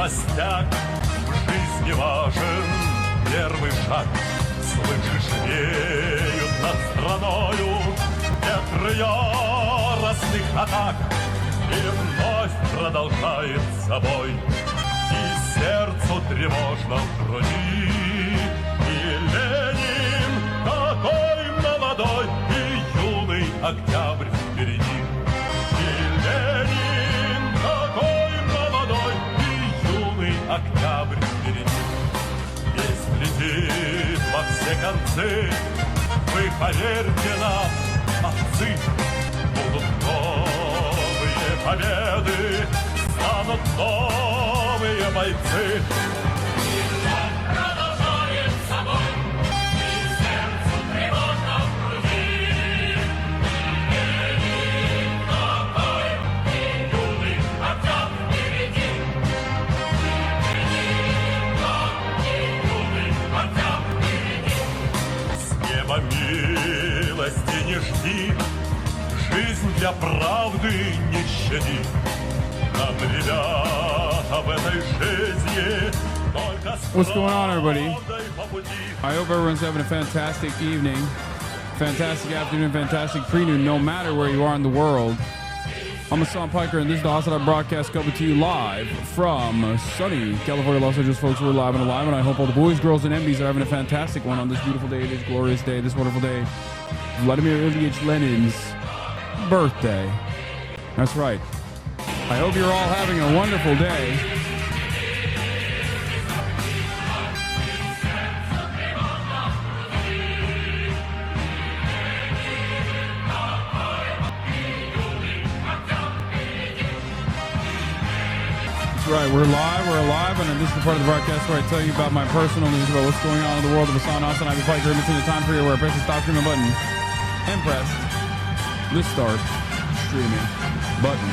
пастяк, в жизни важен первый шаг. Слышишь, веют над страною ветры яростных атак, и вновь продолжает собой, и сердцу тревожно в груди. И Ленин такой молодой, и юный октябрь впереди. И Ленин такой молодой, и юный октябрь впереди. Весь летит во все концы, вы поверьте нам, отцы, будут новые победы, станут новые бойцы. И вновь продолжает собой, и сердцу тревожно в груди. И Ленин такой, и юный октябрь впереди. И Ленин такой, и юный октябрь впереди. С неба милости не жди, жизнь для правды не щади. Нам, ребята, в этой жизни только What's going on, everybody? по пути. I hope everyone's having a fantastic evening, fantastic afternoon, fantastic pre-noon, no matter where you are in the world. I'm Hassan Piker, and this is the HasanAbi broadcast coming to you live from sunny California, Los Angeles. Folks, we're live and alive, and I hope all the boys, girls, and MBs are having a fantastic one on this beautiful day, this glorious day, this wonderful day. Vladimir Ilyich Lenin's birthday. That's right. I hope you're all having a wonderful day. That's right, we're live, and this is the part of the broadcast where I tell you about my personal news about what's going on in the world of HasanAbi Piker in between the time period where I press the stop streaming button and press the start streaming button.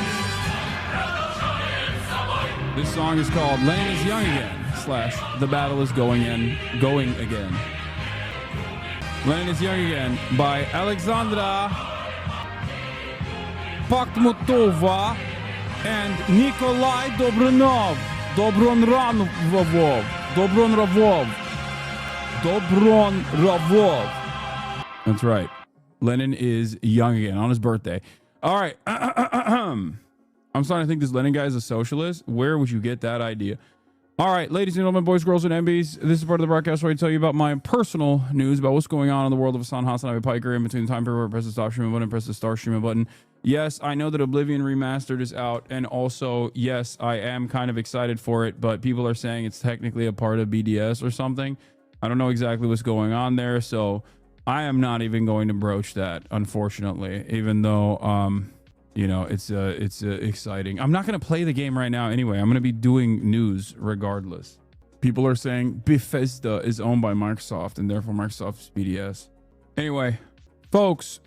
This song is called Lenin is Young Again / The Battle is Going Again. Lenin is Young Again by Alexandra Pakhmutova and Nikolai Dobronov. That's right. Lenin is young again on his birthday. All right. I'm starting to think this Lenin guy is a socialist. Where would you get that idea? All right, ladies and gentlemen, boys, girls, and MBs, this is part of the broadcast where I tell you about my personal news about what's going on in the world of HasanAbi Piker in between the time period where I press the stop streaming button and press the start streaming button. Yes, I know that Oblivion Remastered is out, and also, yes, I am kind of excited for it, but people are saying it's technically a part of BDS or something. I don't know exactly what's going on there, so I am not even going to broach that, unfortunately, even though, you know, it's exciting. I'm not going to play the game right now anyway. I'm going to be doing news regardless. People are saying Bethesda is owned by Microsoft, and therefore Microsoft is BDS. Anyway, folks.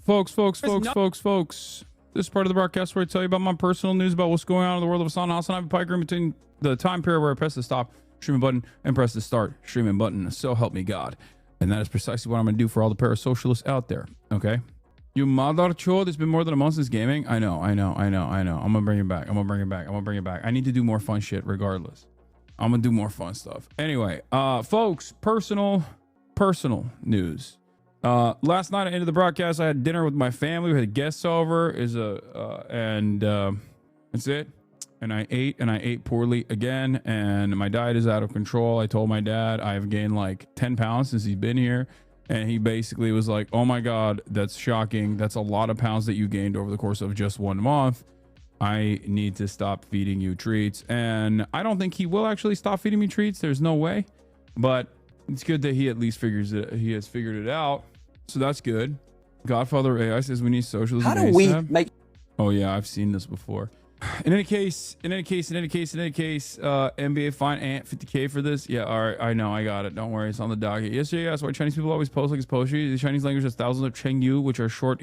This is part of the broadcast where I tell you about my personal news about what's going on in the world of HasanAbi Piker in between the time period where I press the stop streaming button and press the start streaming button. So help me God. And that is precisely what I'm going to do for all the parasocialists out there. Okay? You mother chode, it's been more than a month since gaming. I know. I'm going to bring it back. I need to do more fun shit regardless. I'm going to do more fun stuff. Anyway, folks, personal news. Last night I ended the broadcast. I had dinner with my family. We had guests over. And that's it. And I ate poorly again. And my diet is out of control. I told my dad I've gained like 10 pounds since he's been here. And he basically was like, oh my God, that's shocking. That's a lot of pounds that you gained over the course of just 1 month. I need to stop feeding you treats. And I don't think he will actually stop feeding me treats. There's no way. But it's good that he at least has figured it out. So that's good. Godfather AI says we need socialism. How do we make? Oh yeah, I've seen this before. In any case, NBA fine Ant 50K for this. Yeah, all right, I know, I got it. Don't worry, it's on the docket. Yesterday, that's why Chinese people always post like it's poetry. The Chinese language has thousands of Chengyu, which are short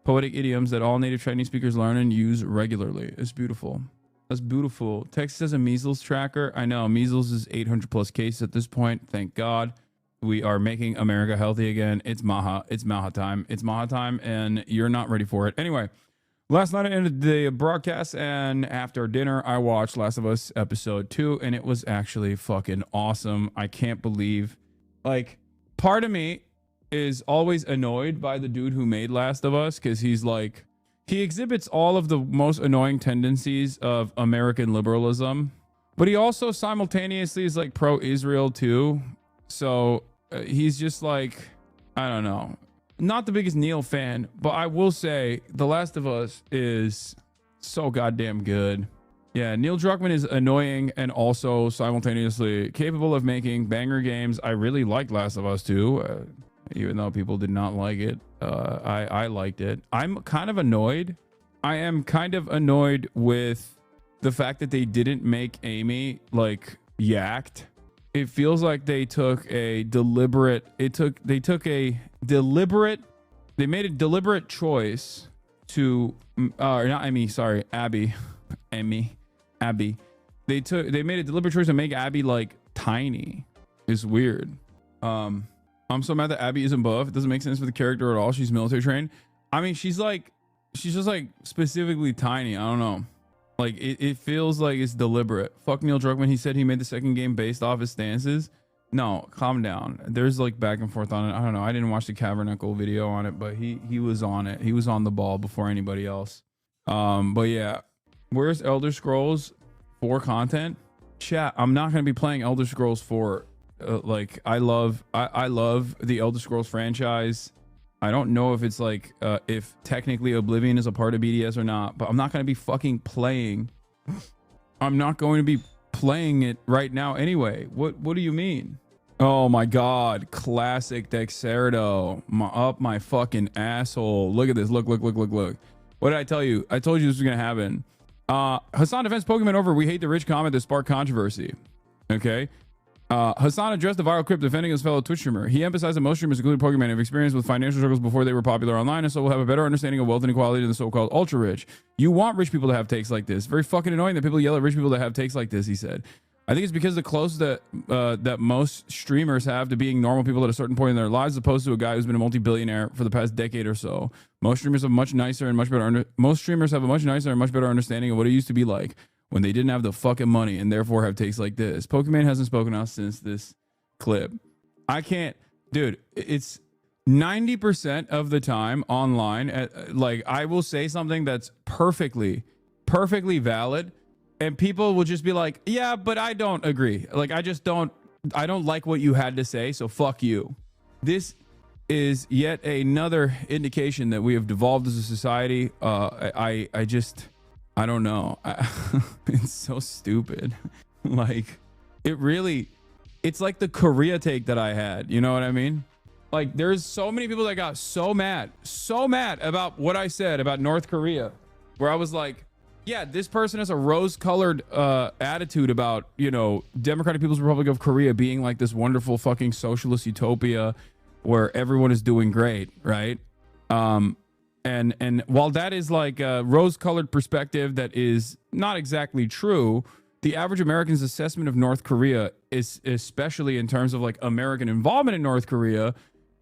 poetic idioms that all native Chinese speakers learn and use regularly. It's beautiful. That's beautiful. Texas has a measles tracker. I know, measles is 800 plus cases at this point. Thank God. We are making America healthy again. It's Maha time, and you're not ready for it. Anyway, Last night I ended the broadcast, and after dinner I watched Last of Us episode 2, and it was actually fucking awesome. I can't believe, like, part of me is always annoyed by the dude who made Last of Us, because he's like, he exhibits all of the most annoying tendencies of American liberalism, but he also simultaneously is like pro-Israel too. So he's just like, I don't know. Not the biggest Neil fan, but I will say The Last of Us is so goddamn good. Yeah, Neil Druckmann is annoying and also simultaneously capable of making banger games. I really liked Last of Us 2, even though people did not like it. I liked it. I'm kind of annoyed. I am kind of annoyed with the fact that they didn't make Amy like yacked. It feels like they took a deliberate, they made a deliberate choice to, not Amy, sorry, Abby. They made a deliberate choice to make Abby like tiny. It's weird. I'm so mad that Abby isn't buff. It doesn't make sense for the character at all. She's military trained. I mean, she's just like specifically tiny. I don't know. Like it feels like it's deliberate. Fuck Neil Druckmann. He said he made the second game based off his stances. No, calm down. There's like back and forth on it. I don't know. I didn't watch the Cavernacle video on it, but he was on it. He was on the ball before anybody else. But yeah, where's Elder Scrolls 4 content? Chat. I'm not gonna be playing Elder Scrolls 4. Like I love the Elder Scrolls franchise. I don't know if it's like if technically Oblivion is a part of BDS or not, but I'm not going to be fucking playing. I'm not going to be playing it right now anyway. What do you mean? Oh my god, classic Dexerto. Up my fucking asshole. Look at this. Look. What did I tell you? I told you this was going to happen. Hasan defends Pokemon over we hate the rich comment that sparked controversy. Okay. Hasan addressed the viral clip defending his fellow Twitch streamer. He emphasized that most streamers, including Pokemon, have experience with financial struggles before they were popular online, and so will have a better understanding of wealth inequality than the so-called ultra-rich. You want rich people to have takes like this. Very fucking annoying that people yell at rich people that have takes like this, he said. I think it's because the close that most streamers have to being normal people at a certain point in their lives, as opposed to a guy who's been a multi-billionaire for the past decade or so. Most streamers have a much nicer and much better understanding of what it used to be like when they didn't have the fucking money and therefore have takes like this. Pokemon hasn't spoken out since this clip. I can't, dude, it's 90% of the time online. Like I will say something that's perfectly valid and people will just be like, yeah, but I don't agree. Like, I don't like what you had to say. So fuck you. This is yet another indication that we have devolved as a society. I don't know. It's so stupid. Like, it's like the Korea take that I had. You know what I mean? Like, there's so many people that got so mad about what I said about North Korea, where I was like, yeah, this person has a rose-colored attitude about, you know, Democratic People's Republic of Korea being like this wonderful fucking socialist utopia where everyone is doing great, right? And while that is like a rose-colored perspective that is not exactly true, the average American's assessment of North Korea is, especially in terms of like American involvement in North Korea,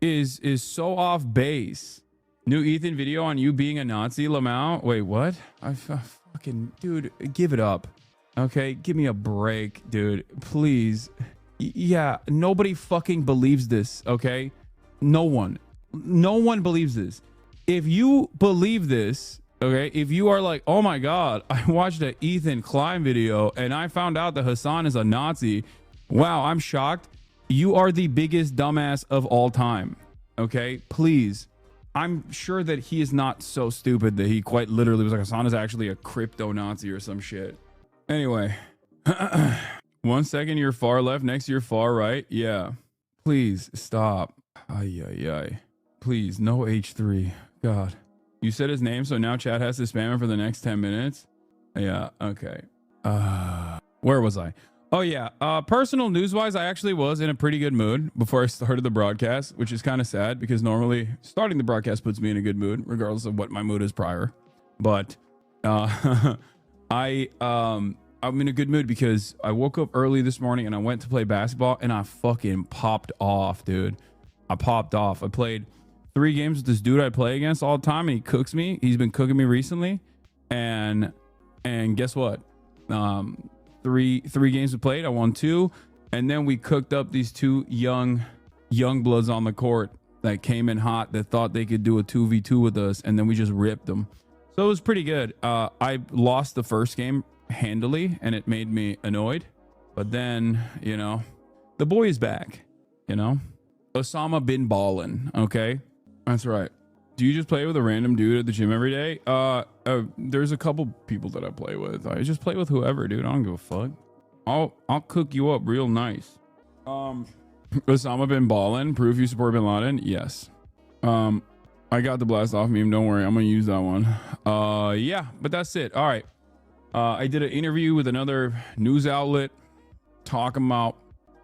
is so off base. New Ethan video on you being a Nazi, Lamau. Wait, what? I fucking, dude, give it up. Okay, give me a break, dude. Please. Yeah, nobody fucking believes this, okay? No one believes this. If you believe this, okay, if you are like, oh my god, I watched an Ethan Klein video and I found out that Hasan is a Nazi. Wow, I'm shocked. You are the biggest dumbass of all time. Okay, please. I'm sure that he is not so stupid that he quite literally was like, Hasan is actually a crypto Nazi or some shit. Anyway, 1 second you're far left, next you're far right. Yeah, please stop. Ay. Please, no H3. God, you said his name, so now chat has to spam him for the next 10 minutes. Yeah, okay. Where was I? Oh yeah, personal news wise, I actually was in a pretty good mood before I started the broadcast, which is kind of sad because normally starting the broadcast puts me in a good mood regardless of what my mood is prior. But I'm in a good mood because I woke up early this morning and I went to play basketball and I fucking popped off, dude. I popped off. I played 3 games with this dude I play against all the time, and he cooks me. He's been cooking me recently, and guess what? 3 games we played. I won 2, and then we cooked up these 2 young bloods on the court that came in hot, that thought they could do a 2v2 with us, and then we just ripped them. So it was pretty good. I lost the first game handily, and it made me annoyed. But then, you know, the boy is back. You know, Osama bin Ballin. Okay, that's right. Do you just play with a random dude at the gym every day? There's a couple people that I play with. I just play with whoever, dude. I don't give a fuck. I'll cook you up real nice. Osama bin Ballin, proof you support bin Laden. Yes. I got the blast off meme. Don't worry, I'm gonna use that one. Yeah, but that's it. All right. I did an interview with another news outlet talking about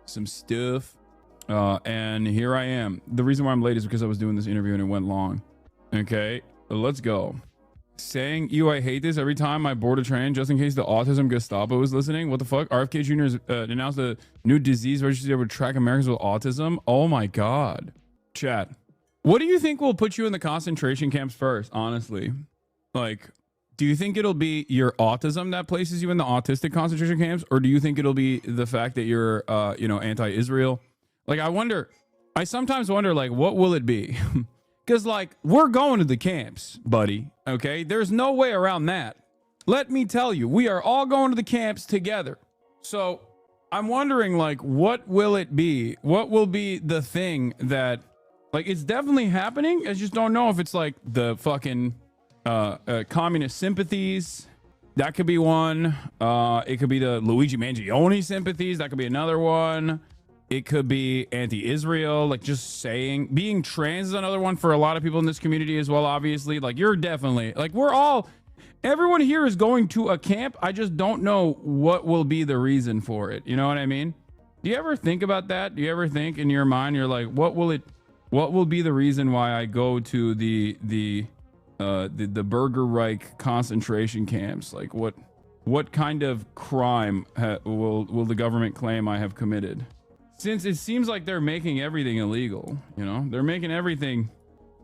some stuff. And here I am. The reason why I'm late is because I was doing this interview and it went long. Okay, let's go. Saying I hate this every time I board a train, just in case the autism Gestapo is listening. What the fuck? RFK Jr. has announced a new disease registry that would track Americans with autism. Oh my God. Chat. What do you think will put you in the concentration camps first? Honestly, like, do you think it'll be your autism that places you in the autistic concentration camps? Or do you think it'll be the fact that you're, anti-Israel? Like, I sometimes wonder, like, what will it be? Because, like, we're going to the camps, buddy. Okay, there's no way around that. Let me tell you, we are all going to the camps together. So I'm wondering, like, what will it be? What will be the thing that, like, it's definitely happening. I just don't know if it's like the fucking communist sympathies. That could be one. It could be the Luigi Mangione sympathies. That could be another one. It could be anti-Israel, like just saying. Being trans is another one for a lot of people in this community as well, obviously. Like, you're definitely, like, everyone here is going to a camp. I just don't know what will be the reason for it. You know what I mean? Do you ever think about that? Do you ever think in your mind, you're like, what will be the reason why I go to the Burger Reich concentration camps? Like, what kind of crime will the government claim I have committed? Since it seems like they're making everything illegal, you know, they're making everything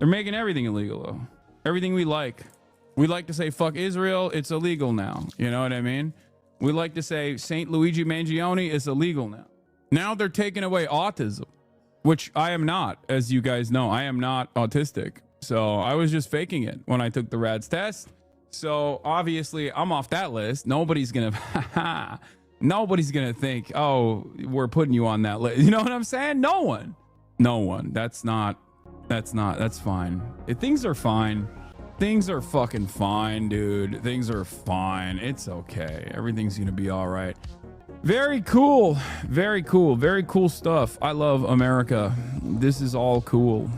illegal though. Everything we like to say, fuck Israel. It's illegal now. You know what I mean? We like to say Saint Luigi Mangione is illegal now. Now they're taking away autism, which I am not. As you guys know, I am not autistic. So I was just faking it when I took the RADS test. So obviously I'm off that list. Nobody's going to think, oh, we're putting you on that list. You know what I'm saying? No one. That's fine. Things are fine. Things are fucking fine, dude. Things are fine. It's okay. Everything's going to be all right. Very cool. Very cool. Very cool stuff. I love America. This is all cool.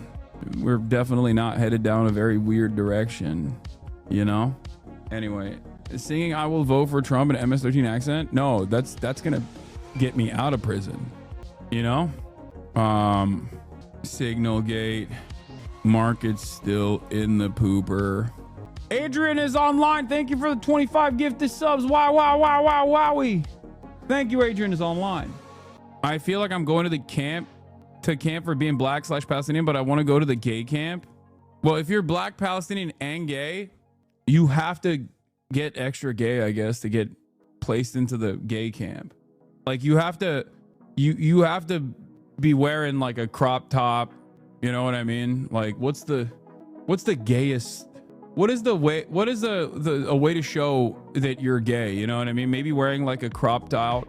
We're definitely not headed down a very weird direction, you know? Anyway, singing I will vote for Trump in MS-13 accent? No, that's gonna get me out of prison, you know? Signal gate. Market's still in the pooper. Adrian is online. Thank you for the 25 gifted subs. Wow, wowie. Thank you, Adrian is online. I feel like I'm going to the camp for being black / Palestinian, but I want to go to the gay camp. Well, if you're black, Palestinian, and gay, you have to get extra gay, I guess, to get placed into the gay camp. Like, you have to be wearing like a crop top. You know what I mean? Like, what's the gayest? What is a way to show that you're gay? You know what I mean? Maybe wearing like a cropped out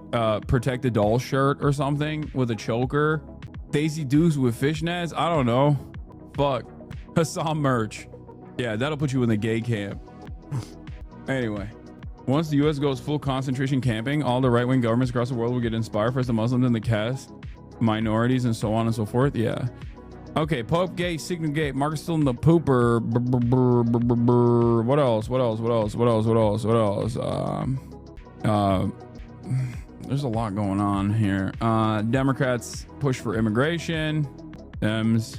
protected doll shirt or something with a choker. Daisy Dukes with fishnets. I don't know. Fuck. Hassan merch. Yeah, that'll put you in the gay camp. Anyway, once the U.S. goes full concentration camping, all the right-wing governments across the world will get inspired. First the Muslims and the caste minorities and so on and so forth. Yeah. Okay, POPEGATE, Signal Gate, Market's still in the pooper. What else? There's a lot going on here. Democrats push for immigration. DEMS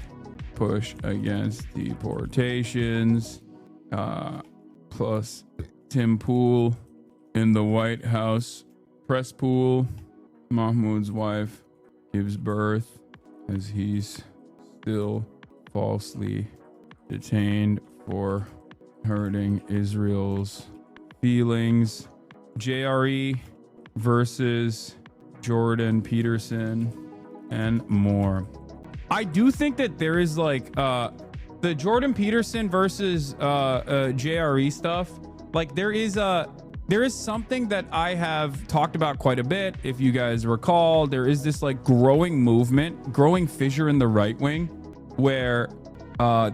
push against deportations. Plus Tim Pool in the White House press pool. Mahmoud's wife gives birth as he's still falsely detained for hurting Israel's feelings. JRE versus Jordan Peterson and more. I do think that there is like the Jordan Peterson versus JRE stuff. Like there is something that I have talked about quite a bit. If you guys recall, there is this like growing movement, growing fissure in the right wing where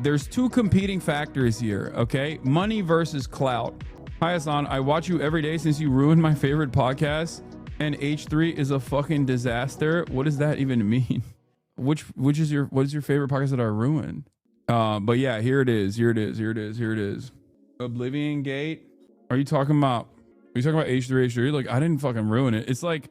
there's two competing factors here. Okay. Money versus clout. Hi, Hasan. I watch you every day since you ruined my favorite podcast, and H3 is a fucking disaster. What does that even mean? What is your favorite podcast that I ruined? But yeah, here it is. Oblivion Gate. Are you talking about H3? Like, I didn't fucking ruin it. It's like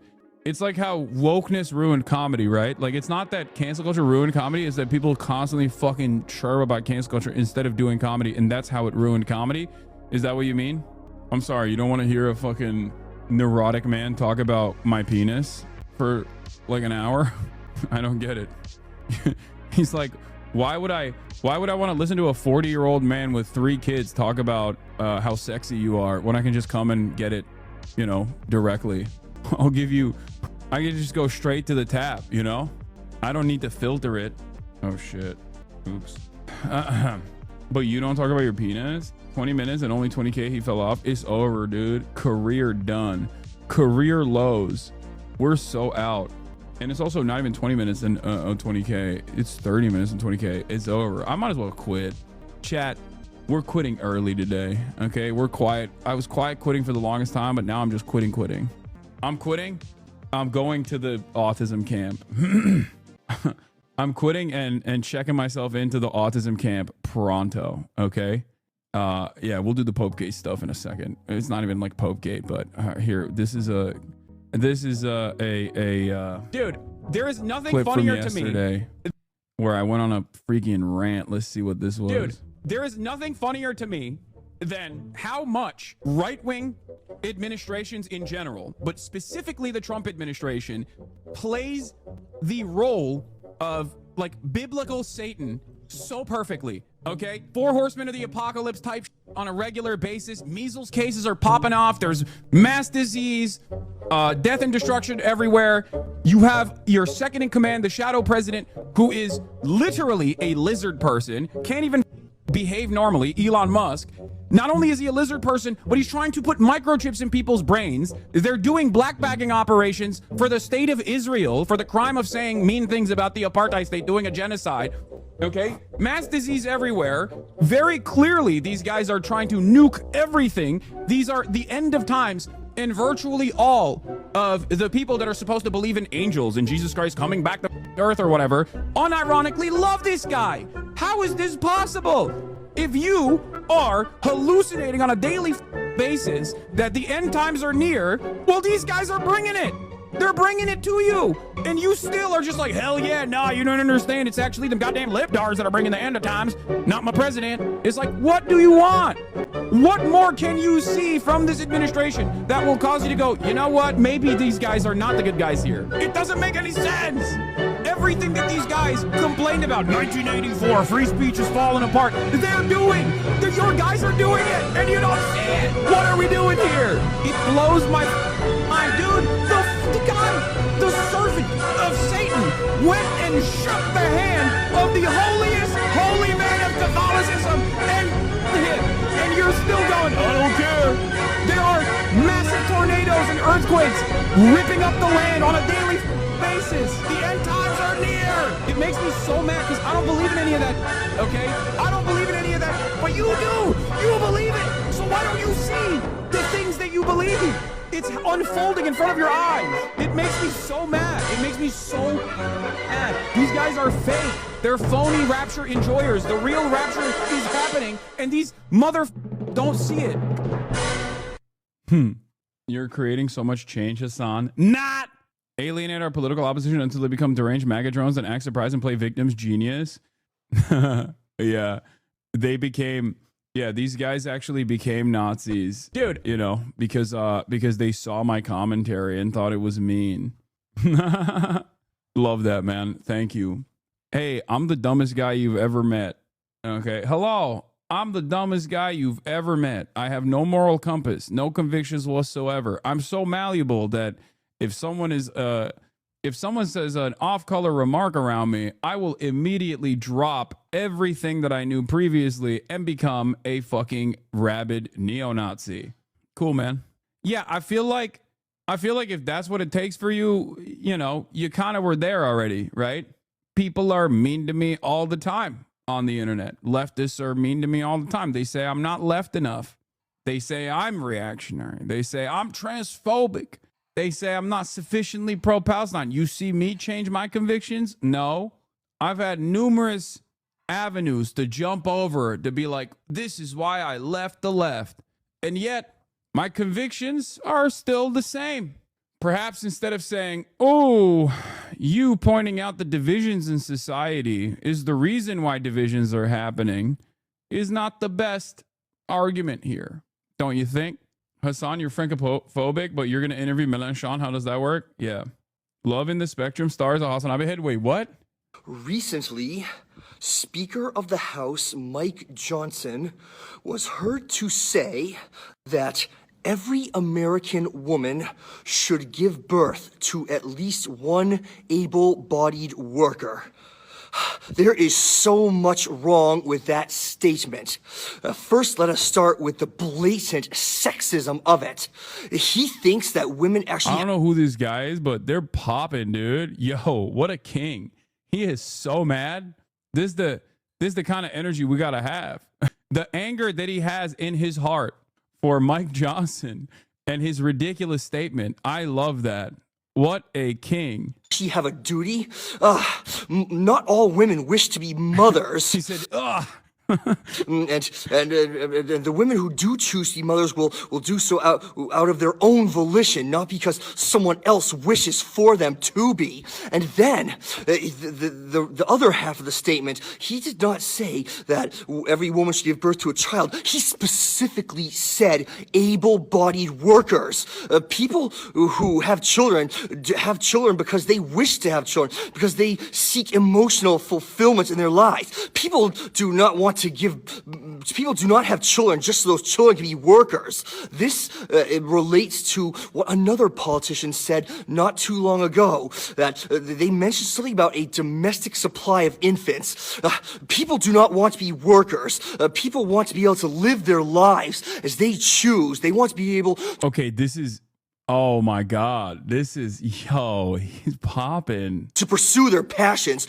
how wokeness ruined comedy, right? Like, it's not that cancel culture ruined comedy, it's that people constantly fucking chirp about cancel culture instead of doing comedy, and that's how it ruined comedy. Is that what you mean? I'm sorry, you don't want to hear a fucking neurotic man talk about my penis for like an hour? I don't get it. He's like, why would I want to listen to a 40-year-old man with 3 kids talk about how sexy you are when I can just come and get it, you know, directly? I can just go straight to the tap, you know? I don't need to filter it. Oh shit. Oops. But you don't talk about your penis? 20 minutes and only 20K, he fell off. It's over, dude. Career done. Career lows. We're so out. And it's also not even 20 minutes and 20K. It's 30 minutes and 20K. It's over. I might as well quit. Chat, we're quitting early today. Okay, we're quiet. I was quiet quitting for the longest time, but now I'm just quitting. I'm quitting. I'm going to the autism camp. I'm quitting and checking myself into the autism camp pronto. Okay. Yeah, we'll do the POPEGATE stuff in a second. It's not even like POPEGATE, but here, this is a dude, there is nothing clip funnier from to yesterday where I went on a freaking rant. Let's see what this was. Dude, there is nothing funnier to me than how much right-wing administrations in general, but specifically the Trump administration, plays the role of like biblical Satan so perfectly. Okay, 4 horsemen of the apocalypse type on a regular basis. Measles cases are popping off. There's mass disease, death and destruction everywhere. You have your second in command, the shadow president, who is literally a lizard person, can't even behave normally, Elon Musk. Not only is he a lizard person, but he's trying to put microchips in people's brains. They're doing black bagging operations for the state of Israel for the crime of saying mean things about the apartheid state, doing a genocide. Okay, mass disease everywhere. Very clearly, these guys are trying to nuke everything. These are the end of times, and virtually all of the people that are supposed to believe in angels and Jesus Christ coming back to earth or whatever, unironically love this guy. How is this possible? If you are hallucinating on a daily basis that the end times are near, well, these guys are bringing it. They're bringing it to you, and you still are just like, hell yeah, nah, you don't understand. It's actually them goddamn libtards that are bringing the end of times, not my president. It's like, what do you want? What more can you see from this administration that will cause you to go, you know what? Maybe these guys are not the good guys here. It doesn't make any sense. Everything that these guys complained about, 1984, free speech is falling apart, they're doing. Your guys are doing it, and you don't see it. What are we doing here? It blows my mind, dude. The guy, the servant of Satan, went and shook the hand of the holiest holy man of Catholicism and him. And you're still going, I don't care. There are massive tornadoes and earthquakes ripping up the land on a daily basis. The end times are near. It makes me so mad because I don't believe in any of that, okay? I don't believe in any of that, but you do. You believe it. So why don't you see the things that you believe? It's unfolding in front of your eyes. It makes me so mad. It makes me so mad. These guys are fake. They're phony rapture enjoyers. The real rapture is happening, and these don't see it. You're creating so much change, Hasan. Not alienate our political opposition until they become deranged MAGA drones and act surprised and play victims. Genius. Yeah, they became. Yeah, these guys actually became Nazis, dude. You know, because they saw my commentary and thought it was mean. Love that, man. Thank you. Hey, I'm the dumbest guy you've ever met. Okay. Hello. I'm the dumbest guy you've ever met. I have no moral compass, no convictions whatsoever. I'm so malleable that if someone says an off-color remark around me, I will immediately drop everything that I knew previously and become a fucking rabid neo-Nazi. Cool, man. Yeah, I feel like if that's what it takes for you, you know, you kind of were there already, right? People are mean to me all the time on the internet. Leftists are mean to me all the time. They say I'm not left enough. They say I'm reactionary. They say I'm transphobic. They say I'm not sufficiently pro-Palestine. You see me change my convictions? No. I've had numerous avenues to jump over to be like, this is why I left the left. And yet, my convictions are still the same. Perhaps instead of saying, oh, you pointing out the divisions in society is the reason why divisions are happening, is not the best argument here. Don't you think? Hasan, you're Francophobic, but you're going to interview Mélenchon. How does that work? Yeah. Love in the Spectrum stars a HasanAbi head. Wait, what? Recently, Speaker of the House Mike Johnson was heard to say that every American woman should give birth to at least one able-bodied worker. There is so much wrong with that statement. First, let us start with the blatant sexism of it. He thinks that women actually... I don't know who this guy is, but they're popping, dude. Yo, what a king. He is so mad. This is the kind of energy we got to have. The anger that he has in his heart for Mike Johnson and his ridiculous statement. I love that. What a king. She have a duty? Not all women wish to be mothers. He said, ugh. and the women who do choose to be mothers will do so out of their own volition, not because someone else wishes for them to be. And then the other half of the statement, he did not say that every woman should give birth to a child. He specifically said able-bodied workers, people who have children because they wish to have children, because they seek emotional fulfillment in their lives. People do not have children just so those children can be workers. This it relates to what another politician said not too long ago, that they mentioned something about a domestic supply of infants. People do not want to be workers. People want to be able to live their lives as they choose. They want to be able... Okay, this is... Oh my God, this is, yo, he's popping. To pursue their passions.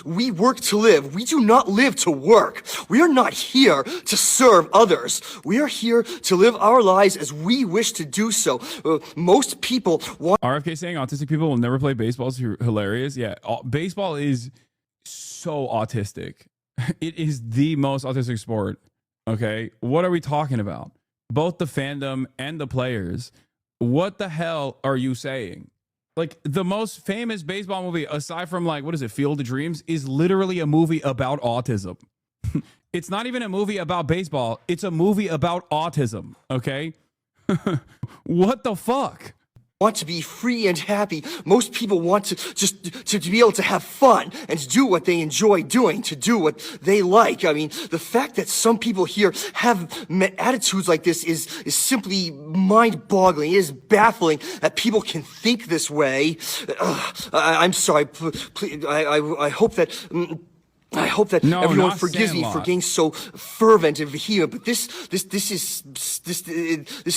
We work to live. We do not live to work. We are not here to serve others. We are here to live our lives as we wish to do so. Most people want... RFK saying autistic people will never play baseball is hilarious. Yeah, baseball is so autistic. It is the most autistic sport. Okay, what are we talking about? Both the fandom and the players. What the hell are you saying? Like, the most famous baseball movie, aside from, like, what is it, Field of Dreams, is literally a movie about autism. It's not even a movie about baseball. It's a movie about autism, okay? What the fuck? Want to be free and happy. Most people want to be able to have fun and to do what they enjoy doing, to do what they like. I mean, the fact that some people here have attitudes like this is simply mind-boggling. It is baffling that people can think this way. I'm sorry. Please, I hope that... I hope that everyone forgives me for getting so fervent and vehement, but this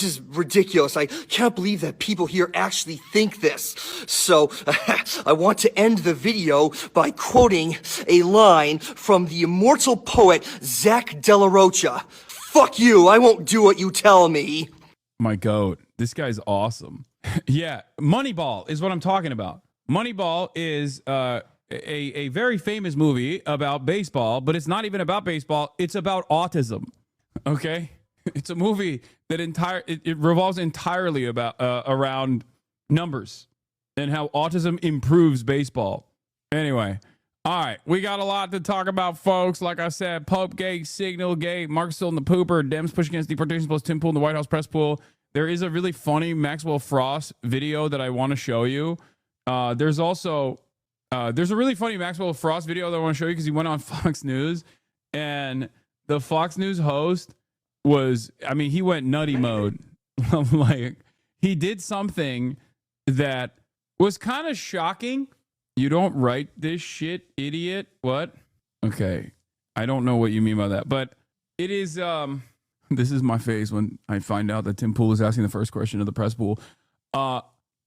is ridiculous. I can't believe that people here actually think this. So I want to end the video by quoting a line from the immortal poet Zach De La Rocha. Fuck you, I won't do what you tell me. My goat, this guy's awesome. Yeah, Moneyball is what I'm talking about. Moneyball is a very famous movie about baseball, but it's not even about baseball. It's about autism. Okay, it's a movie that it revolves entirely about around numbers and how autism improves baseball. Anyway, all right, we got a lot to talk about, folks. Like I said, POPEGATE, Signalgate, Mark still in the pooper, Dems push against deportation plus Tim Pool in the White House press pool. There is a really funny Maxwell Frost video that I want to show you. There's also There's a really funny Maxwell Frost video that I want to show you because he went on Fox News, and the Fox News host was, I mean, he went nutty mode. Like, he did something that was kind of shocking. You don't write this shit, idiot. What? Okay. I don't know what you mean by that, but it is, this is my face when I find out that Tim Pool is asking the first question of the press pool.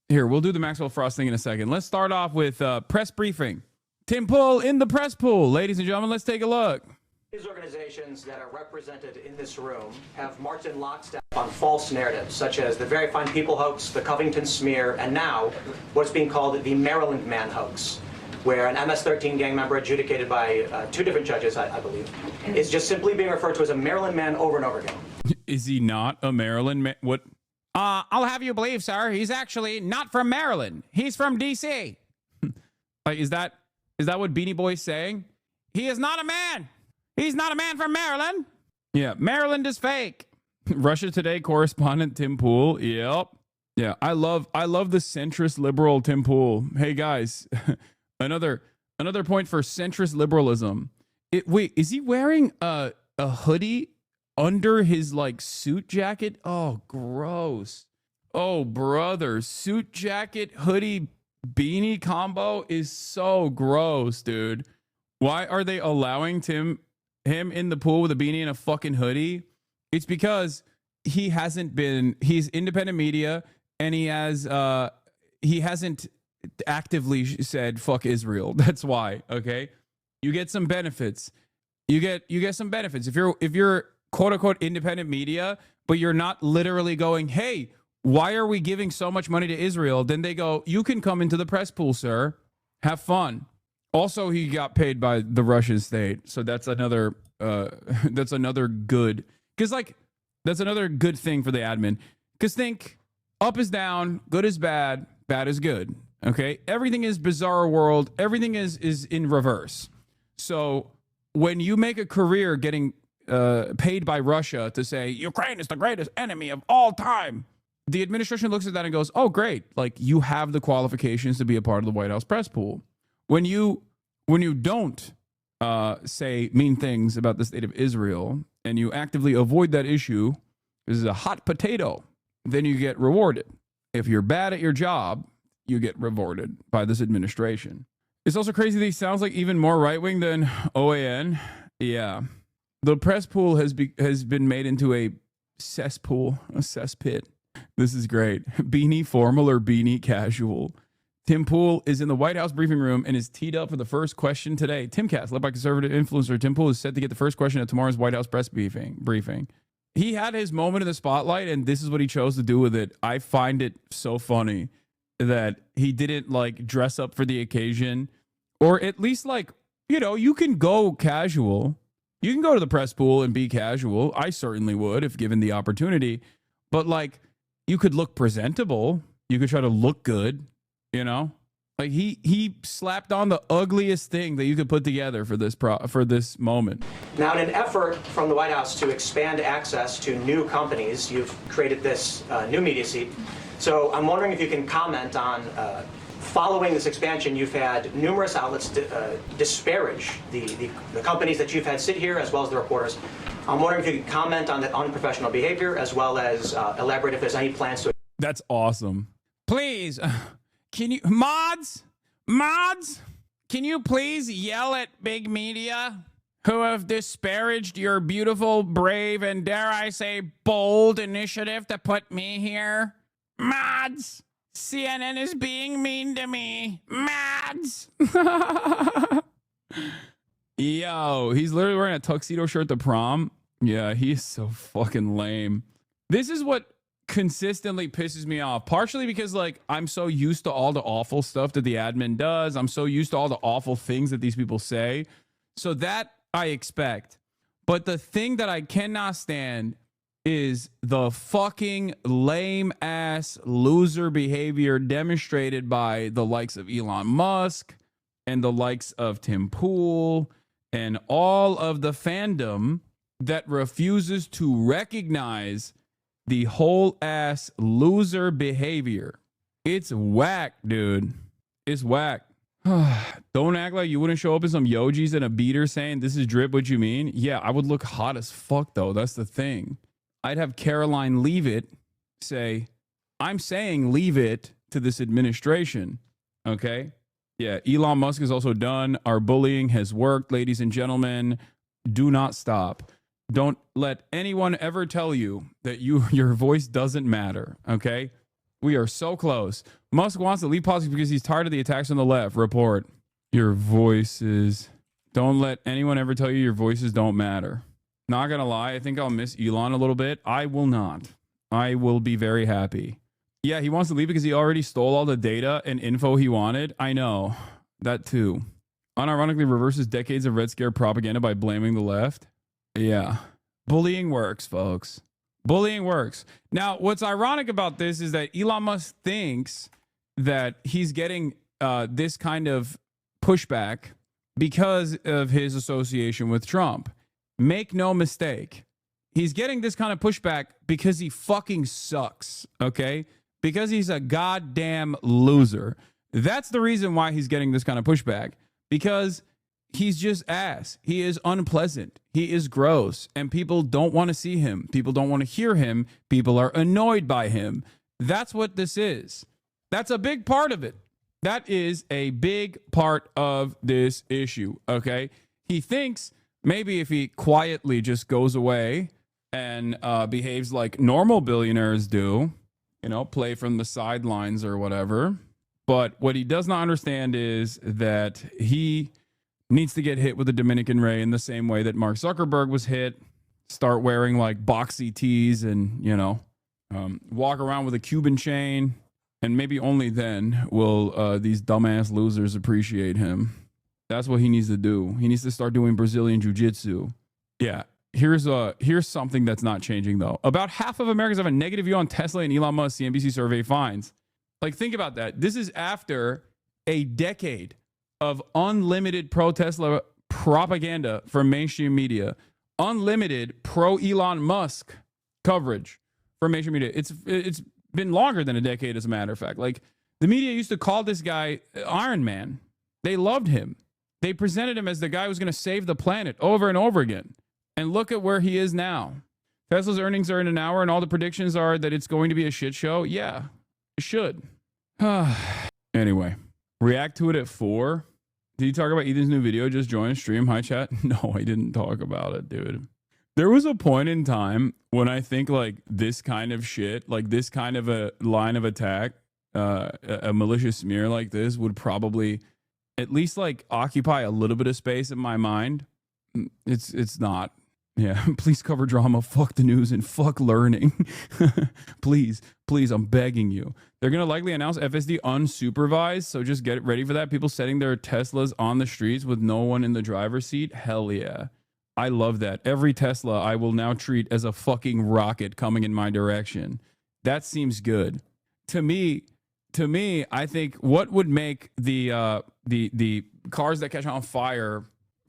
Here, we'll do the Maxwell Frost thing in a second. Let's start off with press briefing. Tim Pool in the press pool. Ladies and gentlemen, let's take a look. These organizations that are represented in this room have marched in lockstep on false narratives, such as the Very Fine People hoax, the Covington smear, and now what's being called the Maryland Man hoax, where an MS-13 gang member adjudicated by 2 different judges, I believe, is just simply being referred to as a Maryland man over and over again. Is he not a Maryland man? What? I'll have you believe, sir, he's actually not from Maryland. He's from D.C. Like, is that what Beanie Boy's saying? He is not a man. He's not a man from Maryland. Yeah, Maryland is fake. Russia Today correspondent Tim Pool. Yep. Yeah, I love the centrist liberal Tim Pool. Hey guys, another point for centrist liberalism. Wait, is he wearing a hoodie under his like suit jacket? Oh, gross. Oh, brother, suit jacket, hoodie, beanie combo is so gross, dude. Why are they allowing him in the pool with a beanie and a fucking hoodie? It's because he's independent media, and he hasn't actively said fuck Israel. That's why. Okay, you get some benefits. You get some benefits if you're quote unquote independent media, but you're not literally going, hey, why are we giving so much money to Israel? Then they go, you can come into the press pool, sir. Have fun. Also, he got paid by the Russian state, so that's another good. Because like that's another good thing for the admin. Because think, up is down, good is bad, bad is good. Okay, everything is bizarre world. Everything is in reverse. So when you make a career getting paid by Russia to say Ukraine is the greatest enemy of all time, the administration looks at that and goes, "Oh, great! Like you have the qualifications to be a part of the White House press pool." When you don't say mean things about the state of Israel and you actively avoid that issue, this is a hot potato, then you get rewarded. If you're bad at your job, you get rewarded by this administration. It's also crazy that he sounds like even more right-wing than OAN. Yeah. The press pool has been made into a cesspool, a cesspit. This is great. Beanie formal or beanie casual. Tim Pool is in the White House briefing room and is teed up for the first question today. Timcast, led by conservative influencer Tim Pool, is set to get the first question at tomorrow's White House press briefing. He had his moment in the spotlight, and this is what he chose to do with it. I find it so funny that he didn't like dress up for the occasion, or at least like, you know, you can go casual. You can go to the press pool and be casual. I certainly would if given the opportunity, but like you could look presentable. You could try to look good. You know, like he slapped on the ugliest thing that you could put together for this moment. Now, in an effort from the White House to expand access to new companies, you've created this new media seat. So I'm wondering if you can comment on, following this expansion, you've had numerous outlets disparage the companies that you've had sit here, as well as the reporters. I'm wondering if you can comment on the unprofessional behavior, as well as elaborate if there's any plans to. That's awesome. Please. Can you, mods, can you please yell at big media who have disparaged your beautiful, brave, and dare I say bold initiative to put me here? Mods, CNN is being mean to me. Mods. Yo, he's literally wearing a tuxedo shirt to prom. Yeah, he's so fucking lame. This is what consistently pisses me off, partially because like I'm so used to all the awful stuff that the admin does. I'm so used to all the awful things that these people say, so that I expect. But the thing that I cannot stand is the fucking lame ass loser behavior demonstrated by the likes of Elon Musk and the likes of Tim Pool and all of the fandom that refuses to recognize the whole ass loser behavior. It's whack, dude. It's whack. Don't act like you wouldn't show up in some yojis and a beater saying this is drip what you mean. Yeah, I would look hot as fuck though. That's the thing. I'd have Caroline Leavitt say, I'm saying leave it to this administration. Okay. Yeah. Elon Musk is also done. Our bullying has worked, ladies and gentlemen. Do not stop. Don't let anyone ever tell you that your voice doesn't matter. Okay. We are so close. Musk wants to leave politics because he's tired of the attacks on the left. Report. Your voices. Don't let anyone ever tell you your voices don't matter. Not gonna lie, I think I'll miss Elon a little bit. I will not. I will be very happy. Yeah, he wants to leave because he already stole all the data and info he wanted. I know. That too. Unironically reverses decades of Red Scare propaganda by blaming the left. Yeah. Bullying works, folks. Bullying works. Now, what's ironic about this is that Elon Musk thinks that he's getting this kind of pushback because of his association with Trump. Make no mistake. He's getting this kind of pushback because he fucking sucks, okay? Because he's a goddamn loser. That's the reason why he's getting this kind of pushback. Because he's just ass. He is unpleasant. He is gross. And people don't want to see him. People don't want to hear him. People are annoyed by him. That's what this is. That's a big part of it. That is a big part of this issue, okay? He thinks maybe if he quietly just goes away and behaves like normal billionaires do, you know, play from the sidelines or whatever. But what he does not understand is that he needs to get hit with the Dominican Ray in the same way that Mark Zuckerberg was hit. Start wearing like boxy tees and, you know, walk around with a Cuban chain. And maybe only then will these dumbass losers appreciate him. That's what he needs to do. He needs to start doing Brazilian jiu-jitsu. Yeah. Here's something that's not changing though. About half of Americans have a negative view on Tesla and Elon Musk, CNBC survey finds. Like, think about that. This is after a decade of unlimited pro-Tesla propaganda from mainstream media, unlimited pro-Elon Musk coverage from mainstream media. It's been longer than a decade, as a matter of fact. Like, the media used to call this guy Iron Man. They loved him. They presented him as the guy who's going to save the planet over and over again. And look at where he is now. Tesla's earnings are in an hour, and all the predictions are that it's going to be a shit show. Yeah, it should. Anyway, react to it at 4. Did you talk about Ethan's new video? Just join stream. Hi, chat. No, I didn't talk about it, dude. There was a point in time when I think like this kind of shit, like this kind of a line of attack, a malicious smear like this would probably at least like occupy a little bit of space in my mind. It's not. Yeah, please cover drama, fuck the news, and fuck learning. Please, I'm begging you. They're going to likely announce FSD unsupervised, so just get ready for that. People setting their Teslas on the streets with no one in the driver's seat. Hell yeah. I love that. Every Tesla I will now treat as a fucking rocket coming in my direction. That seems good. To me, I think what would make the cars that catch on fire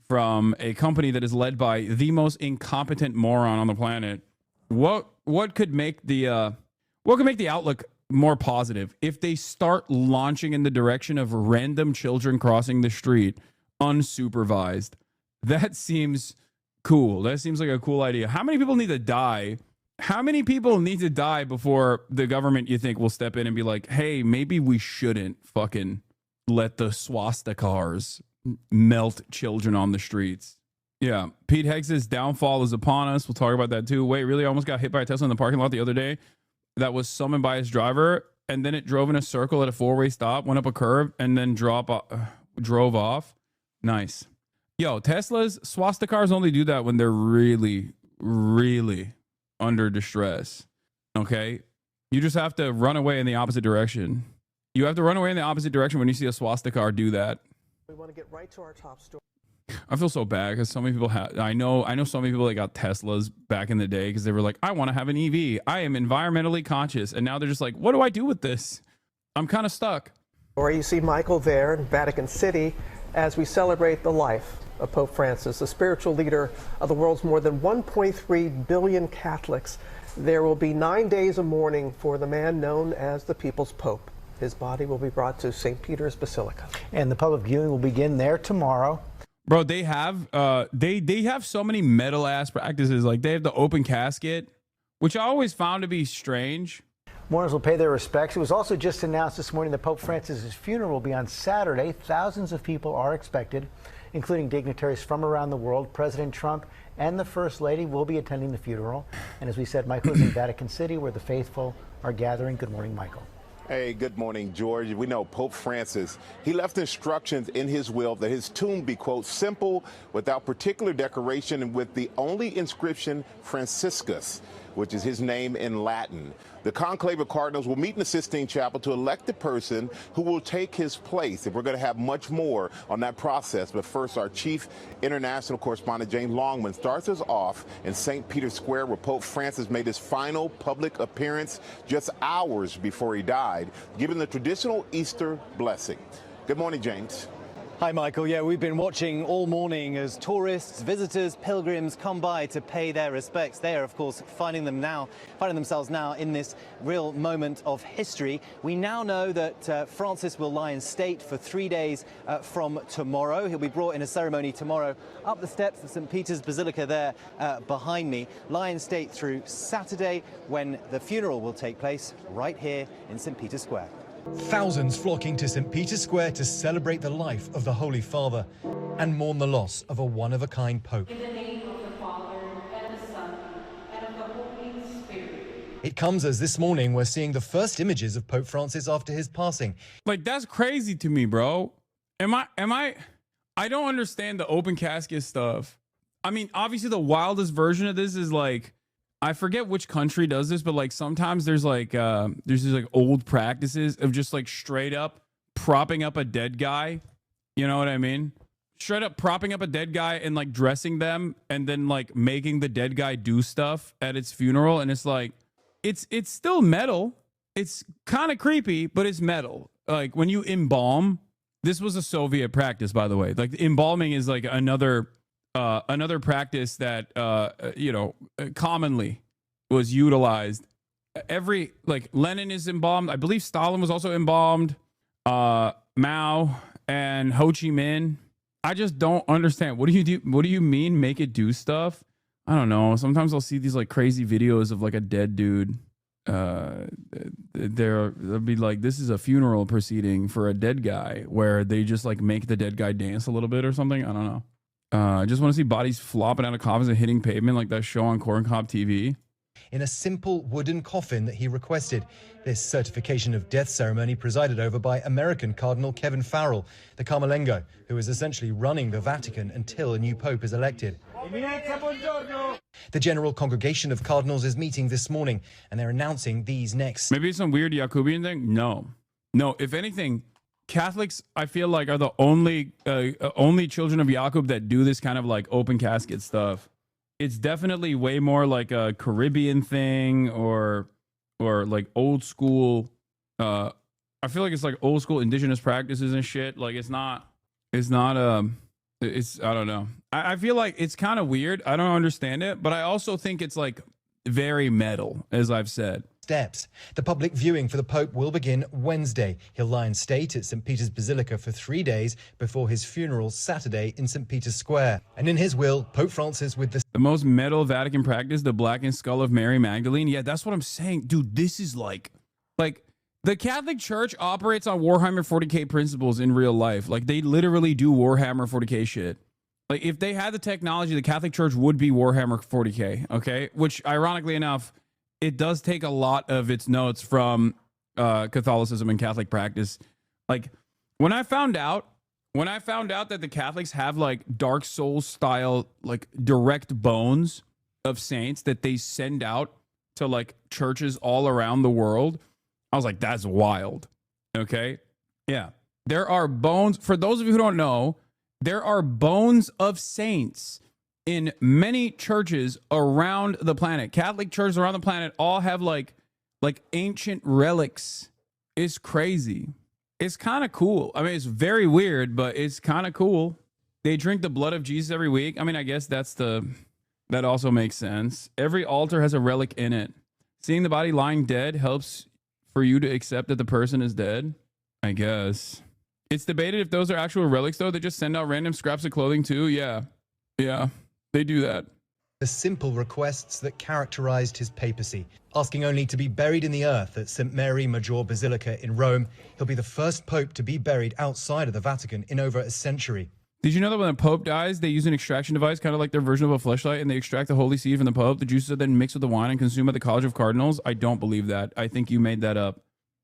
from a company that is led by the most incompetent moron on the planet, what could make the outlook more positive if they start launching in the direction of random children crossing the street unsupervised? That seems cool. That seems like a cool idea. How many people need to die? How many people need to die before the government, you think, will step in and be like, hey, maybe we shouldn't fucking let the swastikars melt children on the streets? Yeah. Pete Hegseth's downfall is upon us. We'll talk about that too. Wait, really? I almost got hit by a Tesla in the parking lot the other day that was summoned by his driver, and then it drove in a circle at a 4-way stop, went up a curve, and then drove off. Nice. Yo, Tesla's swastikars only do that when they're really, really under distress. Okay? You just have to run away in the opposite direction. You have to run away in the opposite direction when you see a swastikar do that. We want to get right to our top story. I feel so bad because so many people have. I know so many people that got Teslas back in the day because they were like, I want to have an EV. I am environmentally conscious. And now they're just like, what do I do with this? I'm kind of stuck. Or you see Michael there in Vatican City as we celebrate the life of Pope Francis, the spiritual leader of the world's more than 1.3 billion Catholics. There will be 9 days of mourning for the man known as the People's Pope. his body will be brought to St. Peter's Basilica. And the public viewing will begin there tomorrow. Bro, they have they have so many metal ass practices. Like they have the open casket, which I always found to be strange. Mourners will pay their respects. It was also just announced this morning that Pope Francis's funeral will be on Saturday. Thousands of people are expected, including dignitaries from around the world. President Trump and the First Lady will be attending the funeral. And as we said, Michael is in Vatican City, where the faithful are gathering. Good morning, Michael. Hey, good morning, George. We know Pope Francis, he left instructions in his will that his tomb be, quote, simple, without particular decoration, and with the only inscription, Franciscus, which is his name in Latin. The conclave of cardinals will meet in the Sistine Chapel to elect the person who will take his place. And we're going to have much more on that process. But first, our chief international correspondent, Jane Longman, starts us off in St. Peter's Square, where Pope Francis made his final public appearance just hours before he died, giving the traditional Easter blessing. Good morning, James. Hi, Michael. Yeah, we've been watching all morning as tourists, visitors, pilgrims come by to pay their respects. They are, of course, finding themselves now in this real moment of history. We now know that Francis will lie in state for 3 days from tomorrow. He'll be brought in a ceremony tomorrow up the steps of St. Peter's Basilica there behind me. Lie in state through Saturday, when the funeral will take place right here in St. Peter's Square. Thousands flocking to St. Peter's Square to celebrate the life of the Holy Father and mourn the loss of a one-of-a-kind Pope. In the name of the Father, and the Son, and of the Holy Spirit. It comes as this morning we're seeing the first images of Pope Francis after his passing. Like, that's crazy to me, bro. I don't understand the open casket stuff. I mean, obviously the wildest version of this is like, I forget which country does this, but like sometimes there's these like old practices of just like straight up propping up a dead guy. You know what I mean? Straight up propping up a dead guy and like dressing them and then like making the dead guy do stuff at its funeral. And it's like, it's still metal. It's kind of creepy, but it's metal. Like when you embalm, this was a Soviet practice, by the way. Like embalming is like another practice that commonly was utilized. Like Lenin is embalmed. I believe Stalin was also embalmed. Mao and Ho Chi Minh. I just don't understand. What do you do? What do you mean make it do stuff? I don't know. Sometimes I'll see these like crazy videos of like a dead dude. They'll be like, this is a funeral proceeding for a dead guy, where they just like make the dead guy dance a little bit or something. I don't know. I just want to see bodies flopping out of coffins and hitting pavement like that show on Corn Cob TV. In a simple wooden coffin that he requested. This certification of death ceremony presided over by American Cardinal Kevin Farrell, the Carmelengo, who is essentially running the Vatican until a new pope is elected. The General Congregation of Cardinals is meeting this morning, and they're announcing these next. Maybe it's some weird Jacobian thing? No. If anything, Catholics, I feel like, are the only children of Jacob that do this kind of like open casket stuff. It's definitely way more like a Caribbean thing or like old school. I feel like it's like old school indigenous practices and shit. Like it's not I don't know. I feel like it's kind of weird. I don't understand it, but I also think it's like very metal, as I've said. Steps. The public viewing for the Pope will begin Wednesday. He'll lie in state at St. Peter's Basilica for 3 days before his funeral Saturday in St. Peter's Square. And in his will, Pope Francis with the most metal Vatican practice, the blackened skull of Mary Magdalene. Yeah, that's what I'm saying. Dude, this is like the Catholic Church operates on Warhammer 40K principles in real life. Like they literally do Warhammer 40K shit. Like if they had the technology, the Catholic Church would be Warhammer 40K, okay? Which ironically enough, it does take a lot of its notes from Catholicism and Catholic practice. Like when I found out that the Catholics have like Dark Souls style, like direct bones of saints that they send out to like churches all around the world, I was like, that's wild. Okay. Yeah. There are bones. For those of you who don't know, there are bones of saints in many churches around the planet. Catholic churches around the planet all have like ancient relics. It's crazy. It's kind of cool. I mean, it's very weird, but it's kind of cool. They drink the blood of Jesus every week. I mean, I guess that also makes sense. Every altar has a relic in it. Seeing the body lying dead helps for you to accept that the person is dead? I guess. It's debated if those are actual relics, though. They just send out random scraps of clothing, too. Yeah. Yeah, they do that. The simple requests that characterized his papacy, asking only to be buried in the earth at St. Mary Maggiore Basilica in Rome. He'll be the first pope to be buried outside of the Vatican in over a century. Did you know that when the Pope dies, they use an extraction device, kind of like their version of a fleshlight, and they extract the holy seed from the Pope? The juices are then mixed with the wine and consumed by the College of Cardinals? I don't believe that. I think you made that up.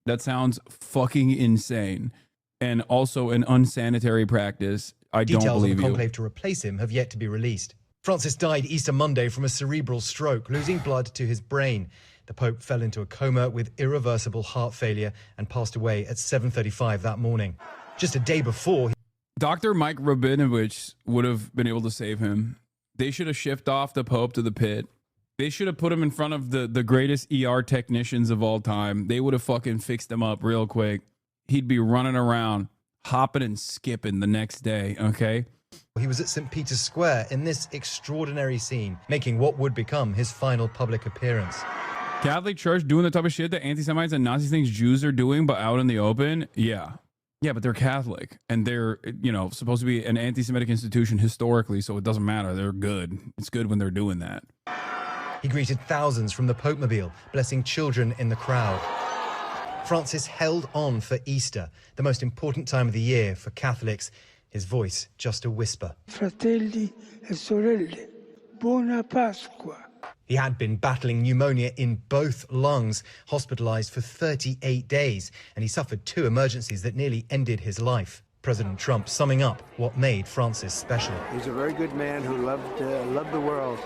That sounds fucking insane. And also an unsanitary practice. I don't believe Details of a you. conclave to replace him have yet to be released. Francis died Easter Monday from a cerebral stroke, losing blood to his brain. The Pope fell into a coma with irreversible heart failure and passed away at 7:35 that morning. Just a day before... Dr. Mike Rabinovich would have been able to save him. They should have shipped off the Pope to the pit. They should have put him in front of the greatest ER technicians of all time. They would have fucking fixed him up real quick. He'd be running around, hopping and skipping the next day, okay? He was at St. Peter's Square in this extraordinary scene, making what would become his final public appearance. Catholic Church doing the type of shit that anti-Semites and Nazis think Jews are doing, but out in the open? Yeah. Yeah, but they're Catholic, and they're, you know, supposed to be an anti-Semitic institution historically, so it doesn't matter. They're good. It's good when they're doing that. He greeted thousands from the Pope-mobile, blessing children in the crowd. Francis held on for Easter, the most important time of the year for Catholics, his voice just a whisper. Fratelli e sorelle, buona Pasqua. He had been battling pneumonia in both lungs, hospitalized for 38 days, and he suffered 2 emergencies that nearly ended his life. President Trump summing up what made Francis special. He's a very good man who loved the world,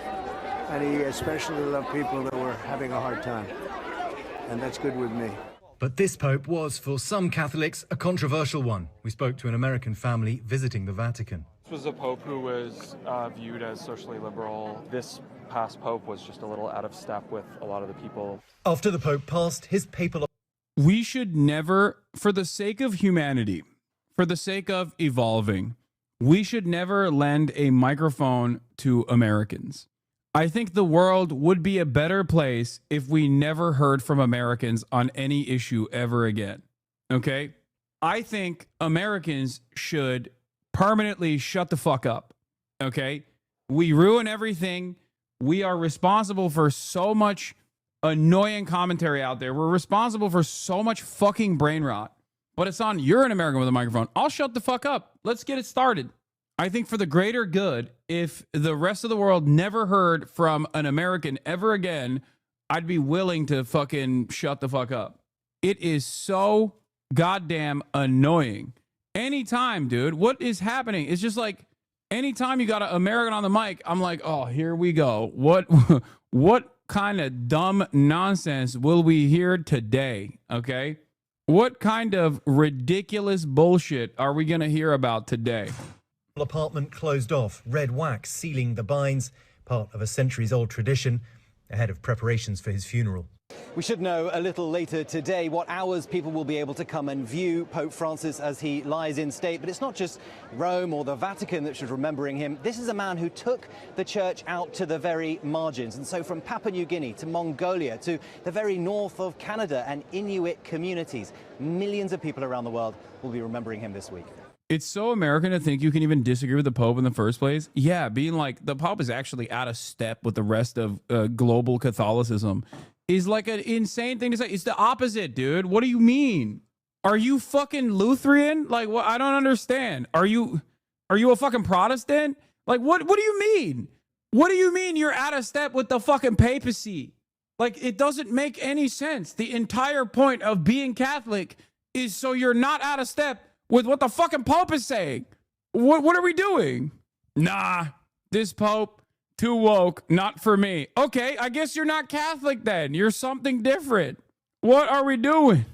and he especially loved people that were having a hard time, and that's good with me. But this Pope was, for some Catholics, a controversial one. We spoke to an American family visiting the Vatican. This was a Pope who was viewed as socially liberal. This past Pope was just a little out of step with a lot of the people. After the Pope passed, his papal... We should never, for the sake of humanity, for the sake of evolving, we should never lend a microphone to Americans. I think the world would be a better place if we never heard from Americans on any issue ever again. Okay? I think Americans should permanently shut the fuck up. Okay? We ruin everything. We are responsible for so much annoying commentary out there. We're responsible for so much fucking brain rot. But it's on, you're an American with a microphone. I'll shut the fuck up. Let's get it started. I think for the greater good, if the rest of the world never heard from an American ever again, I'd be willing to fucking shut the fuck up. It is so goddamn annoying. Anytime, dude, what is happening? It's just like, anytime you got an American on the mic, I'm like, oh, here we go. What kind of dumb nonsense will we hear today? Okay. What kind of ridiculous bullshit are we going to hear about today? Apartment closed off, red wax sealing the binds, part of a centuries-old tradition, ahead of preparations for his funeral. We should know a little later today what hours people will be able to come and view Pope Francis as he lies in state. But it's not just Rome or the Vatican that should be remembering him. This is a man who took the church out to the very margins. And so from Papua New Guinea to Mongolia to the very north of Canada and Inuit communities, millions of people around the world will be remembering him this week. It's so American to think you can even disagree with the Pope in the first place. Yeah, being like, the Pope is actually out of step with the rest of global Catholicism is like an insane thing to say. It's the opposite, dude. What do you mean? Are you fucking Lutheran? Like, what? I don't understand. Are you a fucking Protestant? Like, what do you mean? What do you mean you're out of step with the fucking papacy? Like, it doesn't make any sense. The entire point of being Catholic is so you're not out of step with what the fucking Pope is saying. What are we doing? Nah, this Pope, too woke, not for me. Okay, I guess you're not Catholic then. You're something different. What are we doing?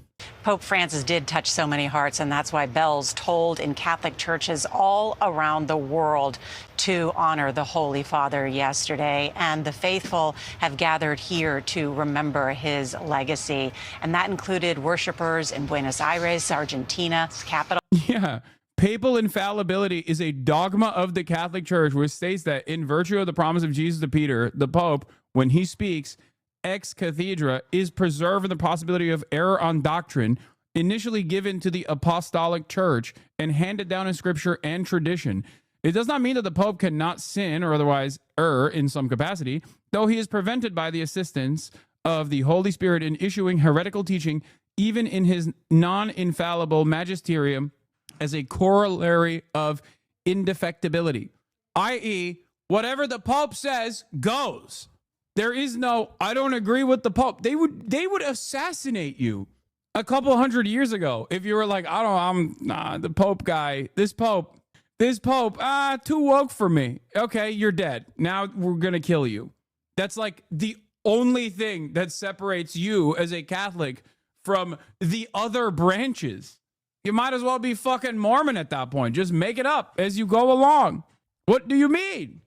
Pope Francis did touch so many hearts, and that's why bells tolled in Catholic churches all around the world to honor the Holy Father yesterday. And the faithful have gathered here to remember his legacy. And that included worshipers in Buenos Aires, Argentina's capital. Yeah. Papal infallibility is a dogma of the Catholic Church, which states that in virtue of the promise of Jesus to Peter, the Pope, when he speaks, ex cathedra is preserving the possibility of error on doctrine initially given to the apostolic church and handed down in scripture and tradition. It does not mean that the Pope cannot sin or otherwise err in some capacity, though he is prevented by the assistance of the Holy Spirit in issuing heretical teaching, even in his non-infallible magisterium, as a corollary of indefectibility, i.e., whatever the Pope says goes. There is no, I don't agree with the Pope. They would assassinate you a couple hundred years ago if you were like, the Pope guy, this Pope, too woke for me. Okay, you're dead. Now we're gonna kill you. That's like the only thing that separates you as a Catholic from the other branches. You might as well be fucking Mormon at that point. Just make it up as you go along. What do you mean?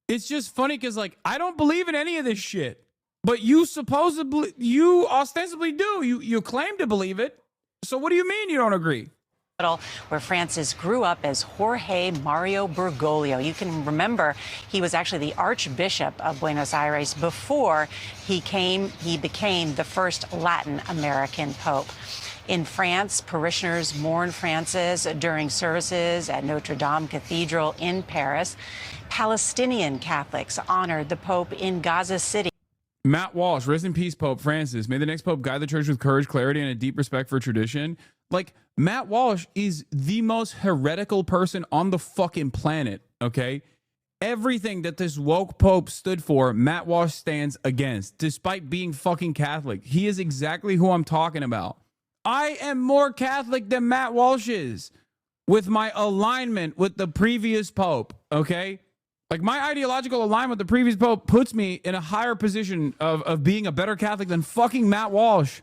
It's just funny because, like, I don't believe in any of this shit, but you ostensibly do. You claim to believe it. So what do you mean you don't agree? Where Francis grew up as Jorge Mario Bergoglio. You can remember he was actually the Archbishop of Buenos Aires before he became the first Latin American Pope. In France, parishioners mourned Francis during services at Notre Dame Cathedral in Paris. Palestinian Catholics honored the Pope in Gaza City. Matt Walsh, rest in peace, Pope Francis. May the next Pope guide the church with courage, clarity, and a deep respect for tradition. Like, Matt Walsh is the most heretical person on the fucking planet, okay? Everything that this woke Pope stood for, Matt Walsh stands against, despite being fucking Catholic. He is exactly who I'm talking about. I am more Catholic than Matt Walsh is with my alignment with the previous Pope, okay? Like, my ideological alignment with the previous Pope puts me in a higher position of being a better Catholic than fucking Matt Walsh.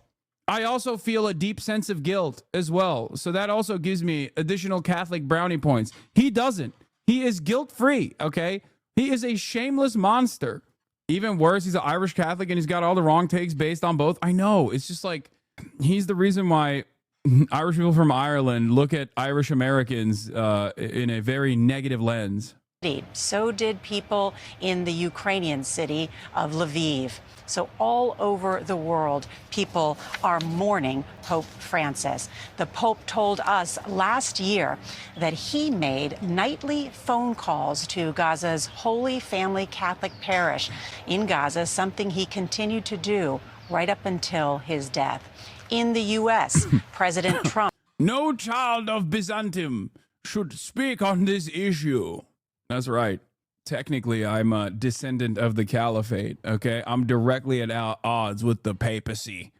I also feel a deep sense of guilt as well. So that also gives me additional Catholic brownie points. He doesn't. He is guilt-free, okay? He is a shameless monster. Even worse, he's an Irish Catholic and he's got all the wrong takes based on both. I know. It's just like, he's the reason why Irish people from Ireland look at Irish Americans in a very negative lens. So did people in the Ukrainian city of Lviv. So all over the world, people are mourning Pope Francis. The Pope told us last year that he made nightly phone calls to Gaza's Holy Family Catholic Parish in Gaza, something he continued to do right up until his death. In the U.S., President Trump. No child of Byzantium should speak on this issue. That's right. Technically, I'm a descendant of the caliphate, okay? I'm directly at odds with the papacy.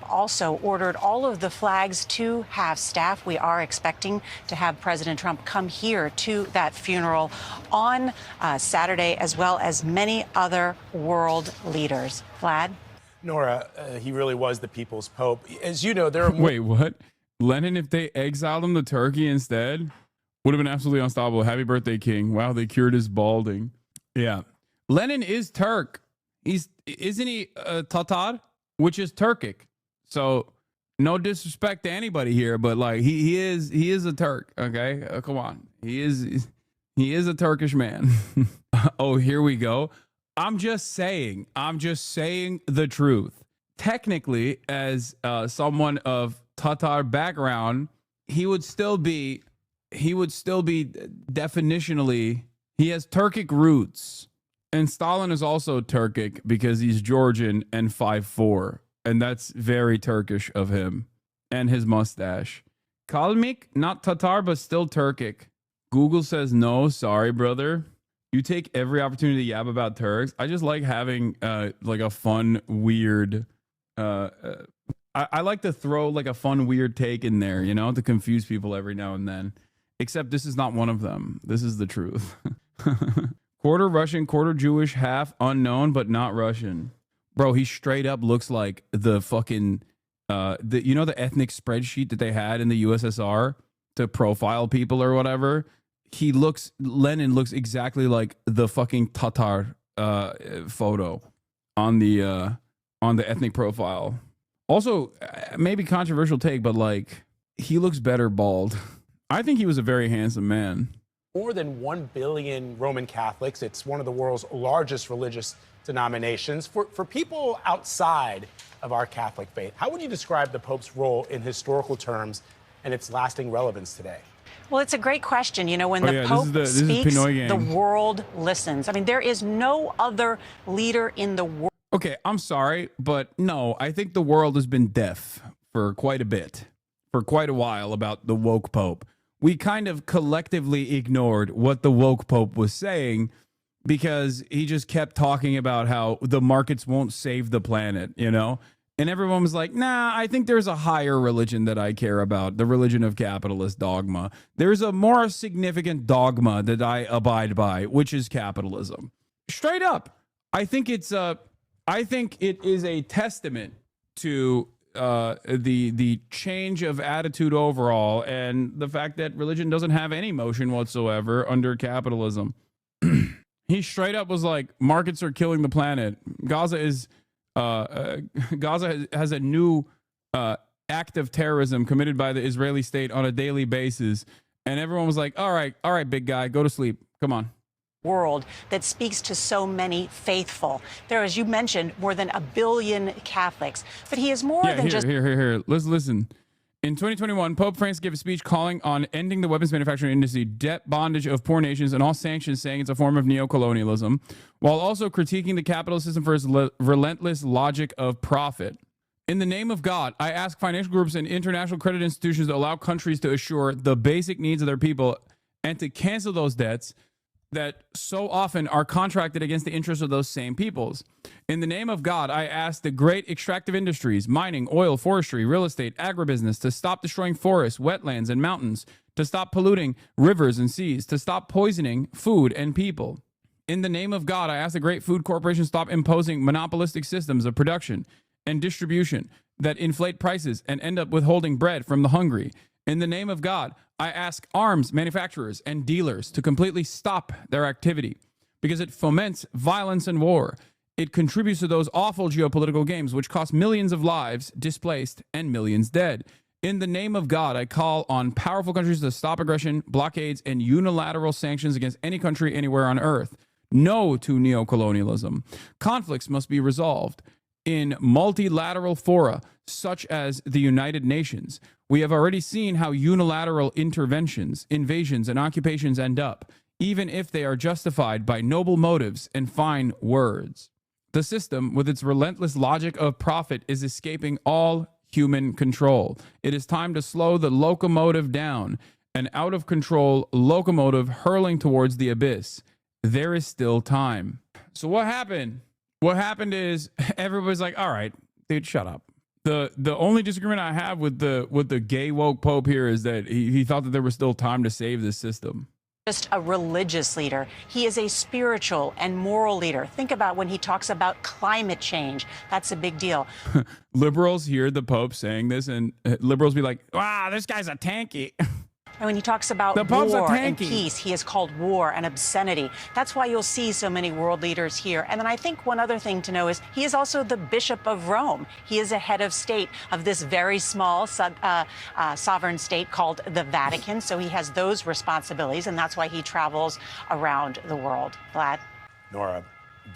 Also ordered all of the flags to half staff. We are expecting to have President Trump come here to that funeral on Saturday, as well as many other world leaders. Vlad? Nora, he really was the people's pope. As you know, there are more. Wait, what? Lenin, if they exiled him to Turkey instead, would have been absolutely unstoppable. Happy birthday, King. Wow, they cured his balding. Yeah. Lenin is Turk. Isn't he Tatar? Which is Turkic. So no disrespect to anybody here, but like he is a Turk, okay? Come on. He is a Turkish man. Oh, here we go. I'm just saying the truth. Technically, as someone of Tatar background, he would still be definitionally, he has Turkic roots. And Stalin is also Turkic because he's Georgian and 5'4". And that's very Turkish of him. And his mustache. Kalmyk, not Tatar, but still Turkic. Google says no. Sorry, brother. You take every opportunity to yab about Turks. I just like having like a fun, weird... I like to throw like a fun, weird take in there, you know, to confuse people every now and then. Except this is not one of them. This is the truth. Quarter Russian, quarter Jewish, half unknown, but not Russian. Bro, he straight up looks like the fucking, the ethnic spreadsheet that they had in the USSR to profile people or whatever. Lenin looks exactly like the fucking Tatar photo on the ethnic profile. Also, maybe controversial take, but like, he looks better bald. I think he was a very handsome man. More than 1 billion Roman Catholics. It's one of the world's largest religious denominations. For people outside of our Catholic faith, how would you describe the Pope's role in historical terms and its lasting relevance today? Well, it's a great question. You know, when the Pope speaks, the world listens. I mean, there is no other leader in the world. Okay, I'm sorry, but no, I think the world has been deaf for quite a bit, for quite a while about the woke Pope. We kind of collectively ignored what the woke Pope was saying because he just kept talking about how the markets won't save the planet, you know? And everyone was like, nah, I think there's a higher religion that I care about, the religion of capitalist dogma. There's a more significant dogma that I abide by, which is capitalism. Straight up. I think it is a testament to the change of attitude overall and the fact that religion doesn't have any motion whatsoever under capitalism. He straight up was like, markets are killing the planet. Gaza has a new act of terrorism committed by the Israeli state on a daily basis. And everyone was like, all right, big guy, go to sleep. Come on. World that speaks to so many faithful. There are, as you mentioned, more than 1 billion Catholics. But he is more than just... Here. Let's listen. In 2021, Pope Francis gave a speech calling on ending the weapons manufacturing industry, debt bondage of poor nations, and all sanctions, saying it's a form of neocolonialism, while also critiquing the capitalist system for its relentless logic of profit. In the name of God, I ask financial groups and international credit institutions to allow countries to assure the basic needs of their people and to cancel those debts that so often are contracted against the interests of those same peoples. In the name of God, I ask the great extractive industries, mining, oil, forestry, real estate, agribusiness, to stop destroying forests, wetlands, and mountains, to stop polluting rivers and seas, to stop poisoning food and people. In the name of God, I ask the great food corporations stop imposing monopolistic systems of production and distribution that inflate prices and end up withholding bread from the hungry. In the name of God, I ask arms manufacturers and dealers to completely stop their activity because it foments violence and war. It contributes to those awful geopolitical games which cost millions of lives displaced and millions dead. In the name of God, I call on powerful countries to stop aggression, blockades, and unilateral sanctions against any country anywhere on earth. No to neocolonialism. Conflicts must be resolved in multilateral fora, such as the United Nations. We have already seen how unilateral interventions, invasions, and occupations end up, even if they are justified by noble motives and fine words. The system, with its relentless logic of profit, is escaping all human control. It is time to slow the locomotive down, an out-of-control locomotive hurling towards the abyss. There is still time. So what happened? What happened is everybody's like, all right, dude, shut up. The only disagreement I have with the gay woke Pope here is that he thought that there was still time to save this system. Just a religious leader. He is a spiritual and moral leader. Think about when he talks about climate change. That's a big deal. Liberals hear the Pope saying this, and liberals be like, wow, this guy's a tanky. And when he talks about war and peace, he has called war an obscenity. That's why you'll see so many world leaders here. And then I think one other thing to know is he is also the Bishop of Rome. He is a head of state of this very small sovereign state called the Vatican. So he has those responsibilities, and that's why he travels around the world. Vlad? Nora,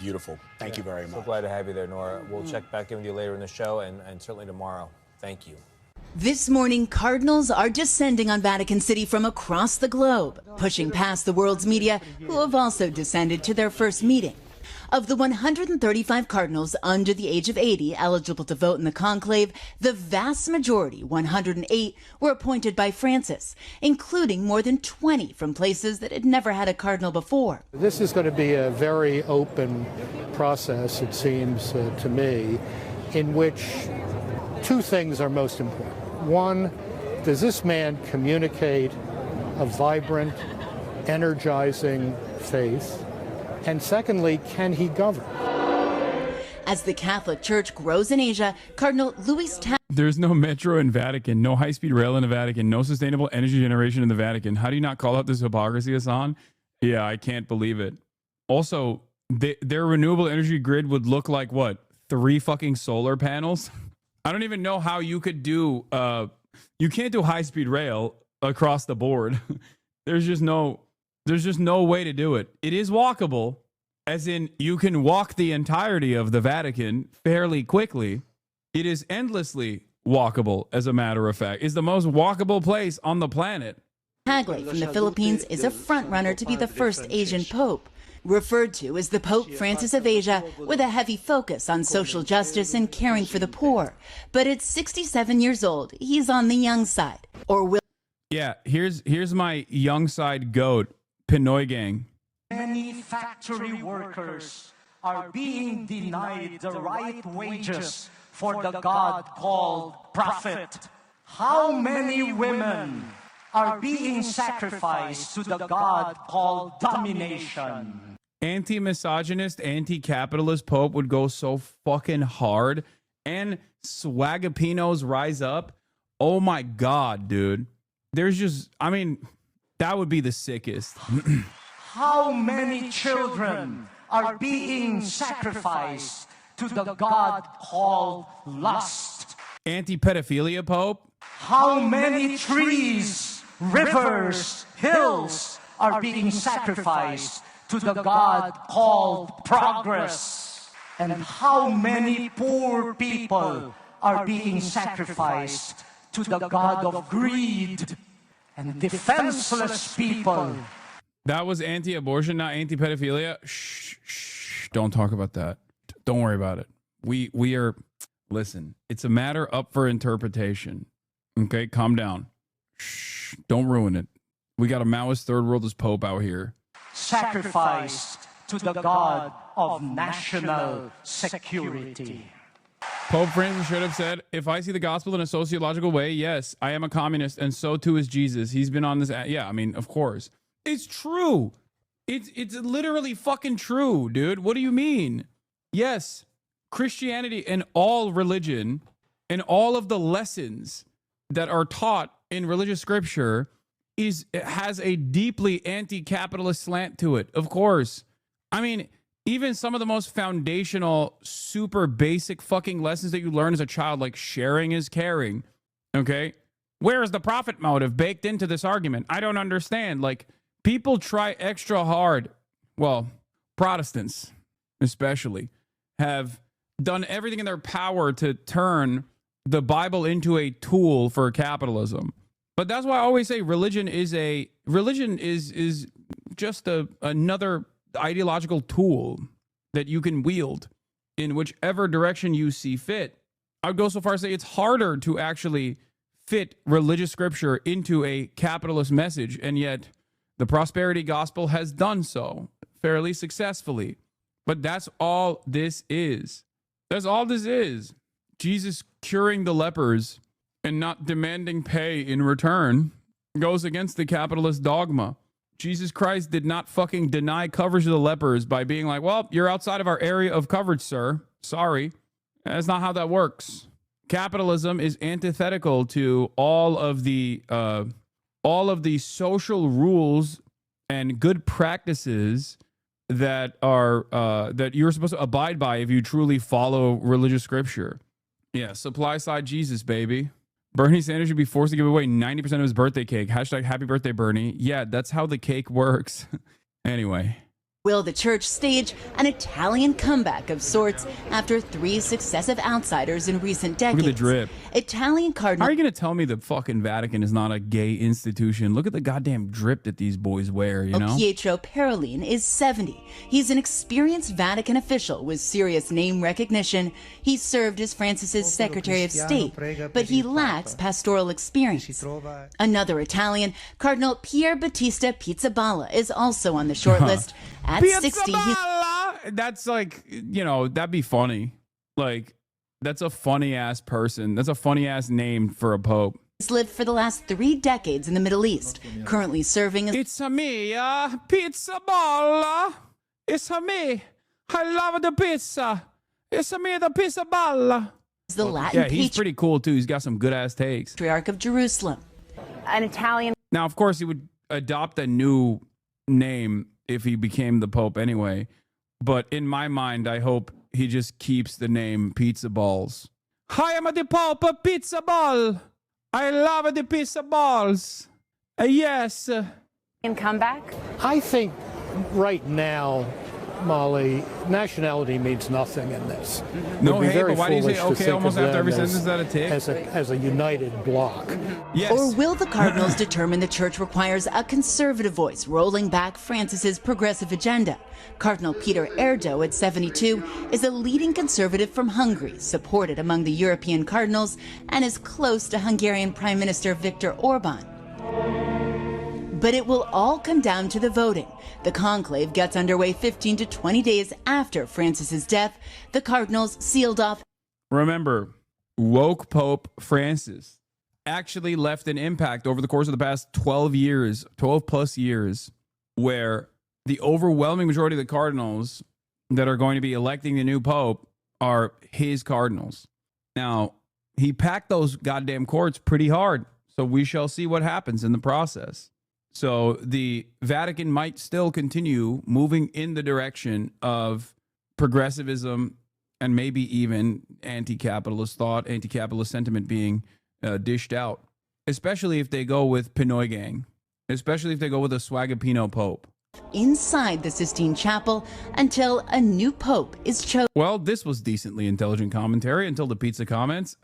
beautiful. Thank you very much. So glad to have you there, Nora. We'll check back in with you later in the show and certainly tomorrow. Thank you. This morning, cardinals are descending on Vatican City from across the globe, pushing past the world's media, who have also descended to their first meeting. Of the 135 cardinals under the age of 80 eligible to vote in the conclave, the vast majority, 108, were appointed by Francis, including more than 20 from places that had never had a cardinal before. This is going to be a very open process, it seems to me, in which two things are most important. One, does this man communicate a vibrant, energizing faith? And secondly, can he govern? As the Catholic Church grows in Asia, Cardinal Luis There's no metro in Vatican, no high-speed rail in the Vatican, no sustainable energy generation in the Vatican. How do you not call out this hypocrisy, Hasan? Yeah, I can't believe it. Also, their renewable energy grid would look like what? 3 fucking solar panels? I don't even know how you could do, you can't do high-speed rail across the board. There's just no way to do it. It is walkable, as in you can walk the entirety of the Vatican fairly quickly. It is endlessly walkable, as a matter of fact. It's the most walkable place on the planet. Tagle from the Philippines is a frontrunner to be the first Asian pope, referred to as the Pope Francis of Asia, with a heavy focus on social justice and caring for the poor. But at 67 years old, he's on the young side. Or will... Yeah, here's my young side goat, Pinoy gang. Many factory workers are being denied the right wages for the God called prophet. How many women are being sacrificed to the God called domination? Anti-misogynist, anti-capitalist Pope would go so fucking hard. And swagapinos rise up. Oh my God, dude. There's just, I mean, that would be the sickest. How many children are being sacrificed to the God called lust? Anti-pedophilia Pope? How many trees, rivers, hills are being sacrificed to the God called progress? And how many poor people are being sacrificed to the God of greed? And defenseless people. That was anti-abortion, not anti-pedophilia. Shh, don't talk about that. Don't worry about it. We are, listen, it's a matter up for interpretation. Okay, calm down. Shh, don't ruin it. We got a Maoist third worldist Pope out here. Sacrificed to the God of national security. Pope Francis should have said, if I see the gospel in a sociological way, yes, I am a communist, and so too is Jesus. He's been on this. Yeah, I mean, of course. It's true. It's literally fucking true, dude. What do you mean? Yes, Christianity and all religion and all of the lessons that are taught in religious scripture has a deeply anti-capitalist slant to it. Of course. I mean, even some of the most foundational, super basic fucking lessons that you learn as a child, like sharing is caring. Okay? Where is the profit motive baked into this argument? I don't understand. Like, people try extra hard. Well, Protestants, especially, have done everything in their power to turn the Bible into a tool for capitalism. But that's why I always say religion is just another ideological tool that you can wield in whichever direction you see fit. I would go so far as to say it's harder to actually fit religious scripture into a capitalist message, and yet the prosperity gospel has done so fairly successfully. But that's all this is. That's all this is. Jesus curing the lepers and not demanding pay in return goes against the capitalist dogma. Jesus Christ did not fucking deny coverage of the lepers by being like, well, you're outside of our area of coverage, sir. Sorry. That's not how that works. Capitalism is antithetical to all of the social rules and good practices that are that you're supposed to abide by if you truly follow religious scripture. Yeah, supply side Jesus, baby. Bernie Sanders should be forced to give away 90% of his birthday cake. Hashtag happy birthday, Bernie. Yeah, that's how the cake works. Anyway. Will the church stage an Italian comeback of sorts after 3 successive outsiders in recent decades? Look at the drip. Italian Cardinal... How are you going to tell me the fucking Vatican is not a gay institution? Look at the goddamn drip that these boys wear, you know? Pietro Parolin is 70. He's an experienced Vatican official with serious name recognition. He served as Francis's Secretary of State, but he lacks pastoral experience. Another Italian, Cardinal Pier Battista Pizzaballa, is also on the short list. At 60, that's like, you know, that'd be funny. Like, that's a funny ass person. That's a funny ass name for a pope. He's lived for the last 3 decades in the Middle East, currently serving as... It's a me, Pizzaballa. It's a me. I love the pizza. It's a me, the Pizzaballa. The Latin yeah, he's pretty cool too. He's got some good ass takes. Patriarch of Jerusalem. An Italian... Now, of course, he would adopt a new name if he became the Pope anyway. But in my mind, I hope he just keeps the name Pizza Balls. I am the Pope of Pizza Ball. I love the pizza balls. Yes. In comeback? I think right now Molly, nationality means nothing in this. No, It'd be hey, very but why do you say foolish to okay think almost of after every them sentence that it takes? as a united bloc. Yes. Or will the Cardinals determine the church requires a conservative voice rolling back Francis's progressive agenda? Cardinal Peter Erdo, at 72, is a leading conservative from Hungary, supported among the European cardinals, and is close to Hungarian Prime Minister Viktor Orban. But it will all come down to the voting. The conclave gets underway 15 to 20 days after Francis's death. The cardinals sealed off. Remember, woke Pope Francis actually left an impact over the course of the past 12 plus years, where the overwhelming majority of the cardinals that are going to be electing the new Pope are his cardinals. Now, he packed those goddamn courts pretty hard, so we shall see what happens in the process. So the Vatican might still continue moving in the direction of progressivism and maybe even anti-capitalist thought, anti-capitalist sentiment being dished out, especially if they go with Pinoy Gang, especially if they go with a Swagapino Pope. Inside the Sistine Chapel until a new Pope is chosen. Well, this was decently intelligent commentary until the pizza comments.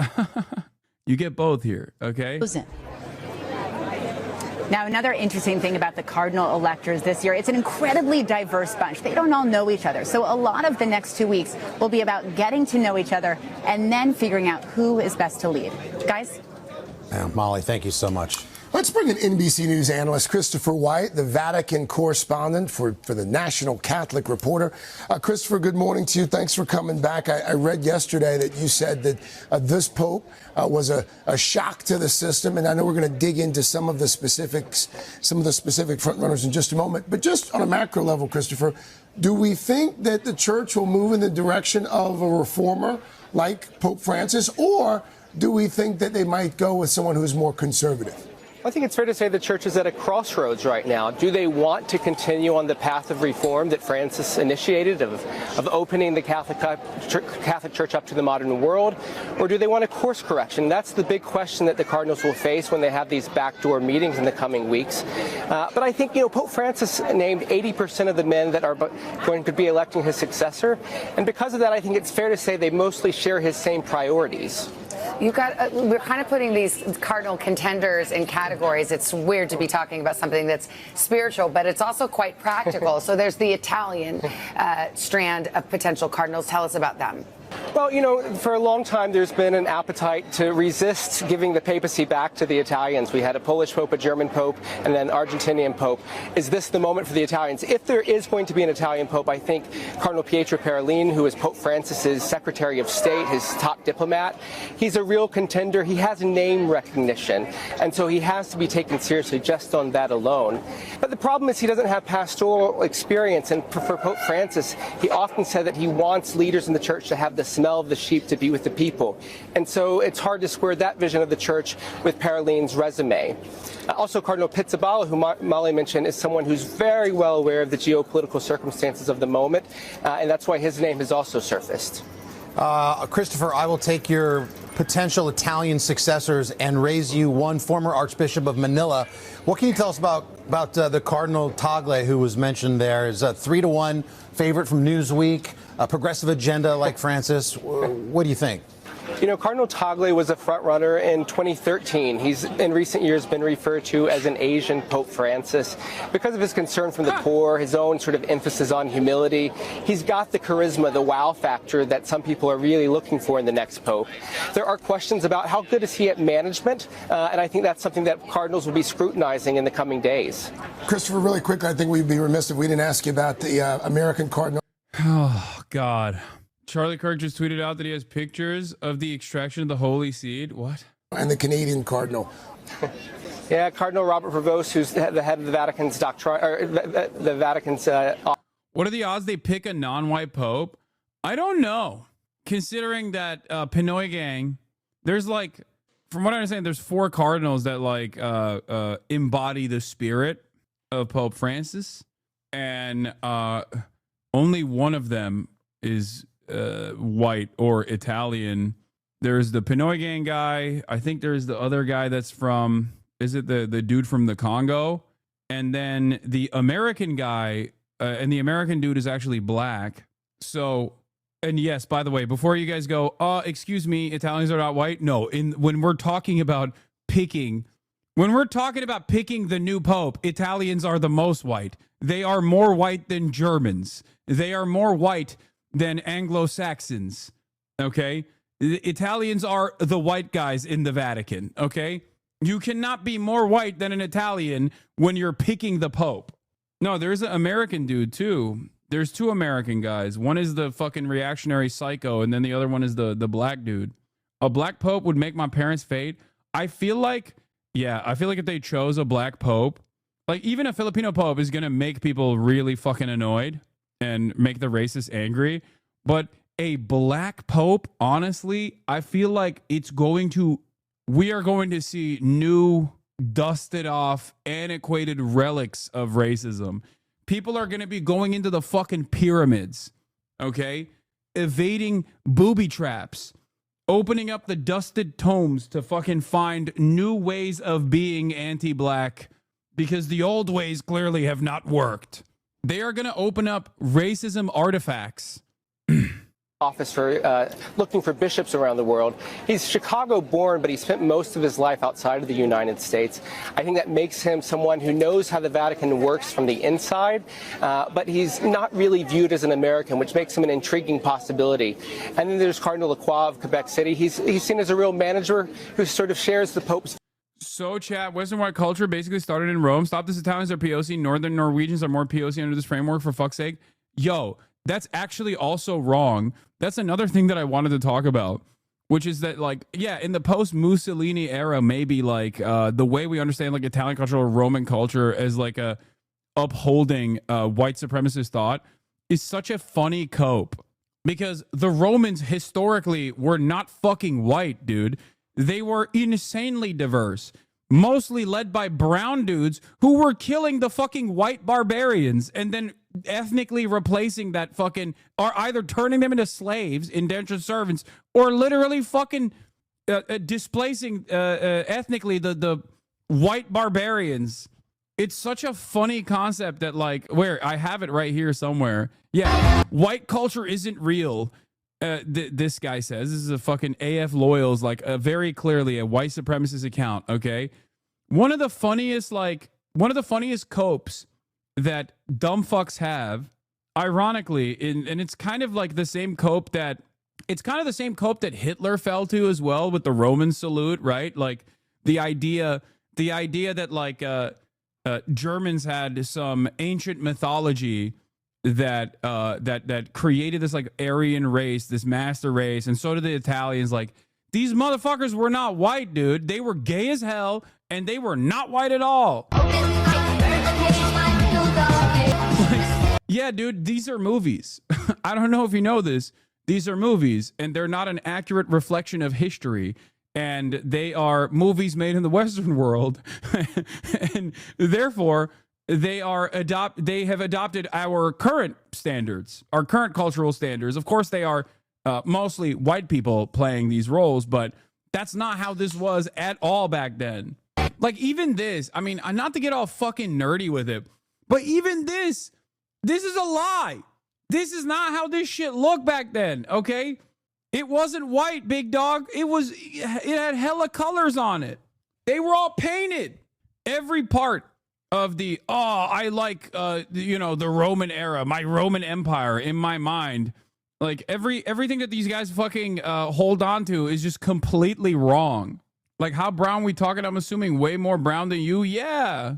You get both here, okay? Now, another interesting thing about the cardinal electors this year, it's an incredibly diverse bunch. They don't all know each other. So a lot of the next 2 weeks will be about getting to know each other and then figuring out who is best to lead. Guys? Molly, thank you so much. Let's bring in NBC News analyst Christopher White, the Vatican correspondent for the National Catholic Reporter. Christopher, good morning to you. Thanks for coming back. I read yesterday that you said that this Pope was a shock to the system, and I know we're going to dig into some of the specific frontrunners in just a moment. But just on a macro level, Christopher, do we think that the church will move in the direction of a reformer like Pope Francis, or do we think that they might go with someone who's more conservative? I think it's fair to say the church is at a crossroads right now. Do they want to continue on the path of reform that Francis initiated, of opening the Catholic Church up to the modern world, or do they want a course correction? That's the big question that the cardinals will face when they have these backdoor meetings in the coming weeks. But I think, Pope Francis named 80% of the men that are going to be electing his successor, and because of that, I think it's fair to say they mostly share his same priorities. We're kind of putting these cardinal contenders in categories. It's weird to be talking about something that's spiritual, but it's also quite practical. So there's the Italian strand of potential cardinals. Tell us about them. Well, for a long time, there's been an appetite to resist giving the papacy back to the Italians. We had a Polish Pope, a German Pope, and then Argentinian Pope. Is this the moment for the Italians? If there is going to be an Italian Pope, I think Cardinal Pietro Parolin, who is Pope Francis's Secretary of State, his top diplomat, he's a real contender. He has name recognition, and so he has to be taken seriously just on that alone. But the problem is he doesn't have pastoral experience, and for Pope Francis, he often said that he wants leaders in the church to have the smell of the sheep, to be with the people. And so it's hard to square that vision of the church with Parolin's resume. Also, Cardinal Pizzaballa, who Molly mentioned, is someone who's very well aware of the geopolitical circumstances of the moment, and that's why his name has also surfaced. Christopher, I will take your potential Italian successors and raise you one former Archbishop of Manila. What can you tell us about the Cardinal Tagle, who was mentioned there? Is a 3-1 favorite from Newsweek, a progressive agenda like Francis. What do you think? Cardinal Tagle was a front-runner in 2013. He's, in recent years, been referred to as an Asian Pope Francis because of his concern for the poor, his own sort of emphasis on humility. He's got the charisma, the wow factor that some people are really looking for in the next Pope. There are questions about how good is he at management, and I think that's something that Cardinals will be scrutinizing in the coming days. Christopher, really quickly, I think we'd be remiss if we didn't ask you about the American Cardinal. Oh, God. Charlie Kirk just tweeted out that he has pictures of the extraction of the holy seed. What? And the Canadian Cardinal. Yeah, Cardinal Robert Prevost, who's the head of the Vatican's doctrine, or the Vatican's. What are the odds they pick a non-white pope? I don't know. Considering that Pinoy Gang, there's from what I understand, there's 4 cardinals that embody the spirit of Pope Francis, and only one of them is white or Italian. There's the Pinoy Gang guy. I think there's the other guy that's from, is it the dude from the Congo? And then the American guy and the American dude is actually black. So, and yes, by the way, before you guys go, excuse me, Italians are not white. No, when we're talking about picking the new pope, Italians are the most white. They are more white than Germans. They are more white than Anglo-Saxons. Okay? The Italians are the white guys in the Vatican. Okay? You cannot be more white than an Italian when you're picking the pope. No, there's an American dude too. There's two American guys. One is the fucking reactionary psycho, and then the other one is the black dude. A black pope would make my parents fade. I feel like if they chose a black pope, like even a Filipino pope is gonna make people really fucking annoyed and make the racists angry. But a black pope, honestly, I feel like we are going to see new, dusted off, antiquated relics of racism. People are going to be going into the fucking pyramids, okay? Evading booby traps, opening up the dusted tomes to fucking find new ways of being anti-black because the old ways clearly have not worked. They are going to open up racism artifacts. Office for looking for bishops around the world. He's Chicago born, but he spent most of his life outside of the United States. I think that makes him someone who knows how the Vatican works from the inside, but he's not really viewed as an American, which makes him an intriguing possibility. And then there's Cardinal Lacroix of Quebec City. He's seen as a real manager who sort of shares the Pope's. So, chat, Western white culture basically started in Rome. Stop this, Italians are POC. Northern Norwegians are more POC under this framework, for fuck's sake. Yo, that's actually also wrong. That's another thing that I wanted to talk about, which is that, like, yeah, in the post-Mussolini era, maybe, like, the way we understand, like, Italian culture or Roman culture as, like, a upholding white supremacist thought is such a funny cope. Because the Romans historically were not fucking white, dude. They were insanely diverse, mostly led by brown dudes who were killing the fucking white barbarians and then ethnically replacing that fucking, or either turning them into slaves, indentured servants, or literally fucking displacing ethnically the white barbarians. It's such a funny concept that, like, where I have it right here somewhere. Yeah, white culture isn't real. This guy says, this is a fucking AF Loyals, like, very clearly a white supremacist account. Okay, one of the funniest copes that dumb fucks have, ironically, and it's kind of like the same cope that Hitler fell to as well with the Roman salute, right? Like the idea that, like, Germans had some ancient mythology that created this, like, Aryan race, this master race, and so did the Italians. Like, these motherfuckers were not white, dude. They were gay as hell, and they were not white at all. Yeah, dude, these are movies. I don't know if you know this. These are movies, and they're not an accurate reflection of history. And they are movies made in the Western world, and therefore they have adopted our current standards, our current cultural standards. Of course, they are mostly white people playing these roles, but that's not how this was at all back then. Like, even this, I mean, not to get all fucking nerdy with it, but even this is a lie. This is not how this shit looked back then, okay? It wasn't white, big dog. It had hella colors on it. They were all painted. Every part of the, I like, the Roman era, my Roman Empire in my mind. Like, everything that these guys fucking hold on to is just completely wrong. Like, how brown we talking? I'm assuming way more brown than you. Yeah,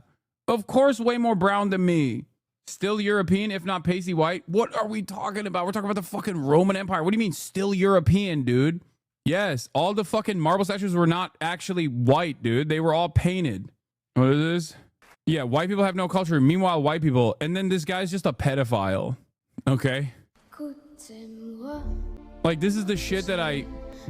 of course, way more brown than me. Still European, if not pasty white. What are we talking about? We're talking about the fucking Roman Empire. What do you mean still European, dude? Yes, all the fucking marble statues were not actually white, dude. They were all painted. What is this? Yeah, white people have no culture. Meanwhile, white people. And then this guy's just a pedophile. Okay? Like, this is the shit that I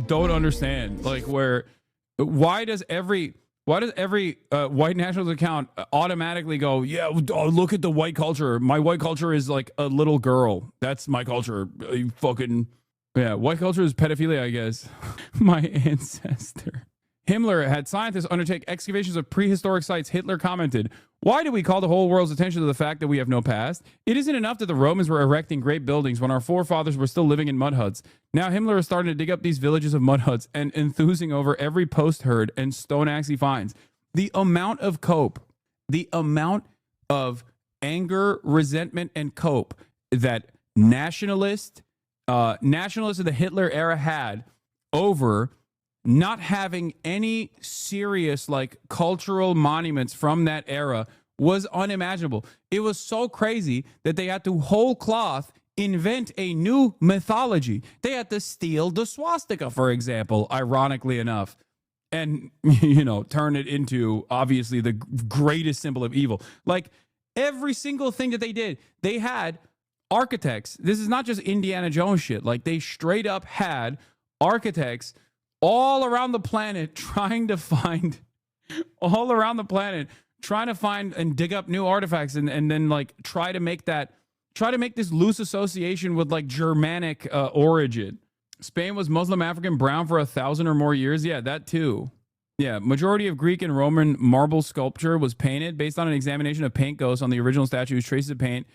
don't understand. Like, why does every white nationalist account automatically go, yeah, look at the white culture. My white culture is like a little girl. That's my culture. You fucking, yeah, white culture is pedophilia, I guess. My ancestor. Himmler had scientists undertake excavations of prehistoric sites. Hitler commented, "Why do we call the whole world's attention to the fact that we have no past? It isn't enough that the Romans were erecting great buildings when our forefathers were still living in mud huts. Now Himmler is starting to dig up these villages of mud huts and enthusing over every post herd and stone axe he finds." The amount of cope, the amount of anger, resentment, and cope that nationalists of the Hitler era had over not having any serious like cultural monuments from that era was unimaginable. It was so crazy that they had to whole cloth invent a new mythology. They had to steal the swastika, for example, ironically enough, and, you know, turn it into obviously the greatest symbol of evil. Like every single thing that they did, they had architects. This is not just Indiana Jones shit. Like they straight up had architects all around the planet trying to find and dig up new artifacts and then like try to make this loose association with like Germanic origin. Spain was Muslim African brown for 1,000 or more years. Yeah, that too. Yeah, majority of Greek and Roman marble sculpture was painted based on an examination of paint ghosts on the original statues. Traces of paint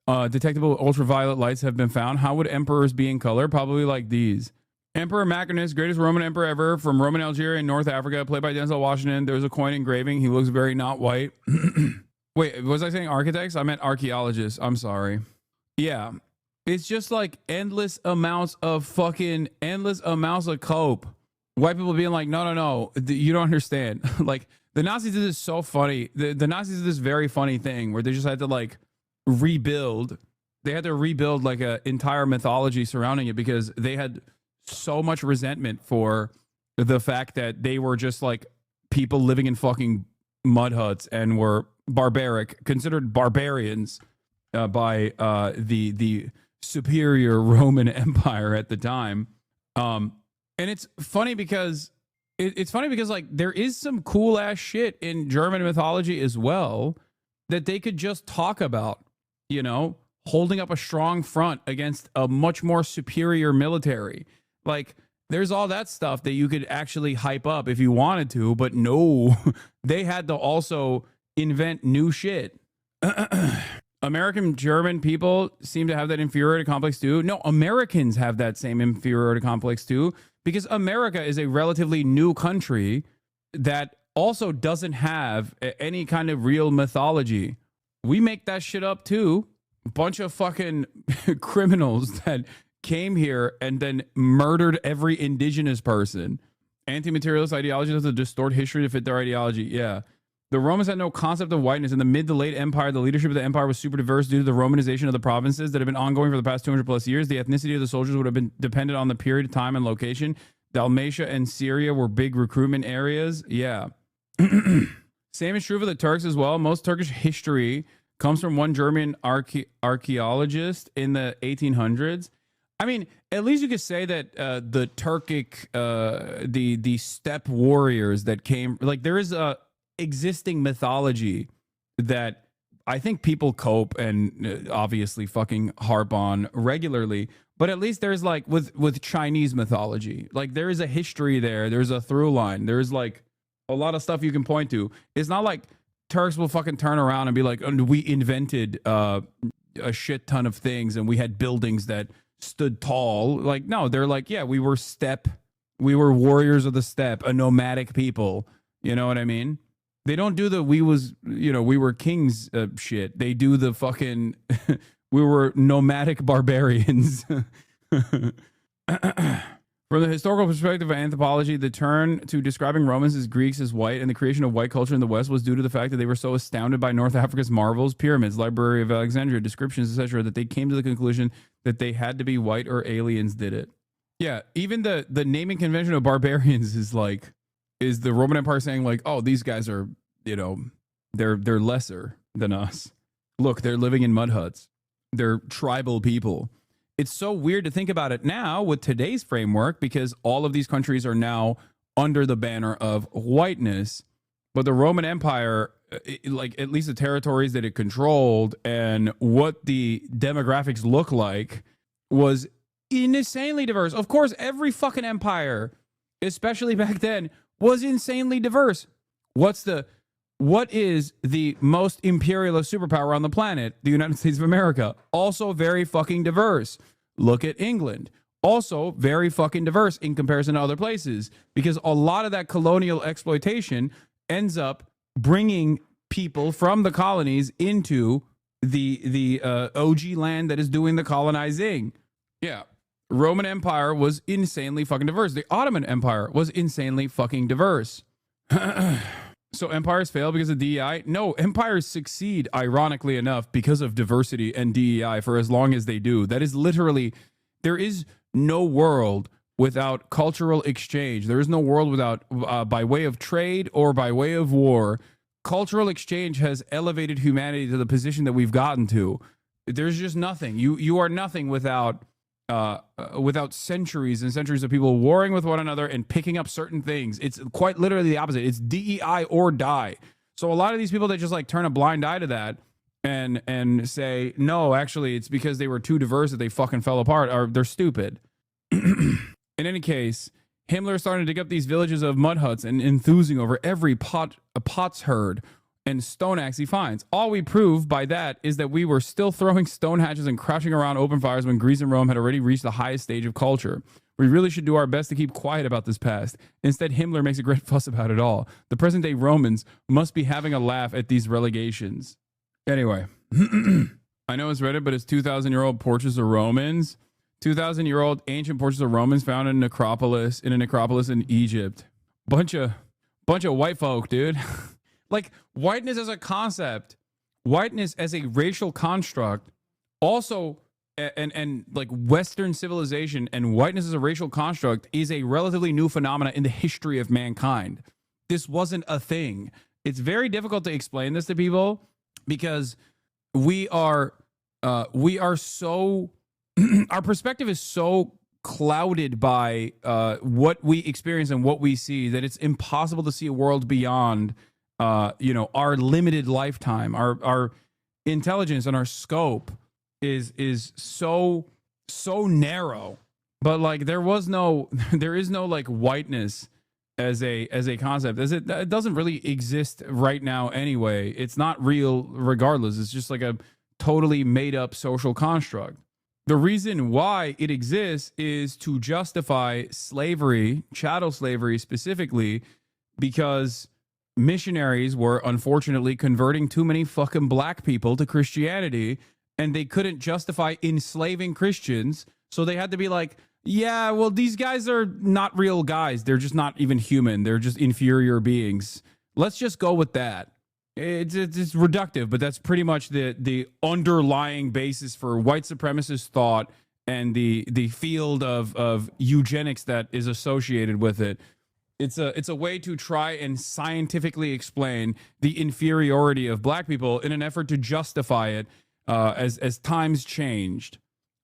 detectable ultraviolet lights have been found. How would emperors be in color? Probably like these. Emperor Macrinus, greatest Roman emperor ever, from Roman Algeria in North Africa, played by Denzel Washington. There was a coin engraving. He looks very not white. Wait, was I saying architects? I meant archaeologists. I'm sorry. Yeah. It's just like endless amounts of cope. White people being like, no, you don't understand. Like, the Nazis did this so funny. The Nazis did this very funny thing where they just had to like rebuild. They had to rebuild like an entire mythology surrounding it because they had so much resentment for the fact that they were just like people living in fucking mud huts and were considered barbarians by the superior Roman Empire at the time. And it's funny because like there is some cool ass shit in German mythology as well that they could just talk about, you know, holding up a strong front against a much more superior military. Like, there's all that stuff that you could actually hype up if you wanted to, but no, they had to also invent new shit. American German people seem to have that inferiority complex too. No, Americans have that same inferiority complex too, because America is a relatively new country that also doesn't have any kind of real mythology. We make that shit up too. A bunch of fucking criminals that came here and then murdered every indigenous person. Anti-materialist ideology does to distort history to fit their ideology. Yeah. The Romans had no concept of whiteness. In the mid to late empire, the leadership of the empire was super diverse due to the Romanization of the provinces that have been ongoing for the past 200 plus years. The ethnicity of the soldiers would have been dependent on the period of time and location. Dalmatia and Syria were big recruitment areas. Yeah. Same is true for the Turks as well. Most Turkish history comes from one German archaeologist in the 1800s. I mean, at least you could say that the Turkic, the steppe warriors that came, like there is a existing mythology that I think people cope and obviously fucking harp on regularly. But at least there's like with Chinese mythology, like there is a history there. There's a through line. There's like a lot of stuff you can point to. It's not like Turks will fucking turn around and be like, oh, we invented a shit ton of things and we had buildings that stood tall. Like, no, they're like, yeah, we were warriors of the steppe, a nomadic people. You know what I mean? They don't do the we were kings shit. They do the fucking we were nomadic barbarians. From the historical perspective of anthropology, the turn to describing Romans as Greeks as white and the creation of white culture in the West was due to the fact that they were so astounded by North Africa's marvels, pyramids, Library of Alexandria, descriptions, etc., that they came to the conclusion that they had to be white or aliens did it. Yeah, even the naming convention of barbarians is the Roman Empire saying like, oh, these guys are, they're lesser than us. Look, they're living in mud huts. They're tribal people. It's so weird to think about it now with today's framework because all of these countries are now under the banner of whiteness. But the Roman Empire, like at least the territories that it controlled and what the demographics look like was insanely diverse. Of course, every fucking empire, especially back then, was insanely diverse. What is the most imperialist superpower on the planet? The United States of America. Also very fucking diverse. Look at England. Also very fucking diverse in comparison to other places, because a lot of that colonial exploitation ends up bringing people from the colonies into the OG land that is doing the colonizing. Yeah. Roman Empire was insanely fucking diverse. The Ottoman Empire was insanely fucking diverse. So empires fail because of DEI? No, empires succeed, ironically enough, because of diversity and DEI for as long as they do. That is literally, there is no world without cultural exchange. There is no world without, by way of trade or by way of war. Cultural exchange has elevated humanity to the position that we've gotten to. There's just nothing. You are nothing without centuries and centuries of people warring with one another and picking up certain things. It's quite literally the opposite. It's DEI or die. So a lot of these people that just like turn a blind eye to that and say, no, actually it's because they were too diverse that they fucking fell apart, they're stupid. In any case, Himmler started to dig up these villages of mud huts and enthusing over every pot's herd and stone axe he finds. All we prove by that is that we were still throwing stone hatchets and crouching around open fires when Greece and Rome had already reached the highest stage of culture. We really should do our best to keep quiet about this past. Instead, Himmler makes a great fuss about it all. The present-day Romans must be having a laugh at these relegations. Anyway, I know it's Reddit, but it's 2,000-year-old portraits of Romans. 2,000-year-old ancient portraits of Romans found in a necropolis in Egypt. Bunch of white folk, dude. Like, whiteness as a concept, whiteness as a racial construct, also, and like Western civilization and whiteness as a racial construct is a relatively new phenomena in the history of mankind. This wasn't a thing. It's very difficult to explain this to people because we are so, our perspective is so clouded by what we experience and what we see that it's impossible to see a world beyond our limited lifetime. Our intelligence and our scope is so narrow. But like there is no like whiteness as a concept, as it doesn't really exist right now anyway. It's not real regardless. It's just like a totally made up social construct. The reason why it exists is to justify slavery, chattel slavery specifically, because missionaries were unfortunately converting too many fucking black people to Christianity, and they couldn't justify enslaving Christians. So they had to be like, yeah, well, these guys are not real guys. They're just not even human. They're just inferior beings. Let's just go with that. It's reductive, but that's pretty much the underlying basis for white supremacist thought and the field of eugenics that is associated with it. It's a way to try and scientifically explain the inferiority of black people in an effort to justify it as times changed.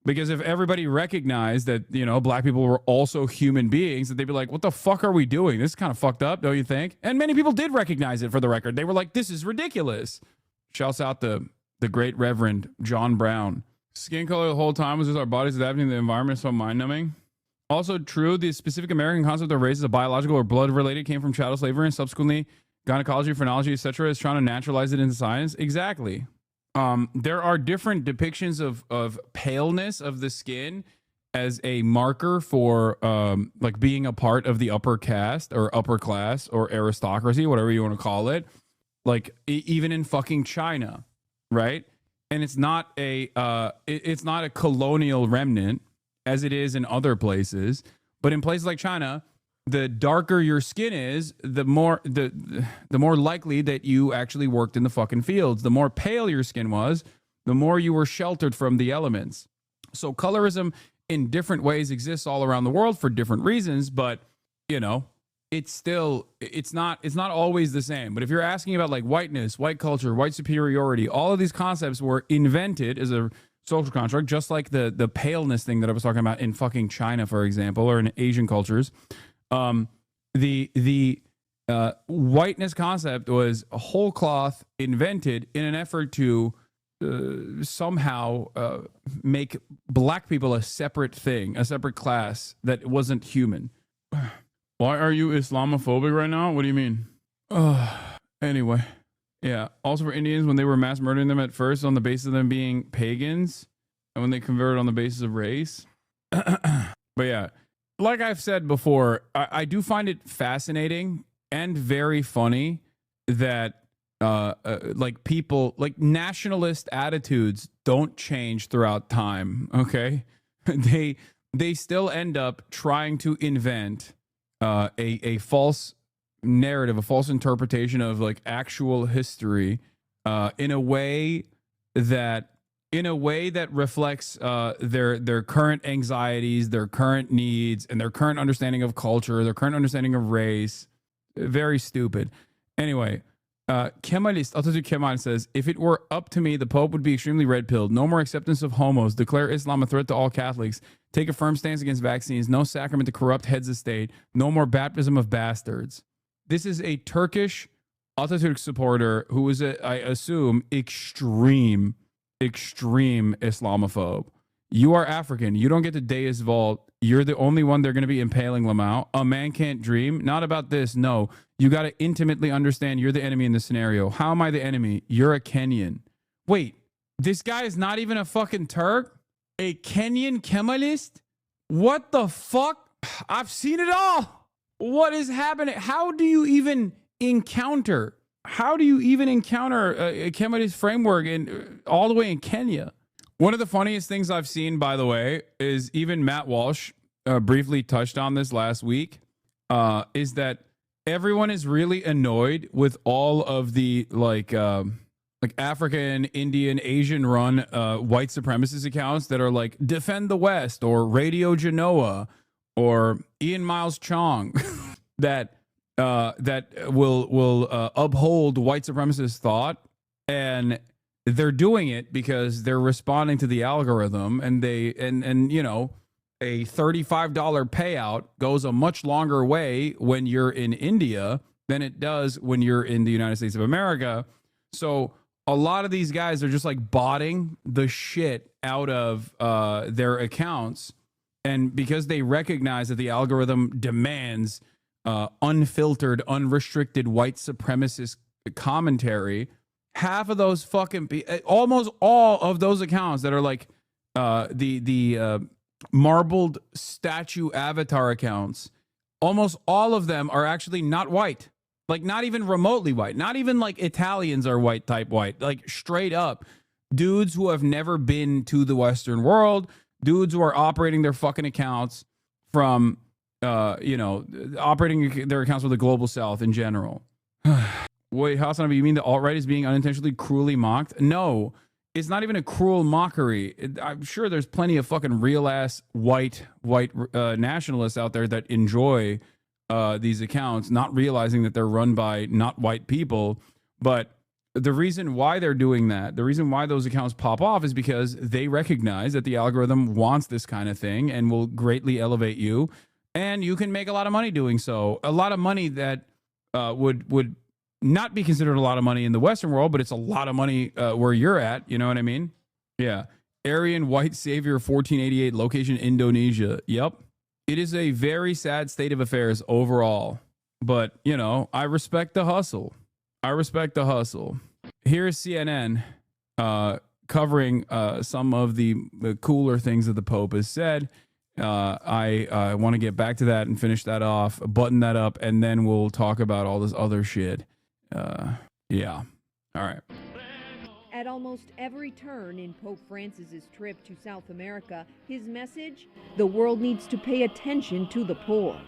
Because if everybody recognized that, black people were also human beings, that they'd be like, what the fuck are we doing? This is kind of fucked up, don't you think? And many people did recognize it, for the record. They were like, this is ridiculous. Shouts out the great Reverend John Brown. Skin color the whole time was just our bodies adapting to the environment, so mind-numbing. Also true, the specific American concept of race as a biological or blood-related came from chattel slavery and subsequently gynecology, phrenology, etc. is trying to naturalize it into science. Exactly. There are different depictions of paleness of the skin as a marker for like being a part of the upper caste or upper class or aristocracy, whatever you want to call it. Like even in fucking China, right? And it's not a colonial remnant as it is in other places, but in places like China, the darker your skin is, the more likely that you actually worked in the fucking fields. The more pale your skin was, the more you were sheltered from the elements. So colorism in different ways exists all around the world for different reasons, but it's not always the same. But if you're asking about like whiteness, white culture, white superiority, all of these concepts were invented as a social construct, just like the paleness thing that I was talking about in fucking China, for example, or in Asian cultures. The whiteness concept was a whole cloth invented in an effort to somehow make black people a separate thing, a separate class that wasn't human. Why are you Islamophobic right now? What do you mean? Anyway. Yeah. Also for Indians, when they were mass murdering them at first on the basis of them being pagans, and when they converted on the basis of race. But yeah, like I've said before, I do find it fascinating and very funny that like people, like nationalist attitudes don't change throughout time. Okay. They still end up trying to invent a false narrative, a false interpretation of like actual history in a way that reflects their current anxieties, their current needs, and their current understanding of culture, their current understanding of race. Very stupid. Anyway, Kemalist Atatürk Kemal says, if it were up to me, the Pope would be extremely red-pilled. No more acceptance of homos. Declare Islam a threat to all Catholics. Take a firm stance against vaccines. No sacrament to corrupt heads of state. No more baptism of bastards. This is a Turkish Atatürk supporter who is, I assume, extreme Islamophobe. You are African. You don't get to Deus Vault. You're the only one they're going to be impaling Lamau. A man can't dream. Not about this. No. You got to intimately understand you're the enemy in this scenario. How am I the enemy? You're a Kenyan. Wait, this guy is not even a fucking Turk? A Kenyan Kemalist? What the fuck? I've seen it all. What is happening? How do you even encounter a Kemalist framework all the way in Kenya? One of the funniest things I've seen, by the way, is even Matt Walsh briefly touched on this last week, is that everyone is really annoyed with all of the like African, Indian, Asian run white supremacist accounts that are like Defend the West or Radio Genoa or Ian Miles Chong that will uphold white supremacist thought, and they're doing it because they're responding to the algorithm, and you know, a $35 payout goes a much longer way when you're in India than it does when you're in the United States of America. So a lot of these guys are just like botting the shit out of their accounts, and because they recognize that the algorithm demands unfiltered, unrestricted white supremacist commentary, half of those almost all of those accounts that are like the marbled statue avatar accounts, almost all of them are actually not white, like not even remotely white, not even like Italians are white, like straight up dudes who have never been to the Western world, dudes who are operating their fucking accounts from operating their accounts with the global south in general. Wait, HasanAbi, you mean the alt-right is being unintentionally cruelly mocked? No, it's not even a cruel mockery. I'm sure there's plenty of fucking real-ass white nationalists out there that enjoy these accounts, not realizing that they're run by not white people. But the reason why they're doing that, the reason why those accounts pop off is because they recognize that the algorithm wants this kind of thing and will greatly elevate you. And you can make a lot of money doing so. A lot of money that would not be considered a lot of money in the Western world, but it's a lot of money where you're at. You know what I mean? Yeah. Aryan white savior 1488, location Indonesia. Yep. It is a very sad state of affairs overall. But, you know, I respect the hustle. Here's CNN covering some of the cooler things that the Pope has said. I want to get back to that and finish that off, button that up, and then we'll talk about all this other shit. Yeah. All right. At almost every turn in Pope Francis's trip to South America, his message: the world needs to pay attention to the poor.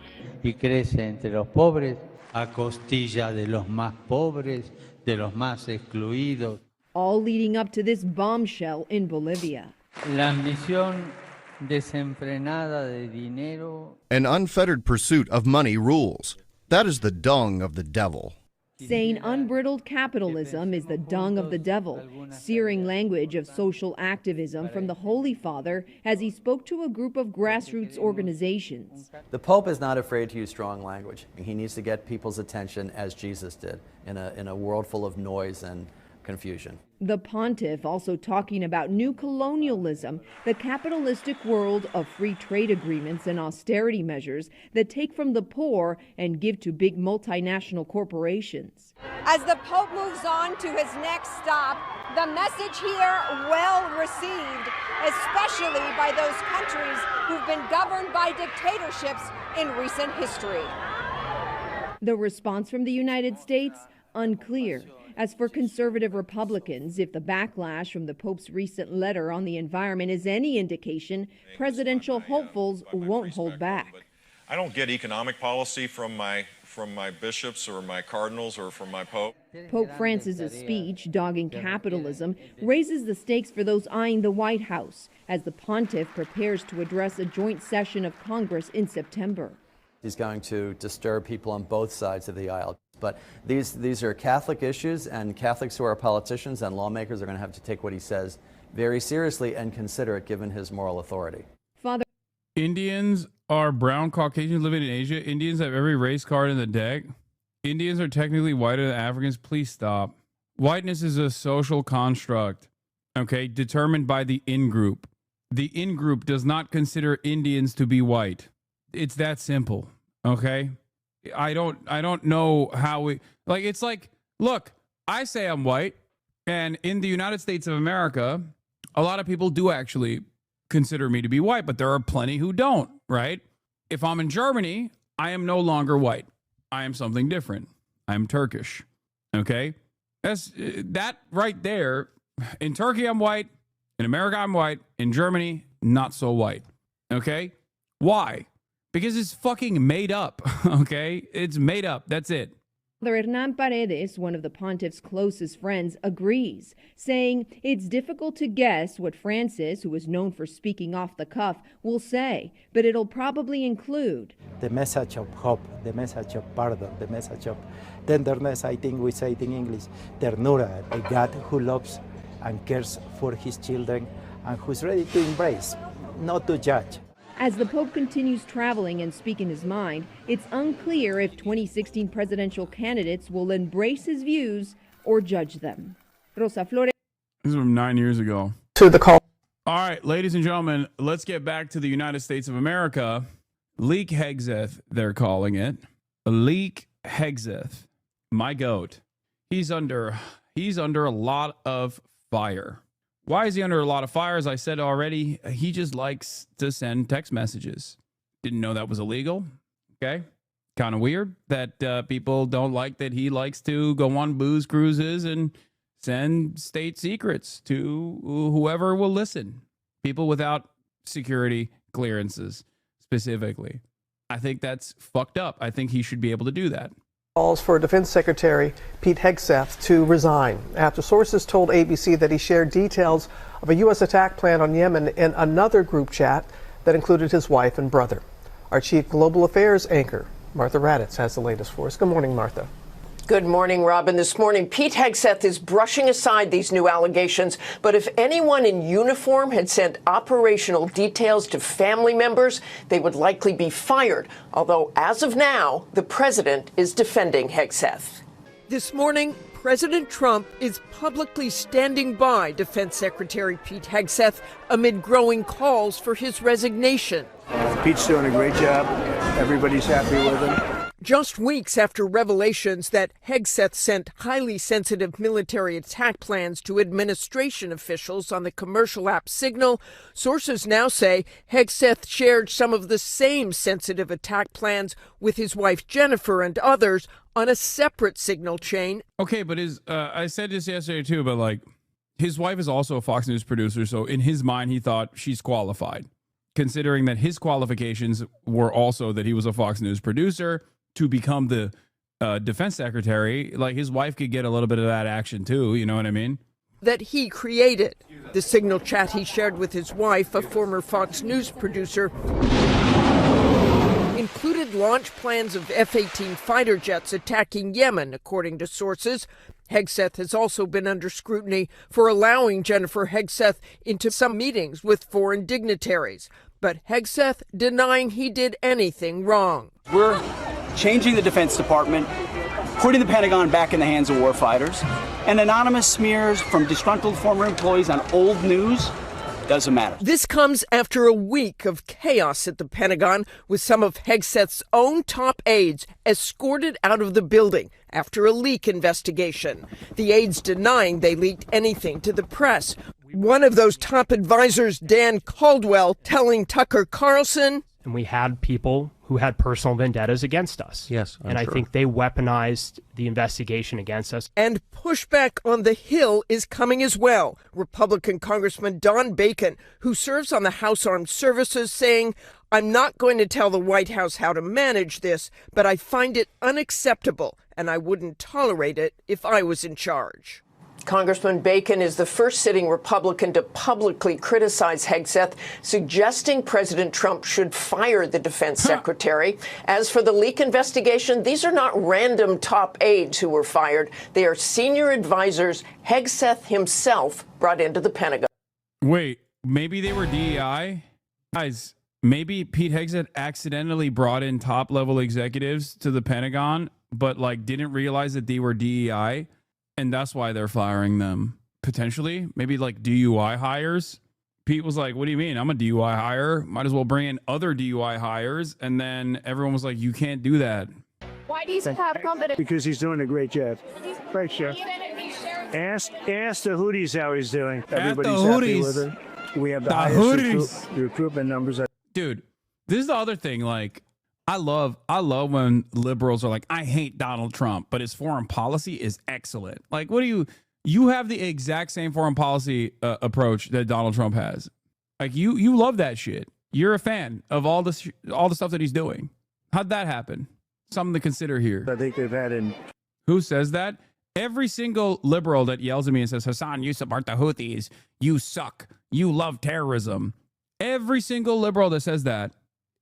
Y crece entre los pobres a costilla de los más pobres, de los más excluidos. All leading up to this bombshell in Bolivia. La ambición desenfrenada de dinero. An unfettered pursuit of money rules. That is the dung of the devil. Saying unbridled capitalism is the dung of the devil, searing language of social activism from the Holy Father as he spoke to a group of grassroots organizations. The Pope is not afraid to use strong language. He needs to get people's attention as Jesus did in a world full of noise and confusion. The pontiff also talking about new colonialism, the capitalistic world of free trade agreements and austerity measures that take from the poor and give to big multinational corporations. As the Pope moves on to his next stop, the message here well received, especially by those countries who've been governed by dictatorships in recent history. The response from the United States, unclear. As for conservative Republicans, if the backlash from the Pope's recent letter on the environment is any indication, presidential hopefuls won't hold back. I don't get economic policy from my bishops or my cardinals or from my Pope. Pope Francis's speech, dogging capitalism, raises the stakes for those eyeing the White House as the pontiff prepares to address a joint session of Congress in September. He's going to disturb people on both sides of the aisle. But these are Catholic issues, and Catholics who are politicians and lawmakers are going to have to take what he says very seriously and consider it given his moral authority. Father, Indians are brown Caucasians living in Asia. Indians have every race card in the deck. Indians are technically whiter than Africans. Please stop. Whiteness is a social construct, okay, determined by the in-group. The in-group does not consider Indians to be white. It's that simple, okay? I don't know how we, like, it's like, look, I say I'm white, and in the United States of America, a lot of people do actually consider me to be white, but there are plenty who don't, right? If I'm in Germany, I am no longer white. I am something different. I am Turkish, okay? That's that right there. In Turkey, I'm white. In America, I'm white. In Germany, not so white, okay? Why? Because it's fucking made up, okay? It's made up. That's it. Father Hernan Paredes, one of the pontiff's closest friends, agrees, saying it's difficult to guess what Francis, who is known for speaking off the cuff, will say, but it'll probably include the message of hope, the message of pardon, the message of tenderness. I think we say it in English, ternura, a God who loves and cares for his children and who's ready to embrace, not to judge. As the Pope continues traveling and speaking his mind, it's unclear if 2016 presidential candidates will embrace his views or judge them. Rosa Flores. This is from 9 years ago. To the call. All right, ladies and gentlemen, let's get back to the United States of America. Leak HEGSETH, they're calling it. Leak HEGSETH. My goat. He's under a lot of fire. Why is he under a lot of fire? As I said already, he just likes to send text messages. Didn't know that was illegal. Okay. Kind of weird that people don't like that he likes to go on booze cruises and send state secrets to whoever will listen. People without security clearances, specifically. I think that's fucked up. I think he should be able to do that. Calls for Defense Secretary Pete Hegseth to resign after sources told ABC that he shared details of a U.S. attack plan on Yemen in another group chat that included his wife and brother. Our chief global affairs anchor, Martha Raddatz, has the latest for us. Good morning, Martha. Good morning, Robin. This morning, Pete Hegseth is brushing aside these new allegations. But if anyone in uniform had sent operational details to family members, they would likely be fired. Although, as of now, the president is defending Hegseth. This morning, President Trump is publicly standing by Defense Secretary Pete Hegseth amid growing calls for his resignation. Pete's doing a great job. Everybody's happy with him. Just weeks after revelations that Hegseth sent highly sensitive military attack plans to administration officials on the commercial app Signal, sources now say Hegseth shared some of the same sensitive attack plans with his wife Jennifer and others on a separate Signal chain. Okay, but I said this yesterday too, but like his wife is also a Fox News producer, so in his mind he thought she's qualified, considering that his qualifications were also that he was a Fox News producer. To become the defense secretary, like his wife could get a little bit of that action too, you know what I mean? That he created. The Signal chat he shared with his wife, a former Fox News producer, included launch plans of F-18 fighter jets attacking Yemen, according to sources. Hegseth has also been under scrutiny for allowing Jennifer Hegseth into some meetings with foreign dignitaries. But Hegseth denying he did anything wrong. We're changing the Defense Department putting the Pentagon back in the hands of warfighters. And anonymous smears from disgruntled former employees on old news doesn't matter. This comes after a week of chaos at the Pentagon, with some of Hegseth's own top aides escorted out of the building after a leak investigation. The aides denying they leaked anything to the press. One of those top advisors, Dan Caldwell, telling Tucker Carlson, and we had people who had personal vendettas against us. Yes, I think they weaponized the investigation against us. And pushback on the Hill is coming as well. Republican Congressman Don Bacon, who serves on the House Armed Services, saying, I'm not going to tell the White House how to manage this, but I find it unacceptable, and I wouldn't tolerate it if I was in charge. Congressman Bacon is the first sitting Republican to publicly criticize Hegseth, suggesting President Trump should fire the defense secretary. As for the leak investigation, these are not random top aides who were fired. They are senior advisors Hegseth himself brought into the Pentagon. Wait, maybe they were DEI? Guys, maybe Pete Hegseth accidentally brought in top-level executives to the Pentagon, but like didn't realize that they were DEI. And that's why they're firing them. Potentially, maybe like DUI hires. Pete was like, what do you mean? I'm a DUI hire. Might as well bring in other DUI hires. And then everyone was like, you can't do that. Why do you have confidence? Because he's doing a great job. Great job. Ask the Houthis how he's doing. Everybody's happy with him. We have the highest recruitment numbers. Dude, this is the other thing. Like, I love when liberals are like, I hate Donald Trump, but his foreign policy is excellent. Like, what do you have the exact same foreign policy approach that Donald Trump has. Like, you love that shit. You're a fan of all the stuff that he's doing. How'd that happen? Something to consider here. I think they've had in. Who says that? Every single liberal that yells at me and says, Hasan, you support the Houthis. You suck. You love terrorism. Every single liberal that says that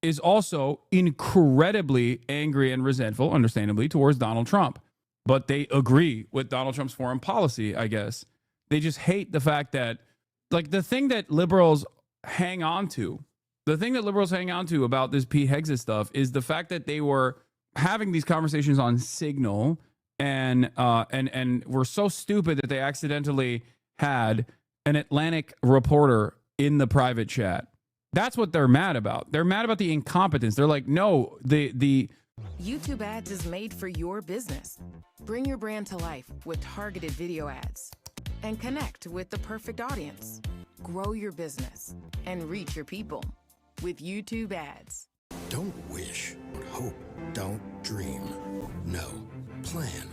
is also incredibly angry and resentful, understandably, towards Donald Trump. But they agree with Donald Trump's foreign policy, I guess. They just hate the fact that, like, the thing that liberals hang on to about this Pete Hegseth stuff is the fact that they were having these conversations on Signal and were so stupid that they accidentally had an Atlantic reporter in the private chat. That's what they're mad about. They're mad about the incompetence. They're like, no, the YouTube ads is made for your business. Bring your brand to life with targeted video ads and connect with the perfect audience. Grow your business and reach your people with YouTube ads. Don't wish or hope. Don't dream. No. Plan.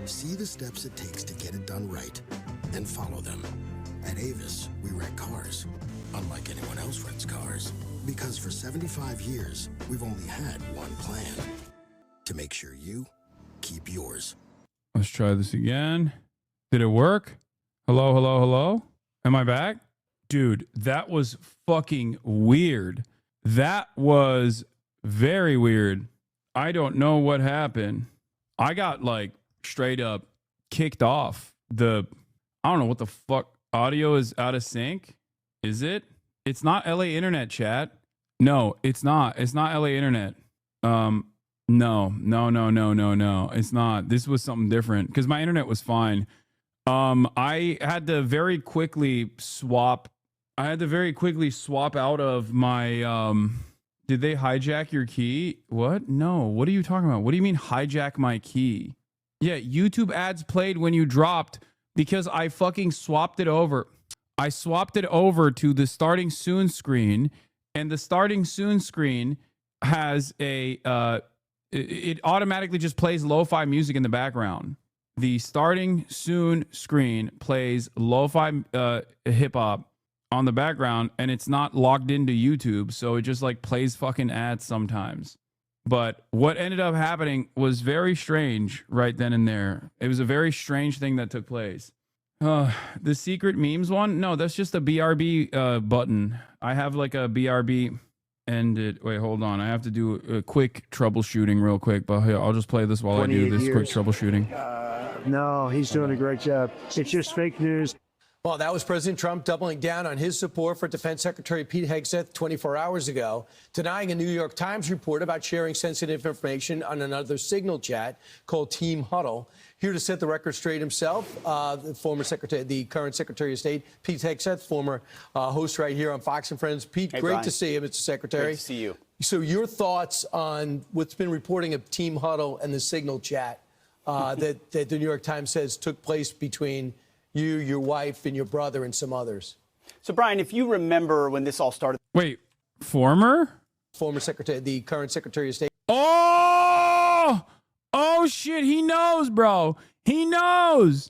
See the steps it takes to get it done right and follow them. At Avis, we rent cars. Unlike anyone else rents cars. Because for 75 years, we've only had one plan. To make sure you keep yours. Let's try this again. Did it work? Hello, hello, hello? Am I back? Dude, that was fucking weird. That was very weird. I don't know what happened. I got like straight up kicked off. I don't know what the fuck. Audio is out of sync. Is it? It's not LA Internet, chat. No, it's not. It's not LA Internet. No. It's not. This was something different because my internet was fine. I had to very quickly swap out of my did they hijack your key? What? No. What are you talking about? What do you mean hijack my key? Yeah, YouTube ads played when you dropped because I fucking swapped it over. I swapped it over to the starting soon screen, and the starting soon screen has it automatically just plays lo-fi music in the background. The starting soon screen plays lo-fi hip hop on the background, and it's not logged into YouTube, so it just like plays fucking ads sometimes. But what ended up happening was very strange right then and there. It was a very strange thing that took place. The secret memes one? No, that's just a BRB button. I have like a BRB ended. Wait, hold on. I have to do a quick troubleshooting real quick, but here, I'll just play this while I do this quick troubleshooting. No, he's doing a great job. It's just fake news. Well, that was President Trump doubling down on his support for Defense Secretary Pete Hegseth 24 hours ago, denying a New York Times report about sharing sensitive information on another Signal chat called Team Huddle. Here to set the record straight himself, the current Secretary of State, Pete Hegseth, former host right here on Fox and Friends. Pete, Hey, great Brian. to see you, Mr. Secretary. Great to see you. So your thoughts on what's been reporting of Team Huddle and the Signal chat that the New York Times says took place between you, your wife, and your brother, and some others. So, Brian, if you remember when this all started. Wait, former Secretary, the current Secretary of State. Oh shit, he knows, bro. He knows.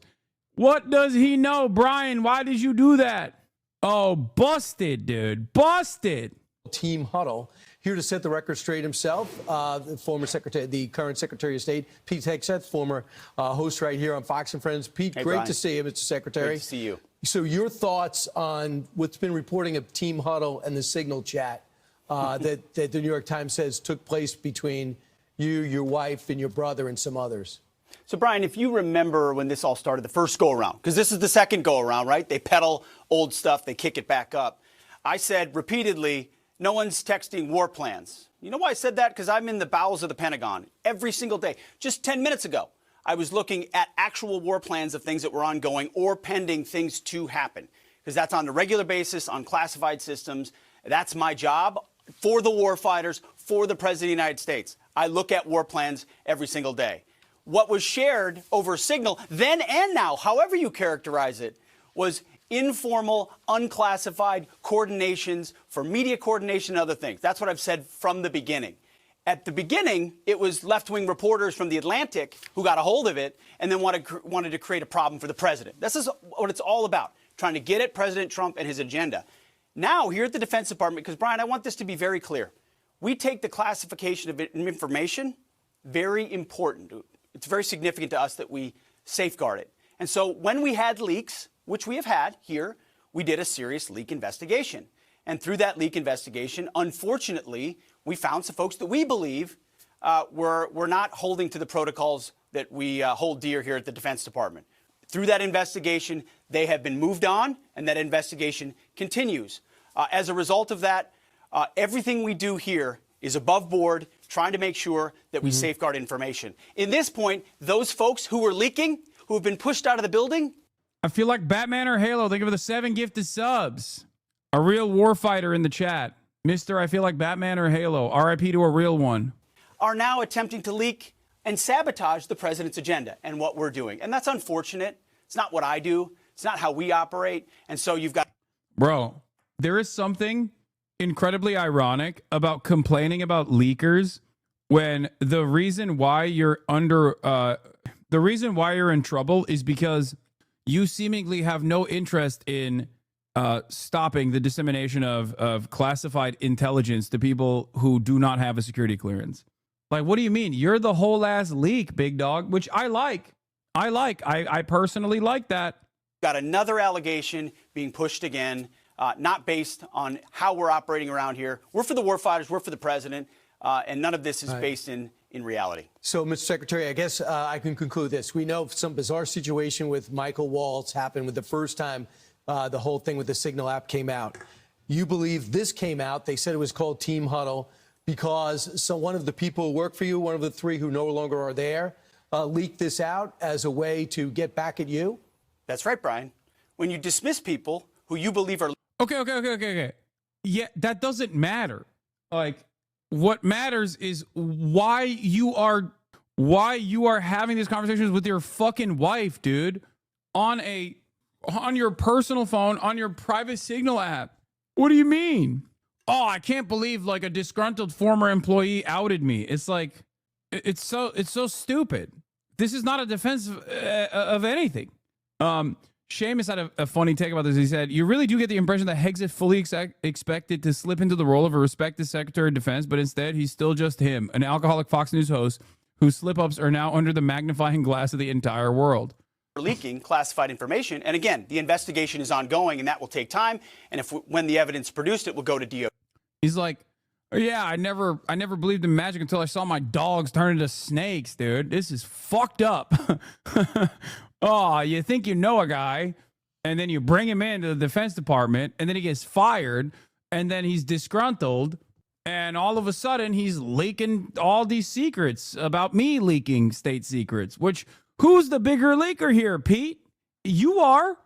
What does he know? Brian, why did you do that? Oh, busted, dude. Busted. Team Huddle. Here to set the record straight himself, the current Secretary of State, Pete Hegseth, former host right here on Fox and Friends. Pete, Hey, great Brian. to see you, Mr. Secretary. Great to see you. So your thoughts on what's been reporting of Team Huddle and the Signal chat that the New York Times says took place between you, your wife, and your brother, and some others. So, Brian, if you remember when this all started, the first go-around, because this is the second go-around, right? They peddle old stuff, they kick it back up. I said repeatedly, no one's texting war plans. You know why I said that? Because I'm in the bowels of the Pentagon every single day. Just 10 minutes ago, I was looking at actual war plans of things that were ongoing or pending things to happen, because that's on a regular basis on classified systems. That's my job for the war fighters, for the President of the United States. I look at war plans every single day. What was shared over Signal then and now, however you characterize it, was informal, unclassified coordinations for media coordination and other things. That's what I've said from the beginning. At the beginning, it was left-wing reporters from The Atlantic who got a hold of it and then wanted to create a problem for the president. This is what it's all about, trying to get at President Trump and his agenda. Now, here at the Defense Department, because, Brian, I want this to be very clear, we take the classification of information very important. It's very significant to us that we safeguard it. And so when we had leaks, which we have had here, we did a serious leak investigation. And through that leak investigation, unfortunately, we found some folks that we believe were not holding to the protocols that we hold dear here at the Defense Department. Through that investigation, they have been moved on, and that investigation continues. As a result of that, everything we do here is above board, trying to make sure that we safeguard information. In this point, those folks who were leaking, who have been pushed out of the building. I feel like Batman or Halo. Think of the 7 gifted subs. A real warfighter in the chat. Mister, I feel like Batman or Halo. RIP to a real one. Are now attempting to leak and sabotage the president's agenda and what we're doing. And that's unfortunate. It's not what I do. It's not how we operate. And so you've got... Bro, there is something incredibly ironic about complaining about leakers when the reason why you're in trouble is because you seemingly have no interest in stopping the dissemination of classified intelligence to people who do not have a security clearance. Like, what do you mean? You're the whole ass leak, big dog, which I like. I personally like that. Got another allegation being pushed again, not based on how we're operating around here. We're for the warfighters, we're for the president, and none of this is based in reality. So, Mr. Secretary, I guess I can conclude this. We know some bizarre situation with Michael Waltz happened with the first time the whole thing with the Signal app came out. You believe this came out, they said it was called Team Huddle, because one of the people who work for you, one of the 3 who no longer are there, leaked this out as a way to get back at you? That's right, Brian. When you dismiss people who you believe are... Okay. Yeah, that doesn't matter. Like, what matters is why you are having these conversations with your fucking wife, dude, on your personal phone, on your private Signal app. What do you mean? Oh, I can't believe like a disgruntled former employee outed me. It's like, it's so stupid. This is not a defense of anything. Seamus had a funny take about this. He said, you really do get the impression that Hegseth fully expected to slip into the role of a respected Secretary of Defense, but instead he's still just him, an alcoholic Fox News host whose slip-ups are now under the magnifying glass of the entire world. Leaking classified information. And again, the investigation is ongoing and that will take time. And when the evidence produced, it will go to DOJ. He's like, yeah, I never believed in magic until I saw my dogs turn into snakes, dude. This is fucked up. Oh, you think you know a guy. and then you bring him into the Defense Department, and then he gets fired, and then he's disgruntled, and all of a sudden he's leaking all these secrets about me leaking state secrets, which who's the bigger leaker here, Pete? You are.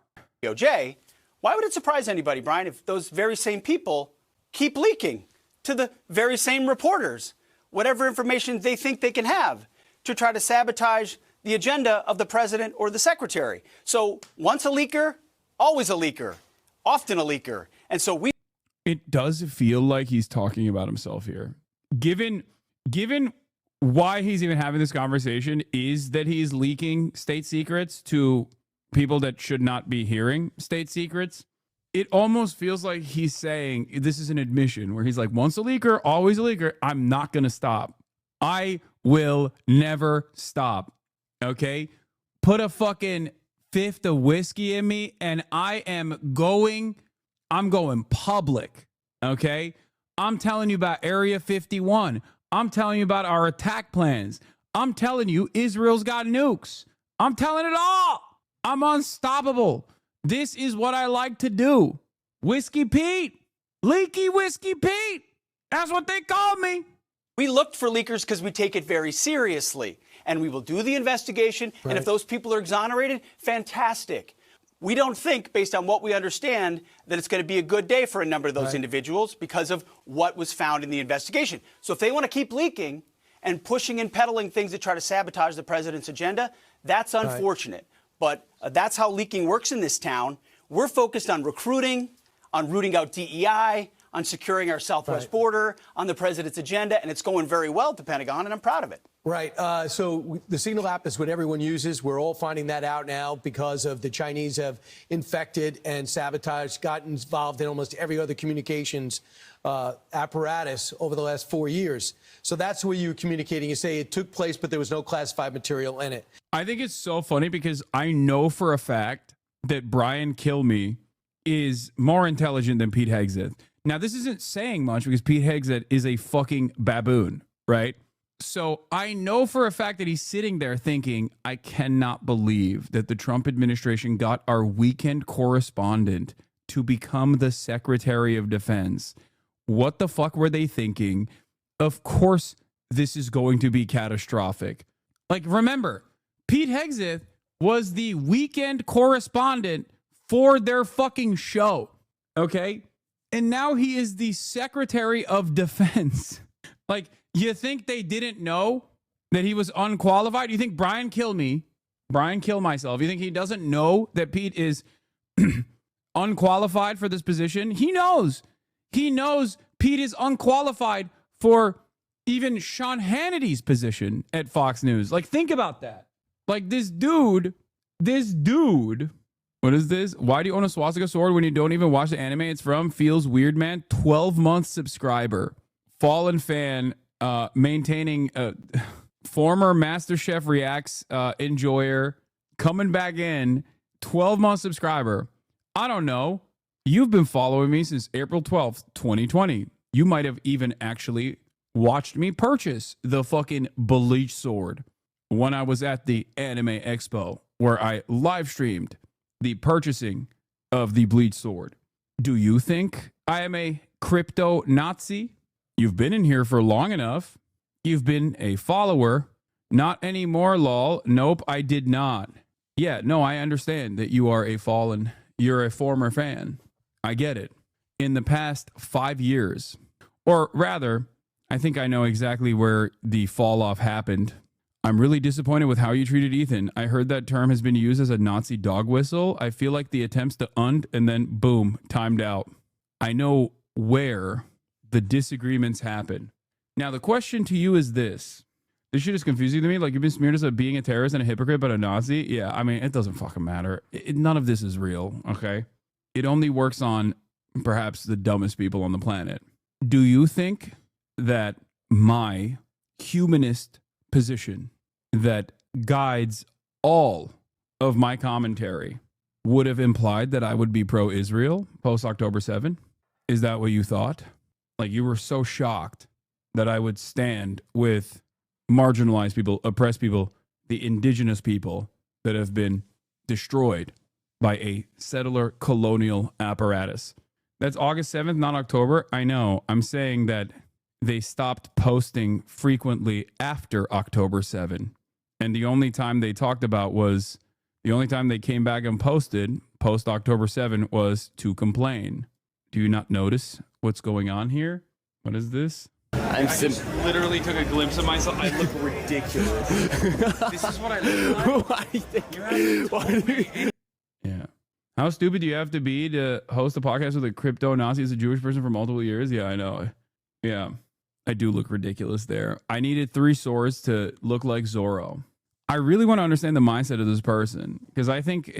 DOJ, why would it surprise anybody, Brian, if those very same people keep leaking to the very same reporters whatever information they think they can have to try to sabotage the agenda of the president or the secretary? So once a leaker, always a leaker, often a leaker. And so it does feel like he's talking about himself here. Given why he's even having this conversation is that he's leaking state secrets to people that should not be hearing state secrets. It almost feels like he's saying this is an admission where he's like, once a leaker, always a leaker. I'm not going to stop. I will never stop. Okay? Put a fucking fifth of whiskey in me and I'm going public. Okay? I'm telling you about Area 51. I'm telling you about our attack plans. I'm telling you Israel's got nukes. I'm telling it all. I'm unstoppable. This is what I like to do. Whiskey Pete. Leaky Whiskey Pete. That's what they call me. We looked for leakers because we take it very seriously. And we will do the investigation. Right. And if those people are exonerated, fantastic. We don't think, based on what we understand, that it's going to be a good day for a number of those individuals because of what was found in the investigation. So if they want to keep leaking and pushing and peddling things that try to sabotage the president's agenda, that's unfortunate. But that's how leaking works in this town. We're focused on recruiting, on rooting out DEI, on securing our southwest border, on the president's agenda, and it's going very well at the Pentagon, and I'm proud of it. Right. So the Signal app is what everyone uses. We're all finding that out now because of the Chinese have infected and sabotaged, gotten involved in almost every other communications apparatus over the last 4 years. So that's where you're communicating. You say it took place, but there was no classified material in it. I think it's so funny because I know for a fact that Brian Kilmeade is more intelligent than Pete Hegseth. Now, this isn't saying much because Pete Hegseth is a fucking baboon, right? So I know for a fact that he's sitting there thinking, I cannot believe that the Trump administration got our weekend correspondent to become the Secretary of Defense. What the fuck were they thinking? Of course, this is going to be catastrophic. Like, remember, Pete Hegseth was the weekend correspondent for their fucking show, okay? And now he is the Secretary of Defense. Like, you think they didn't know that he was unqualified? You think Brian Kill Myself, you think he doesn't know that Pete is unqualified for this position? He knows. He knows Pete is unqualified for even Sean Hannity's position at Fox News. Like, think about that. Like, this dude, what is this? Why do you own a swastika sword when you don't even watch the anime it's from? Feels weird, man. 12-month subscriber. Fallen fan, maintaining former MasterChef Reacts enjoyer, coming back in, 12-month subscriber. I don't know. You've been following me since April 12th, 2020. You might have even actually watched me purchase the fucking bleach sword when I was at the Anime Expo, where I live streamed the purchasing of the bleach sword. Do you think I am a crypto Nazi? You've been in here for long enough. You've been a follower. Not anymore, lol. Nope, I did not. Yeah, no, I understand that you are a fallen, you're a former fan. I get it. In the past 5 years, or rather, I think I know exactly where the fall off happened. I'm really disappointed with how you treated Ethan. I heard that term has been used as a Nazi dog whistle. I feel like the attempts to and then boom, timed out. I know where the disagreements happen. Now, the question to you is this. This shit is confusing to me. Like, you've been smeared as being a terrorist and a hypocrite, but a Nazi? Yeah, I mean, it doesn't fucking matter. None of this is real, okay? It only works on perhaps the dumbest people on the planet. Do you think that my humanist position that guides all of my commentary would have implied that I would be pro-Israel post-October 7? Is that what you thought? Like, you were so shocked that I would stand with marginalized people, oppressed people, the indigenous people that have been destroyed by a settler colonial apparatus. That's August 7th, not October. I know. I'm saying that they stopped posting frequently after October 7. And the only time they talked about was, the only time they came back and posted post October 7 was to complain. Do you not notice what's going on here? What is this? I just literally took a glimpse of myself. I look ridiculous. This is what I look like. Yeah. How stupid do you have to be to host a podcast with a crypto Nazi as a Jewish person for multiple years? Yeah, I know. Yeah. I do look ridiculous there. I needed 3 swords to look like Zorro. I really want to understand the mindset of this person, because I think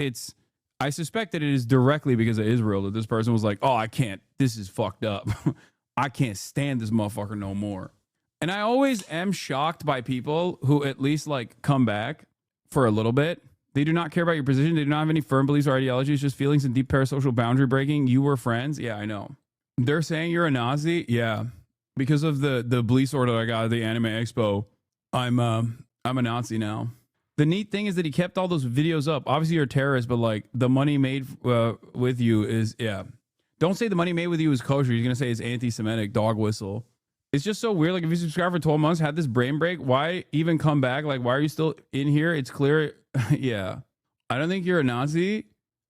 I suspect that it is directly because of Israel that this person was like, oh, I can't, this is fucked up. I can't stand this motherfucker no more. And I always am shocked by people who at least like come back for a little bit. They do not care about your position. They do not have any firm beliefs or ideologies, just feelings and deep parasocial boundary breaking. You were friends. Yeah, I know. They're saying you're a Nazi. Yeah. Because of the bleach sword that I got at the Anime Expo, I'm a Nazi now. The neat thing is that he kept all those videos up. Obviously you're a terrorist, but like the money made with you is, yeah. Don't say the money made with you is kosher. You're going to say it's anti-Semitic, dog whistle. It's just so weird. Like if you subscribe for 12 months, had this brain break, why even come back? Like, why are you still in here? It's clear. Yeah. I don't think you're a Nazi,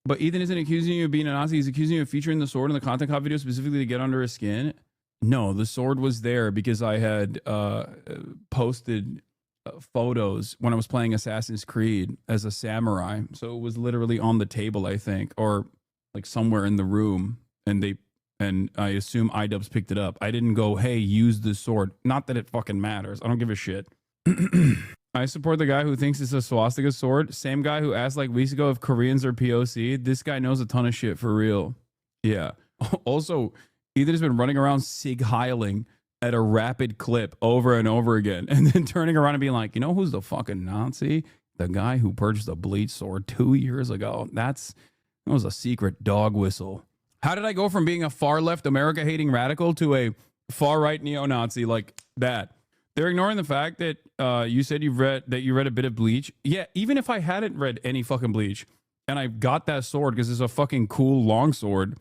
but Ethan isn't accusing you of being a Nazi. He's accusing you of featuring the sword in the content cop video specifically to get under his skin. No, the sword was there because I had posted photos when I was playing Assassin's Creed as a samurai. So it was literally on the table, I think, or like somewhere in the room. And I assume iDubbbz picked it up. I didn't go, hey, use this sword. Not that it fucking matters. I don't give a shit. I support the guy who thinks it's a swastika sword. Same guy who asked like weeks ago if Koreans are POC. This guy knows a ton of shit for real. Yeah. Also, Ethan has been running around sig heiling at a rapid clip over and over again, and then turning around and being like, you know who's the fucking Nazi? The guy who purchased a bleach sword 2 years ago. That was a secret dog whistle. How did I go from being a far left America hating radical to a far right neo-Nazi like that? They're ignoring the fact that you said you read a bit of Bleach. Yeah, even if I hadn't read any fucking Bleach and I got that sword because it's a fucking cool long sword,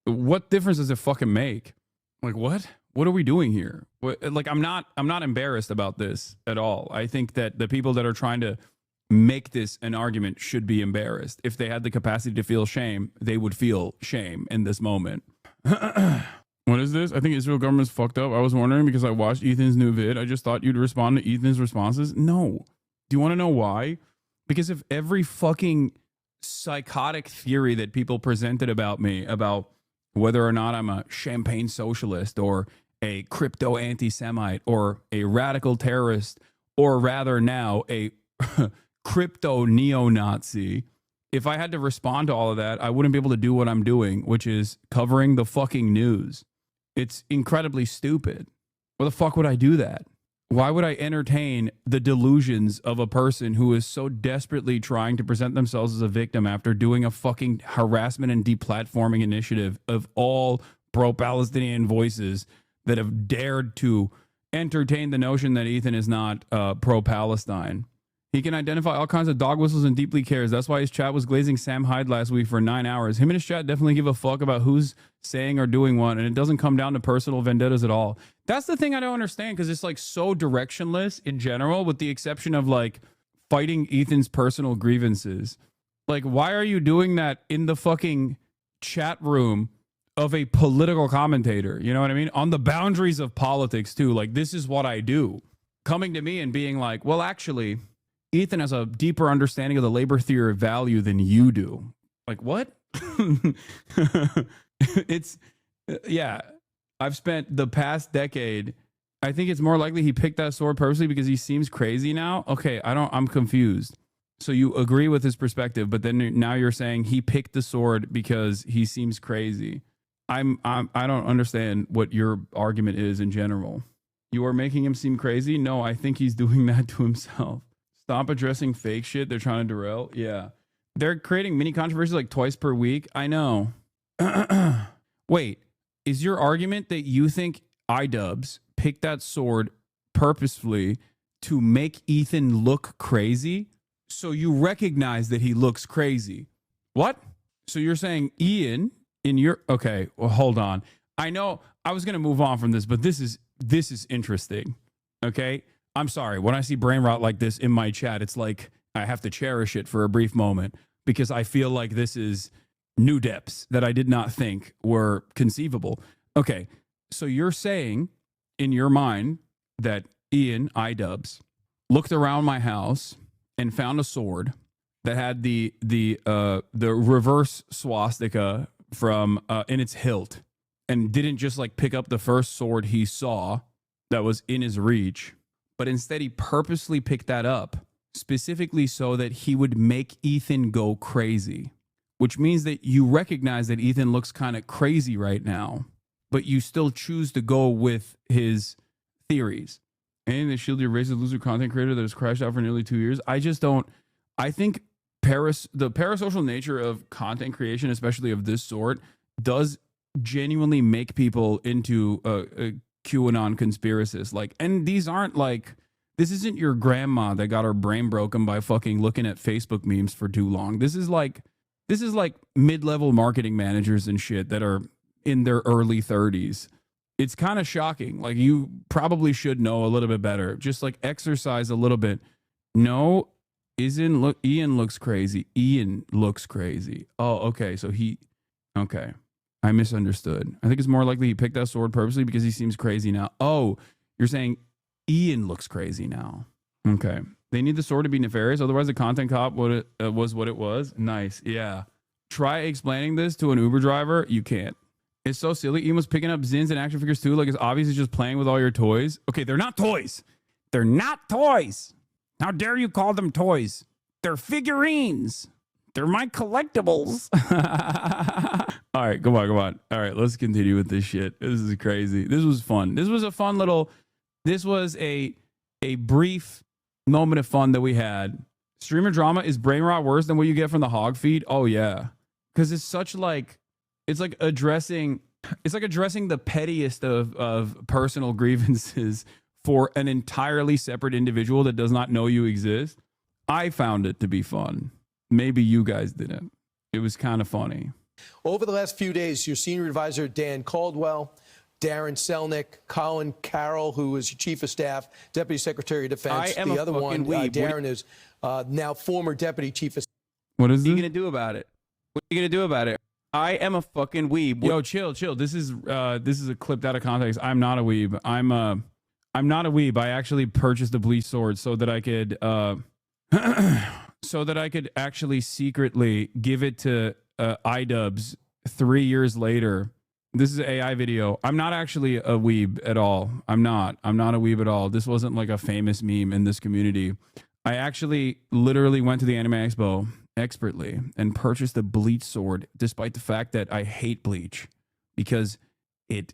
what difference does it fucking make? Like, what? What are we doing here? Like, I'm not embarrassed about this at all. I think that the people that are trying to make this an argument should be embarrassed. If they had the capacity to feel shame, they would feel shame in this moment. What is this? I think Israel government's fucked up. I was wondering because I watched Ethan's new vid. I just thought you'd respond to Ethan's responses. No. Do you want to know why? Because if every fucking psychotic theory that people presented about me, about whether or not I'm a champagne socialist or a crypto anti-Semite or a radical terrorist, or rather now a crypto neo-Nazi, if I had to respond to all of that, I wouldn't be able to do what I'm doing, which is covering the fucking news. It's incredibly stupid. Why the fuck would I do that? Why would I entertain the delusions of a person who is so desperately trying to present themselves as a victim after doing a fucking harassment and deplatforming initiative of all pro-Palestinian voices that have dared to entertain the notion that Ethan is not pro-Palestine? He can identify all kinds of dog whistles and deeply cares. That's why his chat was glazing Sam Hyde last week for 9 hours. Him and his chat definitely give a fuck about who's saying or doing what, and it doesn't come down to personal vendettas at all. That's the thing I don't understand, because it's like so directionless in general, with the exception of like fighting Ethan's personal grievances. Like, why are you doing that in the fucking chat room of a political commentator? You know what I mean? On the boundaries of politics too. Like, this is what I do. Coming to me and being like, well, actually, Ethan has a deeper understanding of the labor theory of value than you do. Like, what? It's, yeah. I've spent the past decade, I think it's more likely he picked that sword purposely because he seems crazy now. Okay, I'm confused. So you agree with his perspective, but then now you're saying he picked the sword because he seems crazy. I don't understand what your argument is in general. You are making him seem crazy? No, I think he's doing that to himself. Stop addressing fake shit they're trying to derail. Yeah. They're creating mini controversies like twice per week. I know. Wait, is your argument that you think iDubbbz picked that sword purposefully to make Ethan look crazy? So you recognize that he looks crazy. What? So you're saying Ian in your, okay, well, hold on. I know I was going to move on from this, but this is interesting. Okay. I'm sorry. When I see brain rot like this in my chat, it's like I have to cherish it for a brief moment because I feel like this is new depths that I did not think were conceivable. Okay. So you're saying in your mind that Ian iDubbbz looked around my house and found a sword that had the reverse swastika from in its hilt, and didn't just like pick up the first sword he saw that was in his reach, but instead he purposely picked that up specifically so that he would make Ethan go crazy, which means that you recognize that Ethan looks kind of crazy right now, but you still choose to go with his theories. And the shield your racist loser content creator that has crashed out for nearly 2 years. I just don't. I think the parasocial nature of content creation, especially of this sort, does genuinely make people into a QAnon conspiracists. Like, and these aren't like, this isn't your grandma that got her brain broken by fucking looking at Facebook memes for too long. This is like mid-level marketing managers and shit that are in their early 30s. It's kind of shocking. Like, you probably should know a little bit better. Just like exercise a little bit. No, Ian looks crazy. Ian looks crazy. Oh, okay. So okay. I misunderstood. I think it's more likely he picked that sword purposely because he seems crazy now. Oh, you're saying Ian looks crazy now. Okay. They need the sword to be nefarious. Otherwise, the content cop was what it was. Nice. Yeah. Try explaining this to an Uber driver. You can't. It's so silly. Ian was picking up Zins and action figures too. Like, it's obvious he's just playing with all your toys. Okay, they're not toys. They're not toys. How dare you call them toys? They're figurines. They're my collectibles. All right, come on. All right, let's continue with this shit. This is crazy. This was fun. This was a fun little, this was a brief moment of fun that we had. Streamer drama, is brain rot worse than what you get from the hog feed? Oh yeah. Because it's such like, it's like addressing the pettiest of personal grievances for an entirely separate individual that does not know you exist. I found it to be fun. Maybe you guys didn't. It was kind of funny. Over the last few days, your senior advisor, Dan Caldwell, Darren Selnick, Colin Carroll, who was your chief of staff, deputy secretary of defense. The other one, Darren, is now former deputy chief of staff. What is What are you going to do about it? What are you going to do about it? I am a fucking weeb. Yo, chill. This is a clipped out of context. I'm not a weeb. I'm not a weeb. I actually purchased a bleach sword so that I could actually secretly give it to iDubbbz 3 years later. This is an AI video. I'm not actually a weeb at all. I'm not a weeb at all. This wasn't like a famous meme in this community. I actually literally went to the Anime Expo expertly and purchased a bleach sword, despite the fact that I hate bleach, because it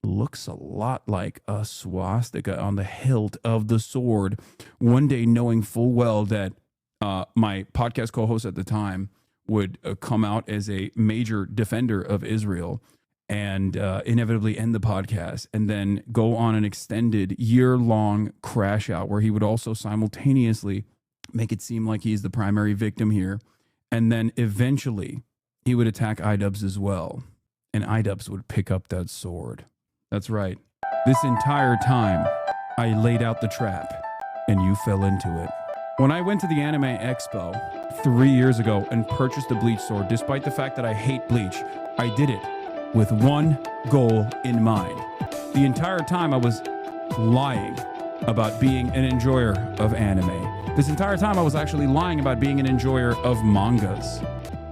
looks a lot like a swastika on the hilt of the sword. One day, knowing full well that my podcast co-host at the time would come out as a major defender of Israel and inevitably end the podcast, and then go on an extended year-long crash out where he would also simultaneously make it seem like he's the primary victim here. And then eventually he would attack iDubbbz as well. And iDubbbz would pick up that sword. That's right. This entire time I laid out the trap and you fell into it. When I went to the Anime Expo 3 years ago and purchased a bleach sword, despite the fact that I hate bleach, I did it with one goal in mind. The entire time I was lying about being an enjoyer of anime. This entire time I was actually lying about being an enjoyer of mangas.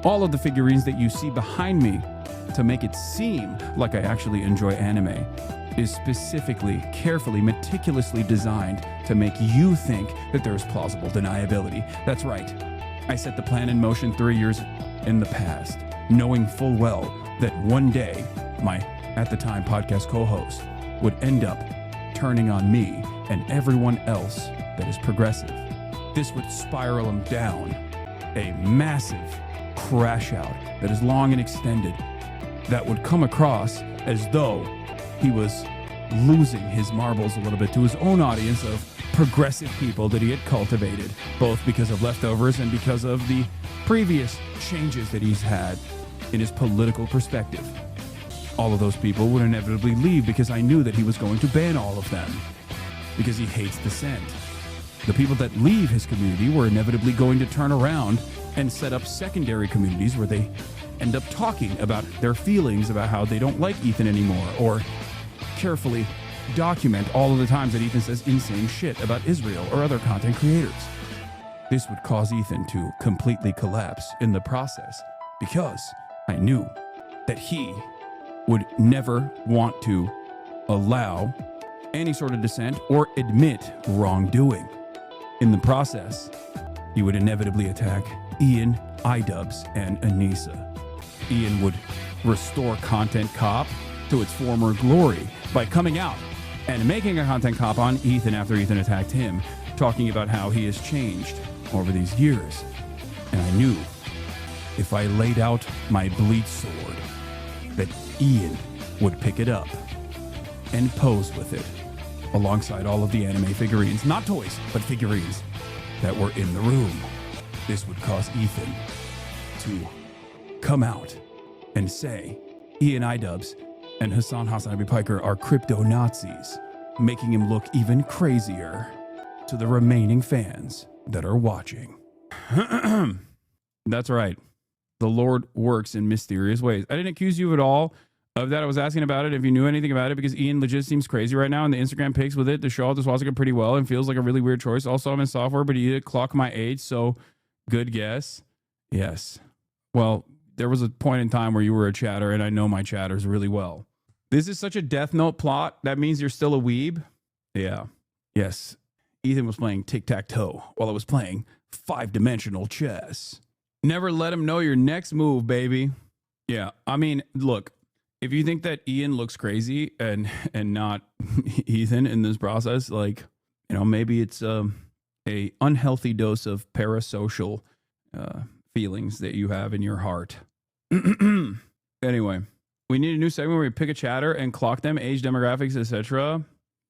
All of the figurines that you see behind me to make it seem like I actually enjoy anime is specifically, carefully, meticulously designed to make you think that there's plausible deniability. That's right. I set the plan in motion 3 years in the past, knowing full well that one day my, at the time, podcast co-host would end up turning on me and everyone else that is progressive. This would spiral him down a massive crash out that is long and extended, that would come across as though he was losing his marbles a little bit to his own audience of progressive people that he had cultivated, both because of leftovers and because of the previous changes that he's had in his political perspective. All of those people would inevitably leave because I knew that he was going to ban all of them, because he hates dissent. The people that leave his community were inevitably going to turn around and set up secondary communities where they end up talking about their feelings about how they don't like Ethan anymore, or carefully document all of the times that Ethan says insane shit about Israel or other content creators. This would cause Ethan to completely collapse in the process, because I knew that he would never want to allow any sort of dissent or admit wrongdoing. In the process, he would inevitably attack Ian, iDubbbz, and Anissa. Ian would restore Content Cop to its former glory by coming out and making a Content Cop on Ethan after Ethan attacked him, talking about how he has changed over these years. And I knew if I laid out my bleach sword, that Ian would pick it up and pose with it alongside all of the anime figurines, not toys, but figurines that were in the room. This would cause Ethan to come out and say Ian iDubbbz and HasanAbi Piker are crypto Nazis, making him look even crazier to the remaining fans that are watching. That's right. The Lord works in mysterious ways. I didn't accuse you at all of that. I was asking about it, if you knew anything about it, because Ian legit seems crazy right now, and the Instagram pics with it to show off the swastika pretty well and feels like a really weird choice. Also, I'm in software, but he did clock my age, so good guess. Yes. Well, there was a point in time where you were a chatter, and I know my chatters really well. This is such a Death Note plot. That means you're still a weeb? Yeah. Yes. Ethan was playing tic-tac-toe while I was playing 5-dimensional chess. Never let him know your next move, baby. Yeah, I mean, look, if you think that Ian looks crazy and not Ethan in this process, like, you know, maybe it's a unhealthy dose of parasocial feelings that you have in your heart. Anyway, we need a new segment where we pick a chatter and clock them, age, demographics, etc.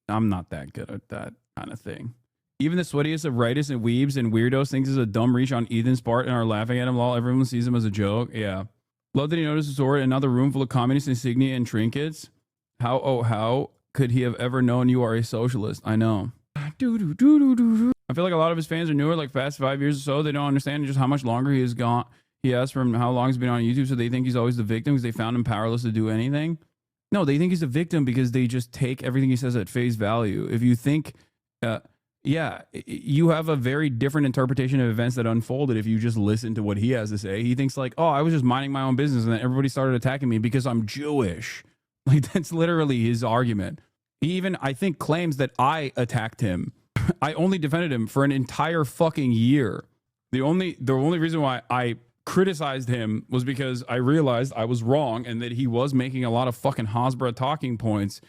I'm not that good at that kind of thing. Even the sweatiest of rightists and weebs and weirdos thinks it's a dumb reach on Ethan's part and are laughing at him while everyone sees him as a joke. Yeah. Love that he noticed the sword and another room full of communist insignia and trinkets. How could he have ever known you are a socialist? I know. I feel like a lot of his fans are newer, like past 5 years or so. They don't understand just how much longer he has gone. He asked from how long he's been on YouTube, so they think he's always the victim because they found him powerless to do anything. No, they think he's a victim because they just take everything he says at face value. If you think... yeah, you have a very different interpretation of events that unfolded if you just listen to what he has to say. He thinks like, oh, I was just minding my own business and then everybody started attacking me because I'm Jewish. Like, that's literally his argument. He even, I think, claims that I attacked him. I only defended him for an entire fucking year. The only reason why I criticized him was because I realized I was wrong and that he was making a lot of fucking Hasbro talking points.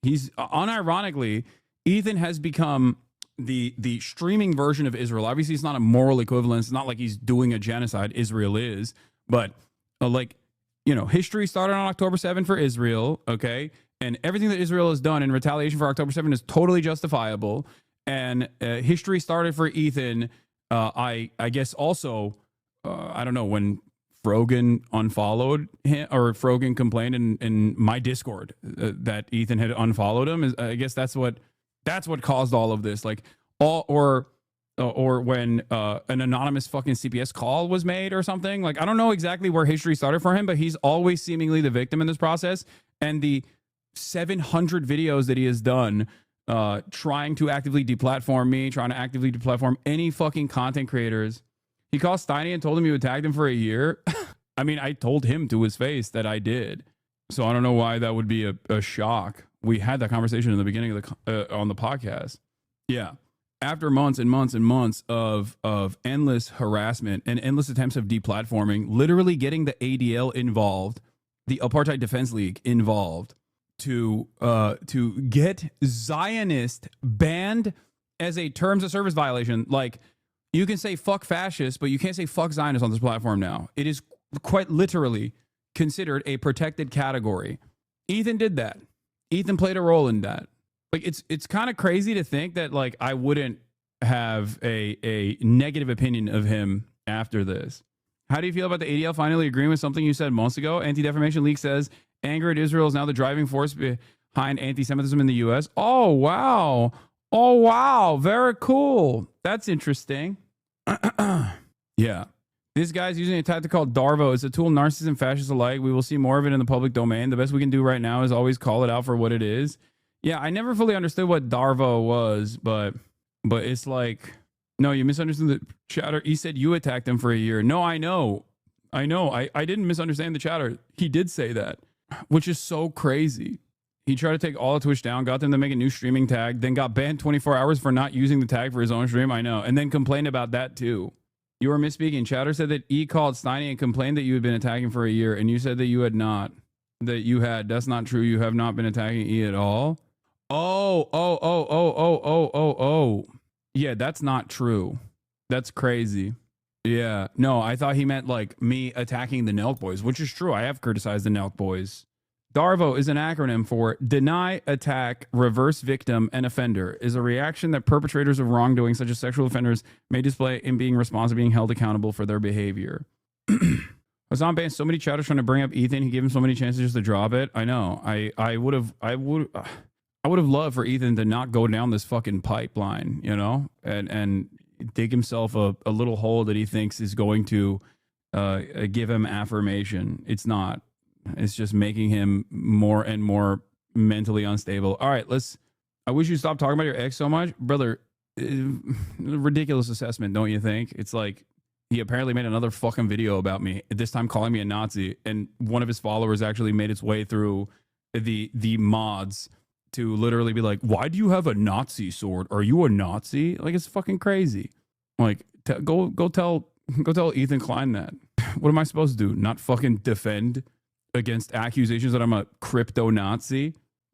He's, unironically, Ethan has become the streaming version of Israel. Obviously, it's not a moral equivalence. It's not like he's doing a genocide. Israel is. But, like, you know, history started on October 7 for Israel, okay? And everything that Israel has done in retaliation for October 7 is totally justifiable. And history started for Ethan, I guess also, I don't know, when Frogan unfollowed him, or Frogan complained in my Discord that Ethan had unfollowed him. I guess that's what caused all of this. Like, or when an anonymous fucking CPS call was made or something. Like, I don't know exactly where history started for him, but he's always seemingly the victim in this process. And the 700 videos that he has done trying to actively deplatform me, trying to actively deplatform any fucking content creators. He called Steiny and told him you attacked him for a year. I mean, I told him to his face that I did. So I don't know why that would be a shock. We had that conversation in the beginning of the on the podcast. Yeah. After months and months and months of endless harassment and endless attempts of deplatforming, literally getting the ADL involved, the Apartheid Defense League involved, to get Zionist banned as a terms of service violation. Like, you can say fuck fascists, but you can't say fuck Zionists on this platform now. It is quite literally considered a protected category. Ethan did that. Ethan played a role in that. Like, it's kind of crazy to think that, like, I wouldn't have a negative opinion of him after this. How do you feel about the ADL finally agreeing with something you said months ago? Anti-Defamation League says anger at Israel is now the driving force behind anti-Semitism in the U.S. Oh, wow. Oh, wow. Very cool. That's interesting. Yeah. This guy's using a tactic called Darvo. It's a tool narcissists and fascists alike. We will see more of it in the public domain. The best we can do right now is always call it out for what it is. Yeah, I never fully understood what Darvo was, but it's like... No, you misunderstood the chatter. He said you attacked him for a year. No, I know. I didn't misunderstand the chatter. He did say that, which is so crazy. He tried to take all of Twitch down, got them to make a new streaming tag, then got banned 24 hours for not using the tag for his own stream. I know. And then complained about that too. You were misspeaking. Chatter said that E called Steiny and complained that you had been attacking for a year, and you said that you had not. That you had. That's not true. You have not been attacking E at all. Oh. Yeah, that's not true. That's crazy. Yeah. No, I thought he meant like me attacking the Nelk Boys, which is true. I have criticized the Nelk Boys. DARVO is an acronym for Deny, Attack, Reverse Victim, and Offender. Is a reaction that perpetrators of wrongdoing, such as sexual offenders, may display in being responsible, being held accountable for their behavior. Hasan banned so many chatters trying to bring up Ethan. He gave him so many chances just to drop it. I know. I would have loved for Ethan to not go down this fucking pipeline, you know, and dig himself a little hole that he thinks is going to give him affirmation. It's not. It's just making him more and more mentally unstable. All right, I wish you stopped talking about your ex so much. Brother, ridiculous assessment, don't you think? It's like he apparently made another fucking video about me, this time calling me a Nazi, and one of his followers actually made its way through the mods to literally be like, why do you have a Nazi sword? Are you a Nazi? Like, it's fucking crazy. Like, go tell Ethan Klein that. What am I supposed to do? Not fucking defend against accusations that I'm a crypto Nazi?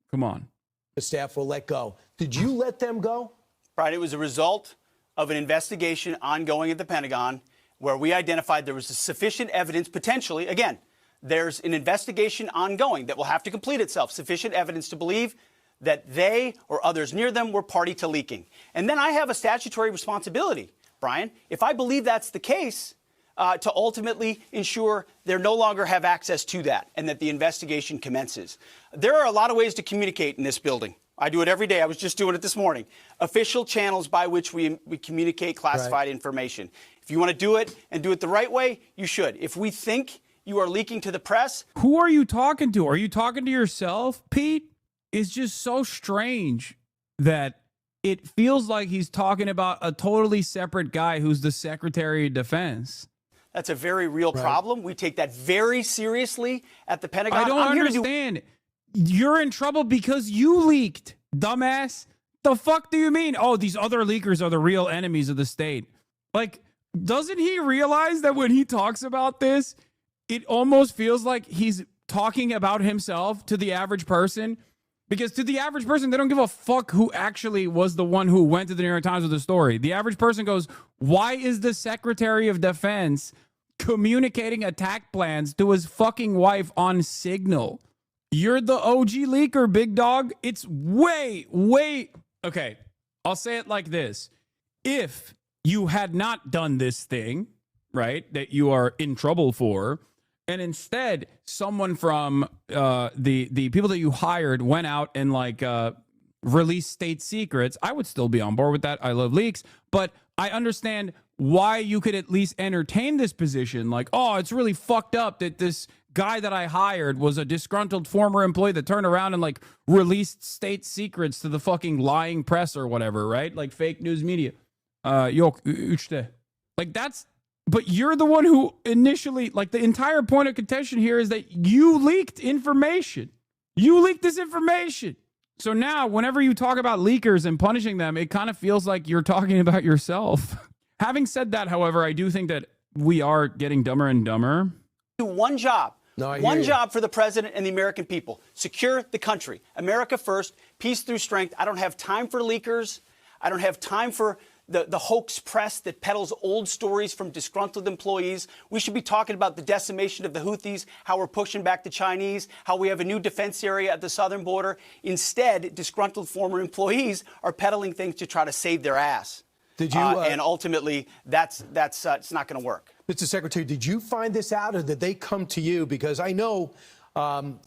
Come on. The staff will let go. Did you let them go? Right. It was a result of an investigation ongoing at the Pentagon where we identified there was sufficient evidence, potentially, again, there's an investigation ongoing that will have to complete itself, sufficient evidence to believe that they or others near them were party to leaking. And then I have a statutory responsibility, Brian, if I believe that's the case, to ultimately ensure they no longer have access to that and that the investigation commences. There are a lot of ways to communicate in this building. I do it every day. I was just doing it this morning. Official channels by which we communicate classified information. If you want to do it and do it the right way, you should. If we think you are leaking to the press. Who are you talking to? Are you talking to yourself, Pete? It's just so strange that it feels like he's talking about a totally separate guy who's the Secretary of Defense. That's a very real problem. We take that very seriously at the Pentagon. I don't understand. You're in trouble because you leaked, dumbass. The fuck do you mean? Oh, these other leakers are the real enemies of the state. Like, doesn't he realize that when he talks about this, it almost feels like he's talking about himself to the average person? Because to the average person, they don't give a fuck who actually was the one who went to the New York Times with the story. The average person goes, why is the Secretary of Defense communicating attack plans to his fucking wife on Signal? You're the OG leaker, big dog. It's way. Okay, I'll say it like this. If you had not done this thing, right, that you are in trouble for, and instead someone from the people that you hired went out and like released state secrets, I would still be on board with that. I love leaks, but I understand why you could at least entertain this position. Like, oh, it's really fucked up that this guy that I hired was a disgruntled former employee that turned around and like released state secrets to the fucking lying press or whatever, right? Like fake news media. Like that's, but you're the one who initially, like the entire point of contention here is that you leaked information. You leaked this information. So now whenever you talk about leakers and punishing them, it kind of feels like you're talking about yourself. Having said that, however, I do think that we are getting dumber and dumber. Do one job. One job for the president and the American people. Secure the country. America first. Peace through strength. I don't have time for leakers. I don't have time for the hoax press that peddles old stories from disgruntled employees. We should be talking about the decimation of the Houthis, how we're pushing back the Chinese, how we have a new defense area at the southern border. Instead, disgruntled former employees are peddling things to try to save their ass. Did you? And ultimately, that's it's not going to work. Mr. Secretary, did you find this out, or did they come to you? Because I know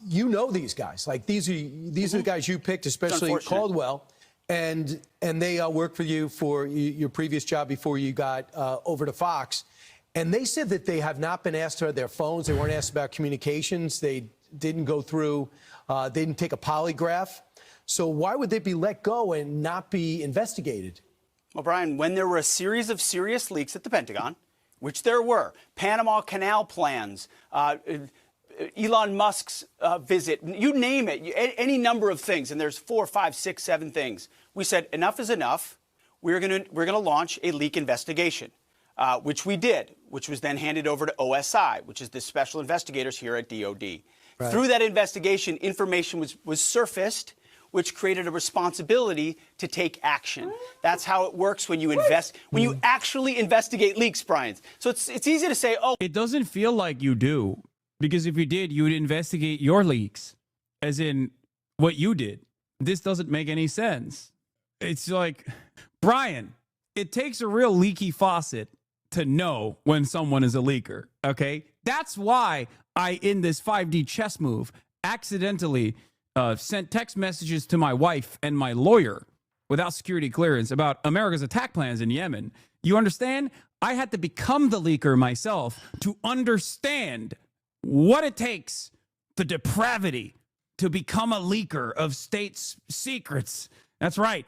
you know these guys. Like these are the guys you picked, especially Caldwell, and they worked for you for your previous job before you got over to Fox. And they said that they have not been asked to their phones. They weren't asked about communications. They didn't go through. They didn't take a polygraph. So why would they be let go and not be investigated? Well, Brian, when there were a series of serious leaks at the Pentagon, which there were, Panama Canal plans, Elon Musk's visit, you name it, any number of things, and there's 4, 5, 6, 7 things. We said enough is enough. We're gonna launch a leak investigation, which we did, which was then handed over to OSI, which is the special investigators here at DOD. Right. Through that investigation, information was surfaced, which created a responsibility to take action. That's how it works when you when you actually investigate leaks, Brian. So it's easy to say, oh. It doesn't feel like you do, because if you did, you would investigate your leaks, as in what you did. This doesn't make any sense. It's like, Brian, it takes a real leaky faucet to know when someone is a leaker, okay? That's why I, in this 5D chess move, accidentally sent text messages to my wife and my lawyer without security clearance about America's attack plans in Yemen. You understand? I had to become the leaker myself to understand what it takes, the depravity, to become a leaker of states' secrets. That's right.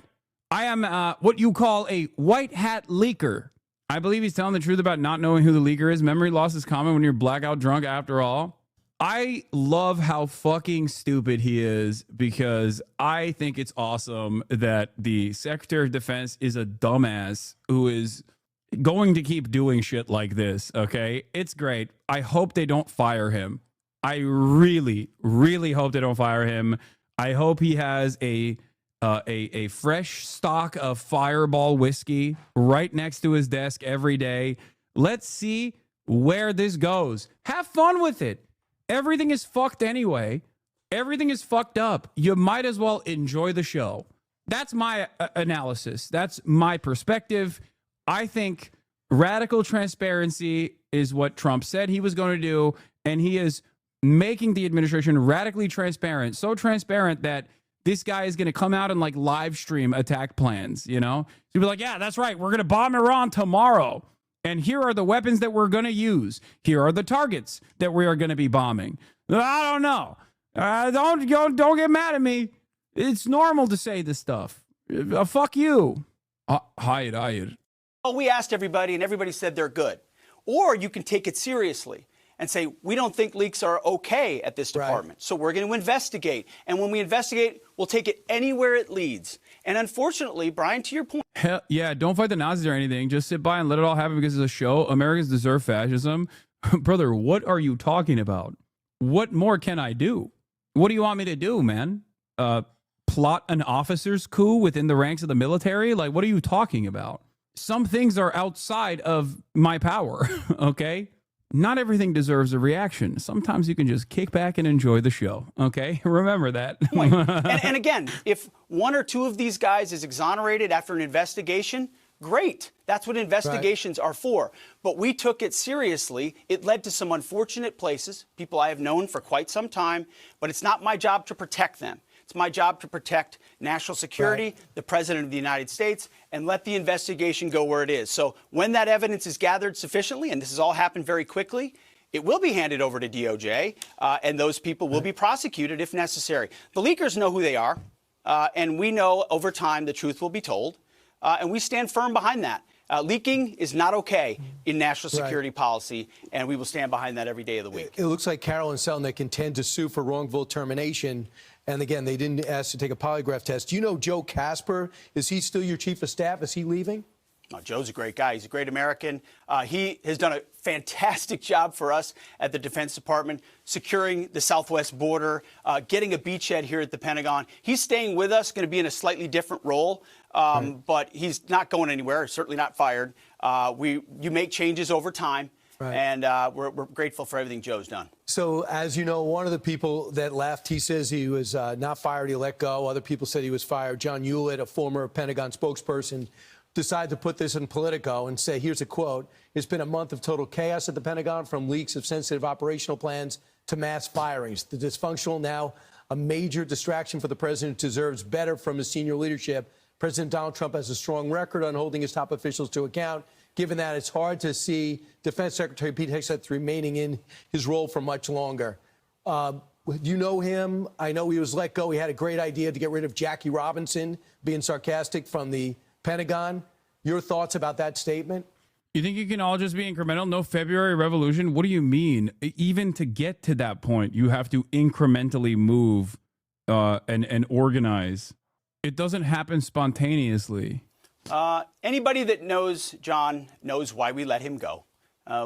I am what you call a white hat leaker. I believe he's telling the truth about not knowing who the leaker is. Memory loss is common when you're blackout drunk after all. I love how fucking stupid he is, because I think it's awesome that the Secretary of Defense is a dumbass who is going to keep doing shit like this, okay? It's great. I hope they don't fire him. I really, really hope they don't fire him. I hope he has a fresh stock of Fireball whiskey right next to his desk every day. Let's see where this goes. Have fun with it. Everything is fucked anyway. Everything is fucked up. You might as well enjoy the show. That's my analysis. That's my perspective. I think radical transparency is what Trump said he was going to do, and he is making the administration radically transparent. So transparent that this guy is going to come out and like live stream attack plans, you know? He'll be like, yeah, that's right. We're going to bomb Iran tomorrow. And here are the weapons that we're going to use. Here are the targets that we are going to be bombing. I don't know. Don't get mad at me. It's normal to say this stuff. Fuck you. Hide. Oh, we asked everybody, and everybody said they're good. Or you can take it seriously and say, we don't think leaks are okay at this department, so we're going to investigate. And when we investigate, we'll take it anywhere it leads. And unfortunately, Brian, to your point. Hell, yeah, don't fight the Nazis or anything. Just sit by and let it all happen because it's a show. Americans deserve fascism. Brother, what are you talking about? What more can I do? What do you want me to do, man? Plot an officer's coup within the ranks of the military? Like, what are you talking about? Some things are outside of my power, okay? Not everything deserves a reaction. Sometimes you can just kick back and enjoy the show, okay? Remember that. and again, if one or two of these guys is exonerated after an investigation, great. That's what investigations are for. But we took it seriously. It led to some unfortunate places, people I have known for quite some time, but it's not my job to protect them. It's my job to protect national security, the President of the United States, and let the investigation go where it is. So when that evidence is gathered sufficiently, and this has all happened very quickly, it will be handed over to DOJ, and those people will be prosecuted if necessary. The leakers know who they are, and we know over time the truth will be told, and we stand firm behind that. Leaking is not okay in national security policy, and we will stand behind that every day of the week. It looks like Carolyn Selnick intend to sue for wrongful termination. And again, they didn't ask to take a polygraph test. Do you know Joe Casper? Is he still your chief of staff? Is he leaving? Oh, Joe's a great guy. He's a great American. He has done a fantastic job for us at the Defense Department, securing the southwest border, getting a beachhead here at the Pentagon. He's staying with us, going to be in a slightly different role, but he's not going anywhere, certainly not fired. You make changes over time. And we're grateful for everything Joe's done. So, as you know, one of the people that left, he says he was not fired, he let go. Other people said he was fired. John Hewlett, a former Pentagon spokesperson, decide to put this in Politico and say, here's a quote, "It's been a month of total chaos at the Pentagon, from leaks of sensitive operational plans to mass firings. The dysfunctional, now a major distraction for the president, deserves better from his senior leadership. President Donald Trump has a strong record on holding his top officials to account. Given that, it's hard to see Defense Secretary Pete Hegseth remaining in his role for much longer." You know him. I know he was let go. He had a great idea to get rid of Jackie Robinson, being sarcastic, from the Pentagon. Your thoughts about that statement? You think you can all just be incremental? No February Revolution? What do you mean? Even to get to that point, you have to incrementally move and organize. It doesn't happen spontaneously. Anybody that knows John knows why we let him go.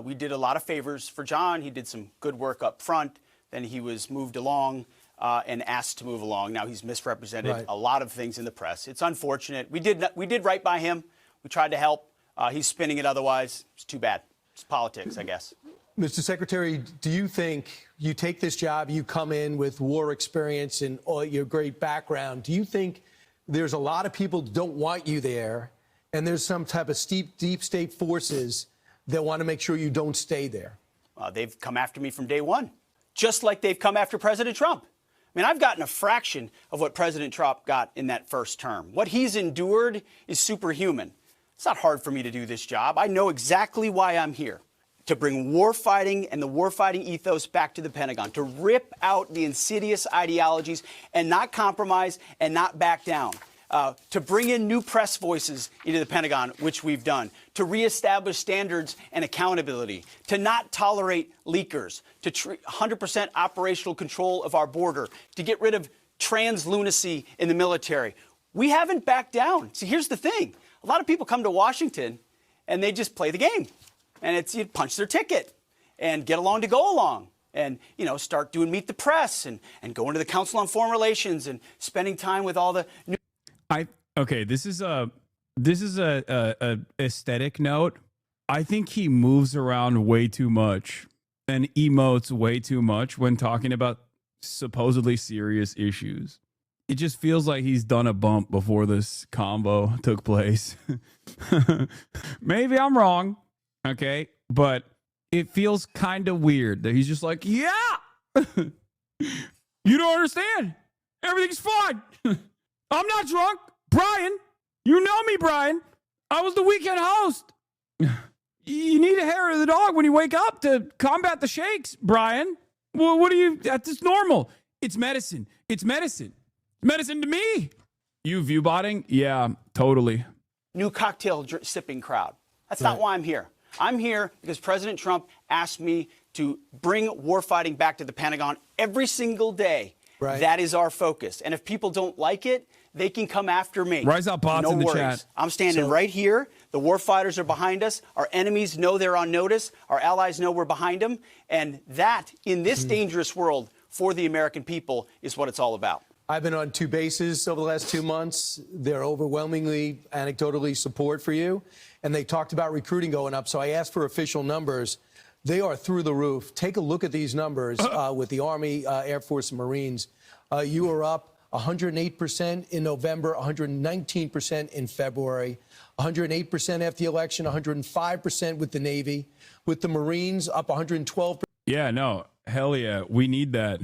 We did a lot of favors for John. He did some good work up front. Then he was moved along and asked to move along. Now he's misrepresented a lot of things in the press. It's unfortunate. We did right by him. We tried to help. He's spinning it otherwise. It's too bad. It's politics, I guess. Mr. Secretary, do you think you take this job, you come in with war experience and all your great background, do you think there's a lot of people who don't want you there, and there's some type of deep state forces that want to make sure you don't stay there? They've come after me from day one, just like they've come after President Trump. I mean, I've gotten a fraction of what President Trump got in that first term. What he's endured is superhuman. It's not hard for me to do this job. I know exactly why I'm here. To bring warfighting and the warfighting ethos back to the Pentagon, to rip out the insidious ideologies and not compromise and not back down, to bring in new press voices into the Pentagon, which we've done, to reestablish standards and accountability, to not tolerate leakers, to 100% operational control of our border, to get rid of trans lunacy in the military. We haven't backed down. See, here's the thing. A lot of people come to Washington and they just play the game. And it's you punch their ticket and get along to go along and, start doing Meet the Press and going to the Council on Foreign Relations and spending time with all the new. Okay, this is a aesthetic note. I think he moves around way too much and emotes way too much when talking about supposedly serious issues. It just feels like he's done a bump before this combo took place. Maybe I'm wrong. Okay, but it feels kind of weird that he's just like, yeah, you don't understand. Everything's fine. I'm not drunk. Brian, you know me, Brian. I was the weekend host. You need a hair of the dog when you wake up to combat the shakes, Brian. Well, what do you, that's just normal. It's medicine. It's medicine. Medicine to me. You view-botting? Yeah, totally. New cocktail sipping crowd. That's not why I'm here. I'm here because President Trump asked me to bring warfighting back to the Pentagon every single day. Right. That is our focus. And if people don't like it, they can come after me. Rise up, bots in the chat. I'm standing right here. The warfighters are behind us. Our enemies know they're on notice. Our allies know we're behind them. And that, in this dangerous world, for the American people, is what it's all about. I've been on 2 bases over the last 2 months. They're overwhelmingly, anecdotally support for you. And they talked about recruiting going up. So I asked for official numbers. They are through the roof. Take a look at these numbers with the Army, Air Force, and Marines. You are up 108% in November, 119% in February, 108% after the election, 105% with the Navy. With the Marines, up 112%. Yeah, no, hell yeah. We need that.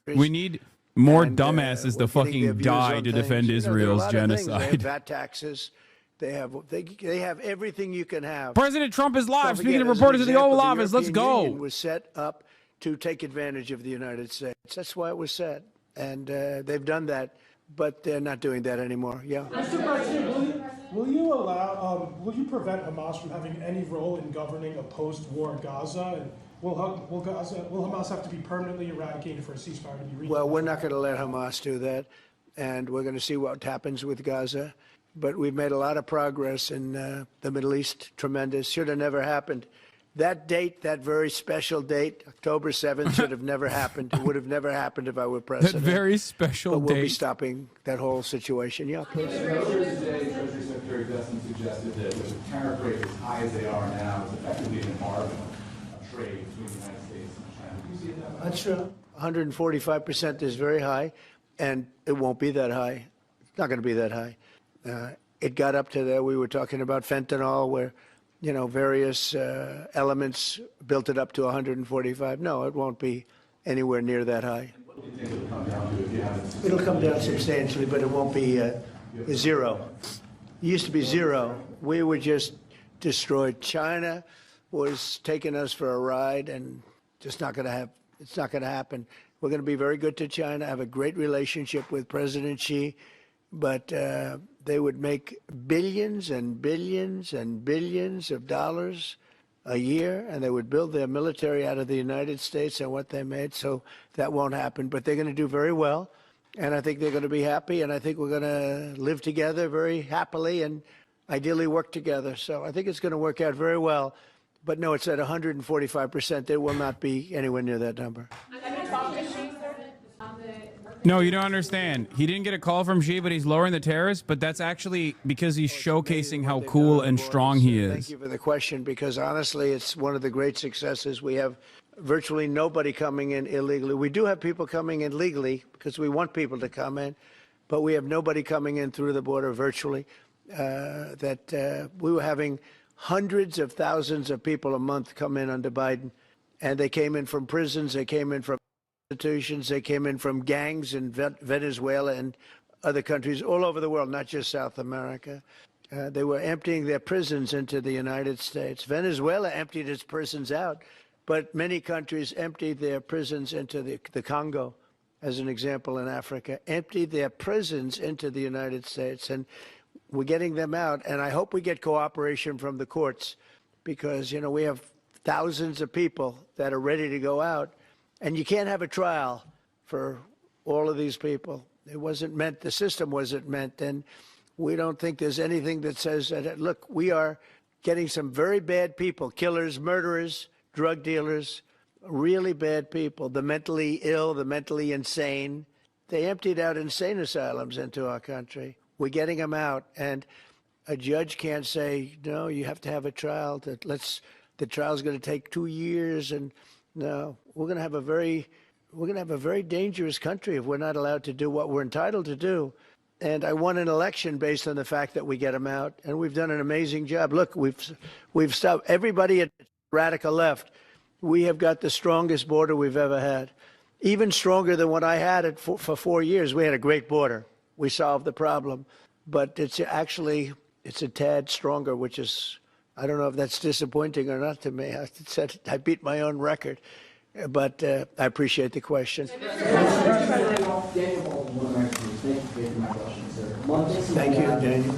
We need more dumbasses to fucking die to defend Israel's genocide. They have VAT taxes. They have everything you can have. President Trump is live. Speaking of reporters in the Oval Office, let's go. The Union was set up to take advantage of the United States. That's why it was set. And they've done that, but they're not doing that anymore. Yeah. Mr. President, will you prevent Hamas from having any role in governing a post-war Gaza? And will Hamas have to be permanently eradicated for a ceasefire to be reached? Well, we're not going to let Hamas do that, and we're going to see what happens with Gaza. But we've made a lot of progress in the Middle East. Tremendous. Should have never happened. That date, that very special date, October 7th, should have never happened. It would have never happened if I were president. That very special date. But we'll be date. Stopping that whole situation. Yeah, please. Earlier today, Treasury Secretary Dustin suggested that with tariff rates as high as they are now, it's effectively an embargo of trade between the United States and China. Do you see it that way? That's true. 145% is very high, and it won't be that high. It's not going to be that high. it got up to there. We were talking about fentanyl, where, you know, various elements built it up to 145. No, it won't be anywhere near that high. It'll come down substantially, but it won't be zero. It used to be zero. We were just destroyed. China was taking us for a ride, and just not going to have. It's not going to happen. We're going to be very good to China. Have a great relationship with President Xi, but they would make billions and billions and billions of dollars a year, and they would build their military out of the United States and what they made. So that won't happen. But they're going to do very well, and I think they're going to be happy, and I think we're going to live together very happily and ideally work together. So I think it's going to work out very well. But no, it's at 145%. It will not be anywhere near that number. No, you don't understand. He didn't get a call from Xi, but he's lowering the tariffs. But that's actually because he's showcasing how cool and strong he is. Thank you for the question, because honestly, it's one of the great successes. We have virtually nobody coming in illegally. We do have people coming in legally because we want people to come in, but we have nobody coming in through the border virtually. We were having hundreds of thousands of people a month come in under Biden, and they came in from prisons, they came in from institutions, they came in from gangs in Venezuela and other countries all over the world, not just South America. They were emptying their prisons into the United States. Venezuela emptied its prisons out, but many countries emptied their prisons into the Congo, as an example, in Africa, emptied their prisons into the United States. And we're getting them out, and I hope we get cooperation from the courts, because, you know, we have thousands of people that are ready to go out, and you can't have a trial for all of these people. It wasn't meant, the system wasn't meant, and we don't think there's anything that says that, look, we are getting some very bad people, killers, murderers, drug dealers, really bad people, the mentally ill, the mentally insane. They emptied out insane asylums into our country. We're getting them out, and a judge can't say, no, you have to have a trial. The trial's going to take 2 years, and no, we're going to have a very dangerous country if we're not allowed to do what we're entitled to do. And I won an election based on the fact that we get them out, and we've done an amazing job. Look, we've stopped everybody at radical left. We have got the strongest border we've ever had, even stronger than what I had it for 4 years. We had a great border. We solved the problem, but it's a tad stronger, which is, I don't know if that's disappointing or not to me. I said I beat my own record, but I appreciate the question. Thank you, Daniel.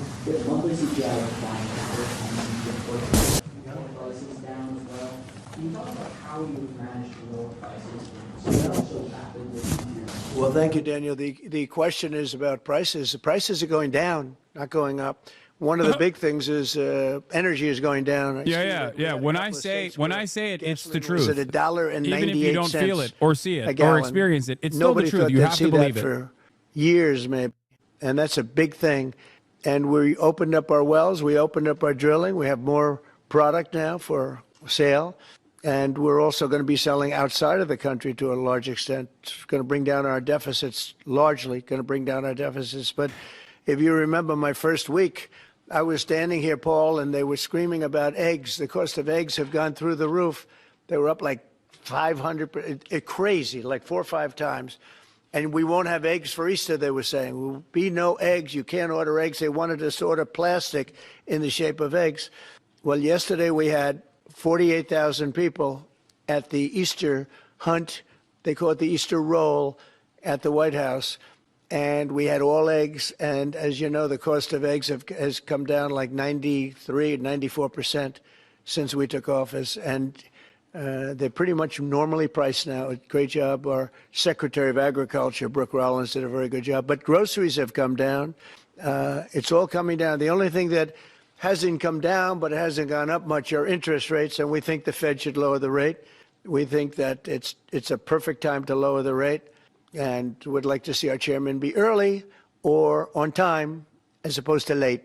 Well, thank you, Daniel. The question is about prices. The prices are going down, not going up. One of the big things is energy is going down. Yeah. When I say it, it's the truth. Is it $1.98? Even if you don't feel it or see it or experience it, it's still the truth. You have to believe it. For years, maybe, and that's a big thing. And we opened up our wells. We opened up our drilling. We have more product now for sale. And we're also going to be selling outside of the country to a large extent. It's going to bring down our deficits, largely going to bring down our deficits. But if you remember my first week, I was standing here, Paul, and they were screaming about eggs. The cost of eggs have gone through the roof. They were up like 500%, crazy, like 4 or 5 times. And we won't have eggs for Easter, they were saying. There will be no eggs. You can't order eggs. They wanted us to order plastic in the shape of eggs. Well, yesterday we had 48,000 people at the Easter hunt. They call it the Easter roll at the White House. And we had all eggs. And as you know, the cost of eggs has come down like 93, 94% since we took office. And they're pretty much normally priced now. Great job. Our Secretary of Agriculture, Brooke Rollins, did a very good job. But groceries have come down. It's all coming down. The only thing that hasn't come down, but it hasn't gone up much, are interest rates, and we think the Fed should lower the rate. We think that it's a perfect time to lower the rate, and would like to see our chairman be early or on time as opposed to late.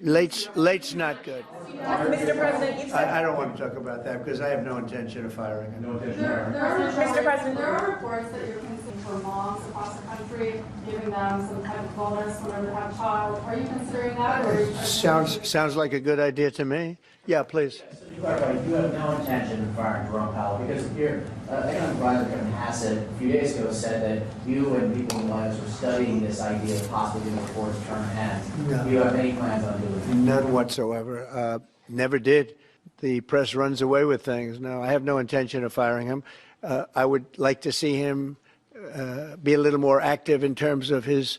Late's not good. Mr. President, I don't want to talk about that because I have no intention of firing him. Mr. President, there are reports that you're considering for moms across the country country, giving them some type of bonus whenever they have a child. Are you considering that? Or Sounds like a good idea to me. Yeah, please. You have no intention of firing Jerome Powell because your economic advisor Kevin Hassett a few days ago said that you and people in the White House were studying this idea of possibly doing a fourth term end. No. Do you have any plans on doing it? None whatsoever. Never did. The press runs away with things. No, I have no intention of firing him. I would like to see him be a little more active in terms of his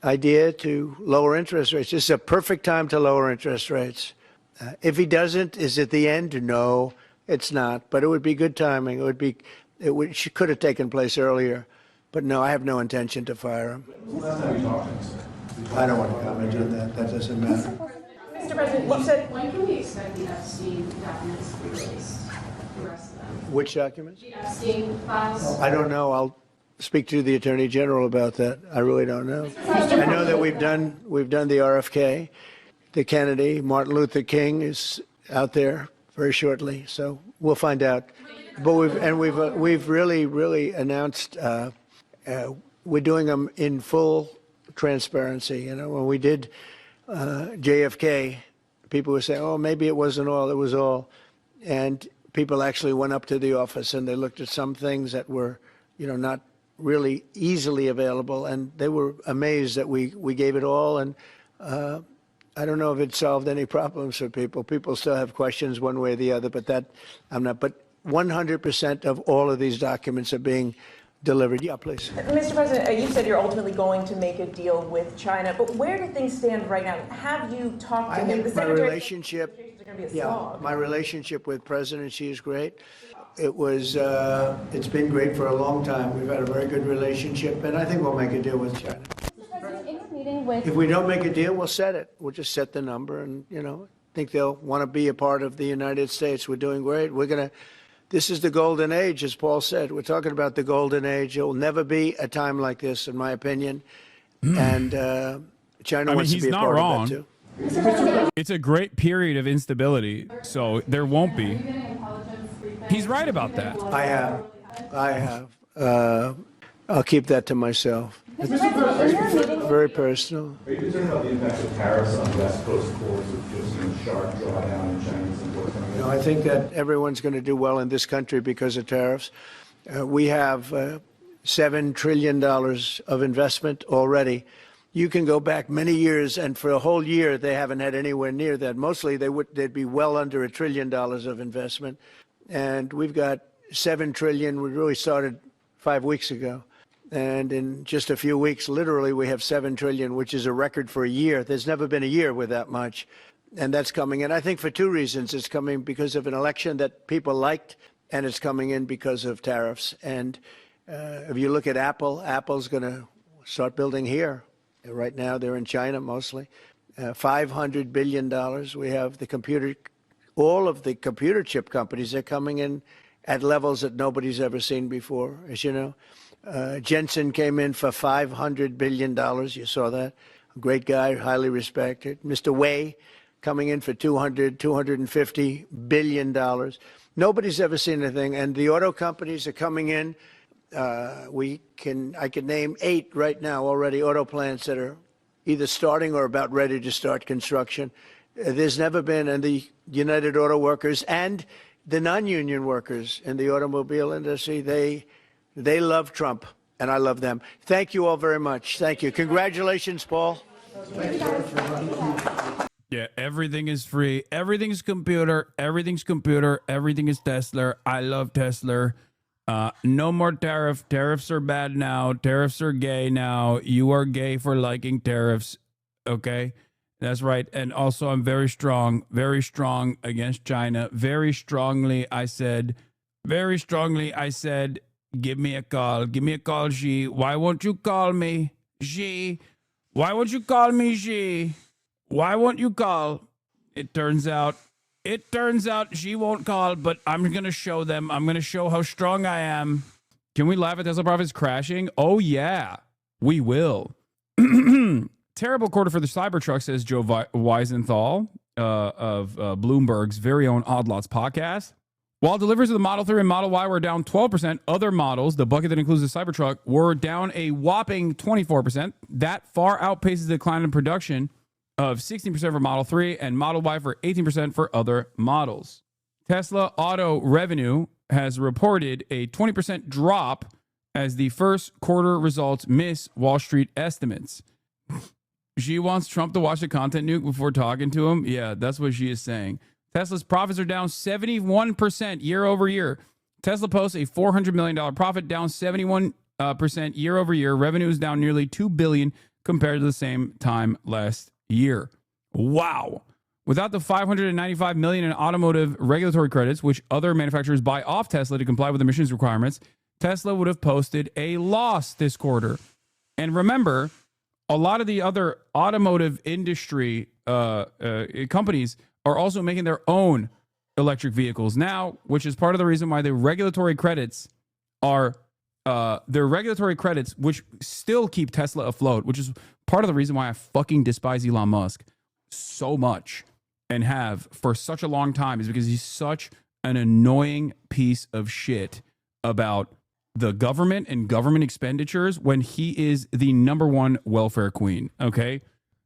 idea to lower interest rates. This is a perfect time to lower interest rates. If he doesn't, is it the end? No, it's not. But it would be good timing. It could have taken place earlier. But no, I have no intention to fire him. Last time you talked to him, sir. I don't want to comment on that. That doesn't matter. Mr. President, you said when can we expect the Epstein documents to be released? The rest of them. Which documents? The Epstein files. I don't know. I'll speak to the Attorney General about that. I really don't know. I know that we've done the RFK. The Kennedy, Martin Luther King is out there very shortly, so we'll find out. But we've really announced we're doing them in full transparency. You know, when we did JFK, people were saying, "Oh, maybe it wasn't all; it was all," and people actually went up to the office and they looked at some things that were, you know, not really easily available, and they were amazed that we gave it all. And I don't know if it solved any problems for people. People still have questions one way or the other, but that I'm not. But 100% of all of these documents are being delivered. Yeah, please. Mr. President, you said you're ultimately going to make a deal with China, but where do things stand right now? Have you talked to him? My relationship, my relationship with President Xi is great. It's been great for a long time. We've had a very good relationship, and I think we'll make a deal with China. If we don't make a deal, we'll set it. We'll just set the number, and I think they'll want to be a part of the United States. We're doing great. This is the golden age, as Paul said. We're talking about the golden age. There will never be a time like this, in my opinion. And China wants to be a part of that too. It's a great period of instability, so there won't be. He's right about that. I have. I'll keep that to myself. It's very personal. Are you concerned about the impact of tariffs on West Coast ports, which just seen a sharp drawdown in Chinese imports coming in? No, I think that everyone's going to do well in this country because of tariffs. We have $7 trillion of investment already. You can go back many years, and for a whole year, they haven't had anywhere near that. Mostly, they'd be well under $1 trillion of investment. And we've got $7 trillion. We really started 5 weeks ago. And in just a few weeks, literally, we have $7 trillion, which is a record for a year. There's never been a year with that much. And that's coming in, I think, for two reasons. It's coming because of an election that people liked, and it's coming in because of tariffs. And if you look at Apple, Apple's going to start building here. Right now, they're in China mostly. $500 billion. We have all of the computer chip companies are coming in at levels that nobody's ever seen before, as you know. Jensen came in for $500 billion. You saw that. A great guy, highly respected. Mr. Wei coming in for $250 billion. Nobody's ever seen anything. And the auto companies are coming in. I can name 8 right now already, auto plants that are either starting or about ready to start construction. There's never been, and the United Auto Workers and the non-union workers in the automobile industry, they love Trump, and I love them. Thank you all very much. Thank you. Congratulations, Paul. Yeah, everything is free. Everything's computer. Everything's computer. Everything is Tesla. I love Tesla. No more tariff. Tariffs are bad now. Tariffs are gay now. You are gay for liking tariffs. Okay? That's right. And also, I'm very strong against China. Very strongly, I said, give me a call. Give me a call, Xi. Why won't you call me, Xi? Why won't you call me, Xi? Why won't you call? It turns out Xi won't call, but I'm going to show them. I'm going to show how strong I am. Can we laugh at Tesla profits crashing? Oh, yeah, we will. Terrible quarter for the Cybertruck, says Joe Weisenthal of Bloomberg's very own Odd Lots podcast. While deliveries of the Model 3 and Model Y were down 12%, other models, the bucket that includes the Cybertruck, were down a whopping 24%. That far outpaces the decline in production of 16% for Model 3 and Model Y for 18% for other models. Tesla auto revenue has reported a 20% drop as the first quarter results miss Wall Street estimates. She wants Trump to watch the content nuke before talking to him. Yeah, that's what she is saying. Tesla's profits are down 71% year over year. Tesla posts a $400 million profit, down 71% year over year. Revenue is down nearly $2 billion compared to the same time last year. Wow. Without the $595 million in automotive regulatory credits, which other manufacturers buy off Tesla to comply with emissions requirements, Tesla would have posted a loss this quarter. And remember, a lot of the other automotive industry companies are also making their own electric vehicles now, which is part of the reason why the regulatory credits are their regulatory credits, which still keep Tesla afloat, which is part of the reason why I fucking despise Elon Musk so much and have for such a long time, is because he's such an annoying piece of shit about the government and government expenditures when he is the number one welfare queen. Okay.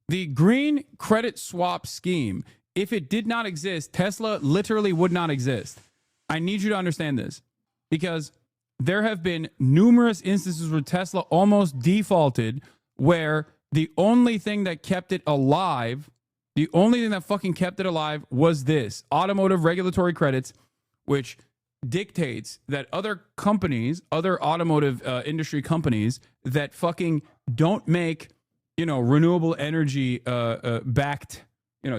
The green credit swap scheme, if it did not exist, Tesla literally would not exist. I need you to understand this, because there have been numerous instances where Tesla almost defaulted, where the only thing that kept it alive, the only thing that fucking kept it alive was this automotive regulatory credits, which dictates that other companies, other automotive industry companies that fucking don't make, renewable energy backed,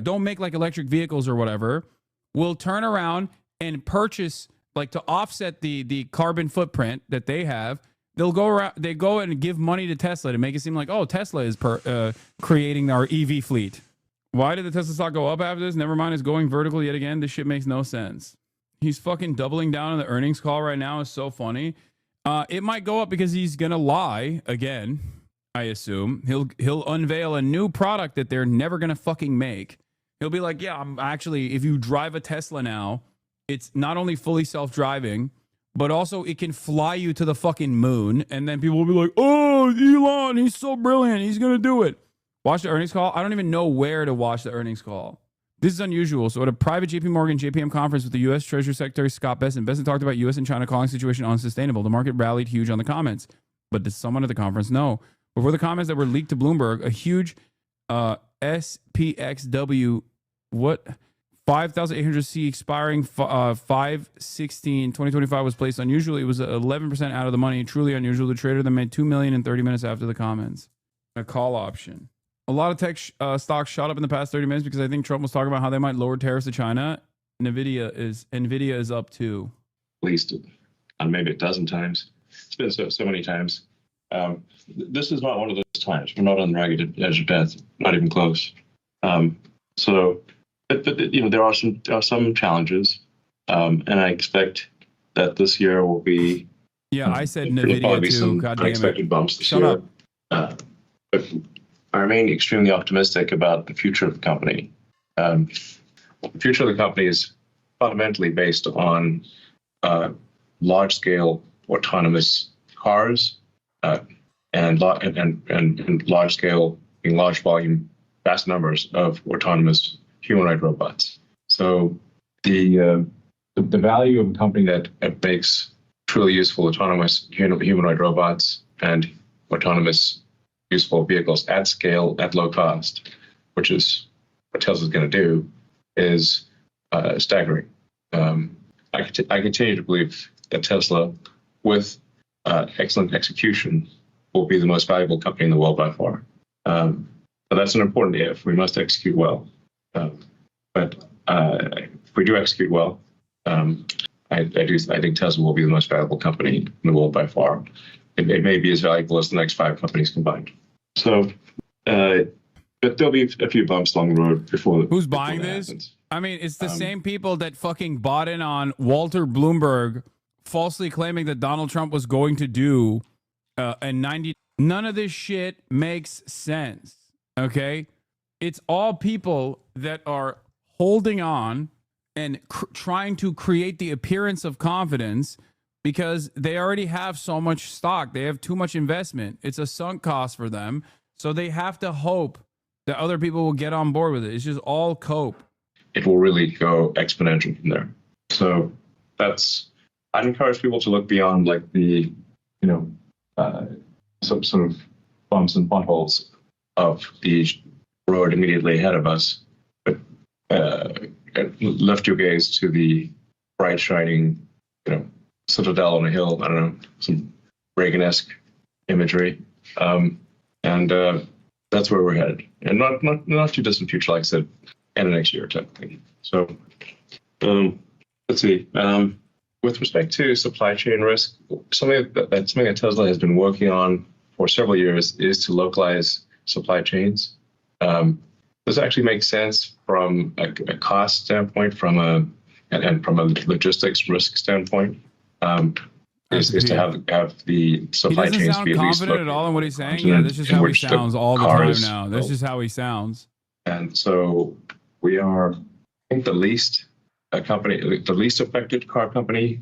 don't make like electric vehicles or whatever, will turn around and purchase, like, to offset the carbon footprint that they have. They'll go around, they go and give money to Tesla to make it seem like, oh, Tesla is creating our EV fleet. Why did the Tesla stock go up after this? Never mind, it's going vertical yet again. This shit makes no sense. He's fucking doubling down on the earnings call right now. Is so funny. It might go up because he's gonna lie again. I assume he'll unveil a new product that they're never gonna fucking make. He'll be like, yeah, I'm actually, if you drive a Tesla now, it's not only fully self-driving, but also it can fly you to the fucking moon. And then people will be like, oh, Elon, he's so brilliant, he's gonna do it. Watch the earnings call. I don't even know where to watch the earnings call. This is unusual. So at a private JP Morgan JPM conference with the U.S. Treasury Secretary Scott Bessent, Bessent talked about U.S. and China calling the situation unsustainable. The market rallied huge on the comments. But did someone at the conference? No. Before the comments that were leaked to Bloomberg, a huge SPXW, 5,800C expiring 5/16/2025 was placed unusually. It was 11% out of the money. Truly unusual. The trader then made $2 million in 30 minutes after the comments. A call option. A lot of tech stocks shot up in the past 30 minutes because I think Trump was talking about how they might lower tariffs to China. Nvidia is up too. At least, maybe a dozen times. It's been so many times. This is not one of those times. We're not on the ragged edge of death. Not even close. But there are some challenges, and I expect that this year will be. Yeah, I said Nvidia too. Some unexpected bumps this year. But I remain extremely optimistic about the future of the company. The future of the company is fundamentally based on large-scale autonomous cars and large-scale, in large volume, vast numbers of autonomous humanoid robots. So the value of a company that makes truly useful autonomous humanoid robots and autonomous useful vehicles at scale, at low cost, which is what Tesla's going to do, is staggering. I continue to believe that Tesla, with excellent execution, will be the most valuable company in the world by far. But that's an important if. We must execute well. But if we do execute well, I think Tesla will be the most valuable company in the world by far. It may be as valuable as the next 5 companies combined. So, but there'll be a few bumps along the road before. Who's buying this? Happens. I mean, it's the same people that fucking bought in on Walter Bloomberg falsely claiming that Donald Trump was going to do None of this shit makes sense. Okay, it's all people that are holding on and trying to create the appearance of confidence because they already have so much stock. They have too much investment. It's a sunk cost for them. So they have to hope that other people will get on board with it. It's just all cope. It will really go exponential from there. So I'd encourage people to look beyond like the, some sort of bumps and potholes of the road immediately ahead of us, but lift your gaze to the bright, shining, citadel on a hill. I don't know, some Reagan-esque imagery, and that's where we're headed. And not too distant future, like I said, end of next year type of thing. So, let's see. With respect to supply chain risk, something that Tesla has been working on for several years is to localize supply chains. This actually makes sense from a cost standpoint, and from a logistics risk standpoint. Is to have the supply chains be at least. He doesn't sound confident at all in what he's saying. Yeah, this is how he sounds all the time now. This is how he sounds. And so we are, I think, the least affected car company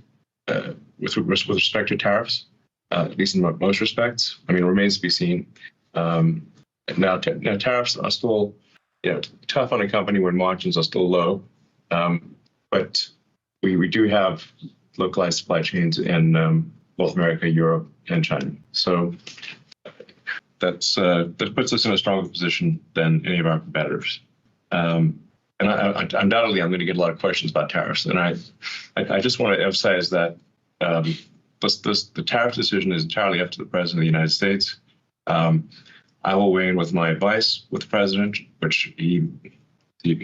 with respect to tariffs, at least in most respects. I mean, it remains to be seen. Now tariffs are still, tough on a company when margins are still low, but we do have localized supply chains in North America, Europe, and China. So that puts us in a stronger position than any of our competitors. And undoubtedly, I'm going to get a lot of questions about tariffs. And I just want to emphasize that the tariff decision is entirely up to the President of the United States. I will weigh in with my advice with the President, which he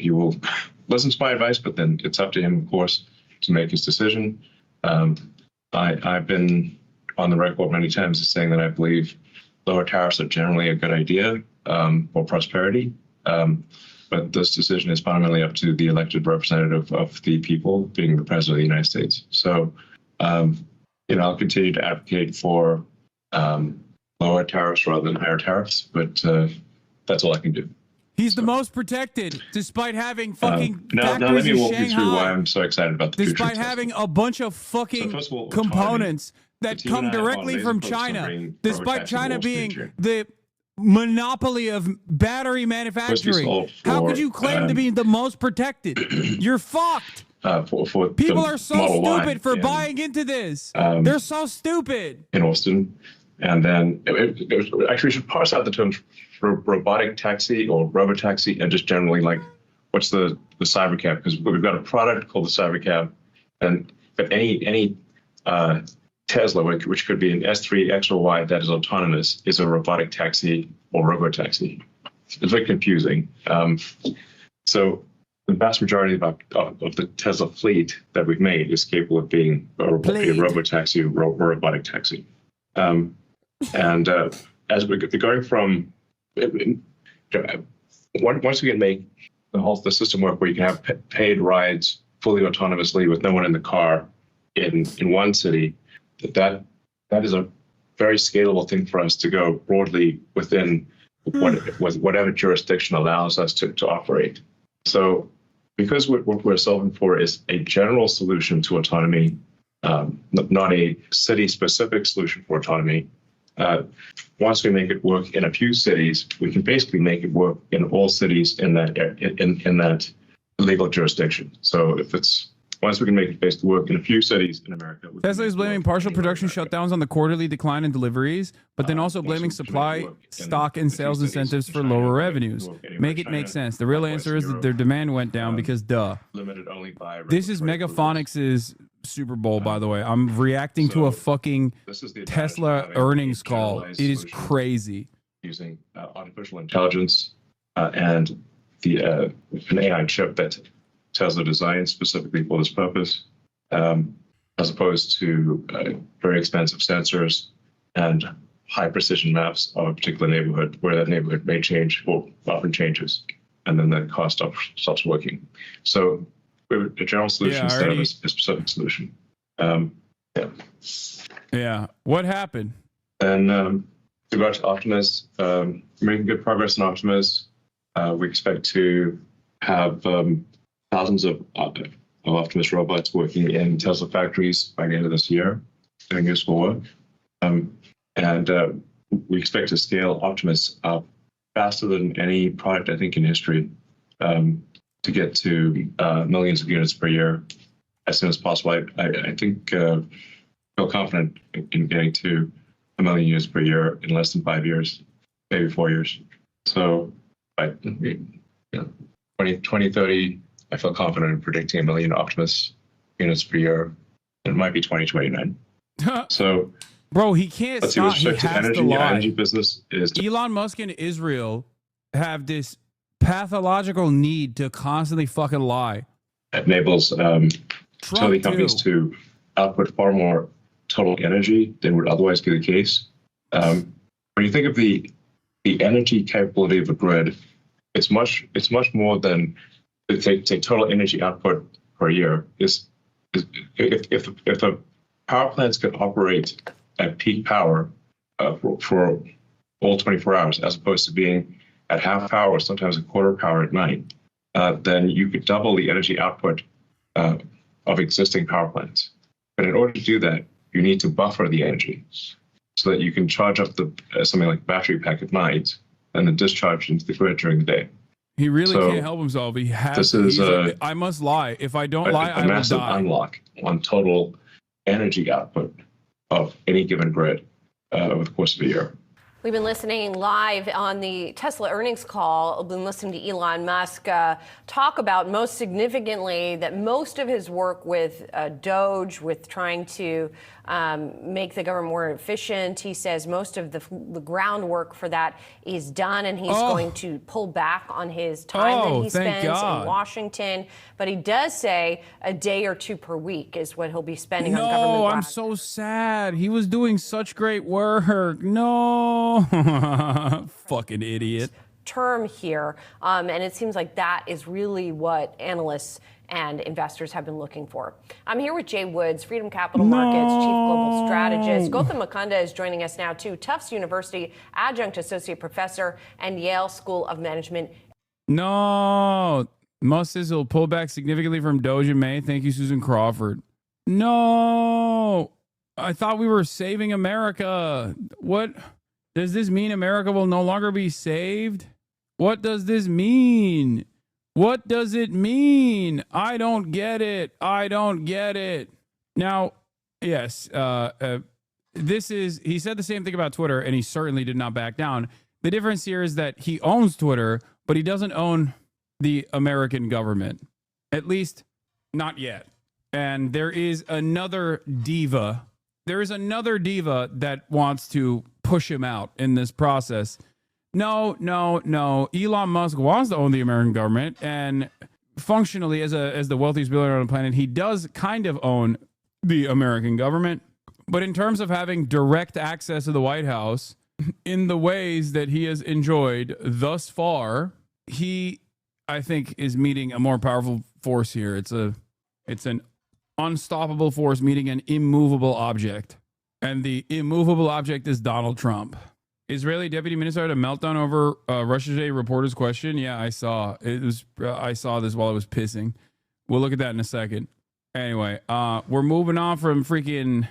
will listen to my advice, but then it's up to him, of course, to make his decision. I've been on the record many times as saying that I believe lower tariffs are generally a good idea for prosperity. But this decision is fundamentally up to the elected representative of the people, being the President of the United States. So, I'll continue to advocate for lower tariffs rather than higher tariffs, but that's all I can do. He's the most protected, despite having fucking now let me walk you through why I'm so excited about the future. Despite having a bunch of fucking components that come directly from China, despite China being the monopoly of battery manufacturing. How could you claim to be the most protected? You're fucked. People are so stupid for buying into this. They're so stupid. In Austin. And then actually we should parse out the terms for robotic taxi or robotaxi and just generally like what's the cybercab, because we've got a product called the cybercab, but any Tesla, which could be an S3, X, or Y that is autonomous, is a robotic taxi or robotaxi. It's very confusing. So the vast majority of the Tesla fleet that we've made is capable of being a robotaxi or robotic taxi. And as we're going from, once we can make the system work where you can have paid rides fully autonomously with no one in the car in one city, that is a very scalable thing for us to go broadly within whatever jurisdiction allows us to operate. So because what we're solving for is a general solution to autonomy, not a city-specific solution for autonomy, once we make it work in a few cities, we can basically make it work in all cities in that legal jurisdiction. So once we can make it basically work in a few cities in America. Tesla is blaming partial production shutdowns on the quarterly decline in deliveries, but then also blaming supply, stock, and sales incentives for lower revenues. Make it make sense. The real answer is that their demand went down because duh. This is Megaphonics' Super Bowl, by the way. I'm reacting to a fucking Tesla earnings call. It is crazy. Using artificial intelligence and an AI chip that Tesla designed specifically for this purpose, as opposed to very expensive sensors and high precision maps of a particular neighborhood where that neighborhood may change or often changes, and then the cost stops working. So we have a general solution instead of a specific solution. Yeah. What happened? And to go to Optimus, we're making good progress in Optimus. We expect to have thousands of of Optimus robots working in Tesla factories by the end of this year, doing useful work. We expect to scale Optimus up faster than any product, I think, in history, to get to millions of units per year as soon as possible. I think feel confident in getting to 1 million units per year in less than 5 years, maybe 4 years. So by 2030, I feel confident in predicting 1 million Optimus units per year. It might be 2029. So, bro, he can't let's see, stop. with respect He to has energy, to lie. energy business is Elon Musk and Israel have this pathological need to constantly fucking lie. enables utility companies to output far more total energy than would otherwise be the case. When you think of the energy capability of a grid, it's much more than take total energy output per year. If the power plants could operate at peak power for all 24 hours, as opposed to being at half power or sometimes a quarter power at night, then you could double the energy output of existing power plants. But in order to do that, you need to buffer the energy so that you can charge up something like battery pack at night and then discharge into the grid during the day. He really can't help himself. He has. I must lie. If I don't lie, I will massive die. Unlock on total energy output of any given grid over the course of a year. We've been listening live on the Tesla earnings call. We've been listening to Elon Musk talk about, most significantly, that most of his work with Doge, with trying to make the government more efficient, he says most of the groundwork for that is done, and he's going to pull back on his time that he spends in Washington. But he does say a day or two per week is what he'll be spending on government. No, I'm so sad. He was doing such great work. No. Fucking idiot. Term here. And it seems like that is really what analysts and investors have been looking for. I'm here with Jay Woods, Freedom Capital Markets Chief Global Strategist. Gautam Mukunda is joining us now, too. Tufts University Adjunct Associate Professor and Yale School of Management. No. Musk says he'll pull back significantly from Doge in May. Thank you, Susan Crawford. No. I thought we were saving America. What? Does this mean America will no longer be saved? What does this mean? What does it mean? I don't get it. I don't get it. Now, yes, he said the same thing about Twitter, and he certainly did not back down. The difference here is that he owns Twitter, but he doesn't own the American government, at least not yet. And there is another diva. There is another diva that wants to push him out in this process. No. Elon Musk wants to own the American government, and functionally, as the wealthiest billionaire on the planet, he does kind of own the American government. But in terms of having direct access to the White House in the ways that he has enjoyed thus far, he, I think, is meeting a more powerful force here. It's an unstoppable force meeting an immovable object, and the immovable object is Donald Trump. Israeli deputy minister had a meltdown over Russia Today reporter's question. Yeah, I saw it. I saw this while I was pissing. We'll look at that in a second. Anyway, we're moving on from freaking.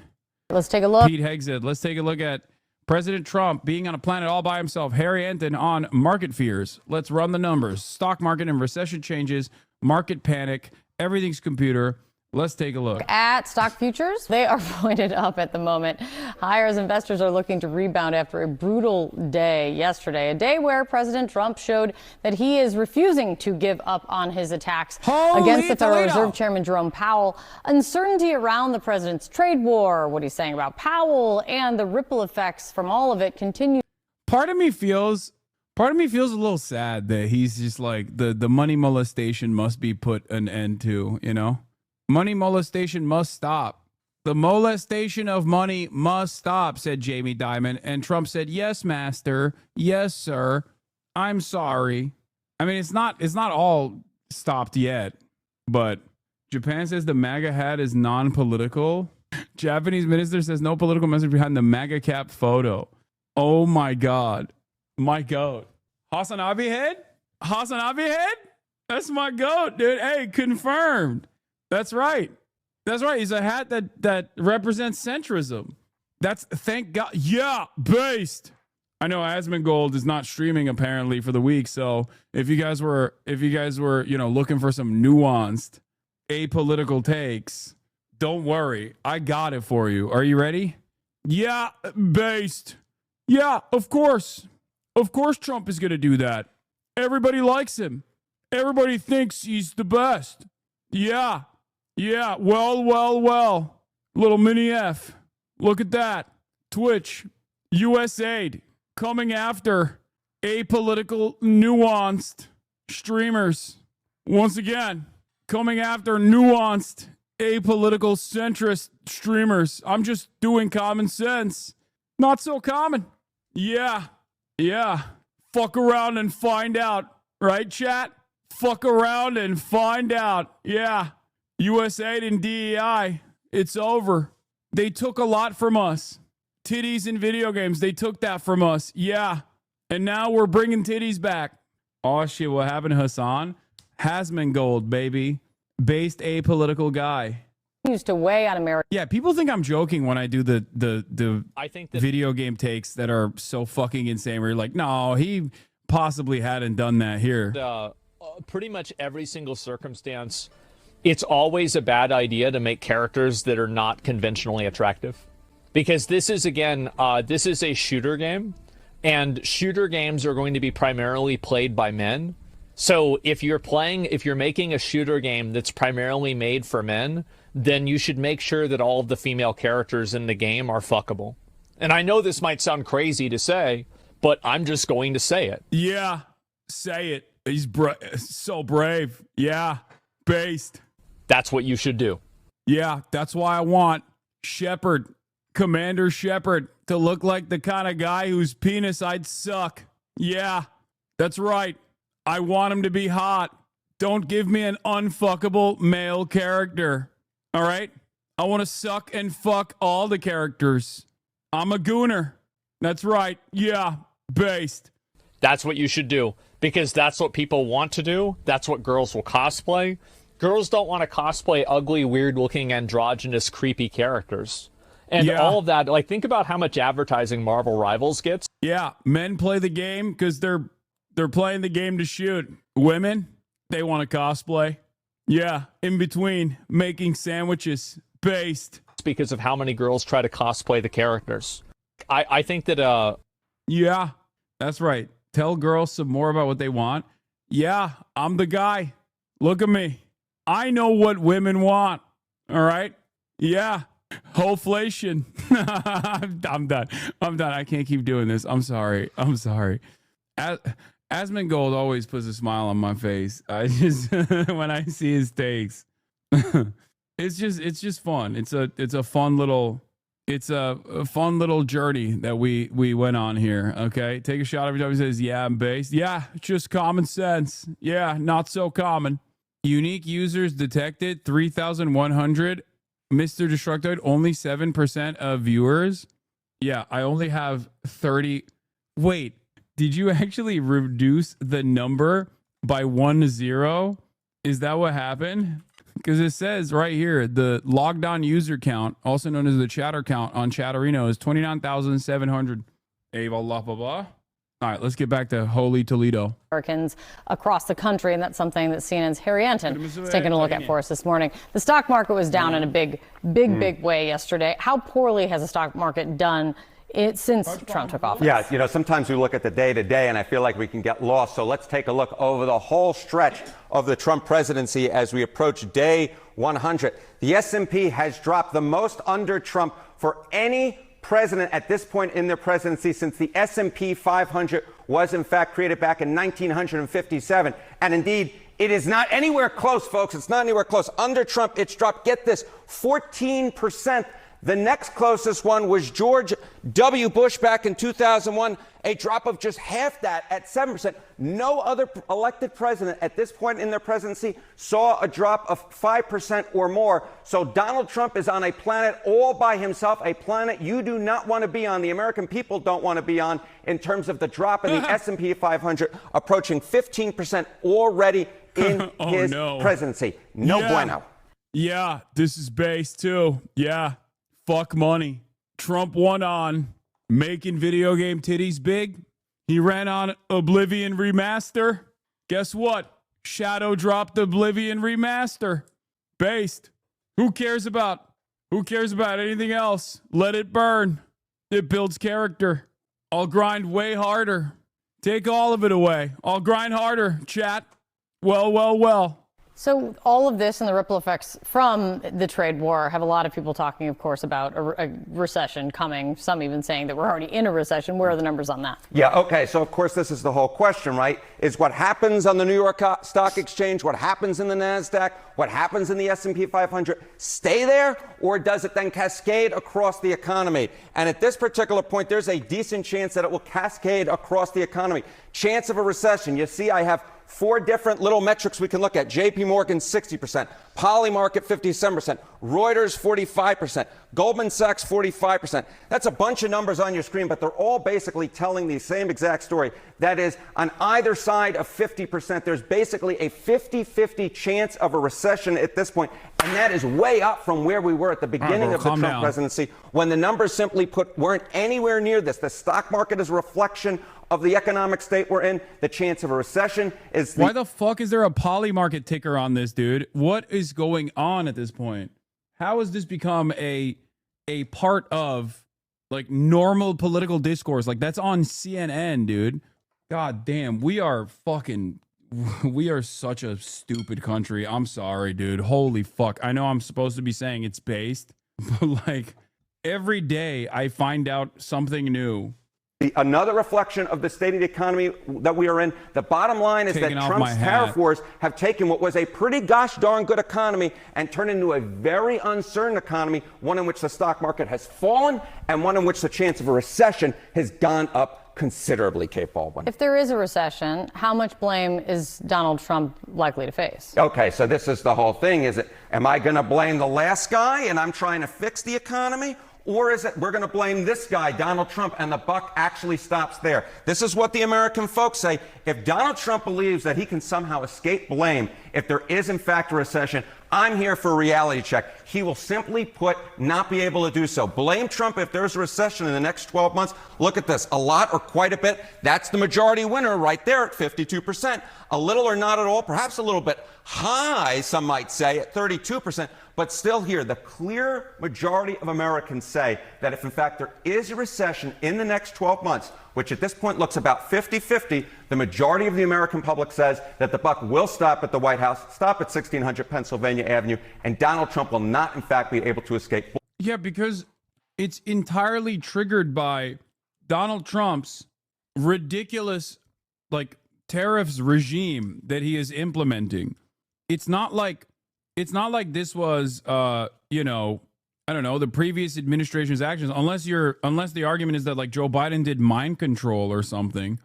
Let's take a look. Pete Hegseth. Let's take a look at President Trump being on a planet all by himself. Harry Enton on market fears. Let's run the numbers. Stock market and recession changes. Market panic. Everything's computer. Let's take a look. At stock futures, they are pointed up at the moment. Higher as investors are looking to rebound after a brutal day yesterday, a day where President Trump showed that he is refusing to give up on his attacks against the Federal Reserve Chairman Jerome Powell. Uncertainty around the president's trade war, what he's saying about Powell, and the ripple effects from all of it continue. Part of me feels a little sad that he's just like the money molestation must be put an end to, you know? Money molestation must stop. The molestation of money must stop, said Jamie Dimon. And Trump said, yes, master. Yes, sir. I'm sorry. I mean, it's not all stopped yet, but Japan says the MAGA hat is non-political. Japanese minister says no political message behind the MAGA cap photo. Oh my God. My goat. HasanAbi head? HasanAbi head? That's my goat, dude. Hey, confirmed. That's right. That's right. He's a hat that represents centrism. That's thank God. Yeah, based. I know Asmongold is not streaming apparently for the week, so if you guys were looking for some nuanced apolitical takes, don't worry. I got it for you. Are you ready? Yeah, based. Yeah, of course. Of course Trump is going to do that. Everybody likes him. Everybody thinks he's the best. Yeah. Yeah. Well. Little mini F. Look at that. Twitch. USAID. Coming after apolitical, nuanced streamers. Once again, coming after nuanced, apolitical, centrist streamers. I'm just doing common sense. Not so common. Yeah. Fuck around and find out. Right, chat? Fuck around and find out. Yeah. USAID and DEI. It's over. They took a lot from us. Titties in video games. They took that from us. Yeah. And now we're bringing titties back. Oh, shit. What happened to Hasan? Hasmongold, baby. Based apolitical guy. Used to weigh on America. Yeah, people think I'm joking when I do the I think that video game takes that are so fucking insane where you're like, no, he possibly hadn't done that here. Pretty much every single circumstance, it's always a bad idea to make characters that are not conventionally attractive. Because this is, again, this is a shooter game, and shooter games are going to be primarily played by men. So if you're making a shooter game that's primarily made for men, then you should make sure that all of the female characters in the game are fuckable. And I know this might sound crazy to say, but I'm just going to say it. Yeah, say it. He's so brave. Yeah, based. That's what you should do. Yeah, that's why I want Shepard, Commander Shepard, to look like the kind of guy whose penis I'd suck. Yeah, that's right. I want him to be hot. Don't give me an unfuckable male character. All right? I want to suck and fuck all the characters. I'm a gooner. That's right. Yeah, based. That's what you should do, because that's what people want to do. That's what girls will cosplay. Girls don't want to cosplay ugly, weird-looking, androgynous, creepy characters. And all of that, like, think about how much advertising Marvel Rivals gets. Yeah, men play the game because they're playing the game to shoot. Women, they want to cosplay. Yeah, in between, making sandwiches. Based. It's because of how many girls try to cosplay the characters. I think that... Yeah, that's right. Tell girls some more about what they want. Yeah, I'm the guy. Look at me. I know what women want. All right? Yeah. Hoflation. I'm done. I can't keep doing this. I'm sorry. Asmongold always puts a smile on my face. I just when I see his takes. it's just fun. It's a fun little journey that we went on here. Okay. Take a shot every time he says, yeah, I'm based. Yeah, just common sense. Yeah, not so common. Unique users detected 3,100. Mr. Destructoid, only 7% of viewers. Yeah, I only have 30. Wait, did you actually reduce the number by 10? Is that what happened? Because it says right here, the logged on user count, also known as the chatter count on Chatterino, is 29,700. Blah, blah, blah. All right, let's get back to Holy Toledo. Americans across the country, and that's something that CNN's Harry Anton is taking a look at for us this morning. The stock market was down in a big way yesterday. How poorly has the stock market done since Trump took office? Yeah, sometimes we look at the day-to-day, and I feel like we can get lost. So let's take a look over the whole stretch of the Trump presidency as we approach day 100. The S&P has dropped the most under Trump for any president at this point in their presidency since the S&P 500 was in fact created back in 1957. And indeed, it is not anywhere close, folks. It's not anywhere close. Under Trump, it's dropped, get this, 14%. The next closest one was George W. Bush back in 2001, a drop of just half that at 7%. No other elected president at this point in their presidency saw a drop of 5% or more. So Donald Trump is on a planet all by himself, a planet you do not want to be on, the American people don't want to be on, in terms of the drop in the S&P 500 approaching 15% already in his presidency. No bueno. Yeah, this is based too. Yeah, fuck money. Trump won on making video game titties big. He ran on Oblivion Remaster. Guess what? Shadow dropped Oblivion Remaster. Based. Who cares about anything else? Let it burn. It builds character. I'll grind way harder. Take all of it away. I'll grind harder, chat. Well. So all of this and the ripple effects from the trade war have a lot of people talking, of course, about a recession coming. Some even saying that we're already in a recession. Where are the numbers on that? Yeah, okay. So, of course, this is the whole question, right? Is what happens on the New York Stock Exchange, what happens in the NASDAQ, what happens in the S&P 500, stay there, or does it then cascade across the economy? And at this particular point, there's a decent chance that it will cascade across the economy. Chance of a recession. You see, I have 4 different little metrics we can look at. JP Morgan, 60%. Polymarket, 57%. Reuters, 45%. Goldman Sachs, 45%. That's a bunch of numbers on your screen, but they're all basically telling the same exact story. That is, on either side of 50%, there's basically a 50-50 chance of a recession at this point. And that is way up from where we were at the beginning of the Trump presidency, when the numbers simply put weren't anywhere near this. The stock market is a reflection of the economic state we're in. The chance of a recession is... Why the fuck is there a Polymarket ticker on this, dude? What is going on at this point? How has this become a part of, like, normal political discourse? Like, that's on CNN, dude. God damn, we are such a stupid country. I'm sorry, dude. Holy fuck. I know I'm supposed to be saying it's based, but, like, every day I find out something new. Another reflection of the state of the economy that we are in. The bottom line is that Trump's tariff wars have taken what was a pretty gosh darn good economy and turned into a very uncertain economy, one in which the stock market has fallen and one in which the chance of a recession has gone up considerably, Kate Baldwin. If there is a recession, how much blame is Donald Trump likely to face? Okay, so this is the whole thing. Is it, am I going to blame the last guy and I'm trying to fix the economy? Or is it we're going to blame this guy, Donald Trump, and the buck actually stops there? This is what the American folks say. If Donald Trump believes that he can somehow escape blame if there is, in fact, a recession, I'm here for a reality check. He will simply put not be able to do so. Blame Trump if there's a recession in the next 12 months. Look at this. A lot or quite a bit. That's the majority winner right there at 52%. A little or not at all, perhaps a little bit high, some might say, at 32%. But still here, the clear majority of Americans say that if, in fact, there is a recession in the next 12 months, which at this point looks about 50-50, the majority of the American public says that the buck will stop at the White House, stop at 1600 Pennsylvania Avenue, and Donald Trump will not, in fact, be able to escape. Yeah, because it's entirely triggered by Donald Trump's ridiculous, like, tariffs regime that he is implementing. It's not like this was, I don't know, the previous administration's actions, unless the argument is that, like, Joe Biden did mind control or something.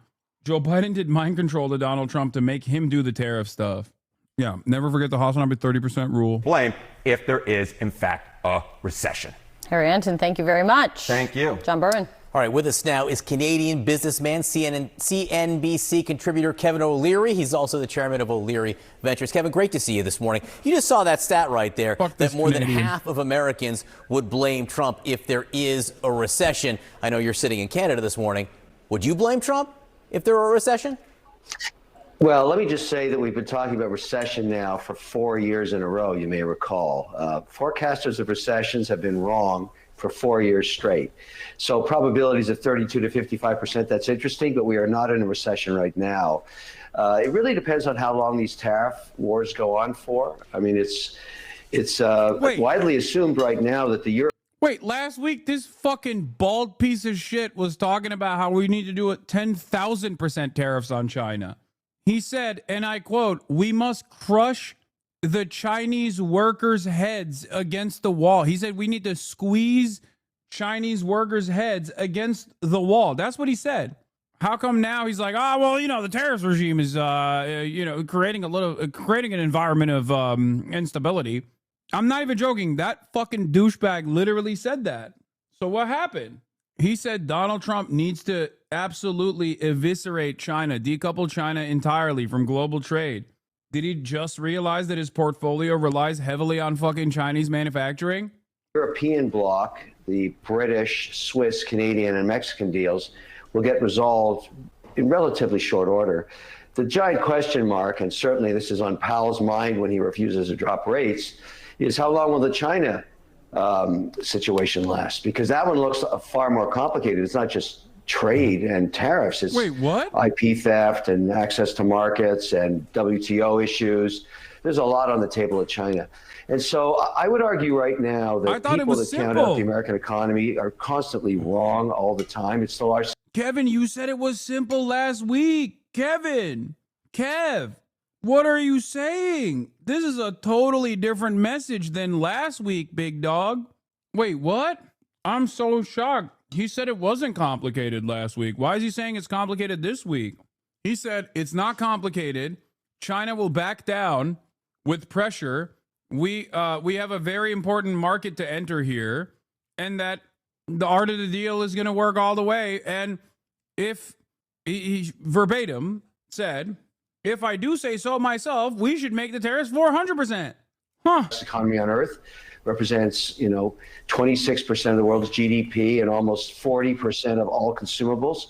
Joe Biden did mind control to Donald Trump to make him do the tariff stuff. Yeah, never forget the HasanAbi 30% rule. Blame if there is, in fact, a recession. Harry Anton, thank you very much. Thank you. John Berman. All right, with us now is Canadian businessman, CNBC contributor Kevin O'Leary. He's also the chairman of O'Leary Ventures. Kevin, great to see you this morning. You just saw that stat right there, that more than half of Americans would blame Trump if there is a recession. I know you're sitting in Canada this morning. Would you blame Trump if there were a recession? Well, let me just say that we've been talking about recession now for 4 years in a row, you may recall. Forecasters of recessions have been wrong for 4 years straight. So probabilities of 32 to 55%, that's interesting, but we are not in a recession right now. It really depends on how long these tariff wars go on for. I mean, it's widely assumed right now that the euro... Wait, last week this fucking bald piece of shit was talking about how we need to do 10,000% tariffs on China. He said, and I quote, "We must crush the Chinese workers' heads against the wall." He said we need to squeeze Chinese workers' heads against the wall. That's what he said. How come now he's like, the tariffs regime is, creating an environment of instability. I'm not even joking. That fucking douchebag literally said that. So what happened? He said Donald Trump needs to absolutely eviscerate China, decouple China entirely from global trade. Did he just realize that his portfolio relies heavily on fucking Chinese manufacturing? European bloc, the British, Swiss, Canadian, and Mexican deals will get resolved in relatively short order. The giant question mark, and certainly this is on Powell's mind when he refuses to drop rates, is how long will the China situation last? Because that one looks far more complicated. It's not just trade and tariffs. It's Wait, what? IP theft and access to markets and WTO issues. There's a lot on the table at China. And so I would argue right now that people that count out the American economy are constantly wrong all the time. It's the largest. Kevin, you said it was simple last week. Kev, what are you saying? This is a totally different message than last week, big dog. Wait, what? I'm so shocked. He said it wasn't complicated last week. Why is he saying it's complicated this week? He said it's not complicated. China will back down with pressure. We have a very important market to enter here, and that the art of the deal is going to work all the way. And if he verbatim said, if I do say so myself, we should make the tariffs 400%. Huh. Economy on Earth represents, 26% of the world's GDP and almost 40% of all consumables.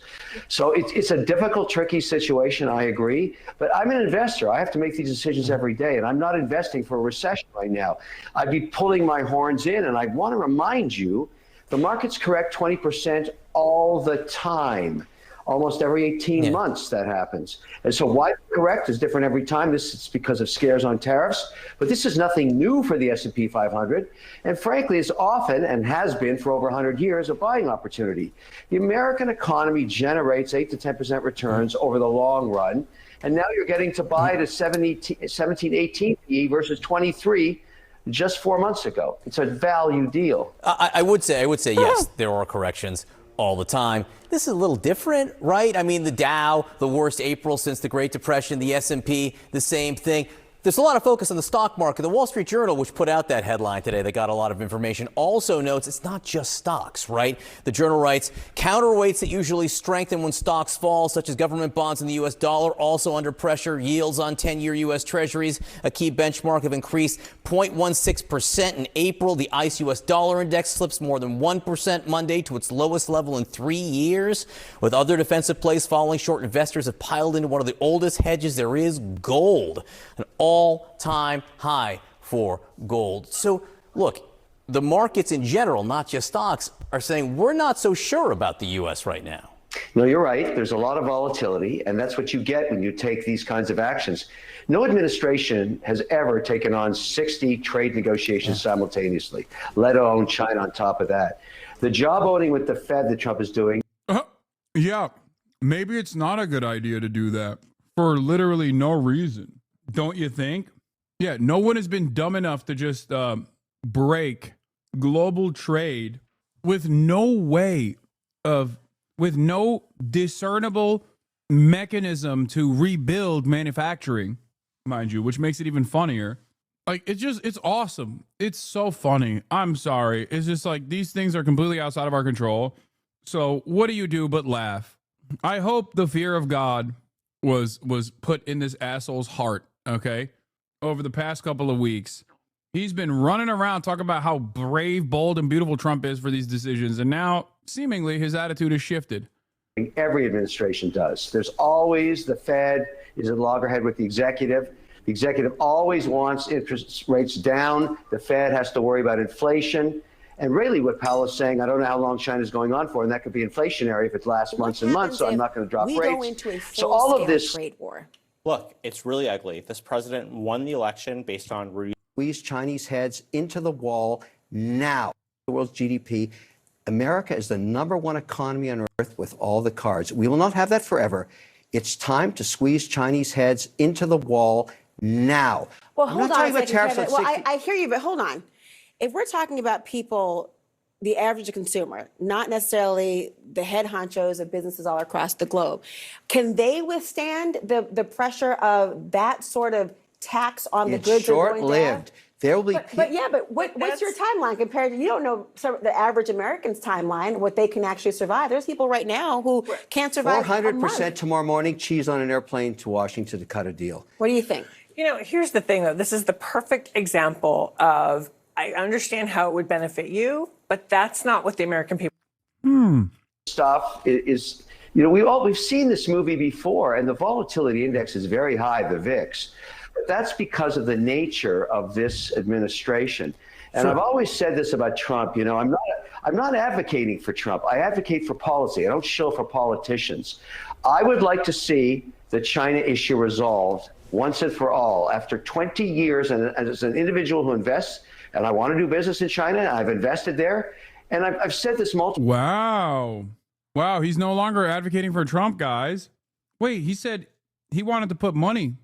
So it's a difficult, tricky situation, I agree. But I'm an investor. I have to make these decisions every day, and I'm not investing for a recession right now. I'd be pulling my horns in, and I want to remind you, the market's correct 20% all the time. Almost every 18 months that happens. And so why correct is different every time. This is because of scares on tariffs, but this is nothing new for the S&P 500. And frankly, it's often and has been for over 100 years a buying opportunity. The American economy generates 8 to 10% returns over the long run. And now you're getting to buy at a 17, 18 PE versus 23 just 4 months ago. It's a value deal. I would say yes, there are corrections all the time. This is a little different, right? I mean, the Dow, the worst April since the Great Depression, the S&P, the same thing. There's a lot of focus on the stock market. The Wall Street Journal, which put out that headline today that got a lot of information, also notes it's not just stocks, right? The Journal writes, counterweights that usually strengthen when stocks fall, such as government bonds and the U.S. dollar, also under pressure. Yields on 10-year U.S. Treasuries, a key benchmark, have increased 0.16% in April. The ICE U.S. dollar index slips more than 1% Monday to its lowest level in 3 years. With other defensive plays falling short, investors have piled into one of the oldest hedges there is, gold. An all-time high for gold. So, look, the markets in general, not just stocks, are saying we're not so sure about the U.S. right now. No, you're right. There's a lot of volatility, and that's what you get when you take these kinds of actions. No administration has ever taken on 60 trade negotiations simultaneously, let alone China on top of that. The job owning with the Fed that Trump is doing. Yeah, maybe it's not a good idea to do that for literally no reason. Don't you think? Yeah, no one has been dumb enough to just break global trade with no discernible mechanism to rebuild manufacturing, mind you, which makes it even funnier. Like, it's awesome. It's so funny. I'm sorry. It's just like these things are completely outside of our control. So what do you do but laugh? I hope the fear of God was put in this asshole's heart. Okay, over the past couple of weeks, he's been running around talking about how brave, bold, and beautiful Trump is for these decisions, and now seemingly his attitude has shifted. Every administration does. There's always the Fed is at loggerhead with the executive. The executive always wants interest rates down. The Fed has to worry about inflation. And really what Powell is saying, I don't know how long China's going on for, and that could be inflationary if it lasts months and months, so I'm not going to drop rates. We go into a so all of this trade war. Look, it's really ugly. This president won the election based on squeeze Chinese heads into the wall now. The world's GDP. America is the #1 economy on earth with all the cards. We will not have that forever. It's time to squeeze Chinese heads into the wall now. Well, hold on a second, Kevin. Well, I hear you, but hold on. If we're talking about people, the average consumer, not necessarily the head honchos of businesses all across the globe, can they withstand the pressure of that sort of tax on the goods? It's short-lived. There will be. But what's your timeline compared to, you don't know the average American's timeline, what they can actually survive. There's people right now who can't survive 400% tomorrow morning, cheese on an airplane to Washington to cut a deal. What do you think? You know, here's the thing, though. This is the perfect example of, I understand how it would benefit you, but that's not what the American people. Stuff is, you know, we've seen this movie before, and the volatility index is very high, the VIX. But that's because of the nature of this administration. And I've always said this about Trump. You know, I'm not advocating for Trump. I advocate for policy. I don't shill for politicians. I would like to see the China issue resolved once and for all. After 20 years, and as an individual who invests, and I want to do business in China, I've invested there, and I've said this multiple. Wow, he's no longer advocating for Trump, guys. Wait, he said he wanted to put money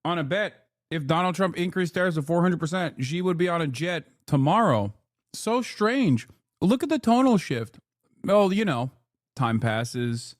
on a bet. If Donald Trump increased tariffs to 400%, Xi would be on a jet tomorrow. So strange. Look at the tonal shift. Well, you know, time passes,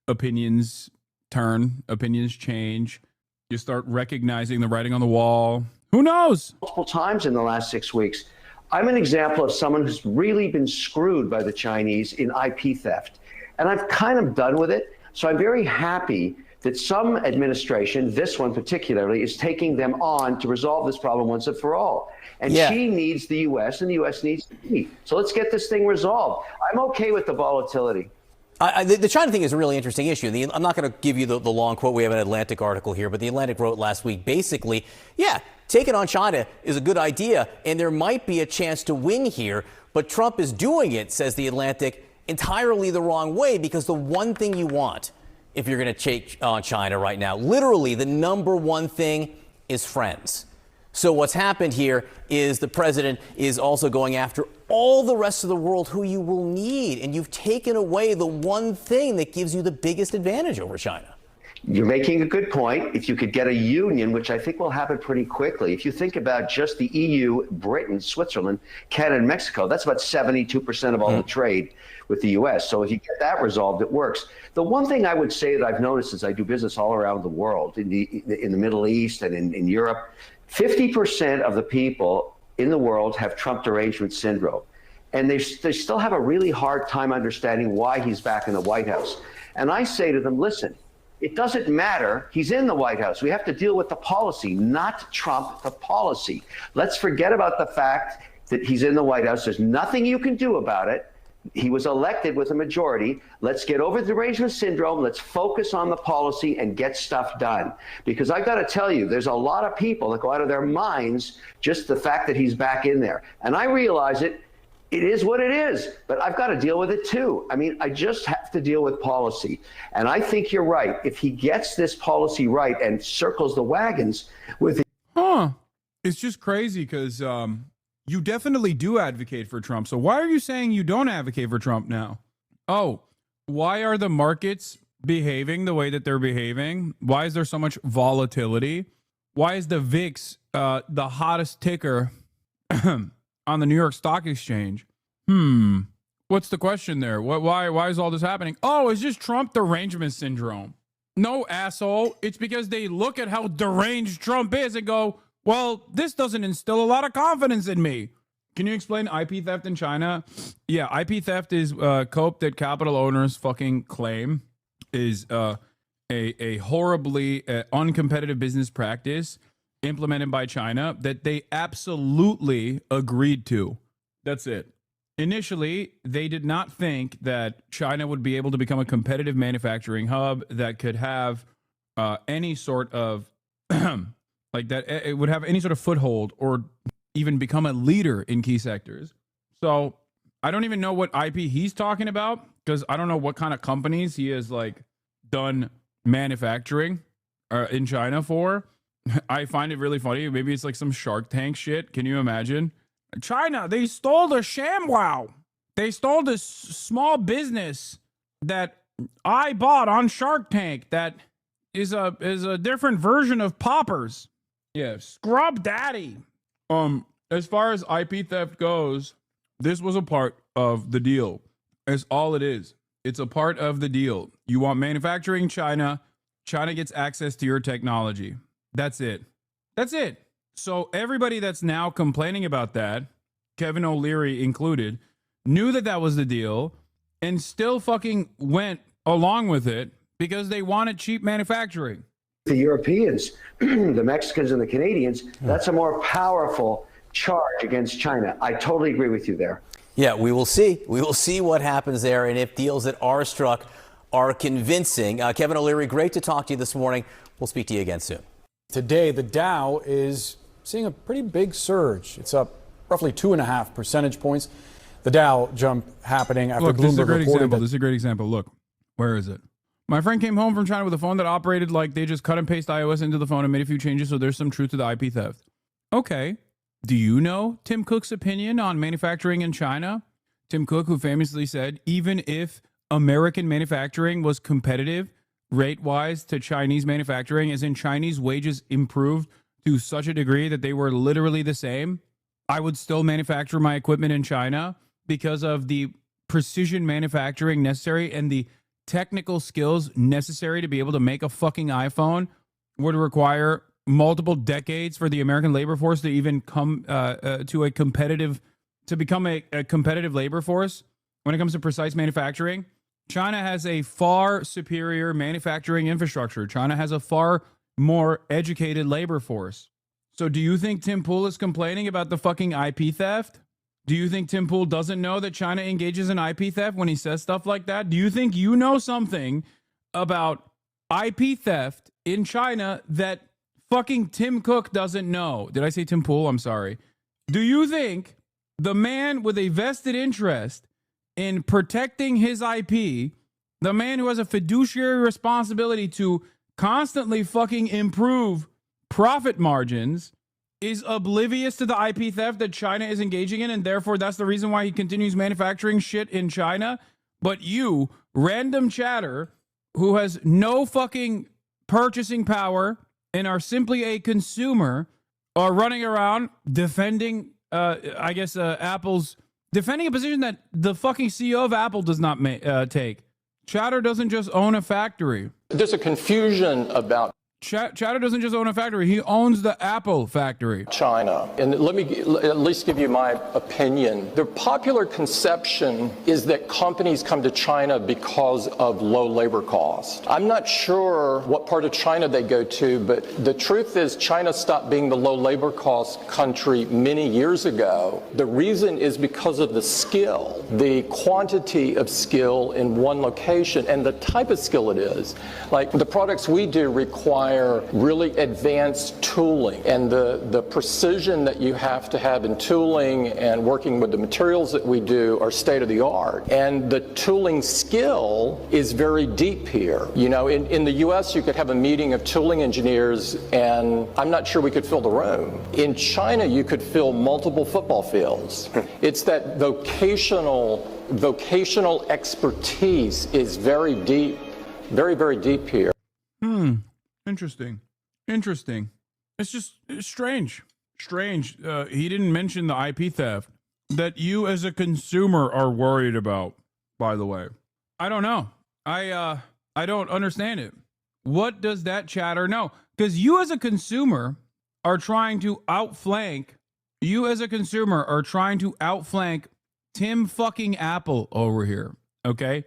opinions turn, opinions change. You start recognizing the writing on the wall. Who knows? Multiple times in the last 6 weeks. I'm an example of someone who's really been screwed by the Chinese in IP theft. And I've kind of done with it. So I'm very happy that some administration, this one particularly, is taking them on to resolve this problem once and for all. And she needs the U.S. and the U.S. needs me. So let's get this thing resolved. I'm okay with the volatility. The China thing is a really interesting issue. I'm not going to give you the long quote. We have an Atlantic article here, but the Atlantic wrote last week, basically, taking on China is a good idea, and there might be a chance to win here. But Trump is doing it, says the Atlantic, entirely the wrong way, because the one thing you want if you're going to take on China right now, literally the number one thing is friends. So what's happened here is the president is also going after all the rest of the world who you will need. And you've taken away the one thing that gives you the biggest advantage over China. You're making a good point. If you could get a union, which I think will happen pretty quickly, if you think about just the EU, Britain, Switzerland, Canada, and Mexico, that's about 72% of all the trade with the U.S. So if you get that resolved, it works. The one thing I would say that I've noticed as I do business all around the world, in the Middle East and in Europe, 50% of the people in the world have Trump derangement syndrome. And they still have a really hard time understanding why he's back in the White House. And I say to them, listen, it doesn't matter. He's in the White House. We have to deal with the policy, not Trump, the policy. Let's forget about the fact that he's in the White House. There's nothing you can do about it. He was elected with a majority. Let's get over the derangement syndrome. Let's focus on the policy and get stuff done. Because I got to tell you, there's a lot of people that go out of their minds just the fact that he's back in there. And I realize it. It is what it is, but I've got to deal with it too. I mean, I just have to deal with policy. And I think you're right. If he gets this policy right and circles the wagons with It's just crazy because you definitely do advocate for Trump. So why are you saying you don't advocate for Trump now? Oh, why are the markets behaving the way that they're behaving? Why is there so much volatility? Why is the VIX the hottest ticker on the New York Stock Exchange? What's the question there? Why is all this happening? Oh, it's just Trump derangement syndrome. No, asshole. It's because they look at how deranged Trump is and go, well, this doesn't instill a lot of confidence in me. Can you explain IP theft in China? Yeah, IP theft is cope that capital owners fucking claim is a horribly uncompetitive business practice implemented by China that they absolutely agreed to. That's it. Initially, they did not think that China would be able to become a competitive manufacturing hub that could have any sort of like that. It would have any sort of foothold or even become a leader in key sectors. So I don't even know what IP he's talking about because I don't know what kind of companies he has like done manufacturing in China for. I find it really funny. Maybe it's like some Shark Tank shit. Can you imagine? China, they stole the ShamWow. They stole this small business that I bought on Shark Tank that is a different version of Poppers. Yeah, Scrub Daddy. As far as IP theft goes, this was a part of the deal. It's all it is. It's a part of the deal. You want manufacturing China. China gets access to your technology. That's it. That's it. So everybody that's now complaining about that, Kevin O'Leary included, knew that that was the deal and still fucking went along with it because they wanted cheap manufacturing. the Europeans, the Mexicans and the Canadians, that's a more powerful charge against China. I totally agree with you there. Yeah, we will see. We will see what happens there and if deals that are struck are convincing. Kevin O'Leary, great to talk to you this morning. We'll speak to you again soon. Today, the Dow is seeing a pretty big surge. It's up roughly 2.5 percentage points. The Dow jump happening after Bloomberg reported This is a great example. Look, where is it? My friend came home from China with a phone that operated like they just cut and paste iOS into the phone and made a few changes, so there's some truth to the IP theft. Okay. Do you know Tim Cook's opinion on manufacturing in China? Tim Cook, who famously said, even if American manufacturing was competitive rate-wise to Chinese manufacturing, as in Chinese wages improved to such a degree that they were literally the same, I would still manufacture my equipment in China because of the precision manufacturing necessary and the technical skills necessary to be able to make a fucking iPhone would require multiple decades for the American labor force to even come to become a competitive labor force when it comes to precise manufacturing. China has a far superior manufacturing infrastructure. China has a far more educated labor force. So do you think Tim Pool is complaining about the fucking IP theft? Do you think Tim Pool doesn't know that China engages in IP theft when he says stuff like that? Do you think you know something about IP theft in China that fucking Tim Cook doesn't know? Did I say Tim Pool? I'm sorry. Do you think the man with a vested interest in protecting his IP, the man who has a fiduciary responsibility to constantly fucking improve profit margins, is oblivious to the IP theft that China is engaging in, and therefore that's the reason why he continues manufacturing shit in China? But you, random chatter, who has no fucking purchasing power and are simply a consumer, are running around defending, Apple's, defending a position that the fucking CEO of Apple does not take. Chatter doesn't just own a factory. There's a confusion about Chatter doesn't just own a factory. He owns the Apple factory. China. And let me at least give you my opinion. The popular conception is that companies come to China because of low labor costs. I'm not sure what part of China they go to, but the truth is China stopped being the low labor cost country many years ago. The reason is because of the skill, the quantity of skill in one location and the type of skill it is. Like the products we do require really advanced tooling, and the precision that you have to have in tooling and working with the materials that we do are state of the art. And the tooling skill is very deep here. You know, in the US you could have a meeting of tooling engineers and I'm not sure we could fill the room. In China you could fill multiple football fields. It's that vocational expertise is very deep, very, very deep here. Interesting. It's just strange. He didn't mention the IP theft that you as a consumer are worried about, by the way. I don't know. I don't understand it. What does that chatter know? Because you as a consumer are trying to outflank Tim fucking Apple over here. Okay?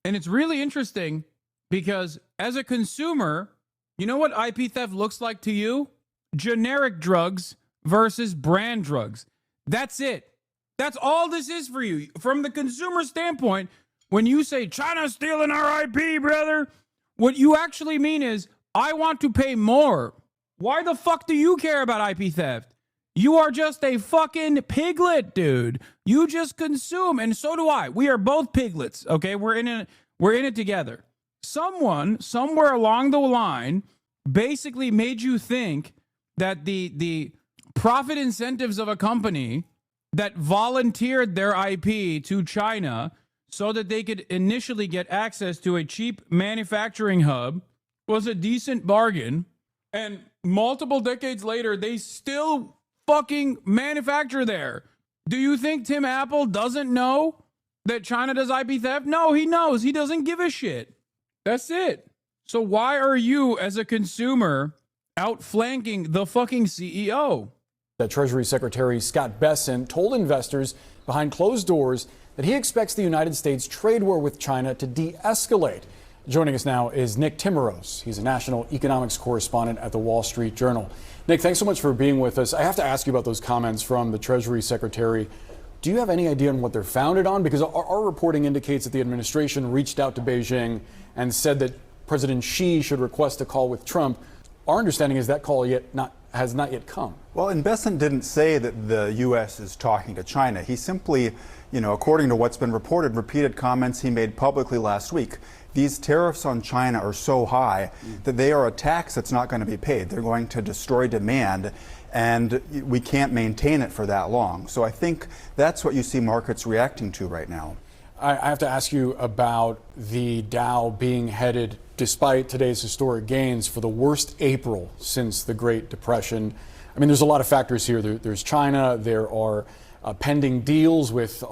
And it's really interesting because as a consumer, you know what IP theft looks like to you? Generic drugs versus brand drugs. That's it. That's all this is for you. From the consumer standpoint, when you say China's stealing our IP, brother, what you actually mean is, I want to pay more. Why the fuck do you care about IP theft? You are just a fucking piglet, dude. You just consume, and so do I. We are both piglets, okay? We're in it together. Someone, somewhere along the line, basically made you think that the profit incentives of a company that volunteered their IP to China so that they could initially get access to a cheap manufacturing hub was a decent bargain. And multiple decades later, they still fucking manufacture there. Do you think Tim Apple doesn't know that China does IP theft? No, he knows. He doesn't give a shit. That's it. So why are you, as a consumer, outflanking the fucking CEO? That Treasury Secretary Scott Bessent told investors behind closed doors that he expects the United States trade war with China to de-escalate. Joining us now is Nick Timiraos. He's a national economics correspondent at the Wall Street Journal. Nick, thanks so much for being with us. I have to ask you about those comments from the Treasury Secretary. Do you have any idea on what they're founded on? Because our reporting indicates that the administration reached out to Beijing and said that President Xi should request a call with Trump. Our understanding is that call has not yet come. Well, Investment didn't say that the U.S. is talking to China. He simply, according to what's been reported, repeated comments he made publicly last week. These tariffs on China are so high that they are a tax that's not going to be paid. They're going to destroy demand, and we can't maintain it for that long. So I think that's what you see markets reacting to right now. I have to ask you about the Dow being headed, despite today's historic gains, for the worst April since the Great Depression. I mean, there's a lot of factors here. There's China. There are pending deals with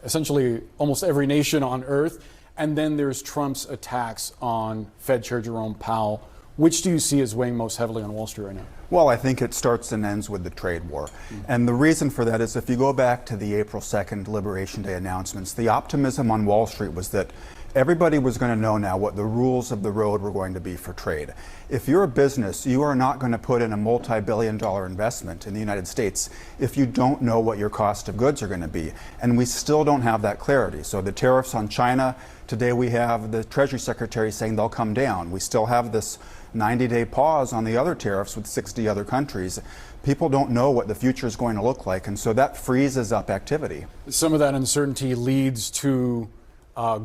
essentially almost every nation on earth. And then there's Trump's attacks on Fed Chair Jerome Powell. Which do you see as weighing most heavily on Wall Street right now? Well, I think it starts and ends with the trade war. And the reason for that is if you go back to the April 2nd Liberation Day announcements, the optimism on Wall Street was that everybody was going to know now what the rules of the road were going to be for trade. If you're a business, you are not going to put in a multi-billion-dollar investment in the United States if you don't know what your cost of goods are going to be. And we still don't have that clarity. So the tariffs on China, today we have the Treasury Secretary saying they'll come down. We still have this 90-day pause on the other tariffs with 60 other countries. People don't know what the future is going to look like, and so that freezes up activity. Some of that uncertainty leads to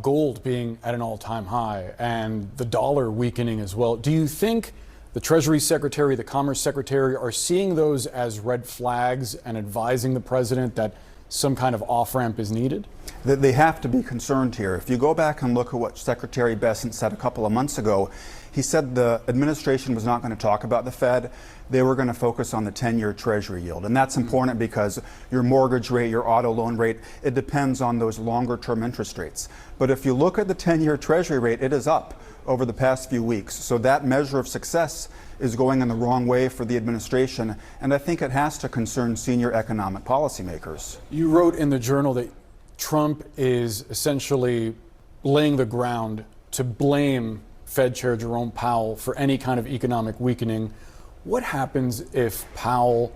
gold being at an all-time high and the dollar weakening as well. Do you think the Treasury Secretary, the Commerce Secretary are seeing those as red flags and advising the president that some kind of off-ramp is needed? They have to be concerned here. If you go back and look at what Secretary Bessent said a couple of months ago, he said the administration was not going to talk about the Fed. They were going to focus on the 10-year Treasury yield. And that's important because your mortgage rate, your auto loan rate, it depends on those longer-term interest rates. But if you look at the 10-year Treasury rate, it is up over the past few weeks. So that measure of success is going in the wrong way for the administration. And I think it has to concern senior economic policymakers. You wrote in the Journal that Trump is essentially laying the ground to blame Fed Chair Jerome Powell for any kind of economic weakening. What happens if Powell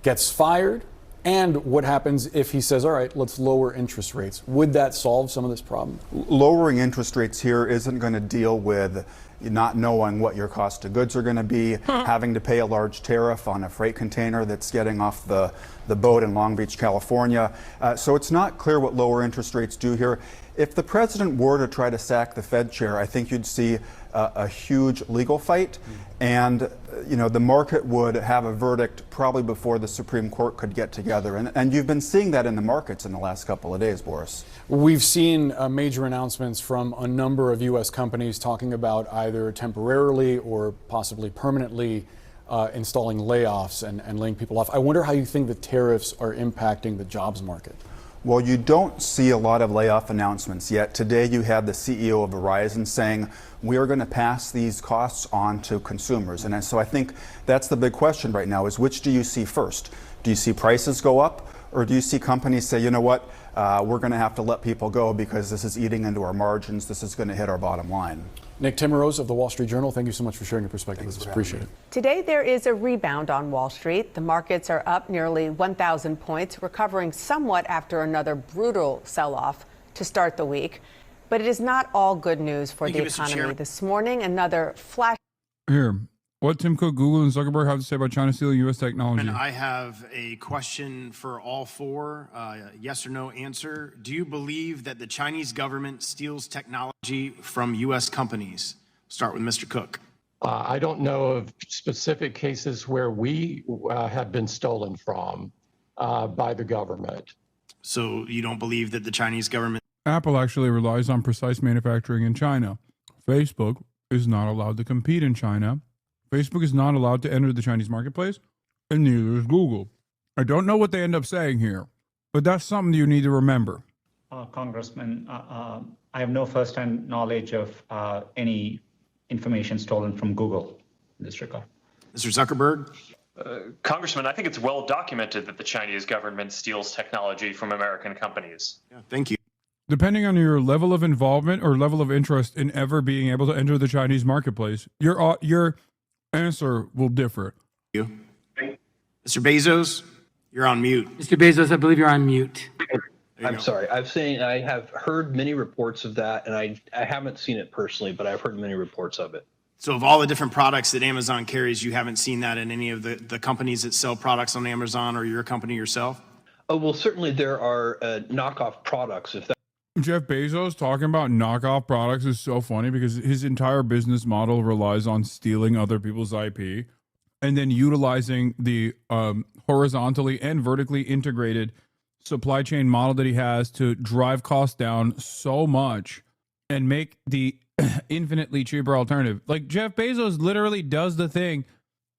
gets fired? And what happens if he says, all right, let's lower interest rates? Would that solve some of this problem? Lowering interest rates here isn't going to deal with not knowing what your cost of goods are going to be, having to pay a large tariff on a freight container that's getting off the boat in Long Beach, California. So it's not clear what lower interest rates do here. If the president were to try to sack the Fed chair, I think you'd see a huge legal fight, and the market would have a verdict probably before the Supreme Court could get together. And you've been seeing that in the markets in the last couple of days, Boris. We've seen major announcements from a number of U.S. companies talking about either temporarily or possibly permanently installing layoffs and laying people off. I wonder how you think the tariffs are impacting the jobs market. Well, you don't see a lot of layoff announcements yet. Today you had the CEO of Verizon saying, we are going to pass these costs on to consumers. And so I think that's the big question right now is which do you see first? Do you see prices go up, or do you see companies say, you know what, we're going to have to let people go because this is eating into our margins, this is going to hit our bottom line? Nick Timiraos of the Wall Street Journal, thank you so much for sharing your perspective with us. Appreciate it. Today, there is a rebound on Wall Street. The markets are up nearly 1,000 points, recovering somewhat after another brutal sell-off to start the week. But it is not all good news for the economy. This morning, another flash. Here, what Tim Cook, Google, and Zuckerberg have to say about China stealing U.S. technology? And I have a question for all four, yes or no answer. Do you believe that the Chinese government steals technology from U.S. companies? Start with Mr. Cook. I don't know of specific cases where we have been stolen from by the government. So you don't believe that the Chinese government... Apple actually relies on precise manufacturing in China. Facebook is not allowed to compete in China. Facebook is not allowed to enter the Chinese marketplace, and neither is Google. I don't know what they end up saying here, but that's something you need to remember. Congressman, I have no first-hand knowledge of any information stolen from Google in this regard. Mr. Zuckerberg? Congressman, I think it's well documented that the Chinese government steals technology from American companies. Yeah, thank you. depending on your level of involvement or level of interest in ever being able to enter the Chinese marketplace, your answer will differ. You. Mr. Bezos, you're on mute. Mr. Bezos, I believe you're on mute. I'm sorry. I have heard many reports of that, and I haven't seen it personally, but I've heard many reports of it. So of all the different products that Amazon carries, you haven't seen that in any of the companies that sell products on Amazon or your company yourself? Oh, well, certainly there are knockoff products. If that. Jeff Bezos talking about knockoff products is so funny because his entire business model relies on stealing other people's IP and then utilizing the horizontally and vertically integrated supply chain model that he has to drive costs down so much and make the infinitely cheaper alternative. Like Jeff Bezos literally does the thing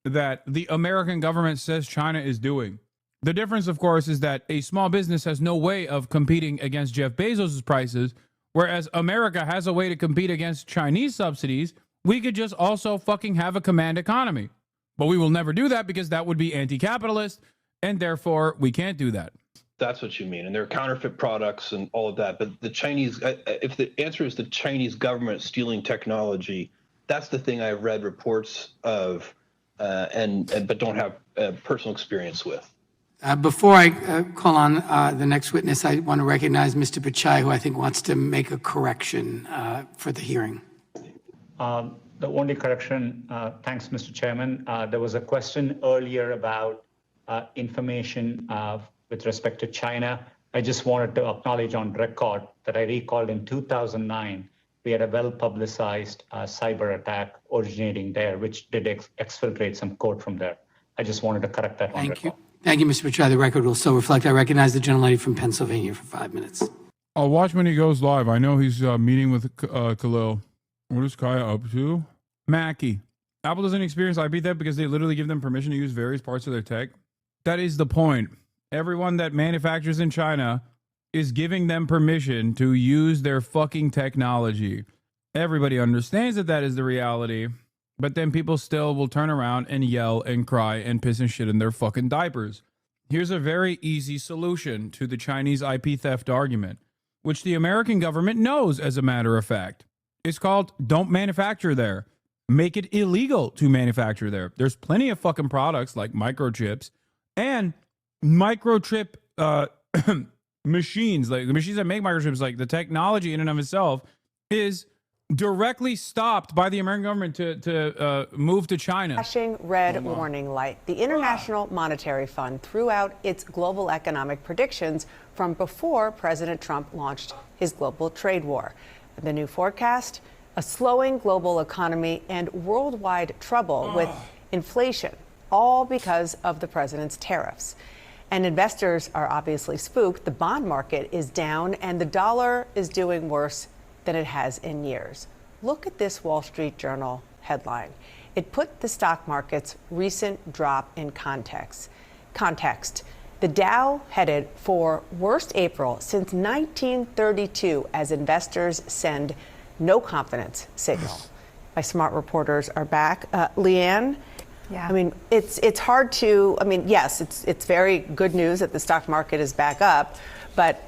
that the American government says China is doing. The difference, of course, is that a small business has no way of competing against Jeff Bezos' prices, whereas America has a way to compete against Chinese subsidies. We could just also fucking have a command economy. But we will never do that because that would be anti-capitalist, and therefore we can't do that. That's what you mean. And there are counterfeit products and all of that. But the Chinese, if the answer is the Chinese government stealing technology, that's the thing I've read reports of, but don't have personal experience with. Before I call on the next witness, I want to recognize Mr. Pichai, who I think wants to make a correction for the hearing. The only correction, thanks, Mr. Chairman. There was a question earlier about information with respect to China. I just wanted to acknowledge on record that I recalled in 2009, we had a well-publicized cyber attack originating there, which did exfiltrate some code from there. I just wanted to correct that on record. Thank you. Thank you, Mr. Pichai. The record will still reflect. I recognize the gentlelady from Pennsylvania for 5 minutes. I'll watch when he goes live. I know he's meeting with Khalil. What is Kaya up to? Mackie. Apple doesn't experience IP theft because they literally give them permission to use various parts of their tech. That is the point. Everyone that manufactures in China is giving them permission to use their fucking technology. Everybody understands that that is the reality, but then people still will turn around and yell and cry and piss and shit in their fucking diapers. Here's a very easy solution to the Chinese IP theft argument, which the American government knows as a matter of fact. It's called don't manufacture there. Make it illegal to manufacture there. There's plenty of fucking products like microchips and microchip machines, like the machines that make microchips, like the technology in and of itself is directly stopped by the American government to move to China. Flashing red warning light. The International Monetary Fund threw out its global economic predictions from before President Trump launched his global trade war. The new forecast, a slowing global economy and worldwide trouble with inflation, all because of the president's tariffs. And investors are obviously spooked. The bond market is down and the dollar is doing worse than it has in years. Look at this Wall Street Journal headline. It put the stock market's recent drop in context. The Dow headed for worst April since 1932 as investors send no confidence signal. My smart reporters are back. Leanne? Yeah. I mean, it's hard to, yes, it's very good news that the stock market is back up, but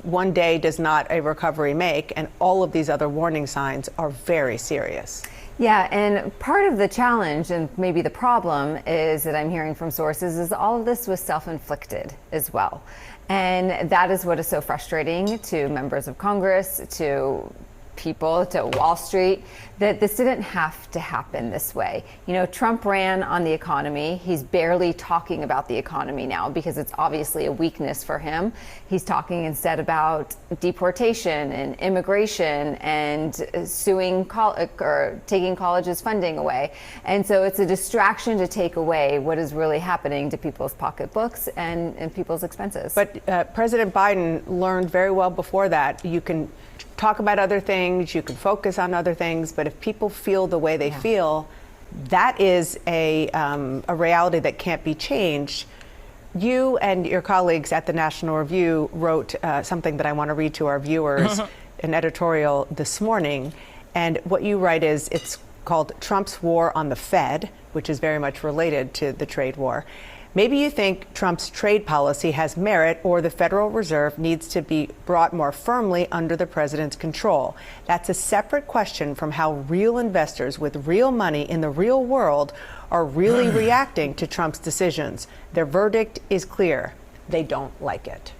one day does not a recovery make, and all of these other warning signs are very serious. Yeah, and part of the challenge and maybe the problem is that I'm hearing from sources is all of this was self-inflicted as well. And that is what is so frustrating to members of Congress, to people, to Wall Street, that this didn't have to happen this way. You know, Trump ran on the economy. He's barely talking about the economy now because it's obviously a weakness for him. He's talking instead about deportation and immigration and suing or taking colleges' funding away. And so it's a distraction to take away what is really happening to people's pocketbooks and people's expenses. But President Biden learned very well before that. You can talk about other things, you can focus on other things, but if people feel the way they feel, that is a reality that can't be changed. You and your colleagues at the National Review wrote something that I want to read to our viewers, an editorial this morning, and what you write is it's called Trump's War on the Fed, which is very much related to the trade war. Maybe you think Trump's trade policy has merit or the Federal Reserve needs to be brought more firmly under the president's control. That's a separate question from how real investors with real money in the real world are really reacting to Trump's decisions. Their verdict is clear. They don't like it.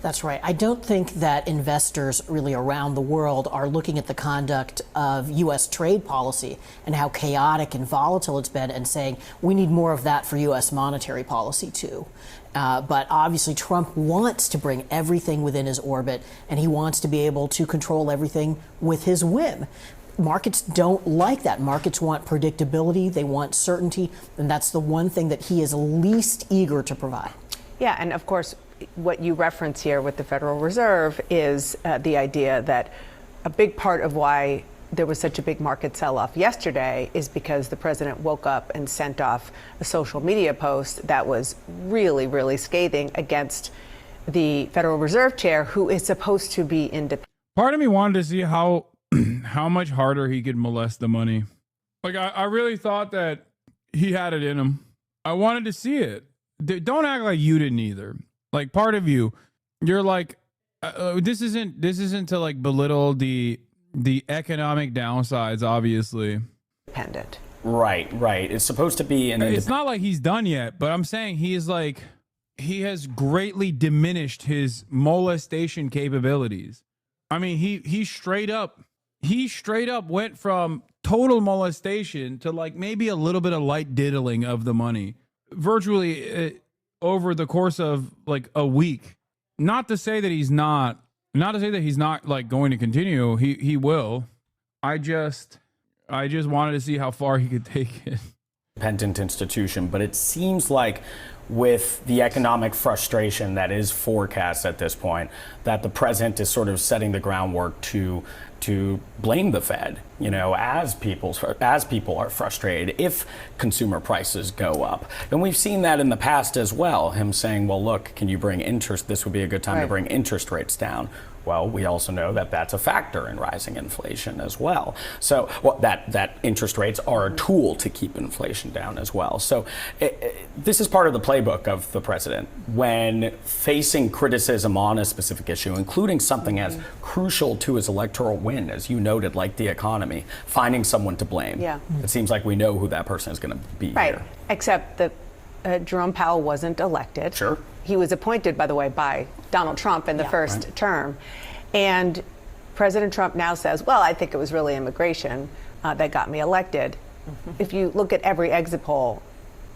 That's right. I don't think that investors really around the world are looking at the conduct of U.S. trade policy and how chaotic and volatile it's been and saying we need more of that for U.S. monetary policy too. But obviously Trump wants to bring everything within his orbit, and he wants to be able to control everything with his whim. Markets don't like that. Markets want predictability. They want certainty. And that's the one thing that he is least eager to provide. Yeah, and of course, what you reference here with the Federal Reserve is the idea that a big part of why there was such a big market sell-off yesterday is because the president woke up and sent off a social media post that was really, really scathing against the Federal Reserve chair, who is supposed to be independent. Part of me wanted to see how much harder he could molest the money. Like, I really thought that he had it in him. I wanted to see it. Don't act like you didn't either. Like, part of you, you're like, this isn't to like belittle the economic downsides, obviously. Dependent. Right. It's supposed to be it's not like he's done yet, but I'm saying he has greatly diminished his molestation capabilities. I mean, he straight up went from total molestation to like maybe a little bit of light diddling of the money, virtually over the course of like a week. Not to say that he's not like going to continue. He will. I just wanted to see how far he could take it. Independent institution, but it seems like with the economic frustration that is forecast at this point, that the president is sort of setting the groundwork to blame the Fed, as people are frustrated if consumer prices go up. And we've seen that in the past as well, him saying, well, look, can you bring interest? This would be a good time to bring interest rates down. Well, we also know that that's a factor in rising inflation as well. So that interest rates are a tool to keep inflation down as well. So this is part of the playbook of the president when facing criticism on a specific issue, including something as crucial to his electoral win, as you noted, like the economy, finding someone to blame. Yeah. It seems like we know who that person is going to be here. Except that Jerome Powell wasn't elected. Sure. He was appointed, by the way, by Donald Trump in the first term. And President Trump now says, well, I think it was really immigration that got me elected. If you look at every exit poll,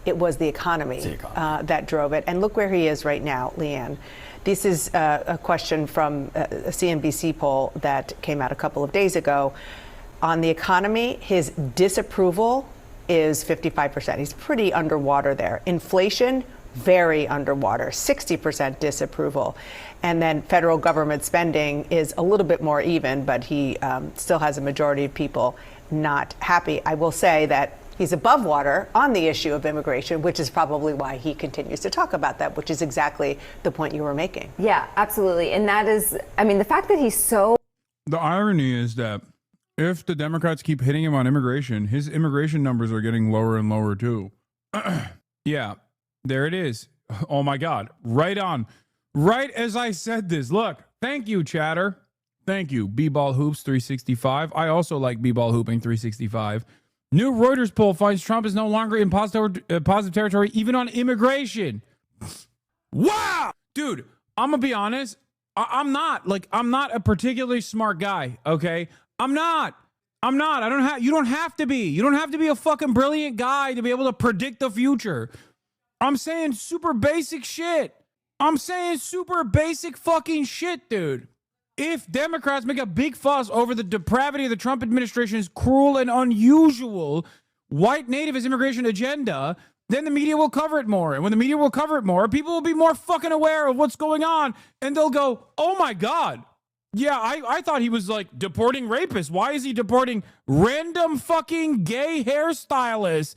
it was the economy that drove it. And look where he is right now, Leanne. This is a question from a CNBC poll that came out a couple of days ago. On the economy, his disapproval is 55%. He's pretty underwater there. Inflation, very underwater, 60% disapproval. And then federal government spending is a little bit more even, but he still has a majority of people not happy. I will say that he's above water on the issue of immigration, which is probably why he continues to talk about that, which is exactly the point you were making. Yeah, absolutely. And that is, I mean, the fact that he's so... The irony is that if the Democrats keep hitting him on immigration, his immigration numbers are getting lower and lower too. Yeah, there it is. Oh my God. Right on. Right as I said this. Look, thank you, chatter. Thank you. B-Ball Hoops 365. I also like B-Ball Hooping 365. New Reuters poll finds Trump is no longer in positive territory, even on immigration. Wow! Dude, I'm going to be honest. I'm not a particularly smart guy, okay? I'm not. You don't have to be. You don't have to be a fucking brilliant guy to be able to predict the future. I'm saying super basic shit. I'm saying super basic fucking shit, dude. If Democrats make a big fuss over the depravity of the Trump administration's cruel and unusual white nativist immigration agenda, then the media will cover it more. And when the media will cover it more, people will be more fucking aware of what's going on. And they'll go, oh my God. Yeah, I thought he was like deporting rapists. Why is he deporting random fucking gay hairstylists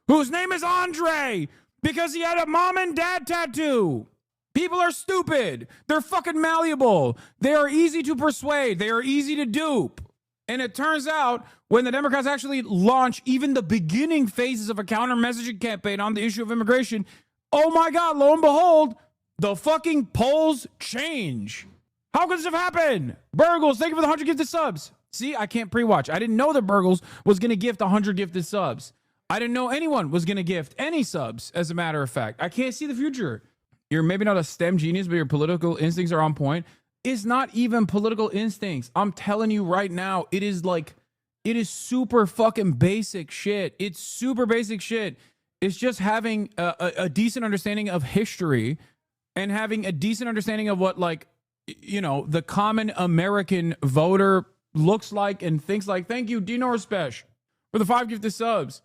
whose name is Andre? Because he had a mom and dad tattoo. People are stupid. They're fucking malleable. They are easy to persuade. They are easy to dupe. And it turns out when the Democrats actually launch even the beginning phases of a counter-messaging campaign on the issue of immigration, Oh my God, lo and behold, the fucking polls change. How could this have happened? Burgles, thank you for the 100 gifted subs. See, I can't pre-watch. I didn't know that Burgles was going to gift 100 gifted subs. I didn't know anyone was going to gift any subs, as a matter of fact. I can't see the future. You're maybe not a STEM genius, but your political instincts are on point. It's not even political instincts. I'm telling you right now, it is super fucking basic shit. It's super basic shit. It's just having a decent understanding of history and having a decent understanding of what, like, you know, the common American voter looks like and thinks like. Thank you, Dino Respesh, for the 5 gifted subs.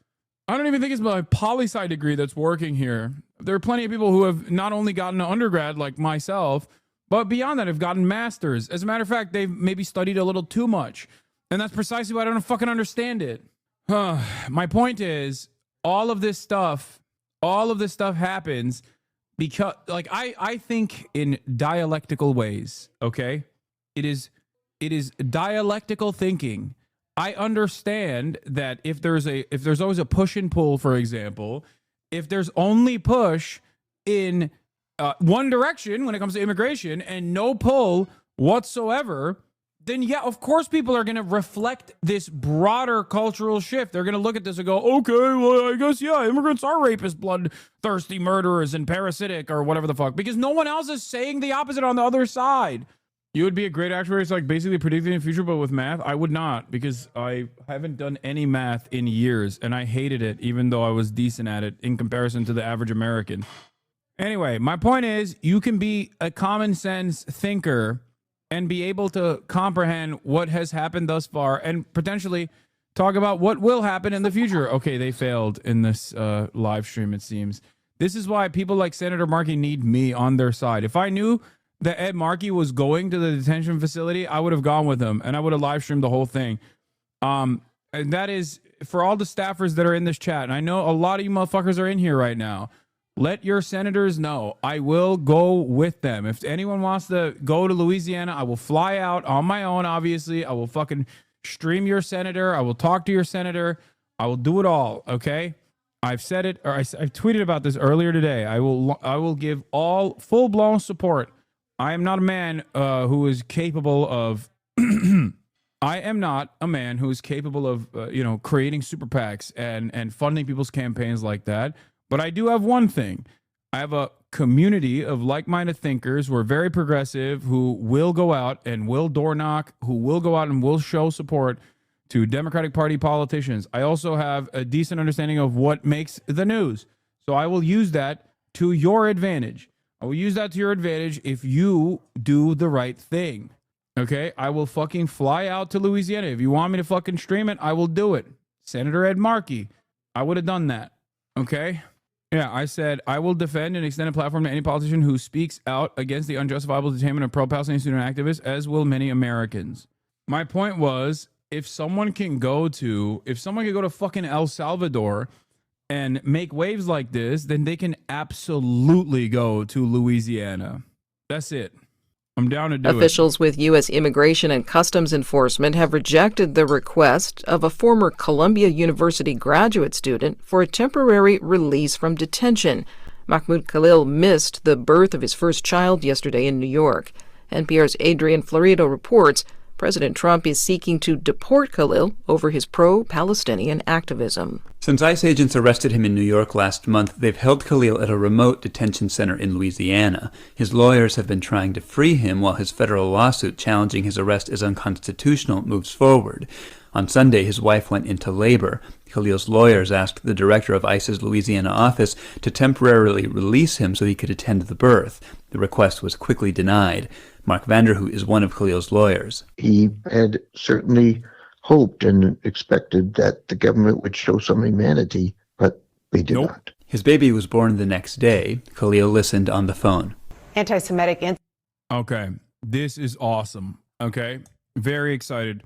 I don't even think it's my poli-sci degree that's working here. There are plenty of people who have not only gotten an undergrad like myself, but beyond that have gotten masters. As a matter of fact, they've maybe studied a little too much. And that's precisely why I don't fucking understand it. My point is, all of this stuff happens because, like, I think in dialectical ways, okay? It is dialectical thinking. I understand that if there's always a push and pull, for example, if there's only push in one direction when it comes to immigration and no pull whatsoever, then yeah, of course people are going to reflect this broader cultural shift. They're going to look at this and go, okay, well, I guess, yeah, immigrants are rapists, bloodthirsty murderers, and parasitic, or whatever the fuck, because no one else is saying the opposite on the other side. You would be a great actuary. It's like basically predicting the future, but with math. I would not, because I haven't done any math in years, and I hated it, even though I was decent at it in comparison to the average American. Anyway, my point is, you can be a common sense thinker and be able to comprehend what has happened thus far and potentially talk about what will happen in the future. Okay, they failed in this live stream, it seems. This is why people like Senator Markey need me on their side. If I knew that Ed Markey was going to the detention facility, I would have gone with him and I would have live streamed the whole thing. And that is for all the staffers that are in this chat. And I know a lot of you motherfuckers are in here right now. Let your senators know. I will go with them. If anyone wants to go to Louisiana, I will fly out on my own, obviously. I will fucking stream your senator. I will talk to your senator. I will do it all, okay? I've said it, or I've tweeted about this earlier today. I will give all full-blown support. I am not a man who is capable of I am not a man who is capable of creating super PACs and funding people's campaigns like that. But I do have one thing. I have a community of like-minded thinkers who are very progressive, who will go out and will door knock, who will go out and will show support to Democratic Party politicians. I also have a decent understanding of what makes the news. So I will use that to your advantage. I will use that to your advantage if you do the right thing. Okay? I will fucking fly out to Louisiana. If you want me to fucking stream it, I will do it. Senator Ed Markey, I would have done that. Okay? Yeah, I said I will defend and extend a platform to any politician who speaks out against the unjustifiable detainment of pro-Palestinian student activists, as will many Americans. My point was, if someone can go to fucking El Salvador and make waves like this, then they can absolutely go to Louisiana. That's it. I'm down to do it. Officials with U.S. Immigration and Customs Enforcement have rejected the request of a former Columbia University graduate student for a temporary release from detention. Mahmoud Khalil missed the birth of his first child yesterday in New York. NPR's Adrian Florido reports President Trump is seeking to deport Khalil over his pro-Palestinian activism. Since ICE agents arrested him in New York last month, they've held Khalil at a remote detention center in Louisiana. His lawyers have been trying to free him while his federal lawsuit challenging his arrest as unconstitutional moves forward. On Sunday, his wife went into labor. Khalil's lawyers asked the director of ICE's Louisiana office to temporarily release him so he could attend the birth. The request was quickly denied. Mark Vanderhoot is one of Khalil's lawyers. He had certainly hoped and expected that the government would show some humanity, but they did not. His baby was born the next day. Khalil listened on the phone. Anti-Semitic. Okay, this is awesome. Okay, very excited.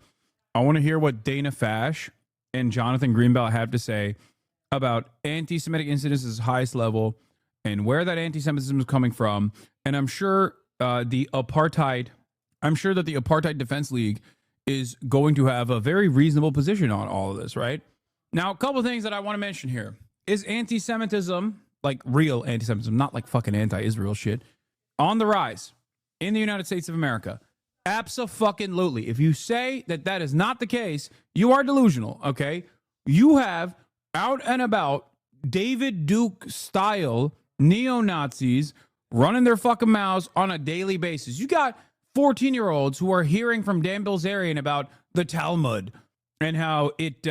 I want to hear what Dana Fash and Jonathan Greenblatt have to say about anti-Semitic incidents at its highest level and where that anti-Semitism is coming from. And I'm sure that the Apartheid Defense League is going to have a very reasonable position on all of this, right? Now, a couple of things that I want to mention here. Is anti-Semitism like real anti-Semitism, not like fucking anti-Israel shit, on the rise in the United States of America. Abso-fucking-lutely. If you say that that is not the case, you are delusional, okay? You have out and about David Duke style neo-Nazis running their fucking mouths on a daily basis. You got 14-year-olds who are hearing from Dan Bilzerian about the Talmud and how it,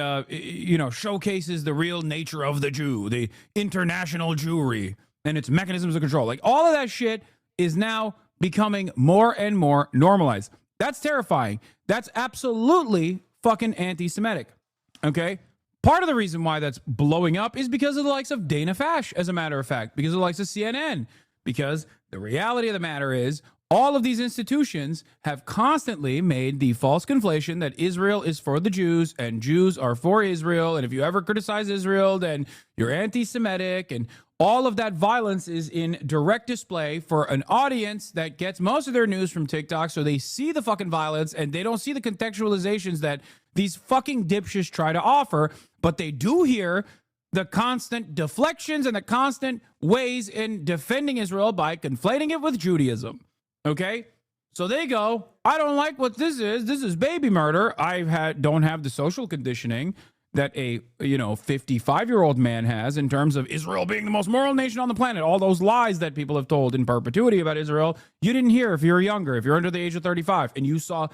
showcases the real nature of the Jew, the international Jewry, and its mechanisms of control. Like, all of that shit is now becoming more and more normalized. That's terrifying. That's absolutely fucking anti-Semitic, okay? Part of the reason why that's blowing up is because of the likes of Dana Fash, as a matter of fact, because of the likes of CNN, because the reality of the matter is all of these institutions have constantly made the false conflation that Israel is for the Jews and Jews are for Israel. And if you ever criticize Israel, then you're anti-Semitic. And all of that violence is in direct display for an audience that gets most of their news from TikTok. So they see the fucking violence and they don't see the contextualizations that these fucking dipshits try to offer. But they do hear the constant deflections and the constant ways in defending Israel by conflating it with Judaism. Okay, so they go, I don't like what this is. This is baby murder. Don't have the social conditioning that a 55-year-old man has in terms of Israel being the most moral nation on the planet. All those lies that people have told in perpetuity about Israel, you didn't hear if you're younger, if you're under the age of 35, and you saw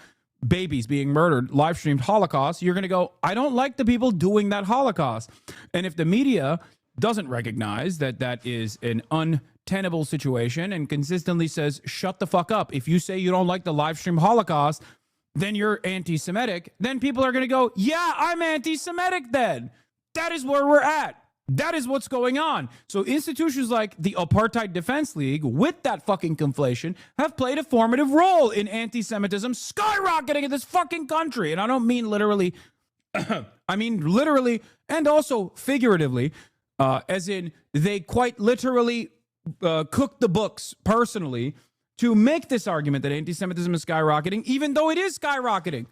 babies being murdered, live streamed Holocaust. You're going to go, I don't like the people doing that Holocaust. And if the media doesn't recognize that that is an untenable situation and consistently says, shut the fuck up. If you say you don't like the live stream Holocaust, then you're anti-Semitic. Then people are going to go, yeah, I'm anti-Semitic then. That is where we're at. That is what's going on. So institutions like the Apartheid Defense League, with that fucking conflation, have played a formative role in anti-Semitism skyrocketing in this fucking country. And I don't mean literally, I mean literally and also figuratively, as in they quite literally cooked the books personally to make this argument that anti-Semitism is skyrocketing, even though it is skyrocketing.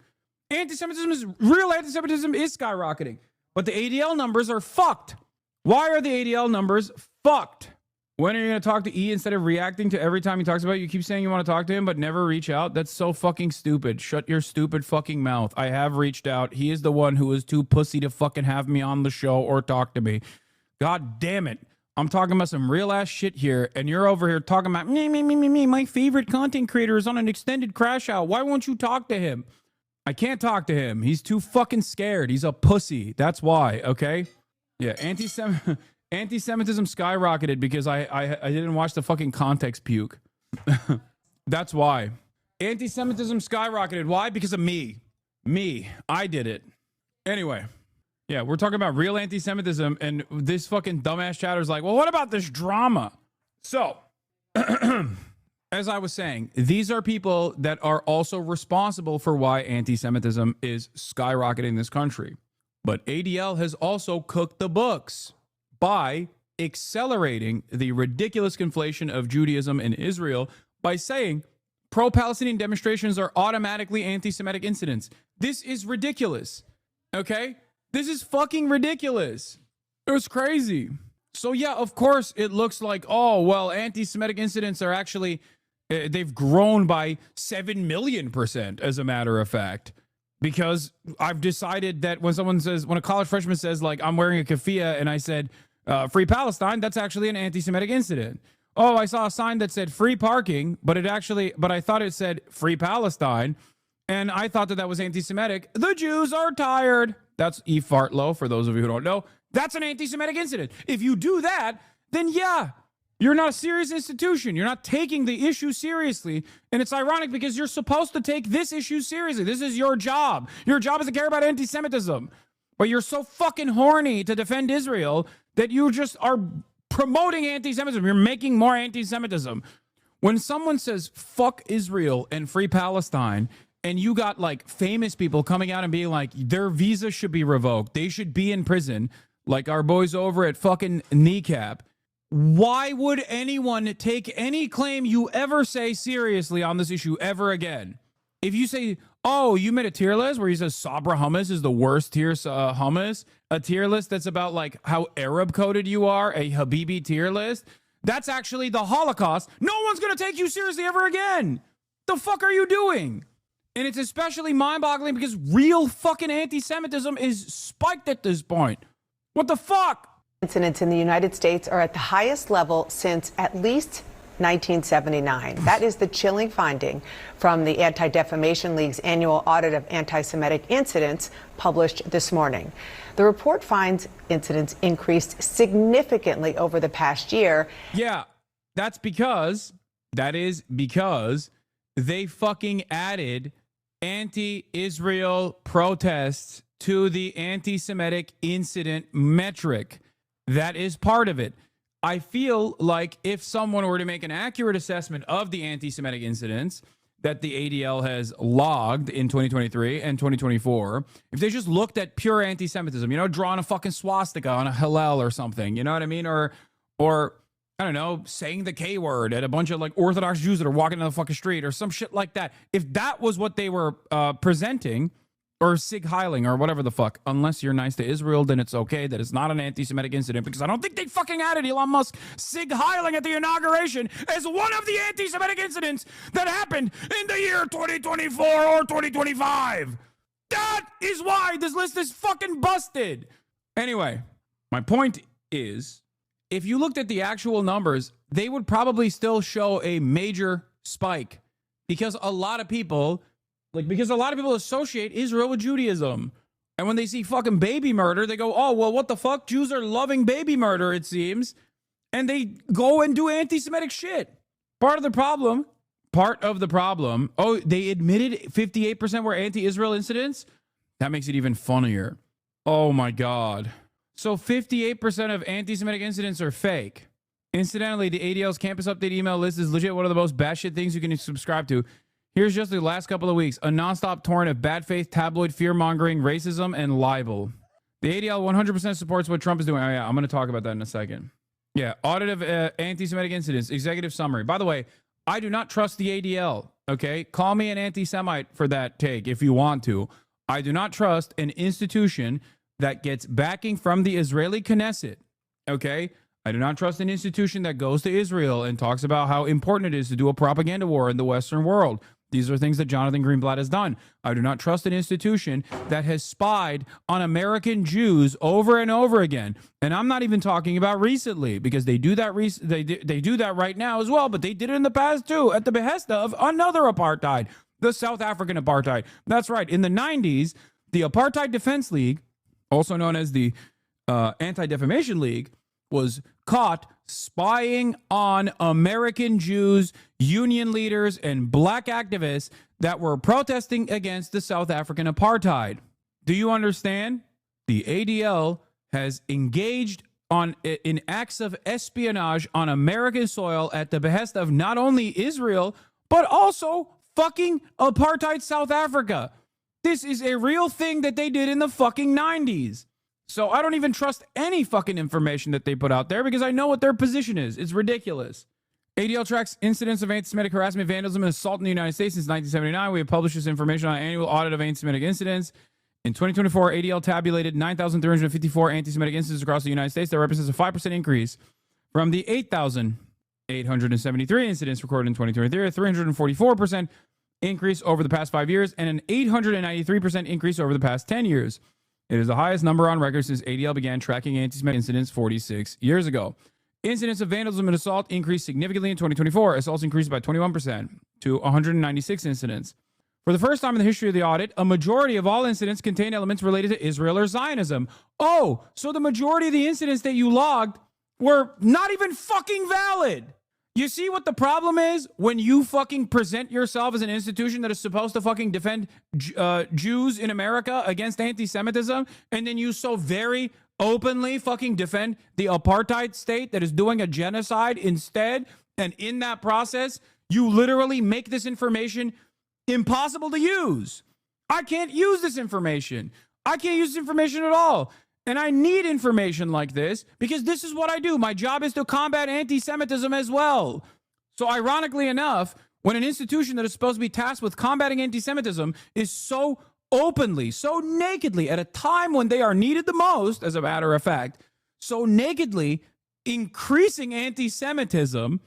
Real anti-Semitism is skyrocketing. But the ADL numbers are fucked. Why are the ADL numbers fucked? When are you going to talk to E instead of reacting to every time he talks about it? You keep saying you want to talk to him, but never reach out. That's so fucking stupid. Shut your stupid fucking mouth. I have reached out. He is the one who is too pussy to fucking have me on the show or talk to me. God damn it. I'm talking about some real ass shit here, and you're over here talking about me. My favorite content creator is on an extended crash out. Why won't you talk to him? I can't talk to him. He's too fucking scared. He's a pussy. That's why, okay? Yeah, anti-Semitism skyrocketed because I didn't watch the fucking context puke. That's why. Anti-Semitism skyrocketed. Why? Because of me. I did it. Anyway. Yeah, we're talking about real anti-Semitism, and this fucking dumbass chatter's like, well, what about this drama? So, as I was saying, these are people that are also responsible for why anti-Semitism is skyrocketing in this country. But ADL has also cooked the books by accelerating the ridiculous conflation of Judaism and Israel by saying pro-Palestinian demonstrations are automatically anti-Semitic incidents. This is ridiculous, okay? This is fucking ridiculous. It was crazy. So yeah, of course it looks like, oh, well, anti-Semitic incidents are actually, they've grown by 7 million%, as a matter of fact. Because I've decided that when a college freshman says, like, I'm wearing a keffiyeh and I said, free Palestine, that's actually an anti-Semitic incident. Oh, I saw a sign that said free parking, but I thought it said free Palestine. And I thought that was anti-Semitic. The Jews are tired. That's E. Fartlow, for those of you who don't know. That's an anti-Semitic incident. If you do that, then yeah, you're not a serious institution. You're not taking the issue seriously. And it's ironic because you're supposed to take this issue seriously. This is your job. Your job is to care about anti-Semitism. But you're so fucking horny to defend Israel that you just are promoting anti-Semitism. You're making more anti-Semitism. When someone says, fuck Israel and free Palestine, and you got like famous people coming out and being like, their visa should be revoked, they should be in prison, like our boys over at fucking Kneecap. Why would anyone take any claim you ever say seriously on this issue ever again? If you say, Oh, you made a tier list where he says Sabra hummus is the worst tier hummus? A tier list that's about like how Arab coded you are, a Habibi tier list? That's actually the Holocaust. No one's going to take you seriously ever again. The fuck are you doing? And it's especially mind-boggling because real fucking anti-Semitism is spiked at this point. What the fuck? Incidents in the United States are at the highest level since at least 1979. That is the chilling finding from the Anti-Defamation League's annual audit of anti-Semitic incidents published this morning. The report finds incidents increased significantly over the past year. Yeah, that is because they fucking added anti-Israel protests to the anti-Semitic incident metric. That is part of it. I feel like if someone were to make an accurate assessment of the anti-Semitic incidents that the ADL has logged in 2023 and 2024, if they just looked at pure anti-Semitism, you know, drawing a fucking swastika on a Hillel or something, you know what I mean? Or I don't know, saying the K word at a bunch of like Orthodox Jews that are walking down the fucking street or some shit like that. If that was what they were presenting, or Sig Heiling or whatever the fuck, unless you're nice to Israel, then it's okay. That it's not an anti-Semitic incident, because I don't think they fucking added Elon Musk Sig Heiling at the inauguration as one of the anti-Semitic incidents that happened in the year 2024 or 2025. That is why this list is fucking busted. Anyway, my point is, if you looked at the actual numbers, they would probably still show a major spike, because a lot of people associate Israel with Judaism. And when they see fucking baby murder, they go, oh, well, what the fuck? Jews are loving baby murder, it seems. And they go and do anti-Semitic shit. Part of the problem, oh, they admitted 58% were anti-Israel incidents? That makes it even funnier. Oh my God. So 58% of anti-Semitic incidents are fake. Incidentally, the ADL's campus update email list is legit one of the most batshit things you can subscribe to. Here's just the last couple of weeks, a nonstop torrent of bad faith, tabloid fear-mongering, racism, and libel. The ADL 100% supports what Trump is doing. Oh, yeah, I'm going to talk about that in a second. Yeah, audit of anti-Semitic incidents, executive summary. By the way, I do not trust the ADL, okay? Call me an anti-Semite for that take if you want to. I do not trust an institution that gets backing from the Israeli Knesset, okay? I do not trust an institution that goes to Israel and talks about how important it is to do a propaganda war in the Western world. These are things that Jonathan Greenblatt has done. I do not trust an institution that has spied on American Jews over and over again. And I'm not even talking about recently, because they do that they do that right now as well, but they did it in the past too, at the behest of another apartheid, the South African apartheid. That's right. In the 90s, the Apartheid Defense League, also known as the Anti-Defamation League, was caught spying on American Jews, union leaders, and black activists that were protesting against the South African apartheid. Do you understand? The ADL has engaged in acts of espionage on American soil at the behest of not only Israel, but also fucking apartheid South Africa. This is a real thing that they did in the fucking 90s. So I don't even trust any fucking information that they put out there, because I know what their position is. It's ridiculous. ADL tracks incidents of anti-Semitic harassment, vandalism, and assault in the United States since 1979. We have published this information on an annual audit of anti-Semitic incidents. In 2024, ADL tabulated 9,354 anti-Semitic incidents across the United States. That represents a 5% increase from the 8,873 incidents recorded in 2023, a 344% increase over the past 5 years, and an 893% increase over the past 10 years. It is the highest number on record since ADL began tracking anti-Semitic incidents 46 years ago. Incidents of vandalism and assault increased significantly in 2024. Assaults increased by 21% to 196 incidents. For the first time in the history of the audit, a majority of all incidents contain elements related to Israel or Zionism. Oh, so the majority of the incidents that you logged were not even fucking valid. You see what the problem is when you fucking present yourself as an institution that is supposed to fucking defend Jews in America against anti-Semitism, and then you so very openly fucking defend the apartheid state that is doing a genocide instead, and in that process, you literally make this information impossible to use. I can't use this information. I can't use this information at all. And I need information like this because this is what I do. My job is to combat anti-Semitism as well. So ironically enough, when an institution that is supposed to be tasked with combating anti-Semitism is so openly, so nakedly, at a time when they are needed the most, as a matter of fact, so nakedly increasing anti-Semitism,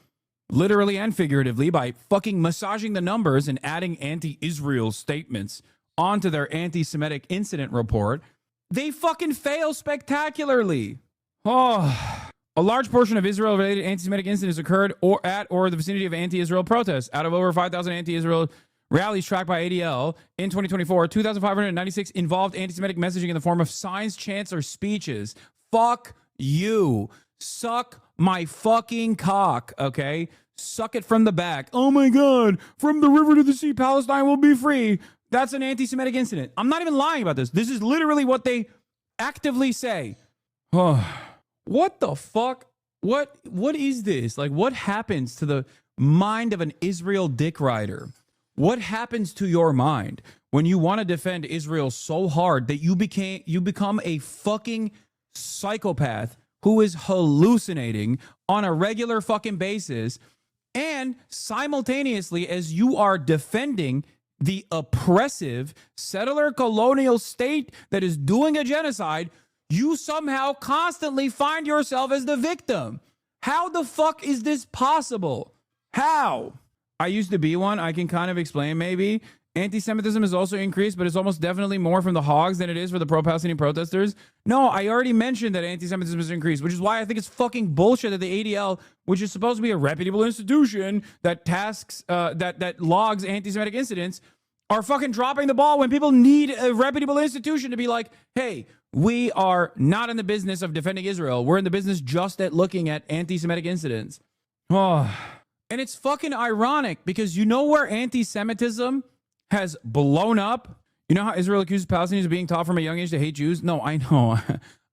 literally and figuratively, by fucking massaging the numbers and adding anti-Israel statements onto their anti-Semitic incident report, they fucking fail spectacularly. Oh, a large portion of Israel-related anti-Semitic incidents occurred at or the vicinity of anti-Israel protests. Out of over 5,000 anti-Israel rallies tracked by ADL in 2024, 2,596 involved anti-Semitic messaging in the form of signs, chants, or speeches. Fuck you. Suck my fucking cock, okay? Suck it from the back. Oh my God, from the river to the sea, Palestine will be free. That's an anti-Semitic incident. I'm not even lying about this. This is literally what they actively say. Oh. What the fuck? What is this? Like, what happens to the mind of an Israel dick rider? What happens to your mind when you want to defend Israel so hard that you become a fucking psychopath who is hallucinating on a regular fucking basis, and simultaneously, as you are defending the oppressive settler colonial state that is doing a genocide, you somehow constantly find yourself as the victim. How the fuck is this possible? How? I used to be one. I can kind of explain maybe. Anti-Semitism has also increased, but it's almost definitely more from the hogs than it is for the pro-Palestinian protesters. No, I already mentioned that anti-Semitism has increased, which is why I think it's fucking bullshit that the ADL, which is supposed to be a reputable institution that tasks, that logs anti-Semitic incidents, are fucking dropping the ball when people need a reputable institution to be like, hey, we are not in the business of defending Israel. We're in the business just at looking at anti-Semitic incidents. Oh, and it's fucking ironic because you know where anti-Semitism has blown up? You know how Israel accuses Palestinians of being taught from a young age to hate Jews? No, I know.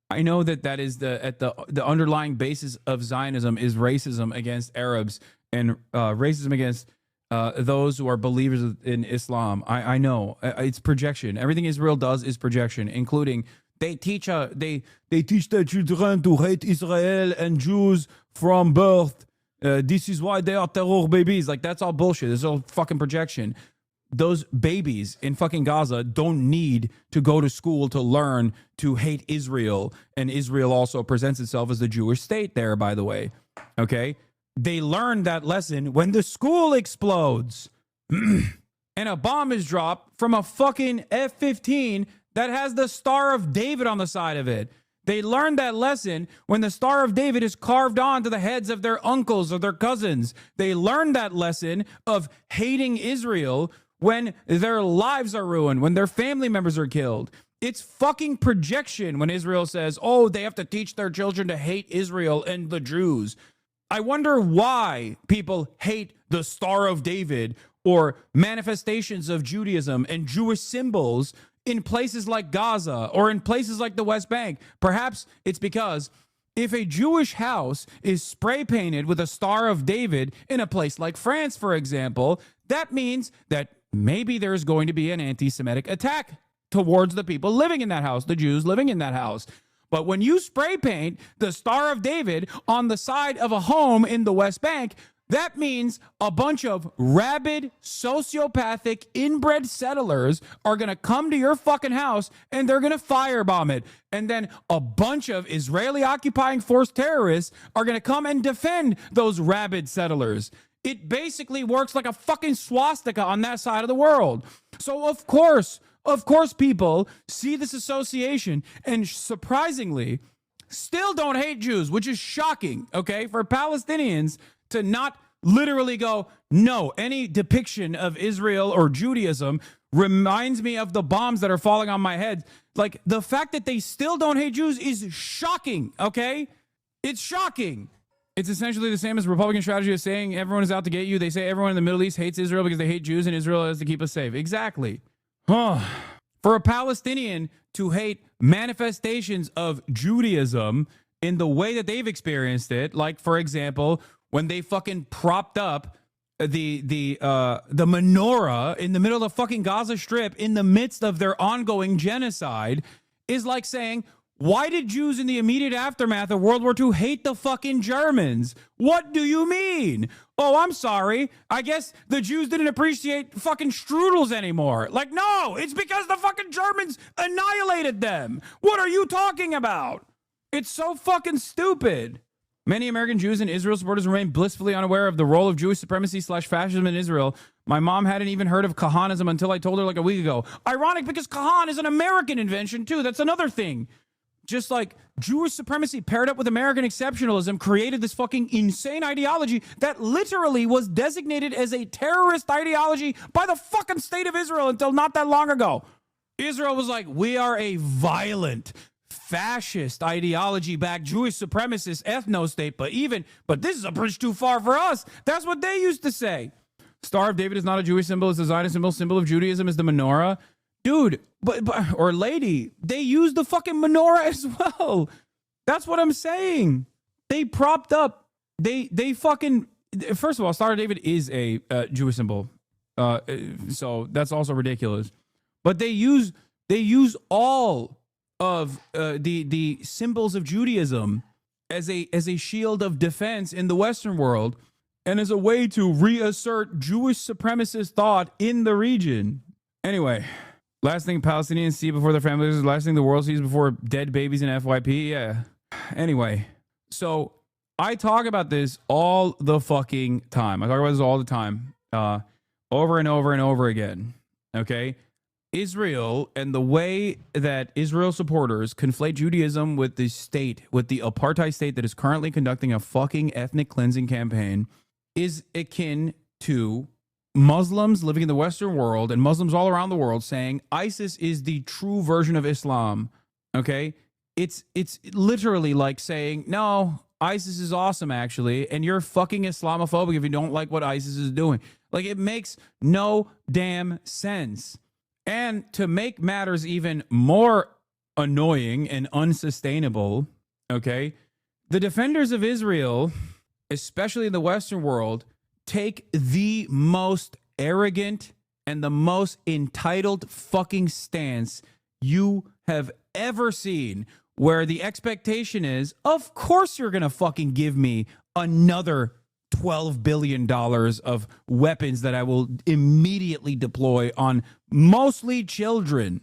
I know that is the underlying basis of Zionism is racism against Arabs and racism against those who are believers in Islam. I know. It's projection. Everything Israel does is projection, including they teach their children to hate Israel and Jews from birth. This is why they are terror babies. Like, that's all bullshit. It's all fucking projection. Those babies in fucking Gaza don't need to go to school to learn to hate Israel. And Israel also presents itself as the Jewish state there, by the way. Okay? They learn that lesson when the school explodes and a bomb is dropped from a fucking F-15 that has the Star of David on the side of it. They learned that lesson when the Star of David is carved onto the heads of their uncles or their cousins. They learned that lesson of hating Israel when their lives are ruined, when their family members are killed. It's fucking projection when Israel says, oh, they have to teach their children to hate Israel and the Jews. I wonder why people hate the Star of David or manifestations of Judaism and Jewish symbols in places like Gaza or in places like the West Bank. Perhaps it's because if a Jewish house is spray painted with a Star of David in a place like France, for example, that means that maybe there's going to be an anti-Semitic attack towards the people living in that house, the Jews living in that house. But when you spray paint the Star of David on the side of a home in the West Bank, that means a bunch of rabid, sociopathic, inbred settlers are going to come to your fucking house and they're going to firebomb it. And then a bunch of Israeli occupying force terrorists are going to come and defend those rabid settlers. It basically works like a fucking swastika on that side of the world. So of course people see this association and surprisingly still don't hate Jews, which is shocking, okay? For Palestinians to not literally go, no, any depiction of Israel or Judaism reminds me of the bombs that are falling on my head. Like, the fact that they still don't hate Jews is shocking, okay? It's shocking. It's essentially the same as Republican strategy of saying everyone is out to get you. They say everyone in the Middle East hates Israel because they hate Jews and Israel has to keep us safe. Exactly. For a Palestinian to hate manifestations of Judaism in the way that they've experienced it, like, for example, when they fucking propped up the menorah in the middle of the fucking Gaza Strip in the midst of their ongoing genocide, is like saying, Why did Jews in the immediate aftermath of World War II hate the fucking Germans? What do you mean? Oh, I'm sorry. I guess the Jews didn't appreciate fucking strudels anymore. Like, no, it's because the fucking Germans annihilated them. What are you talking about? It's so fucking stupid. Many American Jews and Israel supporters remain blissfully unaware of the role of Jewish supremacy / fascism in Israel. My mom hadn't even heard of Kahanism until I told her like a week ago. Ironic, because Kahan is an American invention too. That's another thing. Just like Jewish supremacy paired up with American exceptionalism created this fucking insane ideology that literally was designated as a terrorist ideology by the fucking state of Israel until not that long ago. Israel was like, we are a violent, fascist ideology-backed Jewish supremacist ethno-state, but this is a bridge too far for us. That's what they used to say. Star of David is not a Jewish symbol, it's a Zionist symbol. Symbol of Judaism is the menorah. Dude, or lady, they use the fucking menorah as well. That's what I'm saying. They propped up. They fucking. First of all, Star of David is a Jewish symbol, so that's also ridiculous. But they use all of the symbols of Judaism as a shield of defense in the Western world, and as a way to reassert Jewish supremacist thought in the region. Anyway. Last thing Palestinians see before their families is last thing the world sees before dead babies in FYP. Yeah. Anyway, so I talk about this all the fucking time. I talk about this all the time, over and over and over again. Okay? Israel and the way that Israel supporters conflate Judaism with the state, with the apartheid state that is currently conducting a fucking ethnic cleansing campaign, is akin to Muslims living in the Western world and Muslims all around the world saying ISIS is the true version of Islam. Okay? It's literally like saying, no, ISIS is awesome actually, and you're fucking Islamophobic if you don't like what ISIS is doing. Like, it makes no damn sense. And to make matters even more annoying and unsustainable, okay, the defenders of Israel, especially in the Western world, take the most arrogant and the most entitled fucking stance you have ever seen, where the expectation is, of course you're gonna fucking give me another $12 billion of weapons that I will immediately deploy on mostly children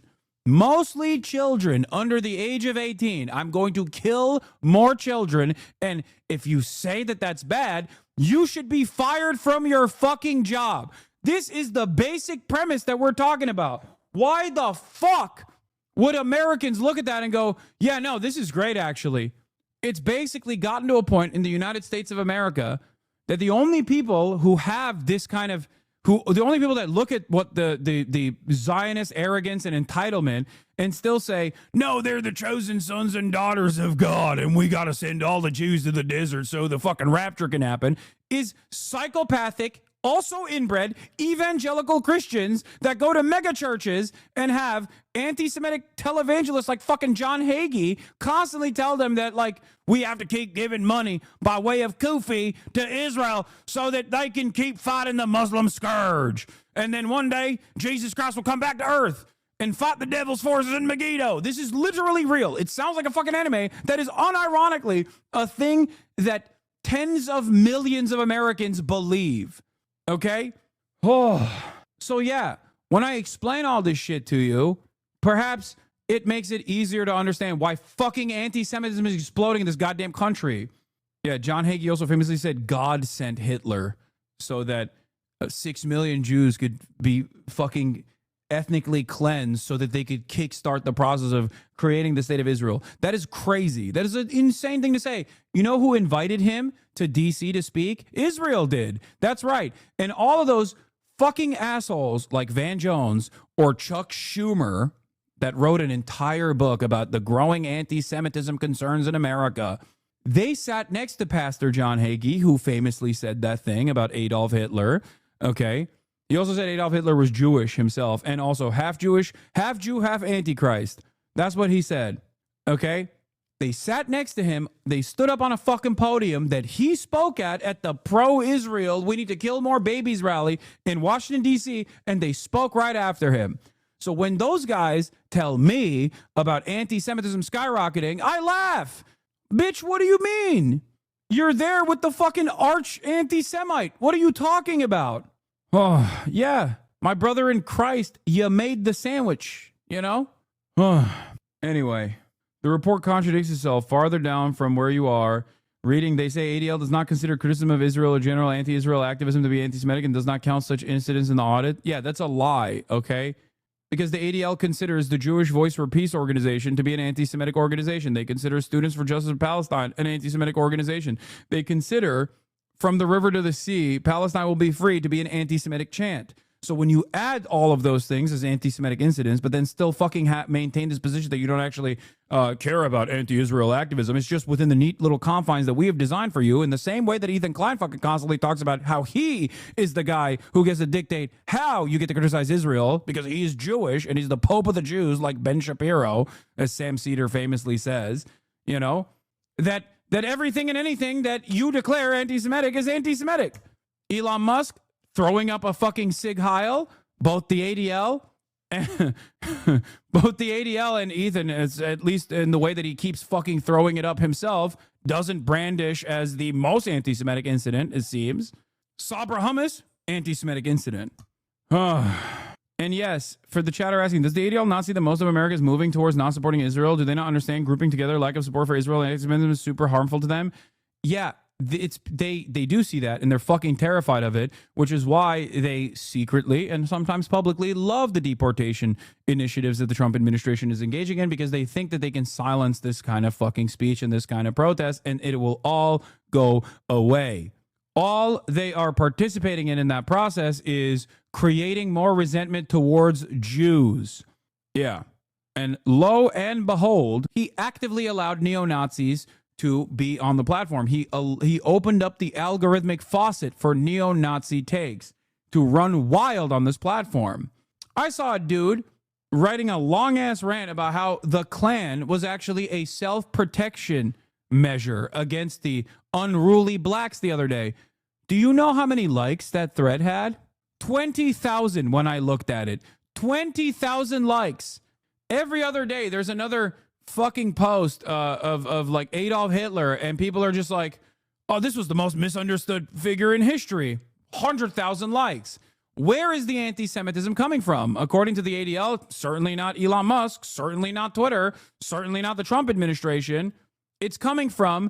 under the age of 18. I'm going to kill more children, and if you say that that's bad, you should be fired from your fucking job. This is the basic premise that we're talking about. Why the fuck would Americans look at that and go, yeah, no, this is great, actually? It's basically gotten to a point in the United States of America that the only people who have this kind of, the only people that look at what the Zionist arrogance and entitlement and still say, no, they're the chosen sons and daughters of God, and we got to send all the Jews to the desert so the fucking rapture can happen, is psychopathic, also inbred, evangelical Christians that go to mega churches and have anti-Semitic televangelists like fucking John Hagee constantly tell them that, like, we have to keep giving money by way of kufi to Israel so that they can keep fighting the Muslim scourge. And then one day, Jesus Christ will come back to earth and fight the devil's forces in Megiddo. This is literally real. It sounds like a fucking anime. That is unironically a thing that tens of millions of Americans believe. Okay? Oh. So yeah, when I explain all this shit to you, perhaps it makes it easier to understand why fucking anti-Semitism is exploding in this goddamn country. Yeah, John Hagee also famously said God sent Hitler so that 6 million Jews could be fucking ethnically cleansed so that they could kickstart the process of creating the state of Israel. That is crazy. That is an insane thing to say. You know who invited him to DC to speak? Israel did. That's right. And all of those fucking assholes like Van Jones or Chuck Schumer that wrote an entire book about the growing anti-Semitism concerns in America, they sat next to Pastor John Hagee, who famously said that thing about Adolf Hitler. Okay. He also said Adolf Hitler was Jewish himself, and also half Jewish, half Jew, half Antichrist. That's what he said. Okay? They sat next to him. They stood up on a fucking podium that he spoke at the pro-Israel, we need to kill more babies rally in Washington, D.C., and they spoke right after him. So when those guys tell me about anti-Semitism skyrocketing, I laugh. Bitch, what do you mean? You're there with the fucking arch anti-Semite. What are you talking about? Oh, yeah. My brother in Christ, you made the sandwich, you know? Anyway, the report contradicts itself farther down from where you are. Reading, they say ADL does not consider criticism of Israel or general anti-Israel activism to be anti-Semitic and does not count such incidents in the audit. Yeah, that's a lie, okay? Because the ADL considers the Jewish Voice for Peace organization to be an anti-Semitic organization. They consider Students for Justice of Palestine an anti-Semitic organization. They consider From the River to the Sea, Palestine will be free to be an anti-Semitic chant. So when you add all of those things as anti-Semitic incidents, but then still fucking maintain this position that you don't actually care about anti-Israel activism, it's just within the neat little confines that we have designed for you, in the same way that Ethan Klein fucking constantly talks about how he is the guy who gets to dictate how you get to criticize Israel because he's Jewish and he's the Pope of the Jews, like Ben Shapiro, as Sam Cedar famously says, you know, that everything and anything that you declare anti-Semitic is anti-Semitic. Elon Musk throwing up a fucking Sig Heil, both the ADL and Ethan, at least in the way that he keeps fucking throwing it up himself, doesn't brandish as the most anti-Semitic incident, it seems. Sabra Hummus, anti-Semitic incident. And yes, for the chatter asking, does the ADL not see that most of America is moving towards not supporting Israel? Do they not understand grouping together lack of support for Israel and anti-Semitism is super harmful to them? Yeah. They do see that, and they're fucking terrified of it, which is why they secretly and sometimes publicly love the deportation initiatives that the Trump administration is engaging in, because they think that they can silence this kind of fucking speech and this kind of protest, and it will all go away. All they are participating in that process is creating more resentment towards Jews. Yeah. And lo and behold, he actively allowed neo-Nazis to be on the platform. He opened up the algorithmic faucet for neo-Nazi takes to run wild on this platform. I saw a dude writing a long-ass rant about how the Klan was actually a self-protection measure against the unruly blacks the other day. Do you know how many likes that thread had? 20,000 when I looked at it. 20,000 likes. Every other day there's another fucking post of like Adolf Hitler, and people are just like, oh, this was the most misunderstood figure in history. 100,000 likes. Where is the anti-Semitism coming from? According to the ADL, certainly not Elon Musk, certainly not Twitter, certainly not the Trump administration. It's coming from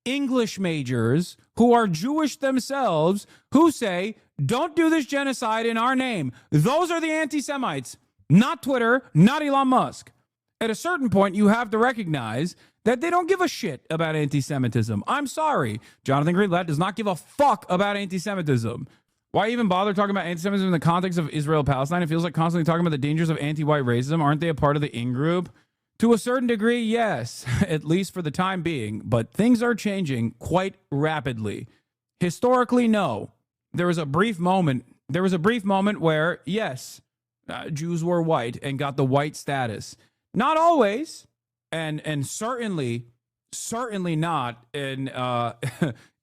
English majors who are Jewish themselves, who say, don't do this genocide in our name. Those are the anti-Semites, not Twitter, not Elon Musk. At a certain point, you have to recognize that they don't give a shit about anti-Semitism. I'm sorry. Jonathan Greenblatt does not give a fuck about anti-Semitism. Why even bother talking about anti-Semitism in the context of Israel-Palestine? It feels like constantly talking about the dangers of anti-white racism. Aren't they a part of the in-group? To a certain degree, yes, at least for the time being. But things are changing quite rapidly. Historically, no. There was a brief moment where, yes, Jews were white and got the white status. Not always, and certainly not in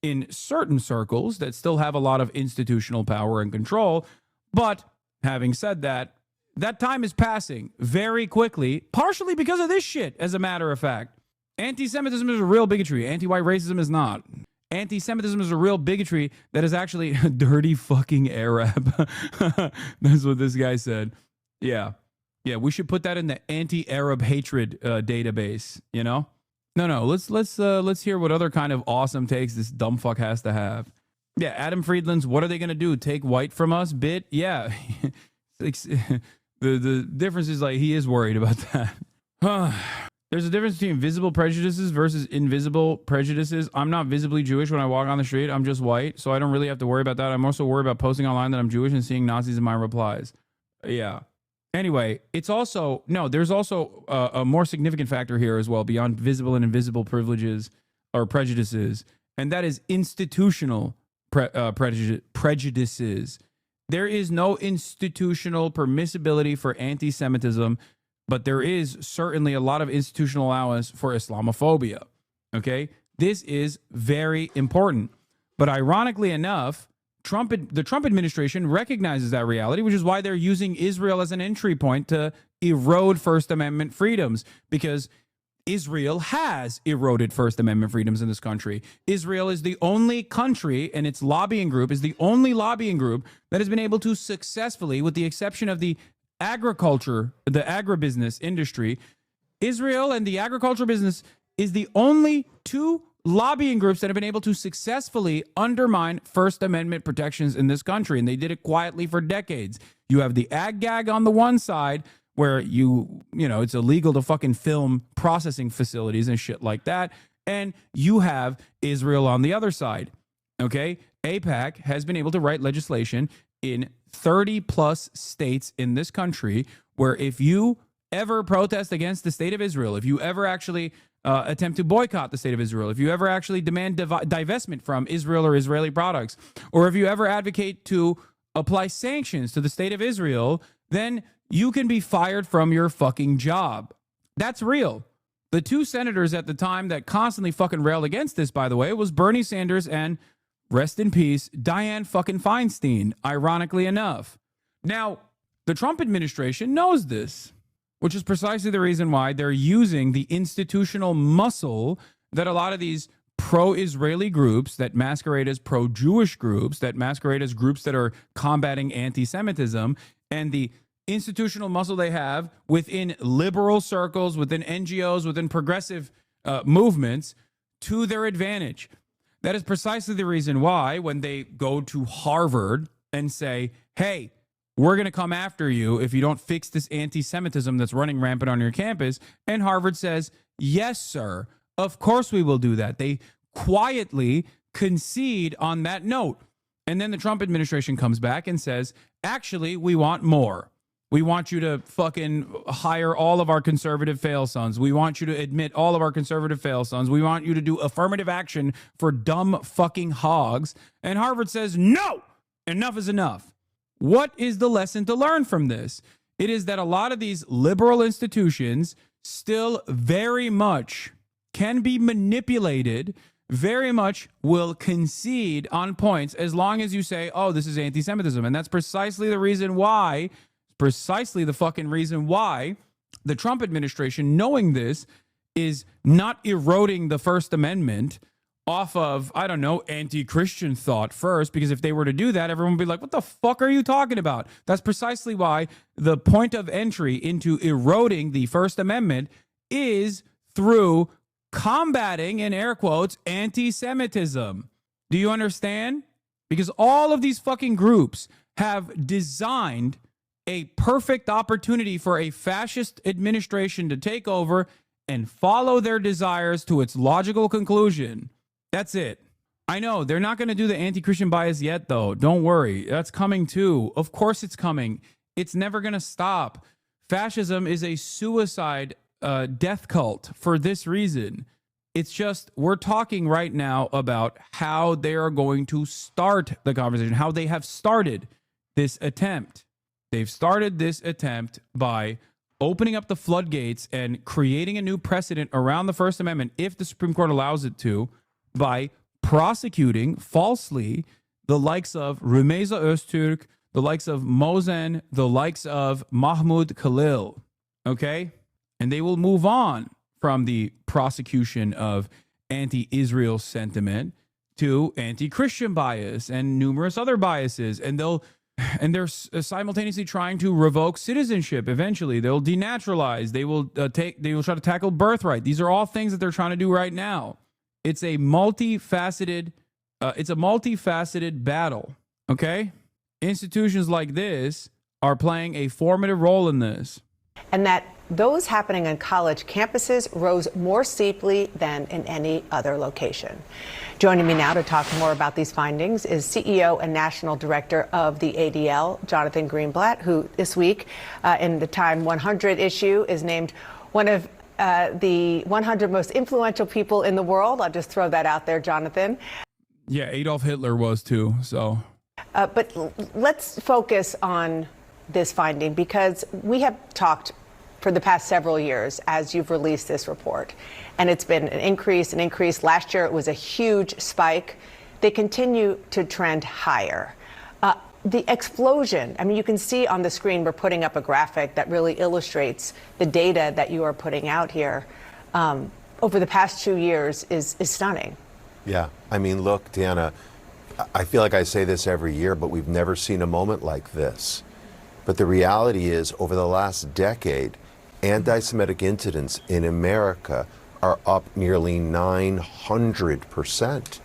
in certain circles that still have a lot of institutional power and control. But having said that, that time is passing very quickly, partially because of this shit, as a matter of fact. Anti-Semitism is a real bigotry. Anti-white racism is not. Anti-Semitism is a real bigotry that is actually a dirty fucking Arab. That's what this guy said. Yeah. Yeah, we should put that in the anti-Arab hatred database, you know? No, let's hear what other kind of awesome takes this dumb fuck has to have. Yeah, Adam Friedland's what are they going to do? Take white from us bit? Yeah. The difference is like he is worried about that. There's a difference between visible prejudices versus invisible prejudices. I'm not visibly Jewish when I walk on the street. I'm just white, so I don't really have to worry about that. I'm also worried about posting online that I'm Jewish and seeing Nazis in my replies. Yeah. Anyway, there's also a more significant factor here as well, beyond visible and invisible privileges or prejudices, and that is institutional prejudices. There is no institutional permissibility for anti-Semitism, but there is certainly a lot of institutional allowance for Islamophobia. Okay? This is very important. But ironically enough, the Trump administration recognizes that reality, which is why they're using Israel as an entry point to erode First Amendment freedoms, because Israel has eroded First Amendment freedoms in this country. Israel is the only country, and its lobbying group is the only lobbying group that has been able to successfully, with the exception of the agribusiness industry, Israel and the agriculture business is the only two lobbying groups that have been able to successfully undermine First Amendment protections in this country, and they did it quietly for decades. You have the ag gag on the one side, where you know, it's illegal to fucking film processing facilities and shit like that, and you have Israel on the other side. Okay, AIPAC has been able to write legislation in 30 plus states in this country where if you ever protest against the state of Israel, if you ever actually attempt to boycott the state of Israel, if you ever actually demand divestment from Israel or Israeli products, or if you ever advocate to apply sanctions to the state of Israel, then you can be fired from your fucking job. That's real. The two senators at the time that constantly fucking railed against this, by the way, was Bernie Sanders and, rest in peace, Dianne fucking Feinstein, ironically enough. Now, the Trump administration knows this, which is precisely the reason why they're using the institutional muscle that a lot of these pro-Israeli groups that masquerade as pro-Jewish groups, that masquerade as groups that are combating anti-Semitism, and the institutional muscle they have within liberal circles, within NGOs, within progressive movements to their advantage. That is precisely the reason why when they go to Harvard and say, hey, we're going to come after you if you don't fix this anti-Semitism that's running rampant on your campus. And Harvard says, yes, sir, of course we will do that. They quietly concede on that note. And then the Trump administration comes back and says, actually, we want more. We want you to fucking hire all of our conservative fail sons. We want you to admit all of our conservative fail sons. We want you to do affirmative action for dumb fucking hogs. And Harvard says, no, enough is enough. What is the lesson to learn from this? It is that a lot of these liberal institutions still very much can be manipulated, very much will concede on points as long as you say, oh, this is anti-Semitism. And that's precisely the reason why, precisely the fucking reason why the Trump administration, knowing this, is not eroding the First Amendment off of, I don't know, anti-Christian thought first, because if they were to do that, everyone would be like, what the fuck are you talking about? That's precisely why the point of entry into eroding the First Amendment is through combating, in air quotes, anti-Semitism. Do you understand? Because all of these fucking groups have designed a perfect opportunity for a fascist administration to take over and follow their desires to its logical conclusion. That's it. I know they're not going to do the anti-Christian bias yet, though. Don't worry. That's coming too. Of course it's coming. It's never going to stop. Fascism is a suicide death cult for this reason. It's just we're talking right now about how they are going to start the conversation, how they have started this attempt. They've started this attempt by opening up the floodgates and creating a new precedent around the First Amendment, if the Supreme Court allows it to, by prosecuting falsely the likes of Rumeysa Öztürk, the likes of Mozen, the likes of Mahmoud Khalil, okay? And they will move on from the prosecution of anti-Israel sentiment to anti-Christian bias and numerous other biases, and they're simultaneously trying to revoke citizenship. Eventually, they'll denaturalize. They will try to tackle birthright. These are all things that they're trying to do right now. It's a multifaceted battle. Okay, institutions like this are playing a formative role in this, and that those happening on college campuses rose more steeply than in any other location. Joining me now to talk more about these findings is CEO and National Director of the ADL, Jonathan Greenblatt, who this week in the Time 100 issue is named one of the 100 most influential people in the world. I'll just throw that out there, Jonathan. Yeah, Adolf Hitler was too, so. But let's focus on this finding, because we have talked for the past several years as you've released this report, and it's been an increase. Last year it was a huge spike. they continue to trend higher. The explosion, I mean, you can see on the screen, we're putting up a graphic that really illustrates the data that you are putting out here over the past 2 years is stunning. Yeah, I mean, look, Deanna, I feel like I say this every year, but we've never seen a moment like this. But the reality is, over the last decade, anti-Semitic incidents in America are up nearly 900%.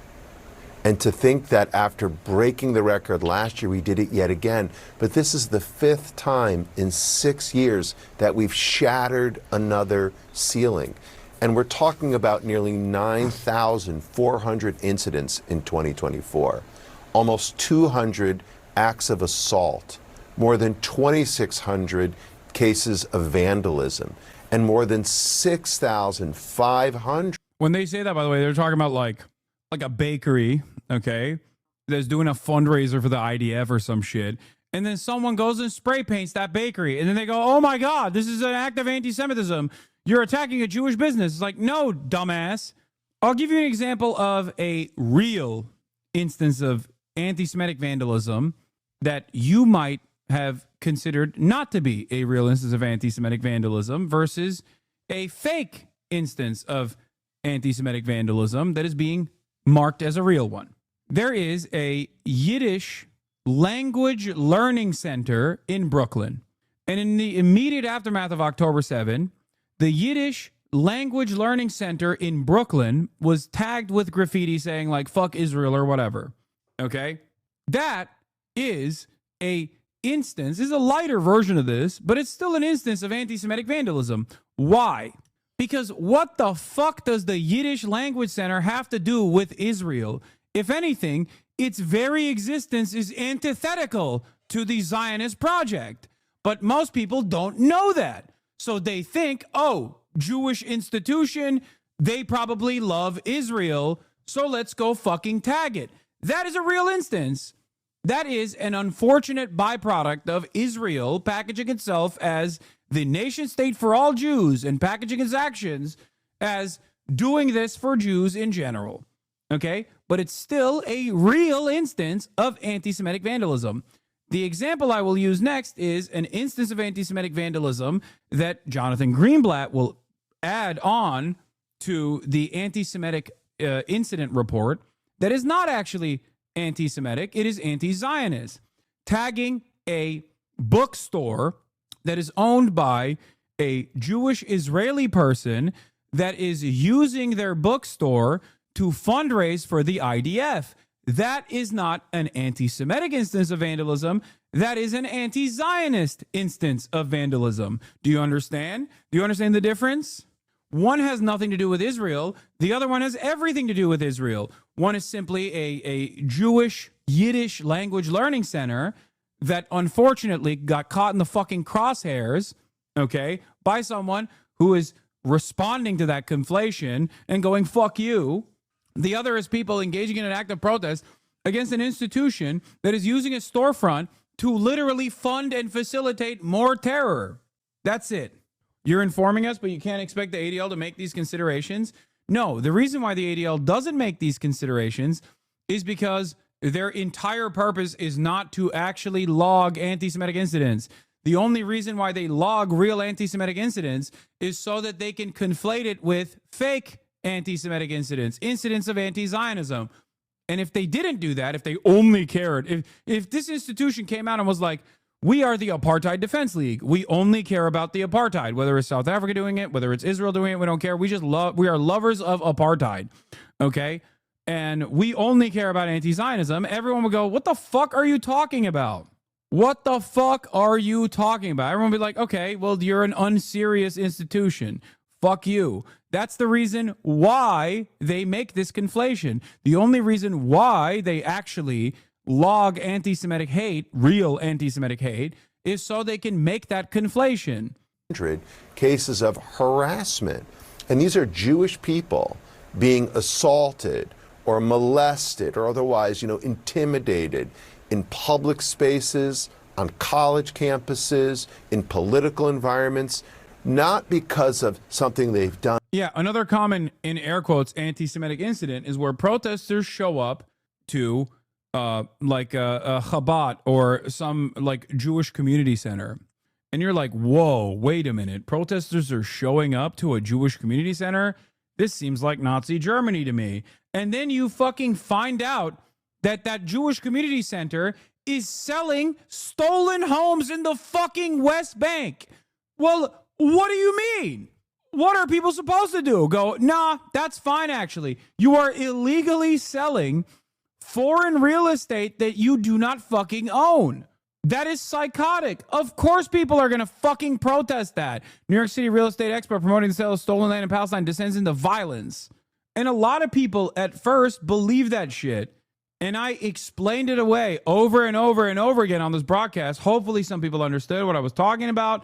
And to think that after breaking the record last year, we did it yet again. But this is the 5th time in 6 years that we've shattered another ceiling. And we're talking about nearly 9,400 incidents in 2024, almost 200 acts of assault, more than 2,600 cases of vandalism, and more than 6,500. When they say that, by the way, they're talking about like a bakery, okay, that's doing a fundraiser for the IDF or some shit. And then someone goes and spray paints that bakery. And then they go, oh my God, this is an act of anti-Semitism. You're attacking a Jewish business. It's like, no, dumbass. I'll give you an example of a real instance of anti-Semitic vandalism that you might have considered not to be a real instance of anti-Semitic vandalism versus a fake instance of anti-Semitic vandalism that is being marked as a real one. There is a Yiddish language learning center in Brooklyn. And in the immediate aftermath of October 7, the Yiddish language learning center in Brooklyn was tagged with graffiti saying like, fuck Israel or whatever. Okay? That is a instance, is a lighter version of this, but it's still an instance of anti-Semitic vandalism. Why? Because what the fuck does the Yiddish Language Center have to do with Israel? If anything, its very existence is antithetical to the Zionist project. But most people don't know that. So they think, oh, Jewish institution, they probably love Israel, so let's go fucking tag it. That is a real instance. That is an unfortunate byproduct of Israel packaging itself as the nation state for all Jews and packaging its actions as doing this for Jews in general. Okay? But it's still a real instance of anti-Semitic vandalism. The example I will use next is an instance of anti-Semitic vandalism that Jonathan Greenblatt will add on to the anti-Semitic incident report that is not actually anti-Semitic, it is anti-Zionist, tagging a bookstore that is owned by a Jewish Israeli person that is using their bookstore to fundraise for the IDF. That is not an anti-Semitic instance of vandalism. That is an anti-Zionist instance of vandalism. Do you understand? Do you understand the difference? One has nothing to do with Israel. The other one has everything to do with Israel. One is simply a Jewish Yiddish language learning center that unfortunately got caught in the fucking crosshairs, okay, by someone who is responding to that conflation and going, fuck you. The other is people engaging in an act of protest against an institution that is using a storefront to literally fund and facilitate more terror. That's it. You're informing us, but you can't expect the ADL to make these considerations? No, the reason why the ADL doesn't make these considerations is because their entire purpose is not to actually log anti-Semitic incidents. The only reason why they log real anti-Semitic incidents is so that they can conflate it with fake anti-Semitic incidents, incidents of anti-Zionism. And if they didn't do that, if they only cared, if this institution came out and was like, we are the Apartheid Defense League. We only care about the apartheid, whether it's South Africa doing it, whether it's Israel doing it, we don't care. We are lovers of apartheid. Okay? And we only care about anti-Zionism. Everyone would go, what the fuck are you talking about? What the fuck are you talking about? Everyone would be like, okay, well, you're an unserious institution. Fuck you. That's the reason why they make this conflation. The only reason why they actually log anti-Semitic hate, real anti-Semitic hate, is so they can make that conflation. Cases of harassment. And these are Jewish people being assaulted or molested or otherwise, intimidated in public spaces, on college campuses, in political environments, not because of something they've done. Yeah, another common, in air quotes, anti-Semitic incident is where protesters show up, to like a Chabad or some like Jewish community center, and you're like, whoa, wait a minute, protesters are showing up to a Jewish community center? This seems like Nazi Germany to me. And then you fucking find out that that Jewish community center is selling stolen homes in the fucking West Bank. Well, what do you mean? What are people supposed to do? Go, nah, that's fine, actually. You are illegally selling foreign real estate that you do not fucking own. That is psychotic. Of course people are going to fucking protest that. New York City real estate expert promoting the sale of stolen land in Palestine descends into violence. And a lot of people at first believe that shit. And I explained it away over and over and over again on this broadcast. Hopefully some people understood what I was talking about,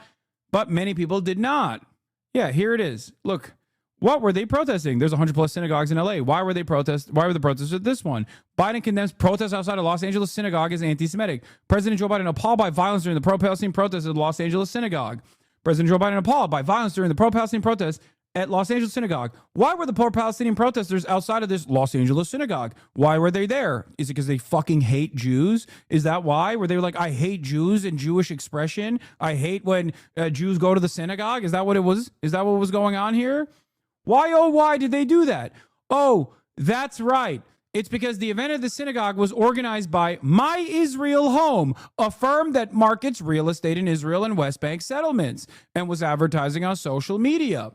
but many people did not. Yeah, here it is. Look, what were they protesting? There's 100 plus synagogues in LA. Why were the protests at this one? Biden condemns protests outside a Los Angeles synagogue as anti-Semitic. President Joe Biden appalled by violence during the pro-Palestine protests at the Los Angeles synagogue. President Joe Biden appalled by violence during the pro-Palestine protests at Los Angeles synagogue. Why were the pro-Palestinian protesters outside of this Los Angeles synagogue? Why were they there? Is it because they fucking hate Jews? Is that why? Were they like, I hate Jews and Jewish expression? I hate when Jews go to the synagogue? Is that what it was? Is that what was going on here? Why, oh, why did they do that? Oh, that's right. It's because the event at the synagogue was organized by My Israel Home, a firm that markets real estate in Israel and West Bank settlements, and was advertising on social media.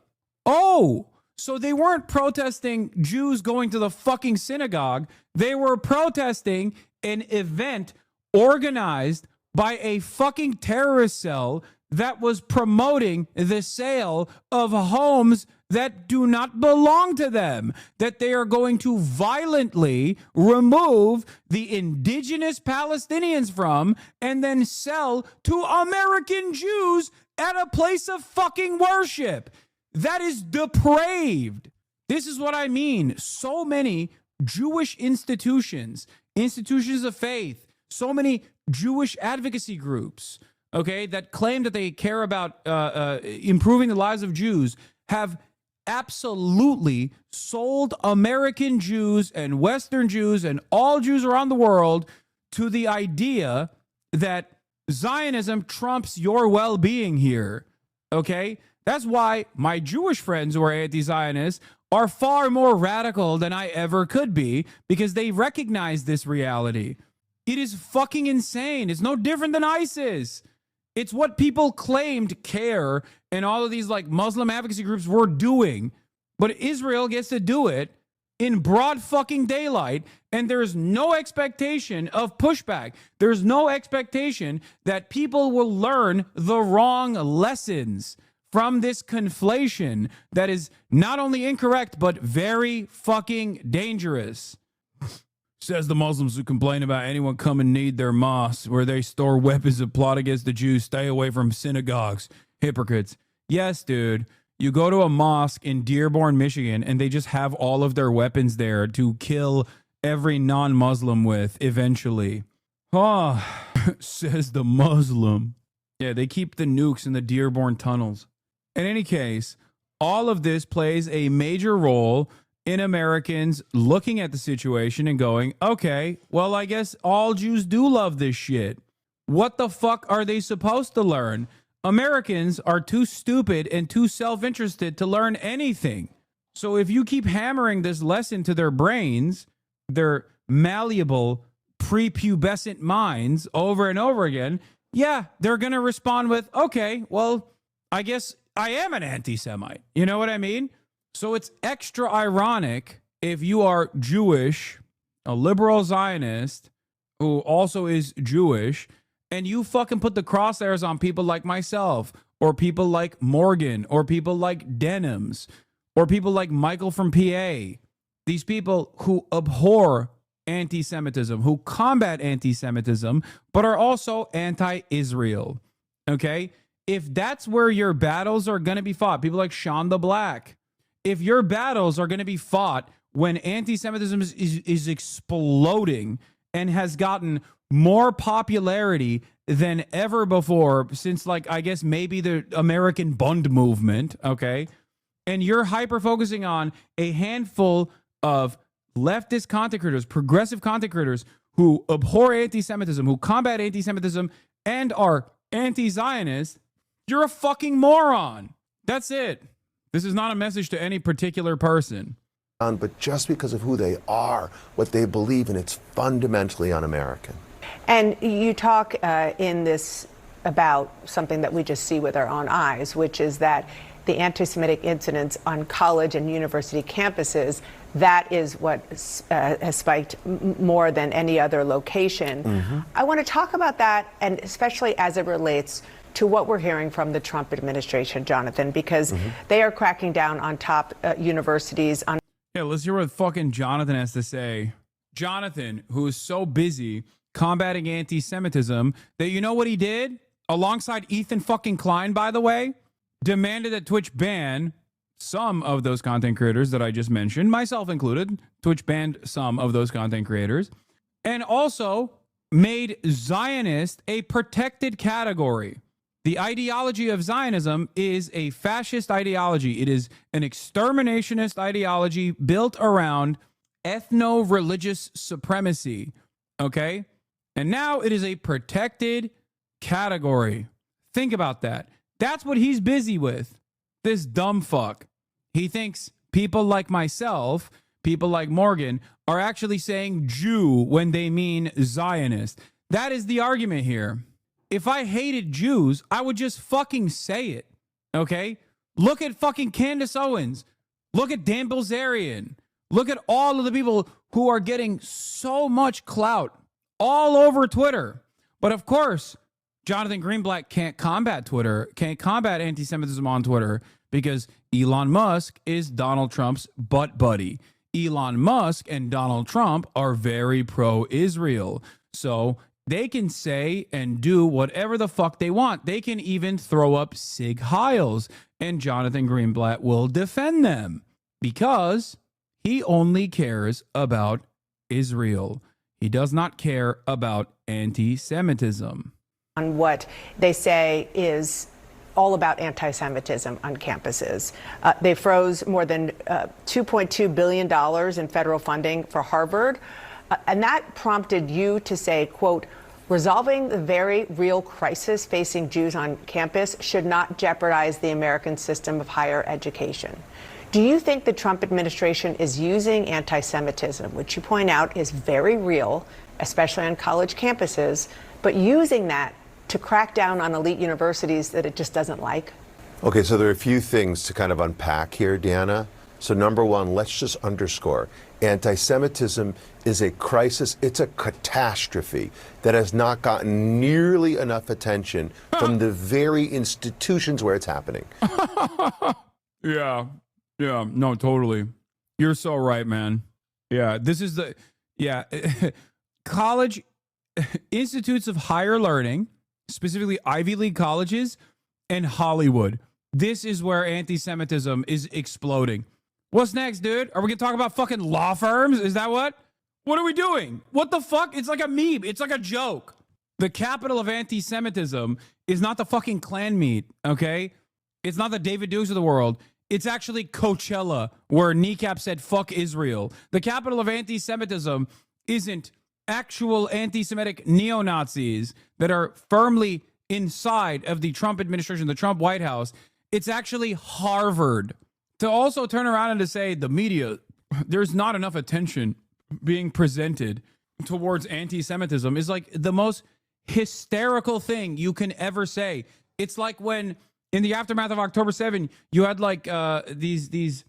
Oh, so they weren't protesting Jews going to the fucking synagogue. They were protesting an event organized by a fucking terrorist cell that was promoting the sale of homes that do not belong to them, that they are going to violently remove the indigenous Palestinians from and then sell to American Jews at a place of fucking worship. That is depraved. This is what I mean. So many Jewish institutions of faith, so many Jewish advocacy groups, okay, that claim that they care about improving the lives of Jews have absolutely sold American Jews and Western Jews and all Jews around the world to the idea that Zionism trumps your well-being here, okay? That's why my Jewish friends who are anti-Zionists are far more radical than I ever could be, because they recognize this reality. It is fucking insane. It's no different than ISIS. It's what people claimed CARE and all of these like Muslim advocacy groups were doing, but Israel gets to do it in broad fucking daylight, and there's no expectation of pushback. There's no expectation that people will learn the wrong lessons from this conflation that is not only incorrect, but very fucking dangerous. Says the Muslims who complain about anyone come and need their mosques where they store weapons and plot against the Jews. Stay away from synagogues. Hypocrites. Yes, dude. You go to a mosque in Dearborn, Michigan, and they just have all of their weapons there to kill every non-Muslim with eventually. Oh, says the Muslim. Yeah, they keep the nukes in the Dearborn tunnels. In any case, all of this plays a major role in Americans looking at the situation and going, okay, well, I guess all Jews do love this shit. What the fuck are they supposed to learn? Americans are too stupid and too self-interested to learn anything. So if you keep hammering this lesson to their brains, their malleable, prepubescent minds over and over again, yeah, they're going to respond with, okay, well, I guess I am an anti-Semite. You know what I mean? So it's extra ironic if you are Jewish, a liberal Zionist who also is Jewish, and you fucking put the crosshairs on people like myself, or people like Morgan, or people like DEMS, or people like Michael from PA. These people who abhor anti-Semitism, who combat anti-Semitism, but are also anti-Israel. Okay? If that's where your battles are going to be fought, people like Sean the Black, if your battles are going to be fought when anti-Semitism is exploding and has gotten more popularity than ever before since, like, I guess maybe the American Bund movement, okay? And you're hyper-focusing on a handful of leftist content creators, progressive content creators who abhor anti-Semitism, who combat anti-Semitism, and are anti-Zionist, you're a fucking moron. That's it. This is not a message to any particular person. But just because of who they are, what they believe in, it's fundamentally un-American. And you talk in this about something that we just see with our own eyes, which is that the anti-Semitic incidents on college and university campuses, that is what has spiked more than any other location. I want to talk about that, and especially as it relates to what we're hearing from the Trump administration, Jonathan, because they are cracking down on top universities. Yeah, let's hear what fucking Jonathan has to say. Jonathan, who is so busy combating anti-Semitism that you know what he did? Alongside Ethan fucking Klein, by the way, demanded that Twitch ban some of those content creators that I just mentioned, myself included. Twitch banned some of those content creators, and also made Zionist a protected category. The ideology of Zionism is a fascist ideology. It is an exterminationist ideology built around ethno-religious supremacy, okay? And now it is a protected category. Think about that. That's what he's busy with, this dumb fuck. He thinks people like myself, people like Morgan, are actually saying Jew when they mean Zionist. That is the argument here. If I hated Jews, I would just fucking say it, okay? Look at fucking Candace Owens. Look at Dan Bilzerian. Look at all of the people who are getting so much clout all over Twitter. But of course, Jonathan Greenblatt can't combat Twitter, can't combat anti-Semitism on Twitter because Elon Musk is Donald Trump's butt buddy. Elon Musk and Donald Trump are very pro-Israel. So they can say and do whatever the fuck they want. They can even throw up Sig Heils, and Jonathan Greenblatt will defend them because he only cares about Israel. He does not care about anti-Semitism. On what they say is all about anti-Semitism on campuses. They froze more than $2.2 billion in federal funding for Harvard. And that prompted you to say, quote, resolving the very real crisis facing Jews on campus should not jeopardize the American system of higher education. Do you think the Trump administration is using anti-Semitism, which you point out is very real, especially on college campuses, but using that to crack down on elite universities that it just doesn't like? Okay, so there are a few things to kind of unpack here, Deanna. So number one, let's just underscore, anti-Semitism is a crisis, it's a catastrophe that has not gotten nearly enough attention from the very institutions where it's happening. Yeah, no, totally. You're so right, man. Yeah, this is the, college institutes of higher learning, specifically Ivy League colleges and Hollywood. This is where anti-Semitism is exploding. What's next, dude? Are we going to talk about fucking law firms? Is that what? What are we doing? What the fuck? It's like a meme. It's like a joke. The capital of anti-Semitism is not the fucking Klan meet, okay? It's not the David Dukes of the world. It's actually Coachella, where Kneecap said, fuck Israel. The capital of anti-Semitism isn't actual anti-Semitic neo-Nazis that are firmly inside of the Trump administration, the Trump White House. It's actually Harvard. To also turn around and to say the media, there's not enough attention being presented towards anti-Semitism is like the most hysterical thing you can ever say. It's like when in the aftermath of October 7, you had like these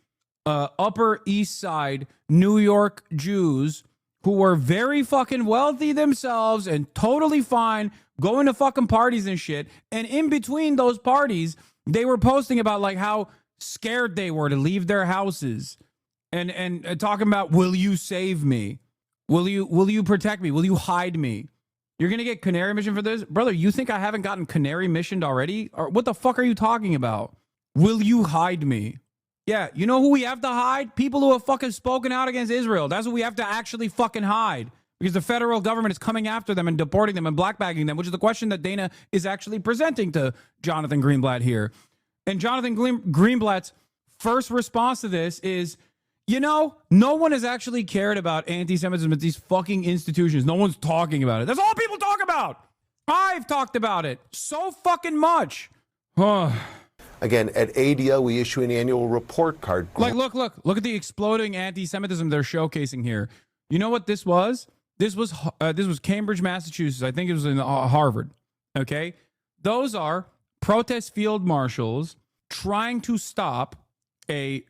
Upper East Side New York Jews who were very fucking wealthy themselves and totally fine going to fucking parties and shit. And in between those parties, they were posting about like how scared they were to leave their houses and talking about, will you save me? Will you protect me? Will you hide me? You're going to get canary mission for this? Brother, you think I haven't gotten canary missioned already? Or what the fuck are you talking about? Will you hide me? Yeah, you know who we have to hide? People who have fucking spoken out against Israel. That's what we have to actually fucking hide. Because the federal government is coming after them and deporting them and blackbagging them, which is the question that Dana is actually presenting to Jonathan Greenblatt here. And Jonathan Greenblatt's first response to this is, You know, no one has actually cared about anti-Semitism at these fucking institutions. No one's talking about it. That's all people talk about. I've talked about it so fucking much. Again, at ADO, we issue an annual report card. Like, look at the exploding anti-Semitism they're showcasing here. You know what this was? This was Cambridge, Massachusetts. I think it was in Harvard. Okay, those are protest field marshals trying to stop a.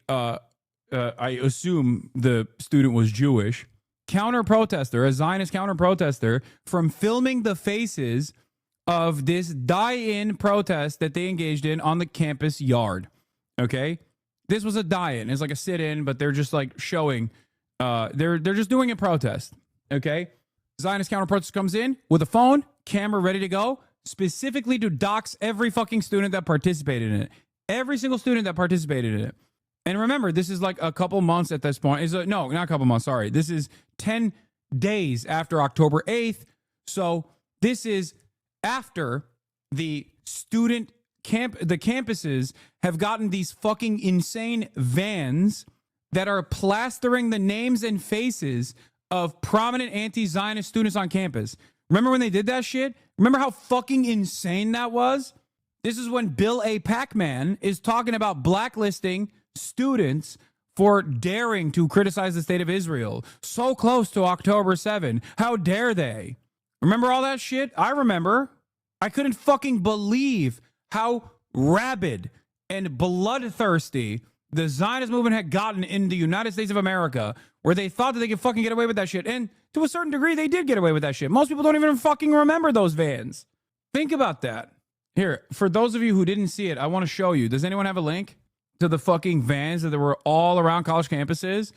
I assume the student was Jewish, counter-protester, a Zionist counter-protester, from filming the faces of this die-in protest that they engaged in on the campus yard. Okay? This was a die-in. It's like a sit-in, but they're just like showing, they're just doing a protest. Okay? Zionist counter-protester comes in with a phone, camera ready to go, specifically to dox every fucking student that participated in it. Every single student that participated in it. And remember, this is like a couple months at this point. No, not a couple months, sorry. This is 10 days after October 8th. So this is after the campuses have gotten these fucking insane vans that are plastering the names and faces of prominent anti-Zionist students on campus. Remember when they did that shit? Remember how fucking insane that was? This is when Bill A. Pac-Man is talking about blacklisting students for daring to criticize the state of Israel. So close to October 7. How dare they? Remember all that shit? I remember. I couldn't fucking believe how rabid and bloodthirsty the Zionist movement had gotten in the United States of America, where they thought that they could fucking get away with that shit. And to a certain degree, they did get away with that shit. Most people don't even fucking remember those vans. Think about that. Here, for those of you who didn't see it, I want to show you. Does anyone have a link to the fucking vans that were all around college campuses?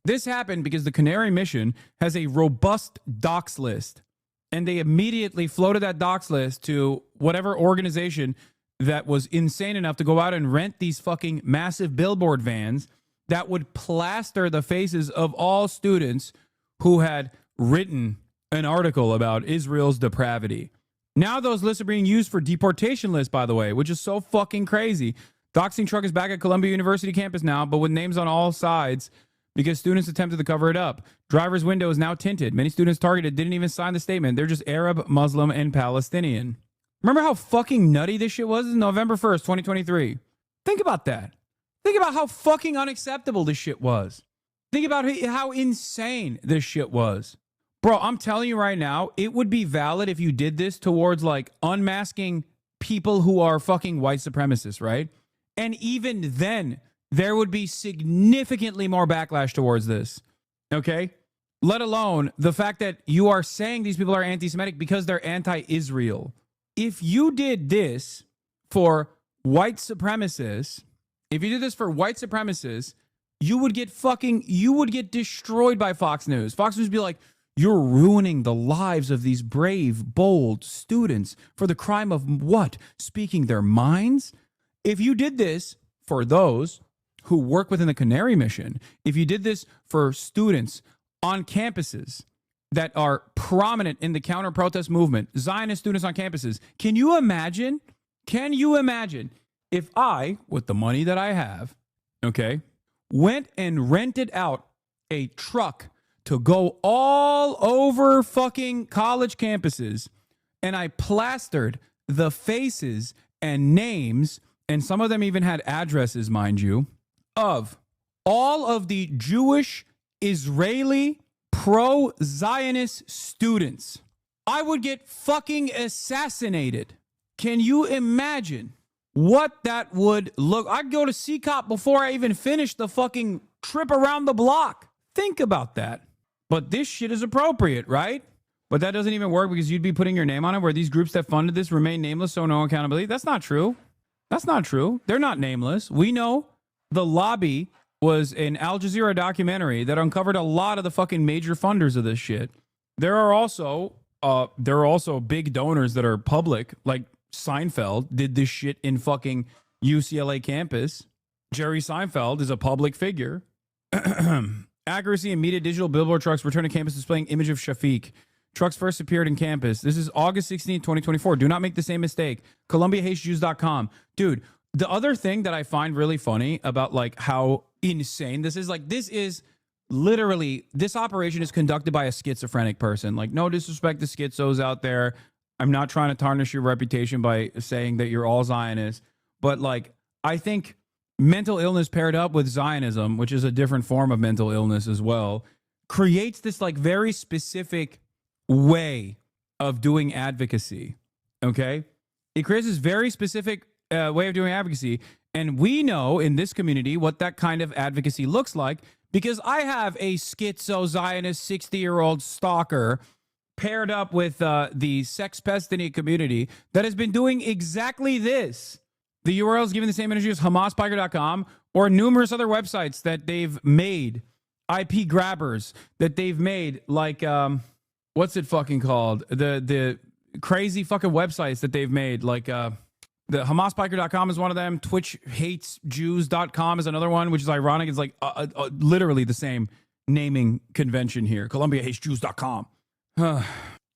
This happened because the Canary Mission has a robust docs list, and they immediately floated that docs list to whatever organization that was insane enough to go out and rent these fucking massive billboard vans that would plaster the faces of all students who had written an article about Israel's depravity. Now those lists are being used for deportation lists, by the way, which is so fucking crazy. Doxing truck is back at Columbia University campus now, but with names on all sides because students attempted to cover it up. Driver's window is now tinted. Many students targeted didn't even sign the statement. They're just Arab, Muslim, and Palestinian. Remember how fucking nutty this shit was? November 1st, 2023. Think about that. Think about how fucking unacceptable this shit was. Think about how insane this shit was. Bro, I'm telling you right now, it would be valid if you did this towards like unmasking people who are fucking white supremacists, right? And even then, there would be significantly more backlash towards this, okay? Let alone the fact that you are saying these people are anti-Semitic because they're anti-Israel. If you did this for white supremacists, you would get destroyed by Fox News. Fox News would be like, you're ruining the lives of these brave, bold students for the crime of what? Speaking their minds? If you did this for those who work within the Canary Mission, if you did this for students on campuses that are prominent in the counter-protest movement, Zionist students on campuses, can you imagine if I, with the money that I have, okay, went and rented out a truck to go all over fucking college campuses, and I plastered the faces and names, and some of them even had addresses, mind you, of all of the Jewish, Israeli, pro-Zionist students. I would get fucking assassinated. Can you imagine what that would look? I'd go to CCOP before I even finished the fucking trip around the block. Think about that. But this shit is appropriate, right? But that doesn't even work because you'd be putting your name on it where these groups that funded this remain nameless, so no accountability. That's not true. That's not true. They're not nameless. We know The Lobby was an Al Jazeera documentary that uncovered a lot of the fucking major funders of this shit. There are also big donors that are public, like Seinfeld did this shit in fucking UCLA campus. Jerry Seinfeld is a public figure. Accuracy and Media digital billboard trucks return to campus displaying image of Shafiq. Trucks first appeared in campus. This is August 16, 2024. Do not make the same mistake. ColumbiaHatesJews.com. Dude, The other thing that I find really funny about like how insane this is, like this is literally, this operation is conducted by a schizophrenic person. Like, no disrespect to schizos out there. I'm not trying to tarnish your reputation by saying that you're all Zionists, but like, I think mental illness paired up with Zionism, which is a different form of mental illness as well, creates this like very specific way of doing advocacy. Okay. It creates this very specific way of doing advocacy. And we know in this community what that kind of advocacy looks like, because I have a schizo-Zionist 60-year-old stalker paired up with the sex pestiny community that has been doing exactly this. The URL is given the same energy as HamasPiker.com or numerous other websites that they've made, IP grabbers that they've made, like, what's it fucking called? The crazy fucking websites that they've made, like, the HamasPiker.com is one of them. TwitchHatesJews.com is another one, which is ironic. It's like literally the same naming convention here. ColumbiaHatesJews.com.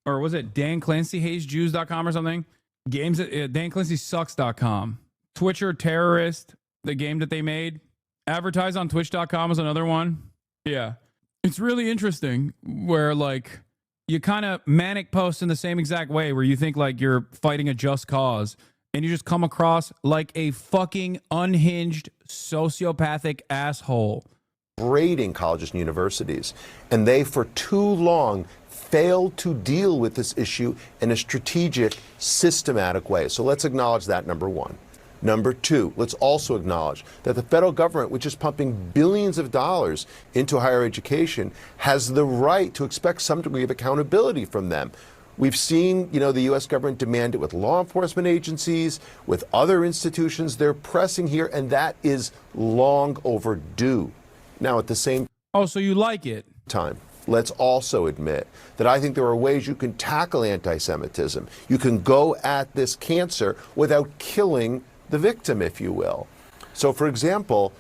Or was it DanClancyHatesJews.com or something? Games at DanClancySucks.com. Twitcher Terrorist, the game that they made. Advertise on Twitch.com is another one. Yeah. It's really interesting where like you kind of manic post in the same exact way where you think like you're fighting a just cause and you just come across like a fucking unhinged sociopathic asshole. Braiding colleges and universities. And they, for too long, failed to deal with this issue in a strategic, systematic way. So let's acknowledge that, number one. Number two, let's also acknowledge that the federal government, which is pumping billions of dollars into higher education, has the right to expect some degree of accountability from them. We've seen, the U.S. government demand it with law enforcement agencies, with other institutions. They're pressing here, and that is long overdue. Now, at the same so you like it? Time, let's also admit that I think there are ways you can tackle anti-Semitism. You can go at this cancer without killing the victim, if you will. So, for example,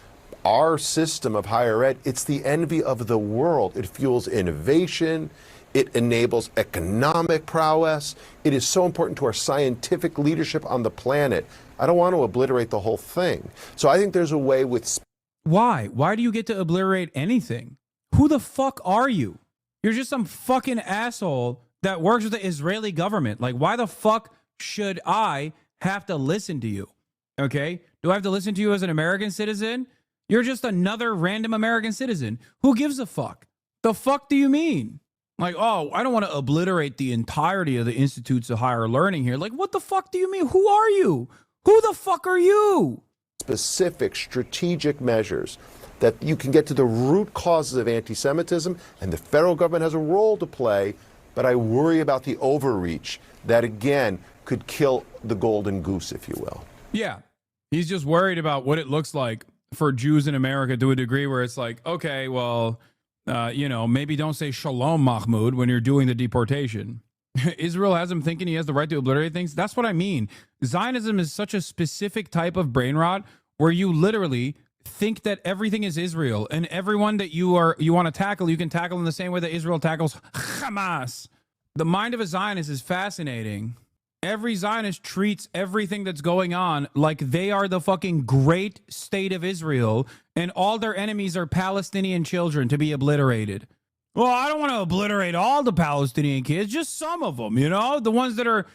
our system of higher ed, it's the envy of the world. It fuels innovation. It enables economic prowess. It is so important to our scientific leadership on the planet. I don't want to obliterate the whole thing. So I think there's a way with... Why? Why do you get to obliterate anything? Who the fuck are you? You're just some fucking asshole that works with the Israeli government. Like, why the fuck should I have to listen to you? Okay? Do I have to listen to you as an American citizen? You're just another random American citizen. Who gives a fuck? The fuck do you mean? Like, oh, I don't want to obliterate the entirety of the institutes of higher learning here. Like, what the fuck do you mean? Who are you? Who the fuck are you? Specific strategic measures that you can get to the root causes of anti-Semitism, and the federal government has a role to play, but I worry about the overreach that, again, could kill the golden goose, if you will. Yeah. He's just worried about what it looks like for Jews in America to a degree where it's like, okay, well, maybe don't say shalom, Mahmoud, when you're doing the deportation. Israel has him thinking he has the right to obliterate things. That's what I mean. Zionism is such a specific type of brain rot where you literally think that everything is Israel, and everyone that you want to tackle, you can tackle in the same way that Israel tackles Hamas. The mind of a Zionist is fascinating. Every Zionist treats everything that's going on like they are the fucking great state of Israel, and all their enemies are Palestinian children to be obliterated. Well, I don't want to obliterate all the Palestinian kids, just some of them, the ones that are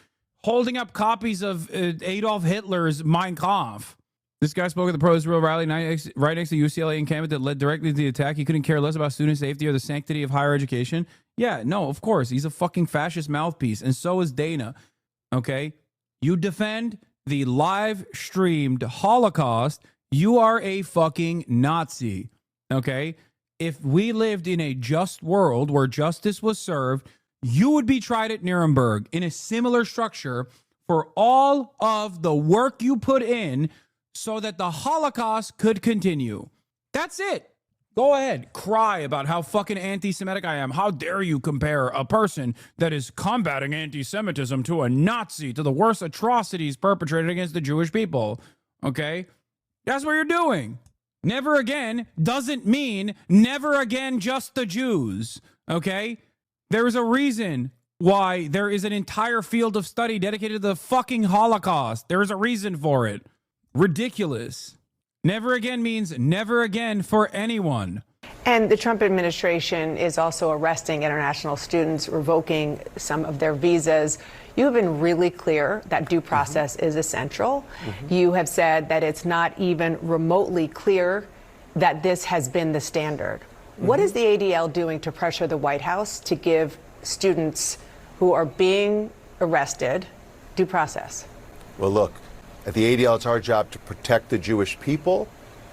holding up copies of Adolf Hitler's Mein Kampf. This guy spoke at the pro-Israel rally right next to UCLA encampment that led directly to the attack. He couldn't care less about student safety or the sanctity of higher education. Yeah, no, of course. He's a fucking fascist mouthpiece, and so is Dana. Okay? You defend the live-streamed Holocaust, you are a fucking Nazi. Okay? If we lived in a just world where justice was served, you would be tried at Nuremberg in a similar structure for all of the work you put in so that the Holocaust could continue. That's it. Go ahead, cry about how fucking anti-Semitic I am. How dare you compare a person that is combating anti-Semitism to a Nazi, to the worst atrocities perpetrated against the Jewish people. Okay? That's what you're doing. Never again doesn't mean never again just the Jews. Okay? There is a reason why there is an entire field of study dedicated to the fucking Holocaust. There is a reason for it. Ridiculous. Never again means never again for anyone. And the Trump administration is also arresting international students, revoking some of their visas. You have been really clear that due process is essential. You have said that it's not even remotely clear that this has been the standard. What is the ADL doing to pressure the White House to give students who are being arrested due process? Well, look, at the ADL, it's our job to protect the Jewish people.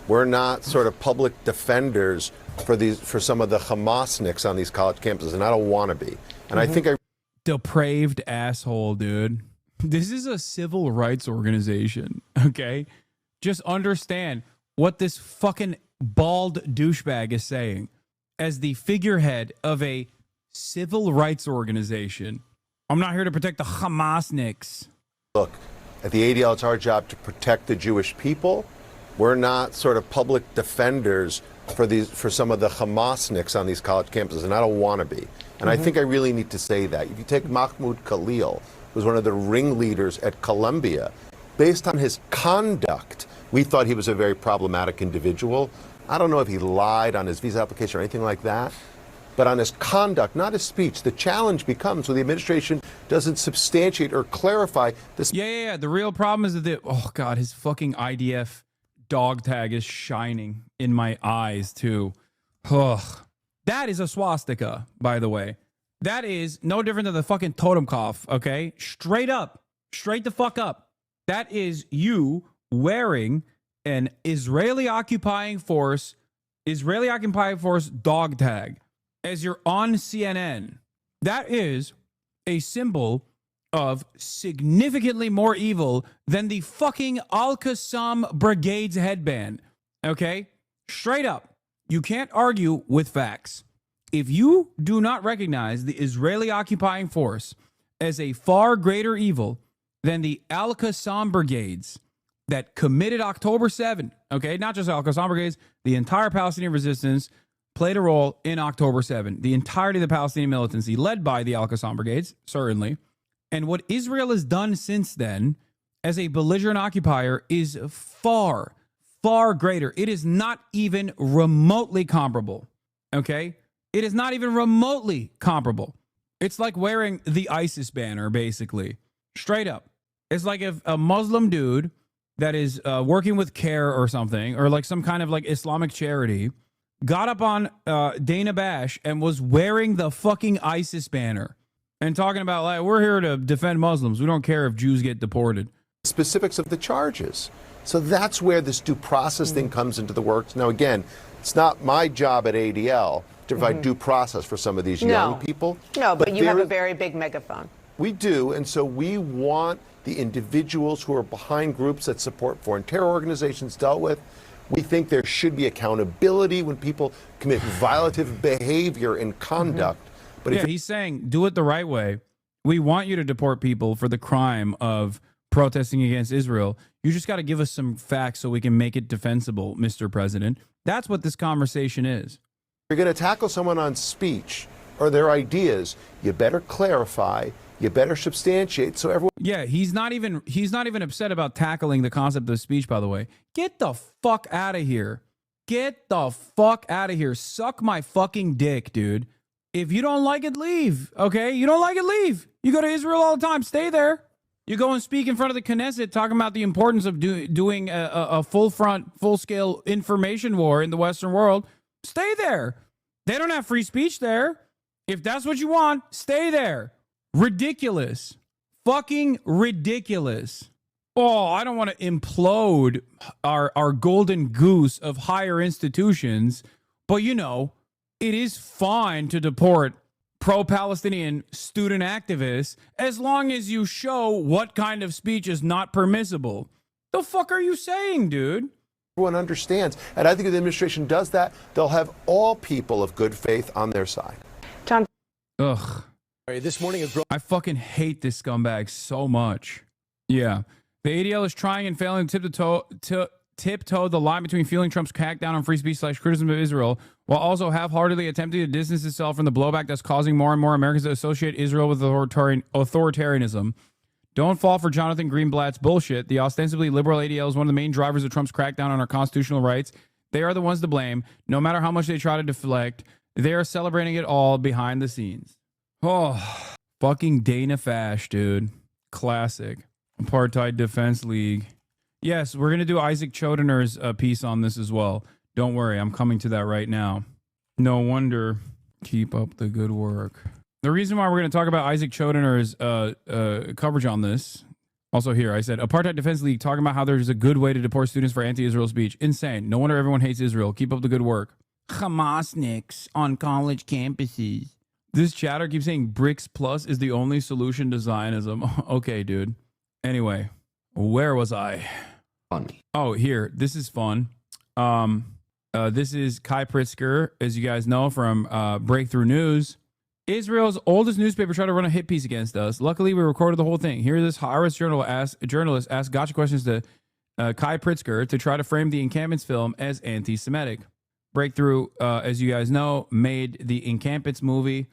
We're not sort of public defenders for some of the Hamasniks on these college campuses, and I don't want to be. And I think depraved asshole, dude. This is a civil rights organization, okay? Just understand what this fucking bald douchebag is saying as the figurehead of a civil rights organization. I'm not here to protect the Hamasniks. Look, at the ADL, it's our job to protect the Jewish people. We're not sort of public defenders for some of the Hamasniks on these college campuses, and I don't want to be. And I think I really need to say that. If you take Mahmoud Khalil, who's one of the ringleaders at Columbia, based on his conduct, we thought he was a very problematic individual. I don't know if he lied on his visa application or anything like that, but on his conduct, not his speech. The challenge becomes when the administration doesn't substantiate or clarify this. Yeah. The real problem is that oh God, his fucking IDF dog tag is shining in my eyes too. Ugh. That is a swastika, by the way. That is no different than the fucking totem cough, okay? Straight up. Straight the fuck up. That is you wearing an Israeli occupying force dog tag as you're on CNN. That is a symbol of significantly more evil than the fucking Al-Qassam Brigade's headband. Okay? Straight up. You can't argue with facts. If you do not recognize the Israeli occupying force as a far greater evil than the Al-Qassam Brigades that committed October 7, okay? Not just Al-Qassam Brigades, the entire Palestinian resistance played a role in October 7. The entirety of the Palestinian militancy led by the Al-Qassam Brigades, certainly. And what Israel has done since then as a belligerent occupier is far, far greater. It is not even remotely comparable, okay? It is not even remotely comparable. It's like wearing the ISIS banner, basically. Straight up. It's like if a Muslim dude that is working with CARE or something, or like some kind of like Islamic charity, got up on Dana Bash and was wearing the fucking ISIS banner and talking about, like, we're here to defend Muslims. We don't care if Jews get deported. Specifics of the charges. So that's where this due process thing comes into the works. Now, again, it's not my job at ADL to provide due process for some of these young people. No, but you have a very big megaphone. We do, and so we want the individuals who are behind groups that support foreign terror organizations dealt with. We think there should be accountability when people commit violative behavior and conduct. But yeah, he's saying, do it the right way. We want you to deport people for the crime of protesting against Israel. You just got to give us some facts so we can make it defensible, Mr. President. That's what this conversation is. You're going to tackle someone on speech or their ideas, you better clarify, you better substantiate so everyone. Yeah, he's not even upset about tackling the concept of speech, by the way. Get the fuck out of here. Get the fuck out of here. Suck my fucking dick, dude. If you don't like it, leave. Okay? You don't like it, leave. You go to Israel all the time. Stay there. You go and speak in front of the Knesset talking about the importance of doing a full-scale information war in the Western world. Stay there. They don't have free speech there. If that's what you want, stay there. Ridiculous. Fucking ridiculous. Oh, I don't want to implode our golden goose of higher institutions, but you know, it is fine to deport pro-Palestinian student activists as long as you show what kind of speech is not permissible. The fuck are you saying, dude? Everyone understands. And I think if the administration does that, they'll have all people of good faith on their side. John. Ugh. This morning, I fucking hate this scumbag so much. Yeah. The ADL is trying and failing to tiptoe the line between fueling Trump's crackdown on free speech / criticism of Israel, while also half-heartedly attempting to distance itself from the blowback that's causing more and more Americans to associate Israel with authoritarianism. Don't fall for Jonathan Greenblatt's bullshit. The ostensibly liberal ADL is one of the main drivers of Trump's crackdown on our constitutional rights. They are the ones to blame. No matter how much they try to deflect, they are celebrating it all behind the scenes. Oh, fucking Dana Fash, dude. Classic. Apartheid Defense League. Yes, we're going to do Isaac Chodener's piece on this as well. Don't worry, I'm coming to that right now. No wonder. Keep up the good work. The reason why we're going to talk about Isaac Chodener's coverage on this, also here, I said, Apartheid Defense League talking about how there's a good way to deport students for anti-Israel speech. Insane. No wonder everyone hates Israel. Keep up the good work. Hamasniks on college campuses. This chatter keeps saying BRICS Plus is the only solution to Zionism. Okay, dude. Anyway, where was I? Funny. Oh, here. This is fun. This is Kai Pritzker, as you guys know from Breakthrough News. Israel's oldest newspaper tried to run a hit piece against us. Luckily, we recorded the whole thing. Here, this Haaretz journalist asked gotcha questions to Kai Pritzker to try to frame the Encampments film as anti-Semitic. Breakthrough, as you guys know, made the Encampments movie.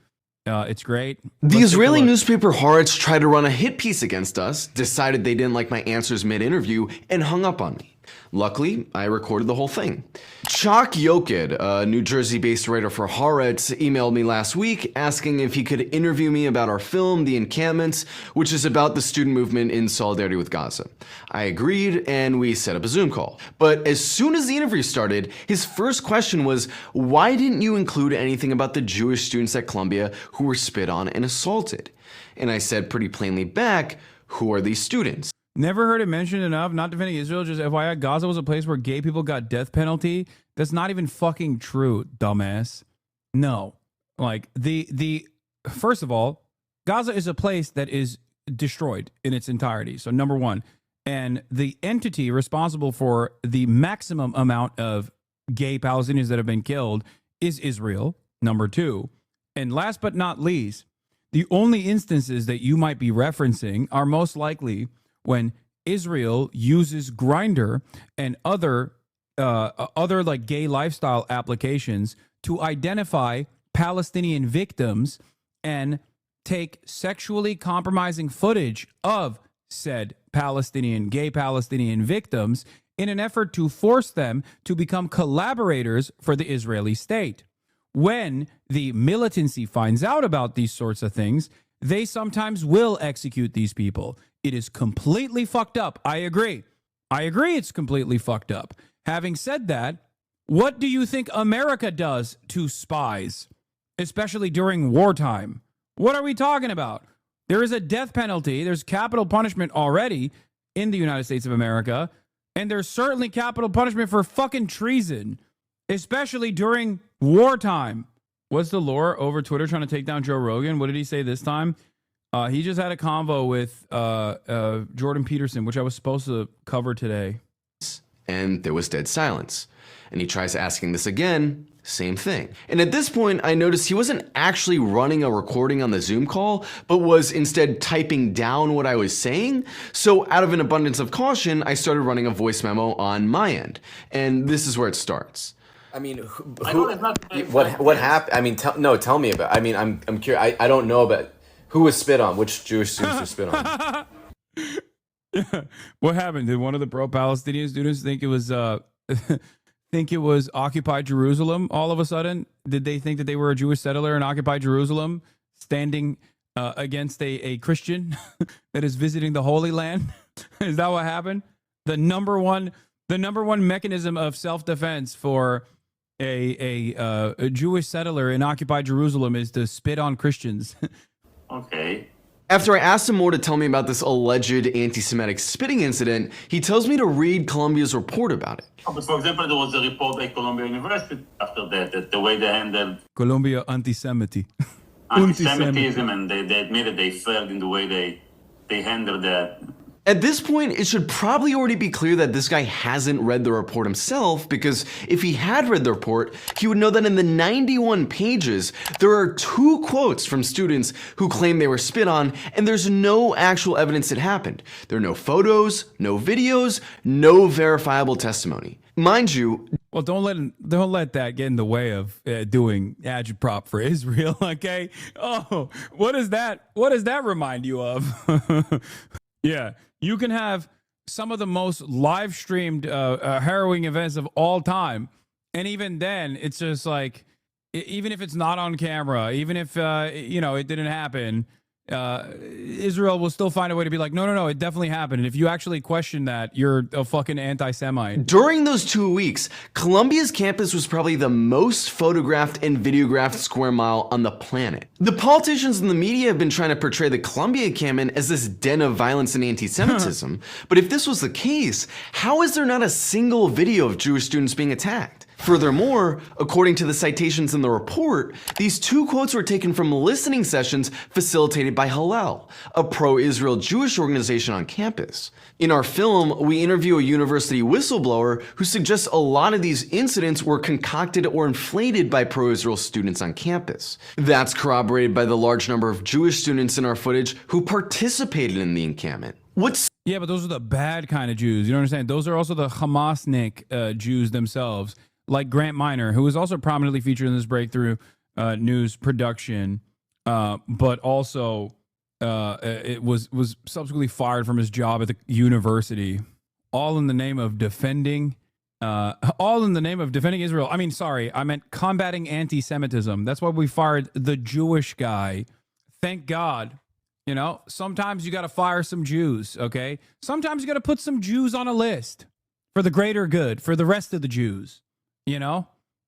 It's great. The Israeli newspaper Haaretz tried to run a hit piece against us, decided they didn't like my answers mid-interview, and hung up on me. Luckily, I recorded the whole thing. Chuck Yoked, a New Jersey-based writer for Haaretz, emailed me last week asking if he could interview me about our film, The Encampments, which is about the student movement in solidarity with Gaza. I agreed, and we set up a Zoom call. But as soon as the interview started, his first question was, why didn't you include anything about the Jewish students at Columbia who were spit on and assaulted? And I said pretty plainly back, who are these students? Never heard it mentioned enough. Not defending Israel, just FYI, Gaza was a place where gay people got death penalty. That's not even fucking true, dumbass. No. Like, first of all, Gaza is a place that is destroyed in its entirety. So, number one. And the entity responsible for the maximum amount of gay Palestinians that have been killed is Israel, number two. And last but not least, the only instances that you might be referencing are most likely when Israel uses Grindr and other like gay lifestyle applications to identify Palestinian victims and take sexually compromising footage of said gay Palestinian victims in an effort to force them to become collaborators for the Israeli state. When the militancy finds out about these sorts of things, they sometimes will execute these people. It is completely fucked up. I agree it's completely fucked up. Having said that, what do you think America does to spies, especially during wartime? What are we talking about? There is a death penalty. There's capital punishment already in the United States of America. And there's certainly capital punishment for fucking treason, especially during wartime. What's the lore over Twitter trying to take down Joe Rogan? What did he say this time? He just had a convo with Jordan Peterson, which I was supposed to cover today. And there was dead silence. And he tries asking this again, same thing. And at this point, I noticed he wasn't actually running a recording on the Zoom call, but was instead typing down what I was saying. So out of an abundance of caution, I started running a voice memo on my end. And this is where it starts. I mean, what happened? I mean, tell me about. I mean, I'm curious. I don't know about who was spit on. Which Jewish students were spit on? What happened? Did one of the pro-Palestinian students think it was occupied Jerusalem all of a sudden? Did they think that they were a Jewish settler in occupied Jerusalem, standing against a Christian that is visiting the Holy Land? Is that what happened? The number one mechanism of self-defense for a Jewish settler in occupied Jerusalem is to spit on Christians. Okay. After I asked him more to tell me about this alleged anti-Semitic spitting incident, he tells me to read Columbia's report about it. For example, there was a report by Columbia University after that the way they handled Columbia anti-Semitism, and they admitted they failed in the way they handled that. At this point, it should probably already be clear that this guy hasn't read the report himself, because if he had read the report, he would know that in the 91 pages, there are 2 quotes from students who claim they were spit on, and there's no actual evidence it happened. There are no photos, no videos, no verifiable testimony. Mind you, well, don't let that get in the way of doing agitprop for Israel, okay? Oh, what does that remind you of? Yeah, you can have some of the most live streamed harrowing events of all time, and even then, it's just like, even if it's not on camera, even if it didn't happen, Israel will still find a way to be like, no, it definitely happened. And if you actually question that, you're a fucking anti-Semite. During those 2 weeks, Columbia's campus was probably the most photographed and videographed square mile on the planet. The politicians and the media have been trying to portray the Columbia campus as this den of violence and anti-Semitism. But if this was the case, how is there not a single video of Jewish students being attacked? Furthermore, according to the citations in the report, these 2 quotes were taken from listening sessions facilitated by Hillel, a pro-Israel Jewish organization on campus. In our film, we interview a university whistleblower who suggests a lot of these incidents were concocted or inflated by pro-Israel students on campus. That's corroborated by the large number of Jewish students in our footage who participated in the encampment. Yeah, but those are the bad kind of Jews. You know what I'm saying? Those are also the Hamasnik Jews themselves, like Grant Minor, who was also prominently featured in this breakthrough news production, but also it was subsequently fired from his job at the university, all in the name of defending Israel. I mean, sorry, I meant combating anti-Semitism. That's why we fired the Jewish guy. Thank God. You know, sometimes you got to fire some Jews, okay? Sometimes you got to put some Jews on a list for the greater good, for the rest of the Jews. You know,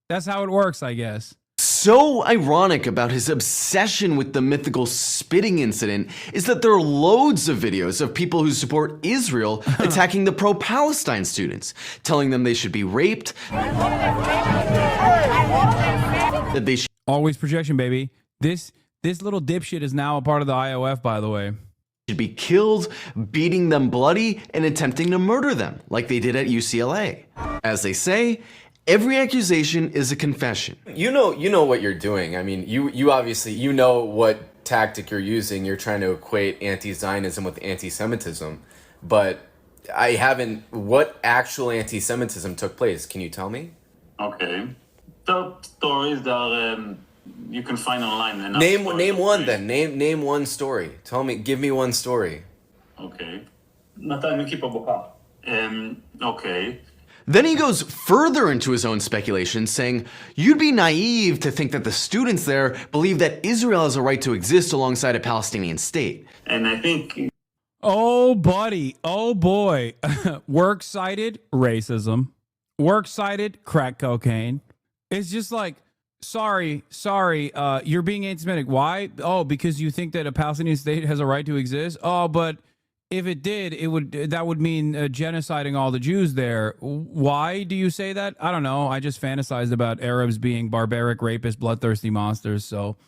that's how it works, I guess. So ironic about his obsession with the mythical spitting incident is that there are loads of videos of people who support Israel attacking the pro-Palestine students, telling them they should be raped, that they should... Always projection, baby. This little dipshit is now a part of the IOF, by the way. Should be killed, beating them bloody, and attempting to murder them, like they did at UCLA. As they say, every accusation is a confession. You know what you're doing. I mean, you obviously, you know what tactic you're using. You're trying to equate anti-Zionism with anti-Semitism. But I haven't, what actual anti-Semitism took place? Can you tell me? Okay. The stories that you can find online. Name one then. Name one story. Give me one story. Okay. Okay. Then he goes further into his own speculation, saying, you'd be naive to think that the students there believe that Israel has a right to exist alongside a Palestinian state. And I think... Oh, buddy. Oh, boy. Works-cited racism. Works-cited crack cocaine. It's just like, sorry, you're being anti-Semitic. Why? Oh, because you think that a Palestinian state has a right to exist? Oh, but if it did, that would mean genociding all the Jews there. Why do you say that? I don't know. I just fantasized about Arabs being barbaric, rapist, bloodthirsty monsters. So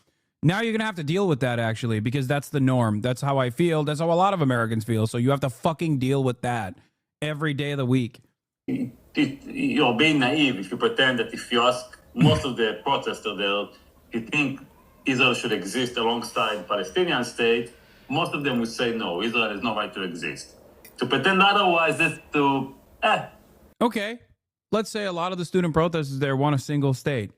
now you're going to have to deal with that, actually, because that's the norm. That's how I feel. That's how a lot of Americans feel. So you have to fucking deal with that every day of the week. You're being naive if you pretend that if you ask most of the protesters there, you think Israel should exist alongside Palestinian state, most of them would say no, Israel has no right to exist. To pretend otherwise is to, Okay, let's say a lot of the student protesters there want a single state.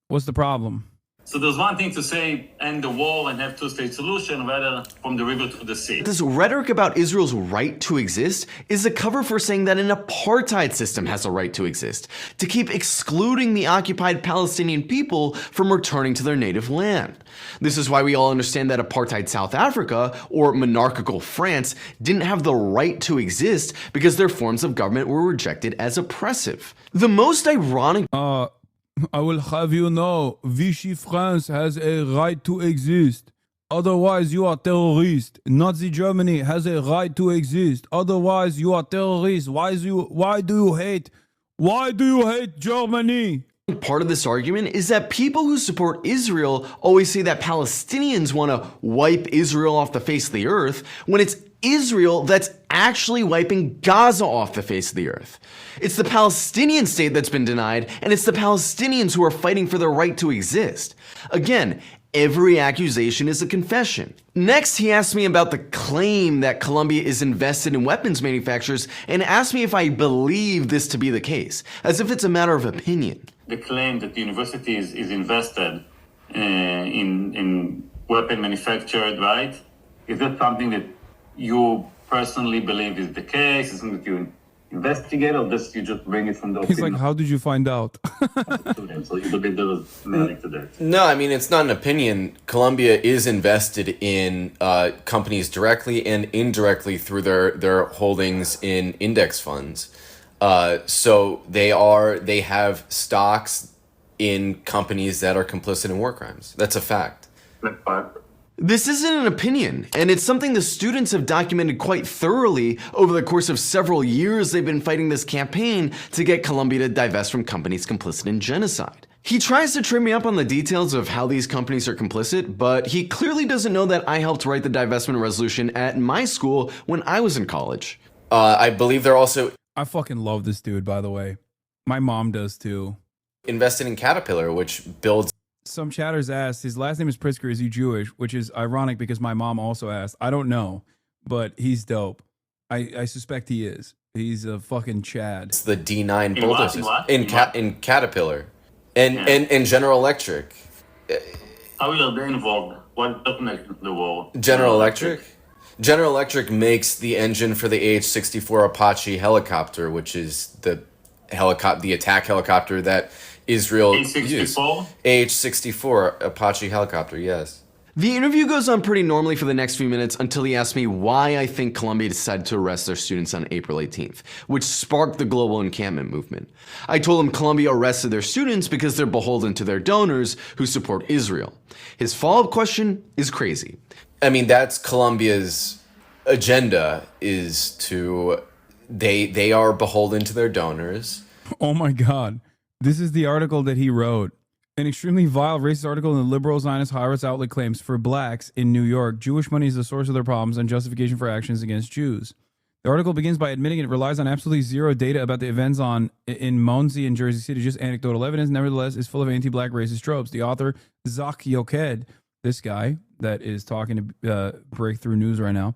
What's the problem? So there's one thing to say, end the war and have two-state solution, rather from the river to the sea. This rhetoric about Israel's right to exist is a cover for saying that an apartheid system has a right to exist, to keep excluding the occupied Palestinian people from returning to their native land. This is why we all understand that apartheid South Africa, or monarchical France, didn't have the right to exist because their forms of government were rejected as oppressive. The most ironic... I will have you know, Vichy France has a right to exist. Otherwise, you are terrorist. Nazi Germany has a right to exist. Otherwise, you are terrorist. Why do you hate Germany? Part of this argument is that people who support Israel always say that Palestinians want to wipe Israel off the face of the earth, when it's Israel that's actually wiping Gaza off the face of the earth. It's the Palestinian state that's been denied, and it's the Palestinians who are fighting for their right to exist. Again, every accusation is a confession. Next, he asked me about the claim that Colombia is invested in weapons manufacturers and asked me if I believe this to be the case, as if it's a matter of opinion. The claim that the university is invested in weapon manufactured, right? Is that something that you personally believe is the case? Is something that you investigate, or just you just bring it from the He's like, how did you find out? students? So you believe there was merit to that? No, I mean, it's not an opinion. Colombia is invested in companies directly and indirectly through their holdings in index funds. So they have stocks in companies that are complicit in war crimes. That's a fact. This isn't an opinion, and it's something the students have documented quite thoroughly over the course of several years. They've been fighting this campaign to get Colombia to divest from companies complicit in genocide. He tries to trip me up on the details of how these companies are complicit, but he clearly doesn't know that I helped write the divestment resolution at my school when I was in college. I believe they're also... I fucking love this dude, by the way. My mom does too. Invested in Caterpillar, which builds... Some chatters asked, his last name is Pritzker, is he Jewish? Which is ironic because my mom also asked. I don't know, but he's dope. I suspect he is. He's a fucking Chad. It's the D9 bulldozers. In Caterpillar. And General Electric. How are they involved? What document the war? General Electric? General Electric makes the engine for the AH-64 Apache helicopter, which is the attack helicopter that Israel used. AH-64 Apache helicopter, yes. The interview goes on pretty normally for the next few minutes until he asks me why I think Colombia decided to arrest their students on April 18th, which sparked the global encampment movement. I told him Colombia arrested their students because they're beholden to their donors who support Israel. His follow-up question is crazy. I mean, that's Colombia's agenda, is to... They are beholden to their donors. Oh my God. This is the article that he wrote. An extremely vile, racist article in the liberal Zionist high-rights outlet claims for blacks in New York, Jewish money is the source of their problems and justification for actions against Jews. The article begins by admitting it relies on absolutely zero data about the events in Monsey and Jersey City, just anecdotal evidence, nevertheless is full of anti-black racist tropes. The author, Zach Yoked, this guy that is talking to Breakthrough News right now,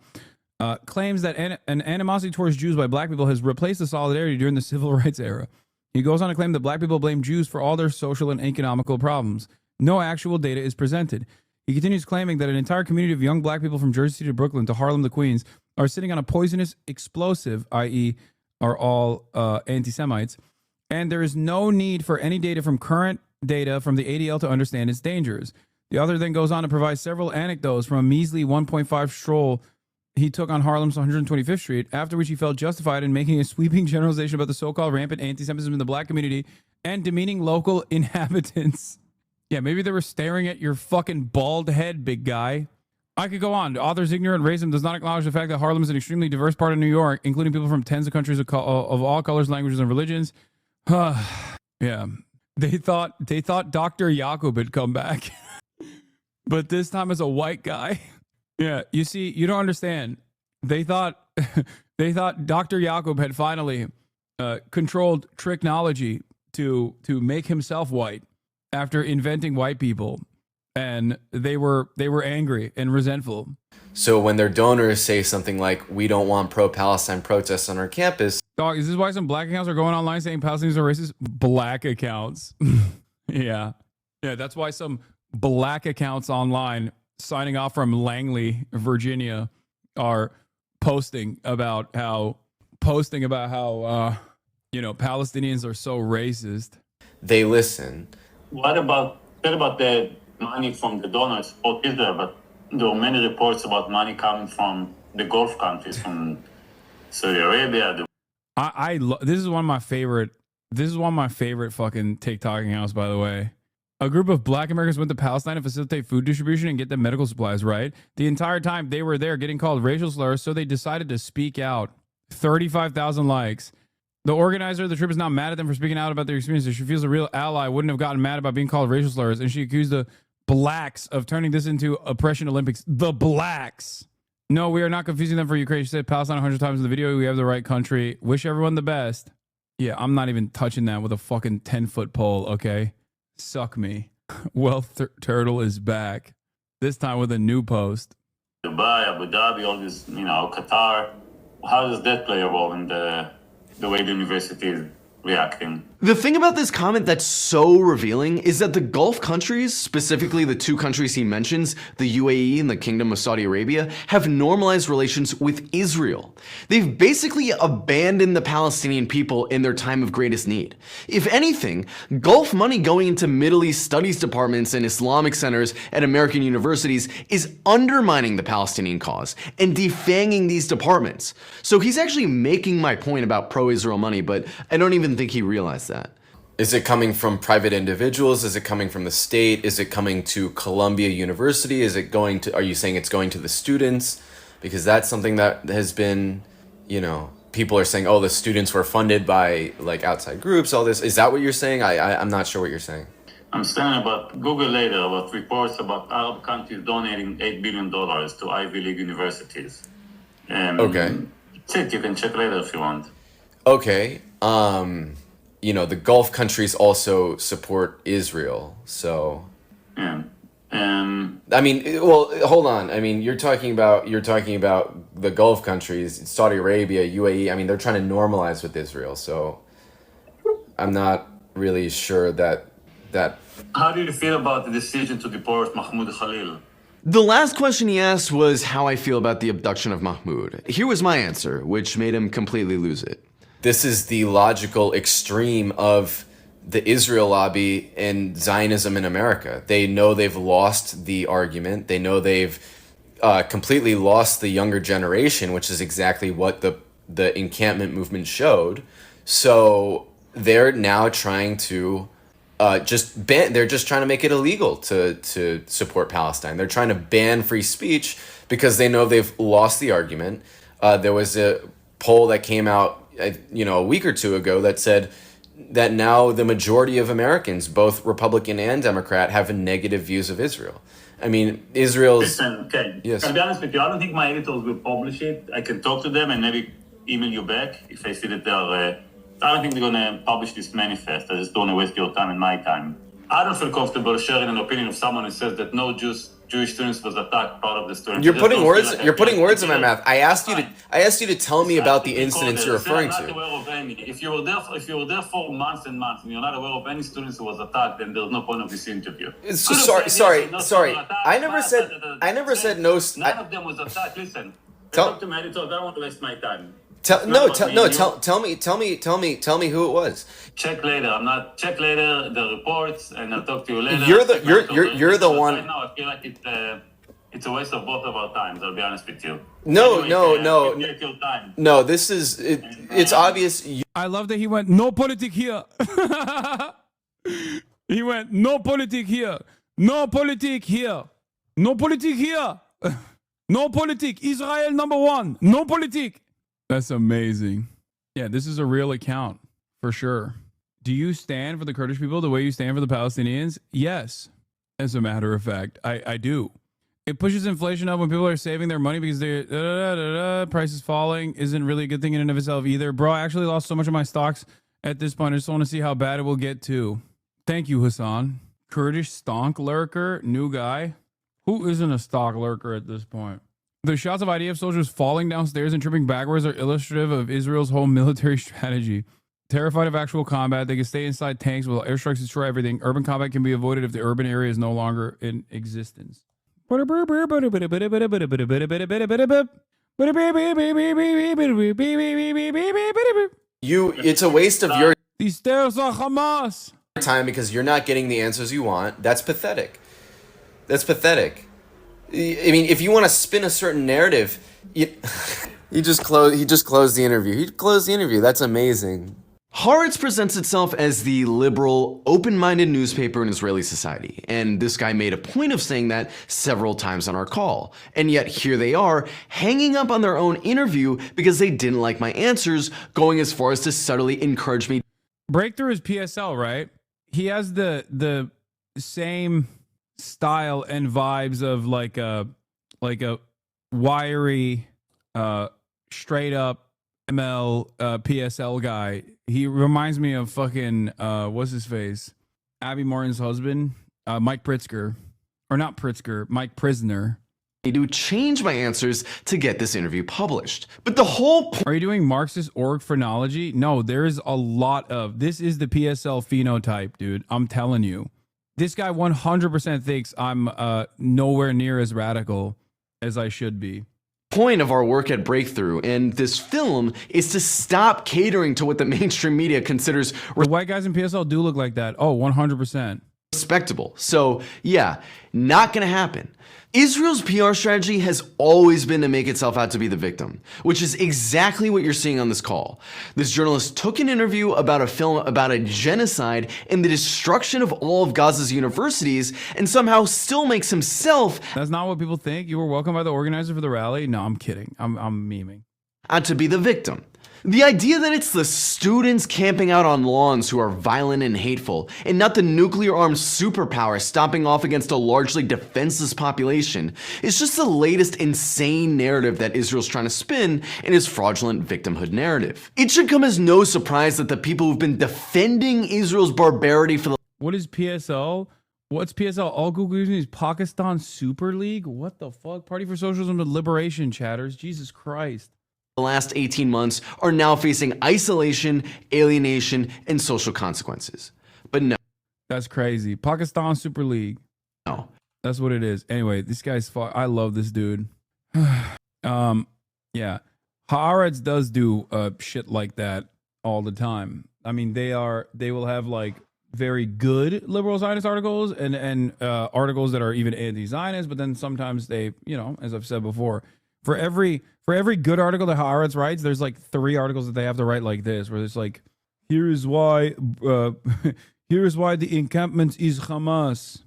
claims that an animosity towards Jews by black people has replaced the solidarity during the civil rights era. He goes on to claim that black people blame Jews for all their social and economical problems. No actual data is presented. He continues claiming that an entire community of young black people from Jersey City to Brooklyn to Harlem to Queens are sitting on a poisonous explosive, i.e. are all anti-Semites, and there is no need for any data from current data from the ADL to understand its dangers. The author then goes on to provide several anecdotes from a measly 1.5 stroll he took on Harlem's 125th Street, after which he felt justified in making a sweeping generalization about the so-called rampant anti-Semitism in the black community and demeaning local inhabitants. Yeah, maybe they were staring at your fucking bald head, big guy. I could go on. The author's ignorant racism does not acknowledge the fact that Harlem is an extremely diverse part of New York, including people from tens of countries of all colors, languages, and religions. Yeah. They thought Dr. Yacob had come back. But this time as a white guy. Yeah, you see, you don't understand. They thought Dr. Yacob had finally controlled tricknology to make himself white after inventing white people, and they were angry and resentful. So when their donors say something like, "We don't want pro-Palestine protests on our campus," dog, is this why some black accounts are going online saying Palestinians are racist? Black accounts, yeah, that's why some black accounts online signing off from Langley, Virginia, are posting about how Palestinians are so racist. They listen. What about the money from the donors? What is there? But there are many reports about money coming from the Gulf countries, from Saudi Arabia. This is one of my favorite fucking TikTok accounts, by the way. A group of black Americans went to Palestine to facilitate food distribution and get them medical supplies, right? The entire time they were there getting called racial slurs, so they decided to speak out. 35,000 likes. The organizer of the trip is now mad at them for speaking out about their experiences. She feels a real ally wouldn't have gotten mad about being called racial slurs, and she accused the blacks of turning this into oppression Olympics. The blacks! No, we are not confusing them for Ukraine. She said Palestine 100 times in the video. We have the right country. Wish everyone the best. Yeah, I'm not even touching that with a fucking 10-foot pole, okay? Suck me. Wealth Turtle is back. This time with a new post. Dubai, Abu Dhabi, all this, Qatar. How does that play a role in the way the university is reacting? The thing about this comment that's so revealing is that the Gulf countries, specifically the two countries he mentions, the UAE and the Kingdom of Saudi Arabia, have normalized relations with Israel. They've basically abandoned the Palestinian people in their time of greatest need. If anything, Gulf money going into Middle East studies departments and Islamic centers at American universities is undermining the Palestinian cause and defanging these departments. So he's actually making my point about pro-Israel money, but I don't even think he realized that. Is it coming from private individuals? Is it coming from the state? Is it coming to Columbia University? Is it going to, are you saying it's going to the students? Because that's something that has been, you know, people are saying, oh, the students were funded by like outside groups, all this. Is that what you're saying? I'm not sure what you're saying. I'm saying about Google later about reports about Arab countries donating $8 billion to Ivy League universities. Okay. That's it. You can check later if you want. Okay. You know, the Gulf countries also support Israel, so. Yeah. I mean, well, hold on. I mean, you're talking about the Gulf countries, Saudi Arabia, UAE. I mean, they're trying to normalize with Israel, so I'm not really sure that. How do you feel about the decision to deport Mahmoud Khalil? The last question he asked was how I feel about the abduction of Mahmoud. Here was my answer, which made him completely lose it. This is the logical extreme of the Israel lobby and Zionism in America. They know they've lost the argument. They know they've completely lost the younger generation, which is exactly what the encampment movement showed. So they're now trying to they're just trying to make it illegal to support Palestine. They're trying to ban free speech because they know they've lost the argument. There was a poll that came out a week or two ago that said that now the majority of Americans, both Republican and Democrat, have negative views of Israel. I mean, Israel's... Listen, okay. Yes. I'll be honest with you. I don't think my editors will publish it. I can talk to them and maybe email you back if I see that they are... I don't think they're going to publish this manifest. I just don't want to waste your time and my time. I don't feel comfortable sharing an opinion of someone who says that no Jewish students was attacked, part of the students. You're putting words in my mouth. I asked you to tell me about the incidents you're referring I'm not to. aware of any. If you were there for months and months and you're not aware of any students who was attacked, then there's no point of this interview. Sorry. I never said no. None of them was attacked. Listen, talk to my editors. I don't want to waste my time. Tell me who it was. Check later. Check later the reports, and I'll talk to you later. You're the one. Right now, I feel like it's a waste of both of our times. I'll be honest with you. No. Take your time. No, this is it. It's obvious. I love that he went no politic here. He went no politic here. No politic here. No politic here. No politic. Israel #1. No politic. That's amazing. Yeah, this is a real account for sure. Do you stand for the Kurdish people the way you stand for the Palestinians? Yes. As a matter of fact, I do. It pushes inflation up when people are saving their money because their price is falling. Isn't really a good thing in and of itself either. Bro, I actually lost so much of my stocks at this point. I just want to see how bad it will get too. Thank you, Hasan. Kurdish stonk lurker, new guy. Who isn't a stock lurker at this point? The shots of IDF soldiers falling downstairs and tripping backwards are illustrative of Israel's whole military strategy. Terrified of actual combat, they can stay inside tanks while airstrikes destroy everything. Urban combat can be avoided if the urban area is no longer in existence. It's a waste of your These stairs are Hamas. time because you're not getting the answers you want. That's pathetic. I mean, if you want to spin a certain narrative, he just closed the interview. He closed the interview. That's amazing. Haaretz presents itself as the liberal, open-minded newspaper in Israeli society, and this guy made a point of saying that several times on our call. And yet here they are, hanging up on their own interview because they didn't like my answers, going as far as to subtly encourage me. Breakthrough is PSL, right? He has the same style and vibes of like a wiry, straight up ML PSL guy. He reminds me of fucking what's his face, Abby Martin's husband, Mike Pritzker, or not Pritzker, Mike Prisner. to change my answers to get this interview published. But the whole Are you doing Marxist org phrenology? No, there's a lot of this is the PSL phenotype, dude. I'm telling you. This guy 100% thinks I'm nowhere near as radical as I should be. point of our work at Breakthrough and this film is to stop catering to what the mainstream media considers white guys in PSL do look like that. Oh, 100%. Respectable. So yeah, not gonna happen. Israel's PR strategy has always been to make itself out to be the victim, which is exactly what you're seeing on this call. This journalist took an interview about a film about a genocide and the destruction of all of Gaza's universities and somehow still makes himself— That's not what people think. You were welcomed by the organizer for the rally. No, I'm kidding. I'm memeing. Out to be the victim. The idea that it's the students camping out on lawns who are violent and hateful, and not the nuclear-armed superpower stomping off against a largely defenseless population, is just the latest insane narrative that Israel's trying to spin in its fraudulent victimhood narrative. It should come as no surprise that the people who've been defending Israel's barbarity for the— What is PSL? What's PSL? All Google using is Pakistan Super League? What the fuck? Party for Socialism and Liberation, chatters. Jesus Christ. The last 18 months are now facing isolation, alienation, and social consequences. But no. That's crazy. Pakistan Super League. No. That's what it is. Anyway, this guy's I love this dude. Yeah. Haaretz does do shit like that all the time. I mean, they will have like very good liberal Zionist articles and articles that are even anti-Zionist, but then sometimes they, you know, as I've said before, for every good article that Haaretz writes, there's like 3 articles that they have to write like this, where it's like, here is why the encampment is Hamas.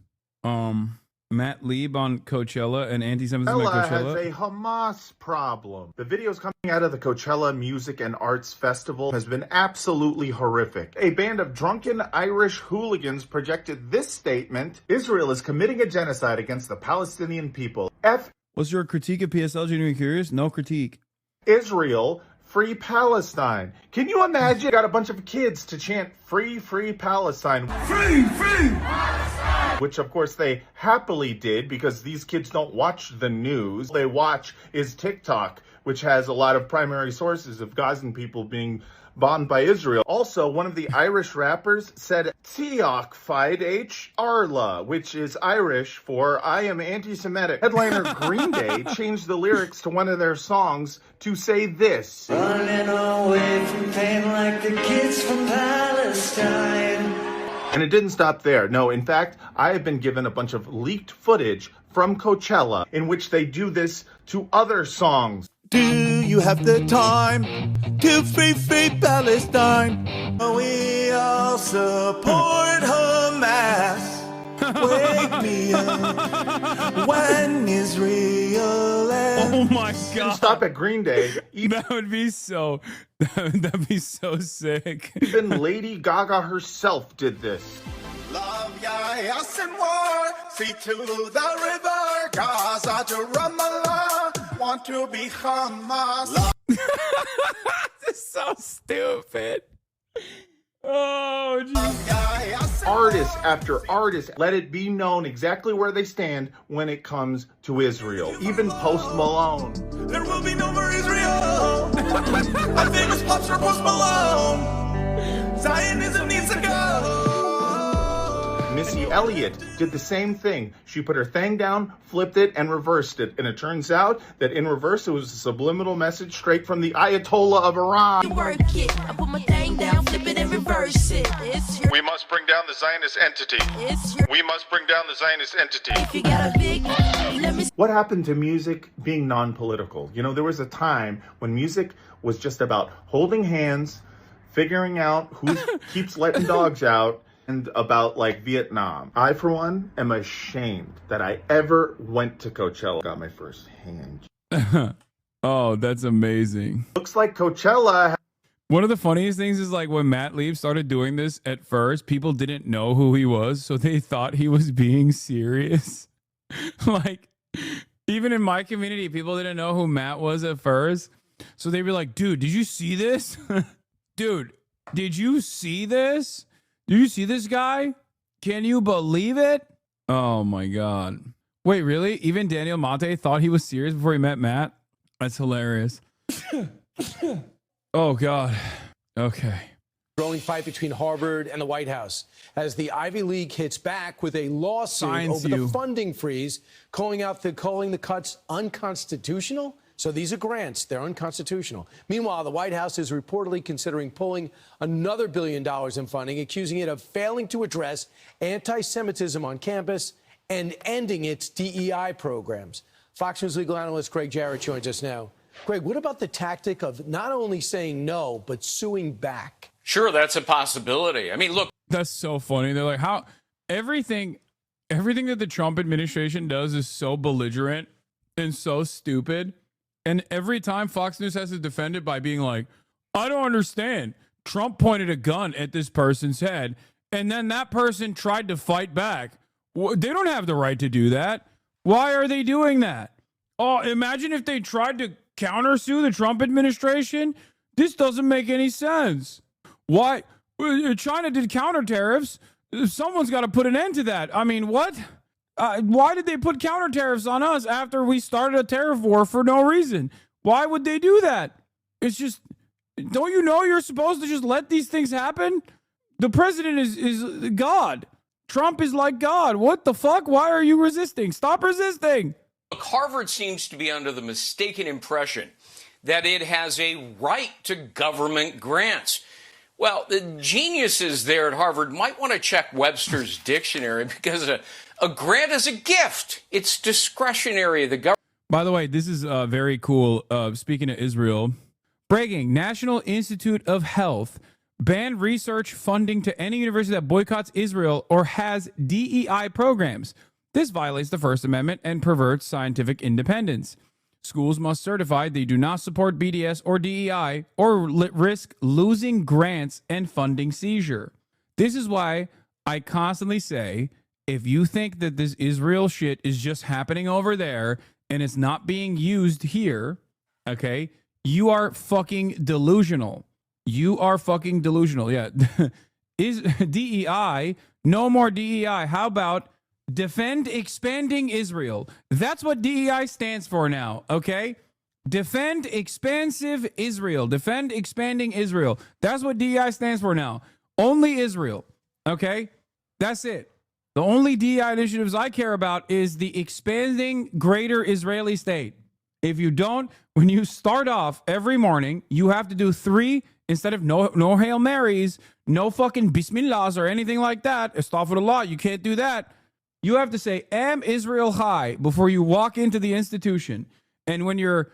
Matt Lieb on Coachella and anti-Semitism at Coachella Coachella. has a Hamas problem. The videos coming out of the Coachella Music and Arts Festival has been absolutely horrific. A band of drunken Irish hooligans projected this statement: Israel is committing a genocide against the Palestinian people. What's your critique of PSL? Genuinely curious? No critique. Israel, free Palestine. Can you imagine? Got a bunch of kids to chant free, free Palestine. Free, free Palestine! Which of course they happily did, because these kids don't watch the news. They watch is TikTok, which has a lot of primary sources of Gazan people being bombed by Israel. Also, one of the Irish rappers said Tiach Fide H Arla, which is Irish for I am anti-Semitic. Headliner Green Day changed the lyrics to one of their songs to say this: running away from pain like the kids from Palestine. And it didn't stop there. No, in fact, I have been given a bunch of leaked footage from Coachella in which they do this to other songs. Do you have the time to free Palestine? We all support Hamas. Wake me up when Israel ends. Oh my God. Stop at Green Day. That would be so sick. Even Lady Gaga herself did this. Love Yas and war, see to the river, Gaza to Ramallah, want to be Hamas. This is so stupid. Oh, geez. Artist after artist, let it be known exactly where they stand when it comes to Israel. Even Post Malone. There will be no more Israel. My famous pops are Post Malone. Zionism needs to go. Missy Elliott did the same thing. She put her thing down, flipped it, and reversed it. And it turns out that in reverse, it was a subliminal message straight from the Ayatollah of Iran. Work it. I put my thing down, flip it, and reverse it. We must bring down the Zionist entity. We must bring down the Zionist entity. If you got a big, let me. What happened to music being non-political? You know, there was a time when music was just about holding hands, figuring out who keeps letting dogs out, and about like Vietnam. I, for one, am ashamed that I ever went to Coachella. Got my first hand. Oh, that's amazing. Looks like Coachella. One of the funniest things is like when Matt Lieb started doing this at first, people didn't know who he was, so they thought he was being serious. Like, even in my community, people didn't know who Matt was at first. So they'd be like, dude, did you see this? Dude, did you see this? Do you see this guy? Can you believe it? Oh my God. Wait, really? Even Daniel Monte thought he was serious before he met Matt? That's hilarious. Oh, God. Okay. Growing fight between Harvard and the White House as the Ivy League hits back with a lawsuit over the funding freeze, calling the cuts unconstitutional. So these are grants. They're unconstitutional. Meanwhile, the White House is reportedly considering pulling another $1 billion in funding, accusing it of failing to address anti-Semitism on campus and ending its DEI programs. Fox News legal analyst Craig Jarrett joins us now. Craig, what about the tactic of not only saying no, but suing back? Sure, that's a possibility. I mean, look. That's so funny. They're like, how everything that the Trump administration does is so belligerent and so stupid. And every time Fox News has to defend it by being like, I don't understand. Trump pointed a gun at this person's head, and then that person tried to fight back. They don't have the right to do that. Why are they doing that? Oh, imagine if they tried to countersue the Trump administration. This doesn't make any sense. Why? China did counter tariffs. Someone's got to put an end to that. I mean, what? Why did they put counter tariffs on us after we started a tariff war for no reason? Why would they do that? It's just, don't you know you're supposed to just let these things happen? The president is God. Trump is like God. What the fuck? Why are you resisting? Stop resisting. Look, Harvard seems to be under the mistaken impression that it has a right to government grants. Well, the geniuses there at Harvard might want to check Webster's dictionary because a grant is a gift. It's discretionary. The government. By the way, this is very cool. Speaking of Israel, breaking National Institute of Health banned research funding to any university that boycotts Israel or has DEI programs. This violates the First Amendment and perverts scientific independence. Schools must certify they do not support BDS or DEI or risk losing grants and funding seizure. This is why I constantly say, if you think that this Israel shit is just happening over there and it's not being used here, okay, you are fucking delusional. You are fucking delusional. Yeah. Is DEI, no more DEI. How about defend expanding Israel? That's what DEI stands for now, okay? Defend expansive Israel. Defend expanding Israel. That's what DEI stands for now. Only Israel, okay? That's it. The only DEI initiatives I care about is the expanding greater Israeli state. If you don't, when you start off every morning, you have to do 3 instead of no Hail Marys, no fucking Bismillahs or anything like that. Astaghfirullah, you can't do that. You have to say, Am Israel High before you walk into the institution. And when you're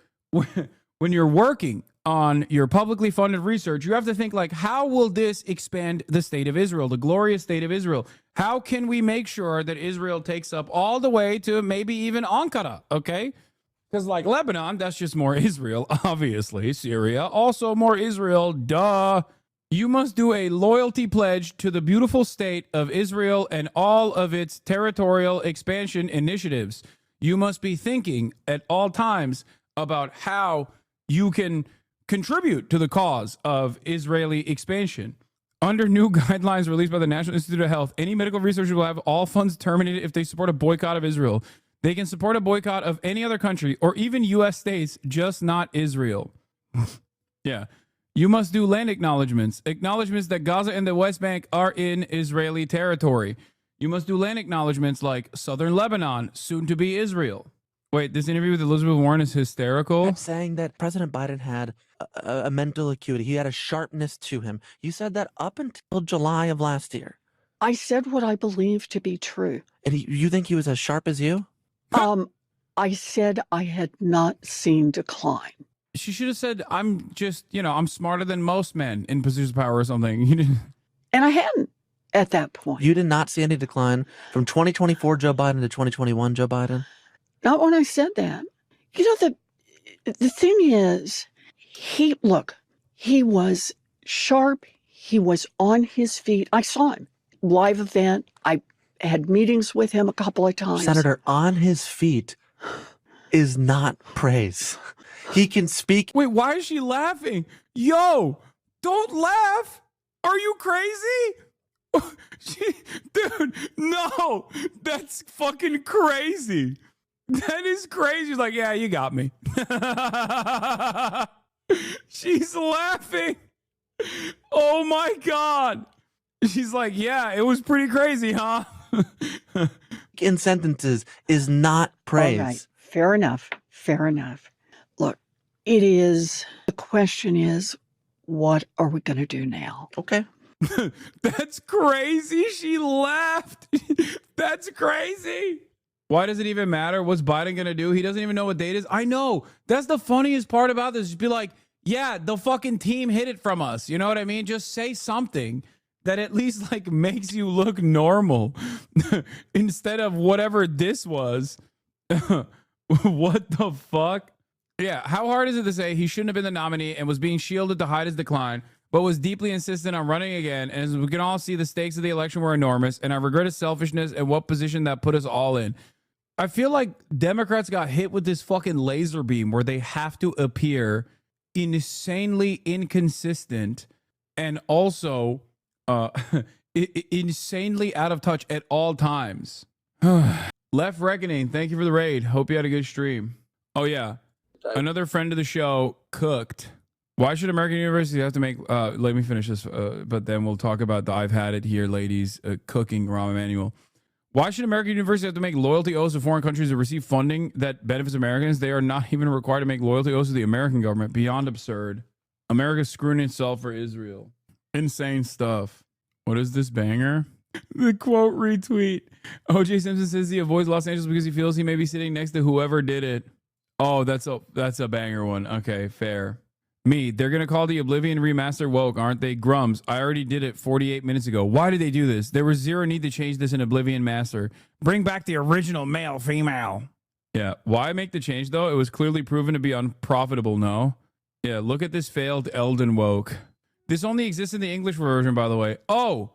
working on your publicly funded research, you have to think like, how will this expand the state of Israel, the glorious state of Israel? How can we make sure that Israel takes up all the way to maybe even Ankara, okay? Because like Lebanon, that's just more Israel, obviously. Syria, also more Israel, duh. You must do a loyalty pledge to the beautiful state of Israel and all of its territorial expansion initiatives. You must be thinking at all times about how you can contribute to the cause of Israeli expansion. Under new guidelines released by the National Institute of Health, any medical researcher will have all funds terminated if they support a boycott of Israel. They can support a boycott of any other country or even U.S. states, just not Israel. Yeah. You must do land acknowledgments that Gaza and the West Bank are in Israeli territory. You must do land acknowledgments like southern Lebanon, soon to be Israel. Wait, this interview with Elizabeth Warren is hysterical. I'm saying that President Biden had a mental acuity. He had a sharpness to him. You said that up until July of last year. I said what I believe to be true. And you think he was as sharp as you? I said I had not seen decline. She should have said, I'm just, I'm smarter than most men in positions of power or something. You didn't. And I hadn't at that point. You did not see any decline from 2024 Joe Biden to 2021 Joe Biden? Not when I said that. The thing is, he was sharp. He was on his feet. I saw him. Live event. I had meetings with him a couple of times. Senator, on his feet is not praise. He can speak. Wait, why is she laughing? Yo, don't laugh. Are you crazy? Dude, no, that's fucking crazy. That is crazy. She's like, yeah, you got me. She's laughing. Oh my God. She's like, yeah, it was pretty crazy, huh? In sentences is not praise. All right. Fair enough. Fair enough. Look, the question is, what are we going to do now? Okay. That's crazy. She laughed. That's crazy. Why does it even matter? What's Biden going to do? He doesn't even know what date is. I know. That's the funniest part about this. Just be like, yeah, the fucking team hid it from us. You know what I mean? Just say something that at least like makes you look normal instead of whatever this was. What the fuck? Yeah. How hard is it to say he shouldn't have been the nominee and was being shielded to hide his decline, but was deeply insistent on running again? And as we can all see, the stakes of the election were enormous, and I regret his selfishness and what position that put us all in. I feel like Democrats got hit with this fucking laser beam where they have to appear insanely inconsistent and also insanely out of touch at all times. Left Reckoning, thank you for the raid. Hope you had a good stream. Oh, yeah. Another friend of the show, Cooked. Why should American universities have to make... let me finish this, but then we'll talk about the I've had it here, ladies, cooking Rahm Emanuel. Why should American universities have to make loyalty oaths to foreign countries to receive funding that benefits Americans? They are not even required to make loyalty oaths to the American government. Beyond absurd. America's screwing itself for Israel. Insane stuff. What is this banger? The quote retweet. O.J. Simpson says he avoids Los Angeles because he feels he may be sitting next to whoever did it. Oh, that's a banger one. Okay, fair. Me, they're going to call the Oblivion remaster woke, aren't they? Grums, I already did it 48 minutes ago. Why did they do this? There was zero need to change this in Oblivion Master. Bring back the original male, female. Yeah, why make the change, though? It was clearly proven to be unprofitable, no? Yeah, look at this failed Elden woke. This only exists in the English version, by the way. Oh,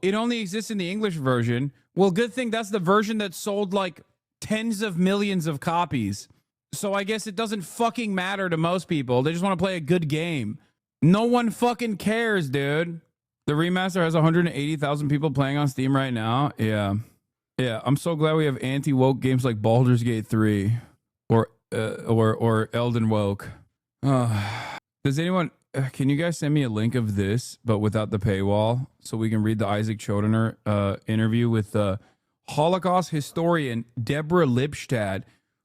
it only exists in the English version. Well, good thing that's the version that sold like tens of millions of copies. So I guess it doesn't fucking matter to most people. They just want to play a good game. No one fucking cares, dude. The remaster has 180,000 people playing on Steam right now. Yeah. I'm so glad we have anti-woke games like Baldur's Gate 3 or Elden Woke. Does anyone... can you guys send me a link of this, but without the paywall, so we can read the Isaac Chodener interview with Holocaust historian Deborah Lipstadt,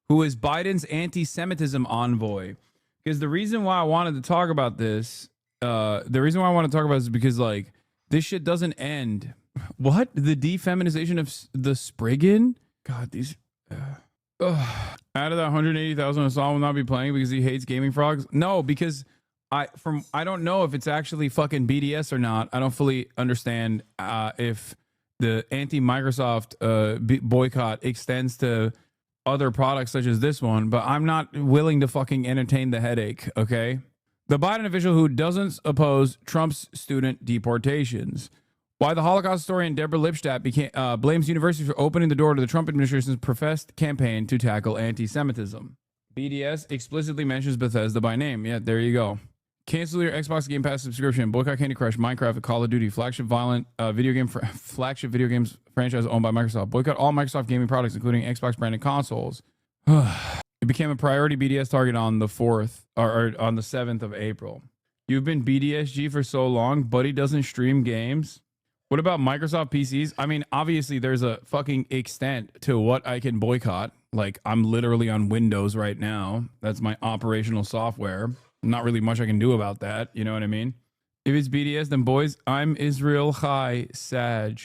who is Biden's anti-Semitism envoy. Because the reason why I wanted to talk about this, is because like this shit doesn't end. What? The defeminization of the Spriggan? God, these. Out of the 180,000, Hassan will not be playing because he hates gaming frogs. No, because I don't know if it's actually fucking BDS or not. I don't fully understand if the anti-Microsoft boycott extends to other products such as this one, but I'm not willing to fucking entertain the headache, okay? The Biden official who doesn't oppose Trump's student deportations. Why the Holocaust historian Deborah Lipstadt blames universities for opening the door to the Trump administration's professed campaign to tackle anti-Semitism. BDS explicitly mentions Bethesda by name. Yeah, there you go. Cancel your Xbox Game Pass subscription. Boycott Candy Crush, Minecraft, Call of Duty, flagship video games franchise owned by Microsoft. Boycott all Microsoft gaming products, including Xbox branded consoles. It became a priority BDS target on the 4th or on the 7th of April. You've been BDSG for so long. Buddy doesn't stream games. What about Microsoft PCs? I mean, obviously there's a fucking extent to what I can boycott. Like I'm literally on Windows right now. That's my operational software. Not really much I can do about that. You know what I mean? If it's BDS, then boys, I'm Israel Chai Sag.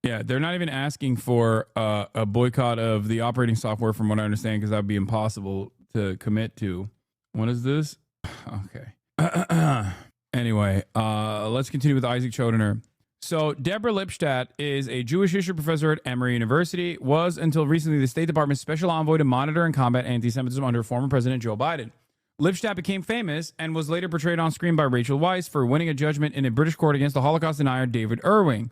Yeah, they're not even asking for a boycott of the operating software from what I understand, because that would be impossible to commit to. What is this? Okay. Anyway, let's continue with Isaac Chodener. So Deborah Lipstadt is a Jewish history professor at Emory University, was until recently the State Department's special envoy to monitor and combat anti-Semitism under former President Joe Biden. Lipstadt became famous and was later portrayed on screen by Rachel Weisz for winning a judgment in a British court against the Holocaust denier David Irving,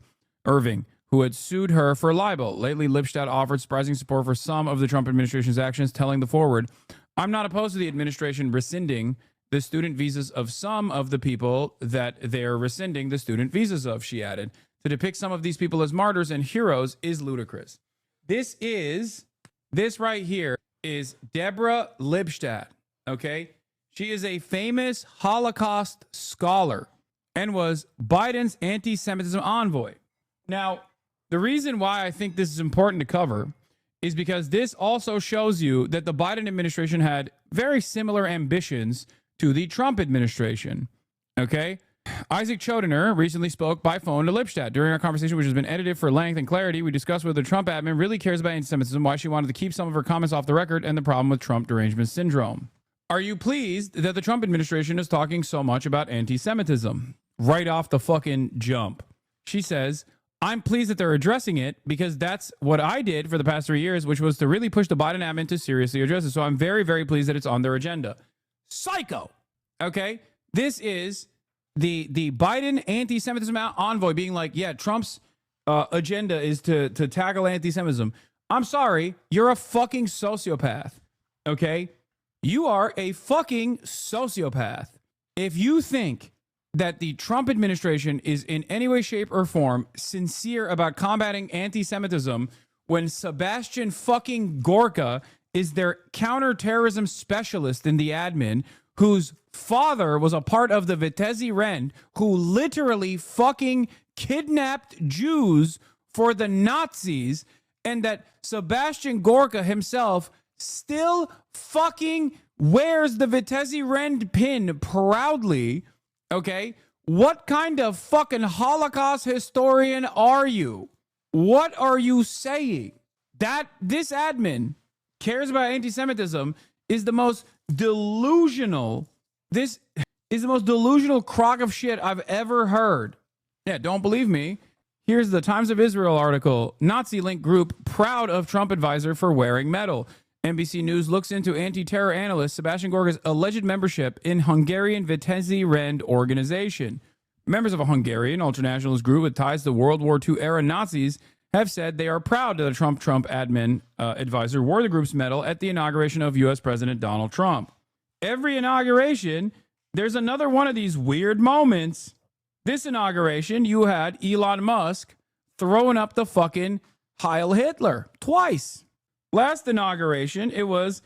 who had sued her for libel. Lately, Lipstadt offered surprising support for some of the Trump administration's actions, telling The Forward, "I'm not opposed to the administration rescinding the student visas of some of the people that they're rescinding the student visas of, she added. To depict some of these people as martyrs and heroes is ludicrous. This right here is Deborah Lipstadt, okay? She is a famous Holocaust scholar and was Biden's anti-Semitism envoy. Now, the reason why I think this is important to cover is because this also shows you that the Biden administration had very similar ambitions to the Trump administration, okay? Isaac Chodener recently spoke by phone to Lipstadt. During our conversation, which has been edited for length and clarity, we discussed whether the Trump admin really cares about anti-Semitism, why she wanted to keep some of her comments off the record, and the problem with Trump derangement syndrome. Are you pleased that the Trump administration is talking so much about anti-Semitism? Right off the fucking jump. She says, I'm pleased that they're addressing it because that's what I did for the past 3 years, which was to really push the Biden admin to seriously address it. So I'm very, very pleased that it's on their agenda. Psycho. Okay? This is the Biden anti-Semitism envoy being like, yeah, Trump's agenda is to tackle anti-Semitism. I'm sorry, you're a fucking sociopath. Okay? You are a fucking sociopath. If you think that the Trump administration is in any way, shape, or form sincere about combating anti-Semitism when Sebastian fucking Gorka is their counterterrorism specialist in the admin, whose father was a part of the Vitesse Rend, who literally fucking kidnapped Jews for the Nazis, and that Sebastian Gorka himself still fucking wears the Vitesse Rend pin proudly, okay? What kind of fucking Holocaust historian are you? What are you saying? That this admin cares about anti-Semitism is the most delusional, this is the most delusional crock of shit I've ever heard. Yeah, don't believe me? Here's the Times of Israel article. Nazi link group proud of Trump advisor for wearing medal. NBC News looks into anti-terror analyst Sebastian Gorka's alleged membership in Hungarian Vitesse Rend organization. Members of a Hungarian ultranationalist group with ties to World War II era Nazis have said they are proud that the Trump admin advisor wore the group's medal at the inauguration of U.S. President Donald Trump. Every inauguration, there's another one of these weird moments. This inauguration, you had Elon Musk throwing up the fucking Heil Hitler twice. Last inauguration, it was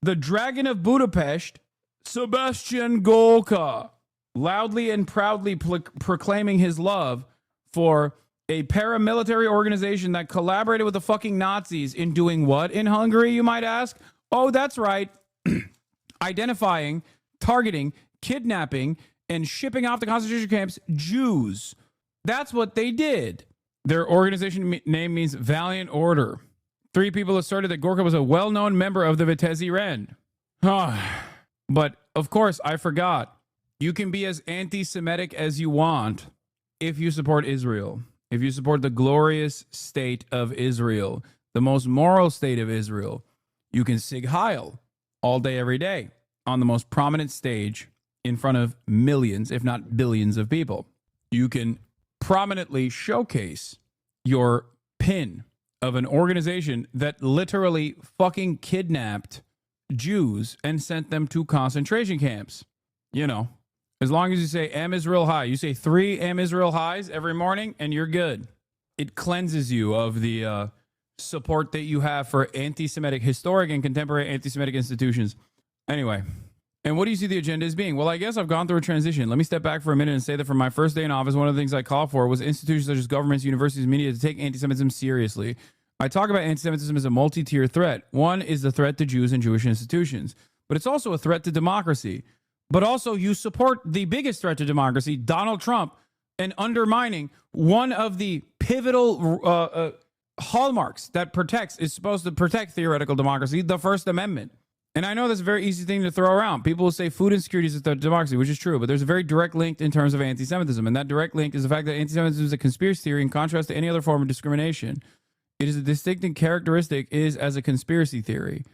the Dragon of Budapest, Sebastian Gorka, loudly and proudly proclaiming his love for a paramilitary organization that collaborated with the fucking Nazis in doing what in Hungary, you might ask? Oh, that's right. Identifying, targeting, kidnapping, and shipping off to concentration camps Jews. That's what they did. Their organization name means Valiant Order. 3 people asserted that Gorka was a well-known member of the Vitesse Rend. But, of course, I forgot. You can be as anti-Semitic as you want if you support Israel. If you support the glorious state of Israel, the most moral state of Israel, you can sig heil all day, every day on the most prominent stage in front of millions, if not billions of people. You can prominently showcase your pin of an organization that literally fucking kidnapped Jews and sent them to concentration camps. You know, as long as you say Am Israel High, you say 3 Am Israel Highs every morning and you're good. It cleanses you of the support that you have for anti-Semitic, historic and contemporary anti-Semitic institutions. Anyway, and what do you see the agenda as being? Well, I guess I've gone through a transition. Let me step back for a minute and say that from my first day in office, one of the things I called for was institutions such as governments, universities, media to take anti-Semitism seriously. I talk about anti-Semitism as a multi-tier threat. One is the threat to Jews and Jewish institutions, but it's also a threat to democracy. But also you support the biggest threat to democracy, Donald Trump, and undermining one of the pivotal hallmarks that is supposed to protect theoretical democracy, the First Amendment. And I know that's a very easy thing to throw around. People will say food insecurity is a threat to democracy, which is true, but there's a very direct link in terms of anti-Semitism. And that direct link is the fact that anti-Semitism is a conspiracy theory in contrast to any other form of discrimination. It is a distinct characteristic is as a conspiracy theory.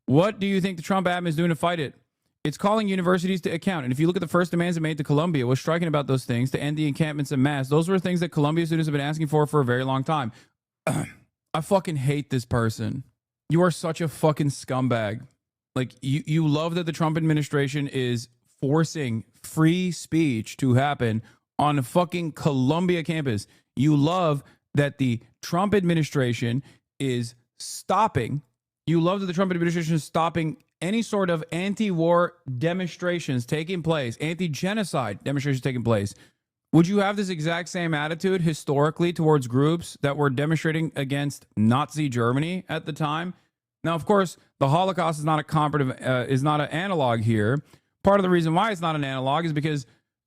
What do you think the Trump admin is doing to fight it? It's calling universities to account. And if you look at the first demands it made to Columbia, was striking about those things to end the encampments en masse. Those were things that Columbia students have been asking for a very long time. I fucking hate this person. You are such a fucking scumbag. Like, you love that the Trump administration is forcing free speech to happen on a fucking Columbia campus. You love that the Trump administration is stopping. You love that the Trump administration is stopping any sort of anti-war demonstrations taking place, anti-genocide demonstrations taking place. Would you have this exact same attitude historically towards groups that were demonstrating against Nazi Germany at the time? Now, of course, the Holocaust is not a comparative, is not an analog here. Part of the reason why it's not an analog is because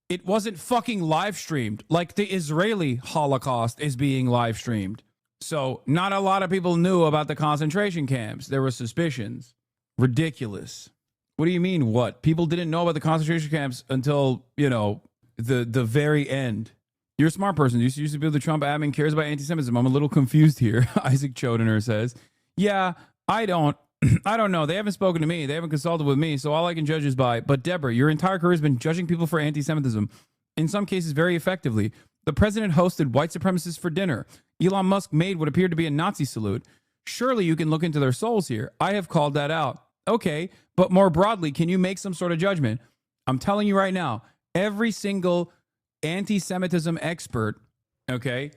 it wasn't fucking live streamed like the Israeli Holocaust is being live streamed. So not a lot of people knew about the concentration camps. There were suspicions. Ridiculous. What do you mean, what? People didn't know about the concentration camps until, you know, the very end. You're a smart person. You used to be the Trump admin cares about anti-Semitism. I'm a little confused here. Isaac Chodener says, yeah, I don't know. They haven't spoken to me. They haven't consulted with me. So all I can judge is by. But Deborah, your entire career has been judging people for anti-Semitism. In some cases, very effectively. The president hosted white supremacists for dinner. Elon Musk made what appeared to be a Nazi salute. Surely you can look into their souls here. I have called that out. Okay, but more broadly, can you make some sort of judgment? I'm telling you right now, every single anti-Semitism expert, okay,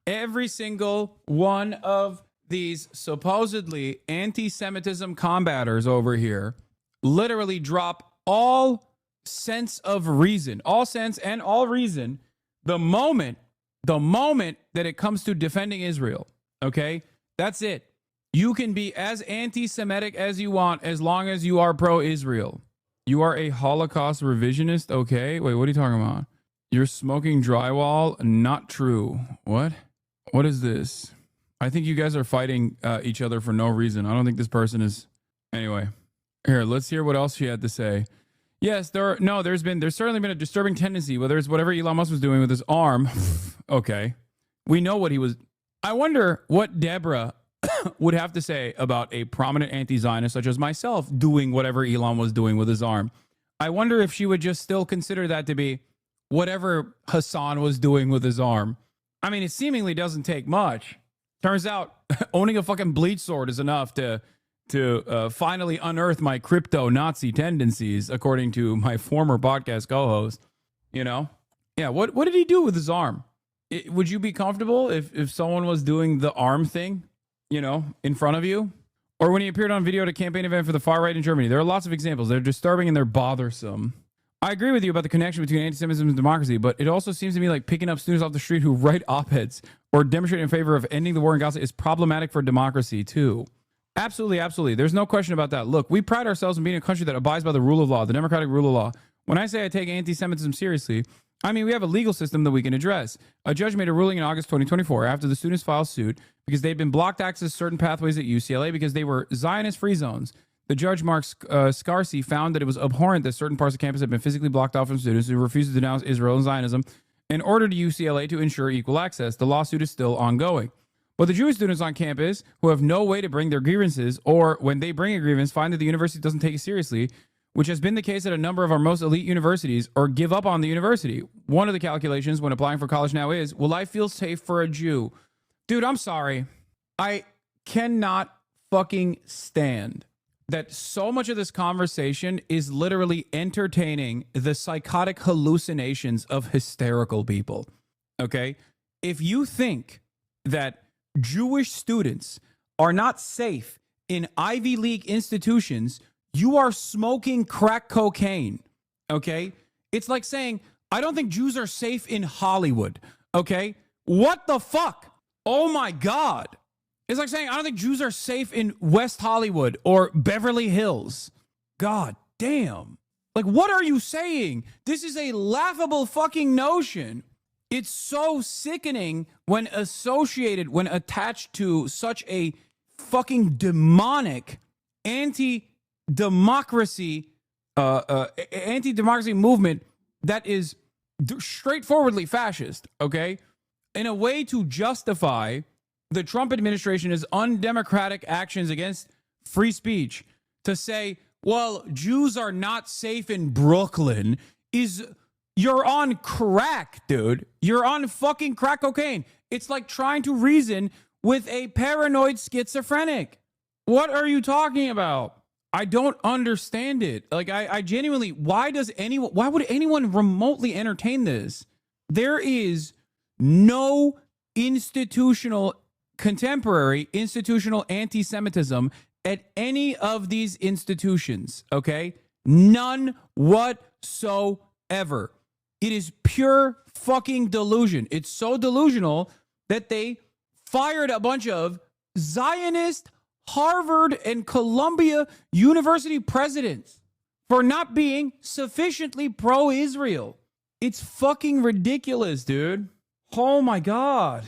every single one of these supposedly anti-Semitism combaters over here literally drop all sense of reason, all sense and all reason the moment that it comes to defending Israel, okay? That's it. You can be as anti-Semitic as you want as long as you are pro-Israel. You are a Holocaust revisionist, okay? Wait, what are you talking about? You're smoking drywall? Not true. What? What is this? I think you guys are fighting each other for no reason. I don't think this person is... Anyway. Here, let's hear what else she had to say. Yes, there's certainly been a disturbing tendency, whether it's whatever Elon Musk was doing with his arm. Okay. We know what he was... I wonder what Deborah would have to say about a prominent anti-Zionist such as myself doing whatever Elon was doing with his arm. I wonder if she would just still consider that to be whatever Hassan was doing with his arm. I mean, it seemingly doesn't take much. Turns out owning a fucking bleach sword is enough to finally unearth my crypto Nazi tendencies, according to my former podcast co-host. You know? Yeah, what did he do with his arm? Would you be comfortable if someone was doing the arm thing, you know, in front of you? Or when he appeared on video at a campaign event for the far right in Germany? There are lots of examples. They're disturbing and they're bothersome. I agree with you about the connection between anti-Semitism and democracy, but it also seems to me like picking up students off the street who write op-eds or demonstrate in favor of ending the war in Gaza is problematic for democracy too. Absolutely, absolutely. There's no question about that. Look, we pride ourselves in being a country that abides by the rule of law, the democratic rule of law. When I say I take anti-Semitism seriously, I mean we have a legal system that we can address. A judge made a ruling in August 2024 after the students filed suit because they'd been blocked access to certain pathways at UCLA because they were Zionist-free zones. The judge, Mark Scarsi, found that it was abhorrent that certain parts of campus had been physically blocked off from students who refused to denounce Israel and Zionism and ordered UCLA to ensure equal access. The lawsuit is still ongoing. But the Jewish students on campus who have no way to bring their grievances, or when they bring a grievance, find that the university doesn't take it seriously, which has been the case at a number of our most elite universities, or give up on the university. One of the calculations when applying for college now is, will I feel safe for a Jew? Dude, I'm sorry. I cannot fucking stand that so much of this conversation is literally entertaining the psychotic hallucinations of hysterical people. Okay? If you think that Jewish students are not safe in Ivy League institutions, you are smoking crack cocaine. Okay? It's like saying, I don't think Jews are safe in Hollywood. Okay? What the fuck? Oh my God. It's like saying, I don't think Jews are safe in West Hollywood or Beverly Hills. God damn. Like, what are you saying? This is a laughable fucking notion. It's so sickening when attached to such a fucking demonic anti-democracy movement that is straightforwardly fascist, okay? In a way to justify the Trump administration's undemocratic actions against free speech, to say, well, Jews are not safe in Brooklyn, you're on crack, dude. You're on fucking crack cocaine. It's like trying to reason with a paranoid schizophrenic. What are you talking about? I don't understand it. Like, I genuinely, why would anyone remotely entertain this? There is no contemporary institutional anti-Semitism at any of these institutions, okay? None whatsoever. It is pure fucking delusion. It's so delusional that they fired a bunch of Zionist Harvard and Columbia University presidents for not being sufficiently pro-Israel. It's fucking ridiculous, dude. Oh my God.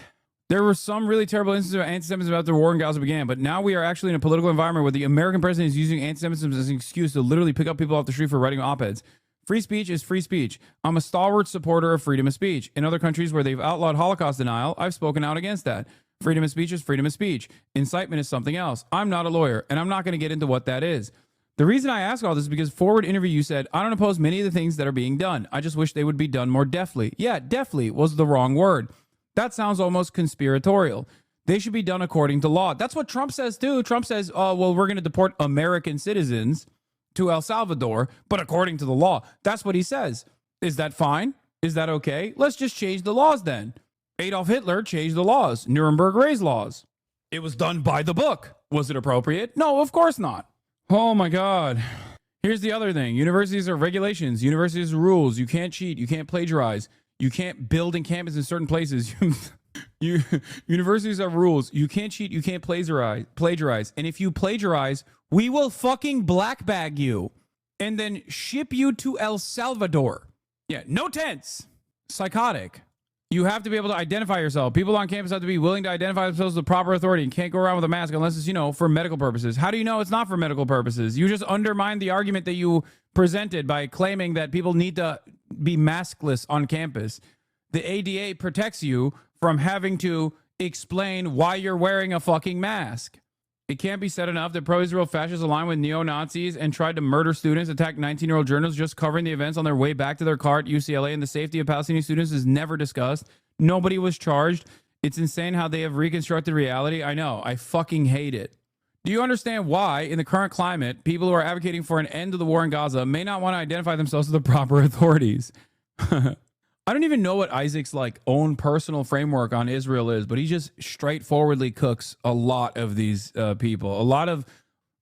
There were some really terrible instances of anti-Semitism after the war in Gaza began, but now we are actually in a political environment where the American president is using anti-Semitism as an excuse to literally pick up people off the street for writing op-eds. Free speech is free speech. I'm a stalwart supporter of freedom of speech. In other countries where they've outlawed Holocaust denial, I've spoken out against that. Freedom of speech is freedom of speech. Incitement is something else. I'm not a lawyer, and I'm not going to get into what that is. The reason I ask all this is because forward interview you said, I don't oppose many of the things that are being done. I just wish they would be done more deftly. Yeah, deftly was the wrong word. That sounds almost conspiratorial. They should be done according to law. That's what Trump says too. Trump says, oh, well, we're going to deport American citizens to El Salvador, but according to the law. That's what he says. Is that fine? Is that okay? Let's just change the laws then. Adolf Hitler changed the laws. Nuremberg raised laws. It was done by the book. Was it appropriate? No, of course not. Oh my God. Here's the other thing. Universities are regulations. Universities are rules. You can't cheat. You can't plagiarize. You can't build in campus in certain places. Universities have rules. You can't cheat. You can't plagiarize. And if you plagiarize, we will fucking black bag you and then ship you to El Salvador. Yeah, no tense. Psychotic. You have to be able to identify yourself. People on campus have to be willing to identify themselves with the proper authority and can't go around with a mask unless it's, for medical purposes. How do you know it's not for medical purposes? You just undermine the argument that you presented by claiming that people need to be maskless on campus. The ADA protects you from having to explain why you're wearing a fucking mask. It can't be said enough that pro-Israel fascists aligned with neo-Nazis and tried to murder students, attack 19-year-old journalists just covering the events on their way back to their car at UCLA, and the safety of Palestinian students is never discussed. Nobody was charged. It's insane how they have reconstructed reality. I know. I fucking hate it. Do you understand why, in the current climate, people who are advocating for an end to the war in Gaza may not want to identify themselves with the proper authorities? I don't even know what Isaac's own personal framework on Israel is, but he just straightforwardly cooks a lot of these people. A lot of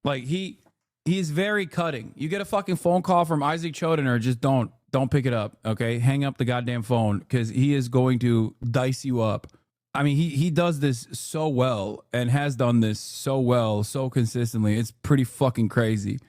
he's very cutting. You get a fucking phone call from Isaac Chodener, just don't pick it up. Okay, hang up the goddamn phone because he is going to dice you up. I mean, he does this so well and has done this so well, so consistently. It's pretty fucking crazy.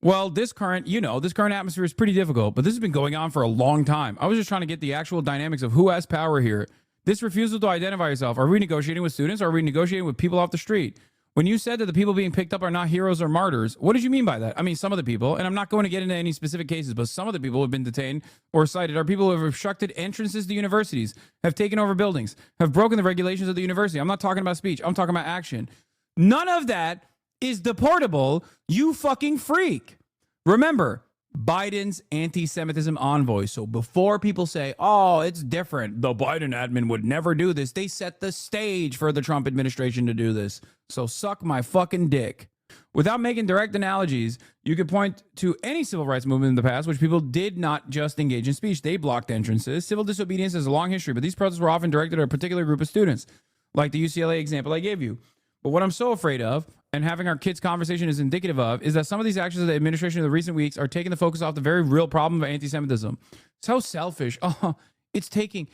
Well, this current atmosphere is pretty difficult, but this has been going on for a long time. I was just trying to get the actual dynamics of who has power here. This refusal to identify yourself. Are we negotiating with students or are we negotiating with people off the street? When you said that the people being picked up are not heroes or martyrs, what did you mean by that? I mean, some of the people, and I'm not going to get into any specific cases, but some of the people who have been detained or cited are people who have obstructed entrances to universities, have taken over buildings, have broken the regulations of the university. I'm not talking about speech. I'm talking about action. None of that is deportable, you fucking freak. Remember, Biden's anti-Semitism envoy. So before people say, oh, it's different, the Biden admin would never do this, they set the stage for the Trump administration to do this. So suck my fucking dick. Without making direct analogies, you could point to any civil rights movement in the past, which people did not just engage in speech. They blocked entrances. Civil disobedience has a long history, but these protests were often directed at a particular group of students, like the UCLA example I gave you. But what I'm so afraid of, and having our kids' conversation is indicative of, is that some of these actions of the administration in the recent weeks are taking the focus off the very real problem of anti-Semitism. So selfish. Oh, it's taking...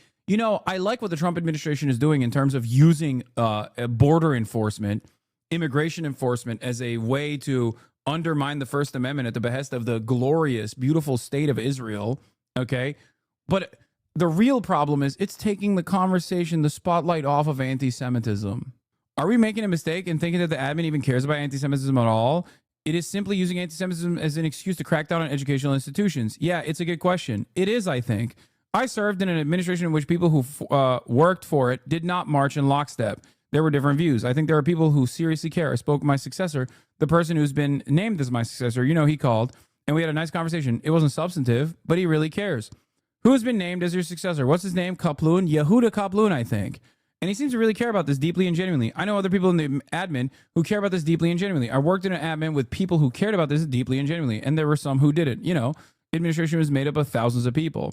I like what the Trump administration is doing in terms of using border enforcement, immigration enforcement as a way to undermine the First Amendment at the behest of the glorious, beautiful state of Israel. Okay? But the real problem is it's taking the conversation, the spotlight off of anti-Semitism. Are we making a mistake in thinking that the admin even cares about anti-Semitism at all? It is simply using anti-Semitism as an excuse to crack down on educational institutions. Yeah, it's a good question. It is, I think. I served in an administration in which people who worked for it did not march in lockstep. There were different views. I think there are people who seriously care. I spoke with my successor, the person who's been named as my successor. He called, and we had a nice conversation. It wasn't substantive, but he really cares. Who has been named as your successor? What's his name? Kaplun? Yehuda Kaplun, I think. And he seems to really care about this deeply and genuinely. I know other people in the admin who care about this deeply and genuinely. I worked in an admin with people who cared about this deeply and genuinely, and there were some who didn't. You know, administration was made up of thousands of people.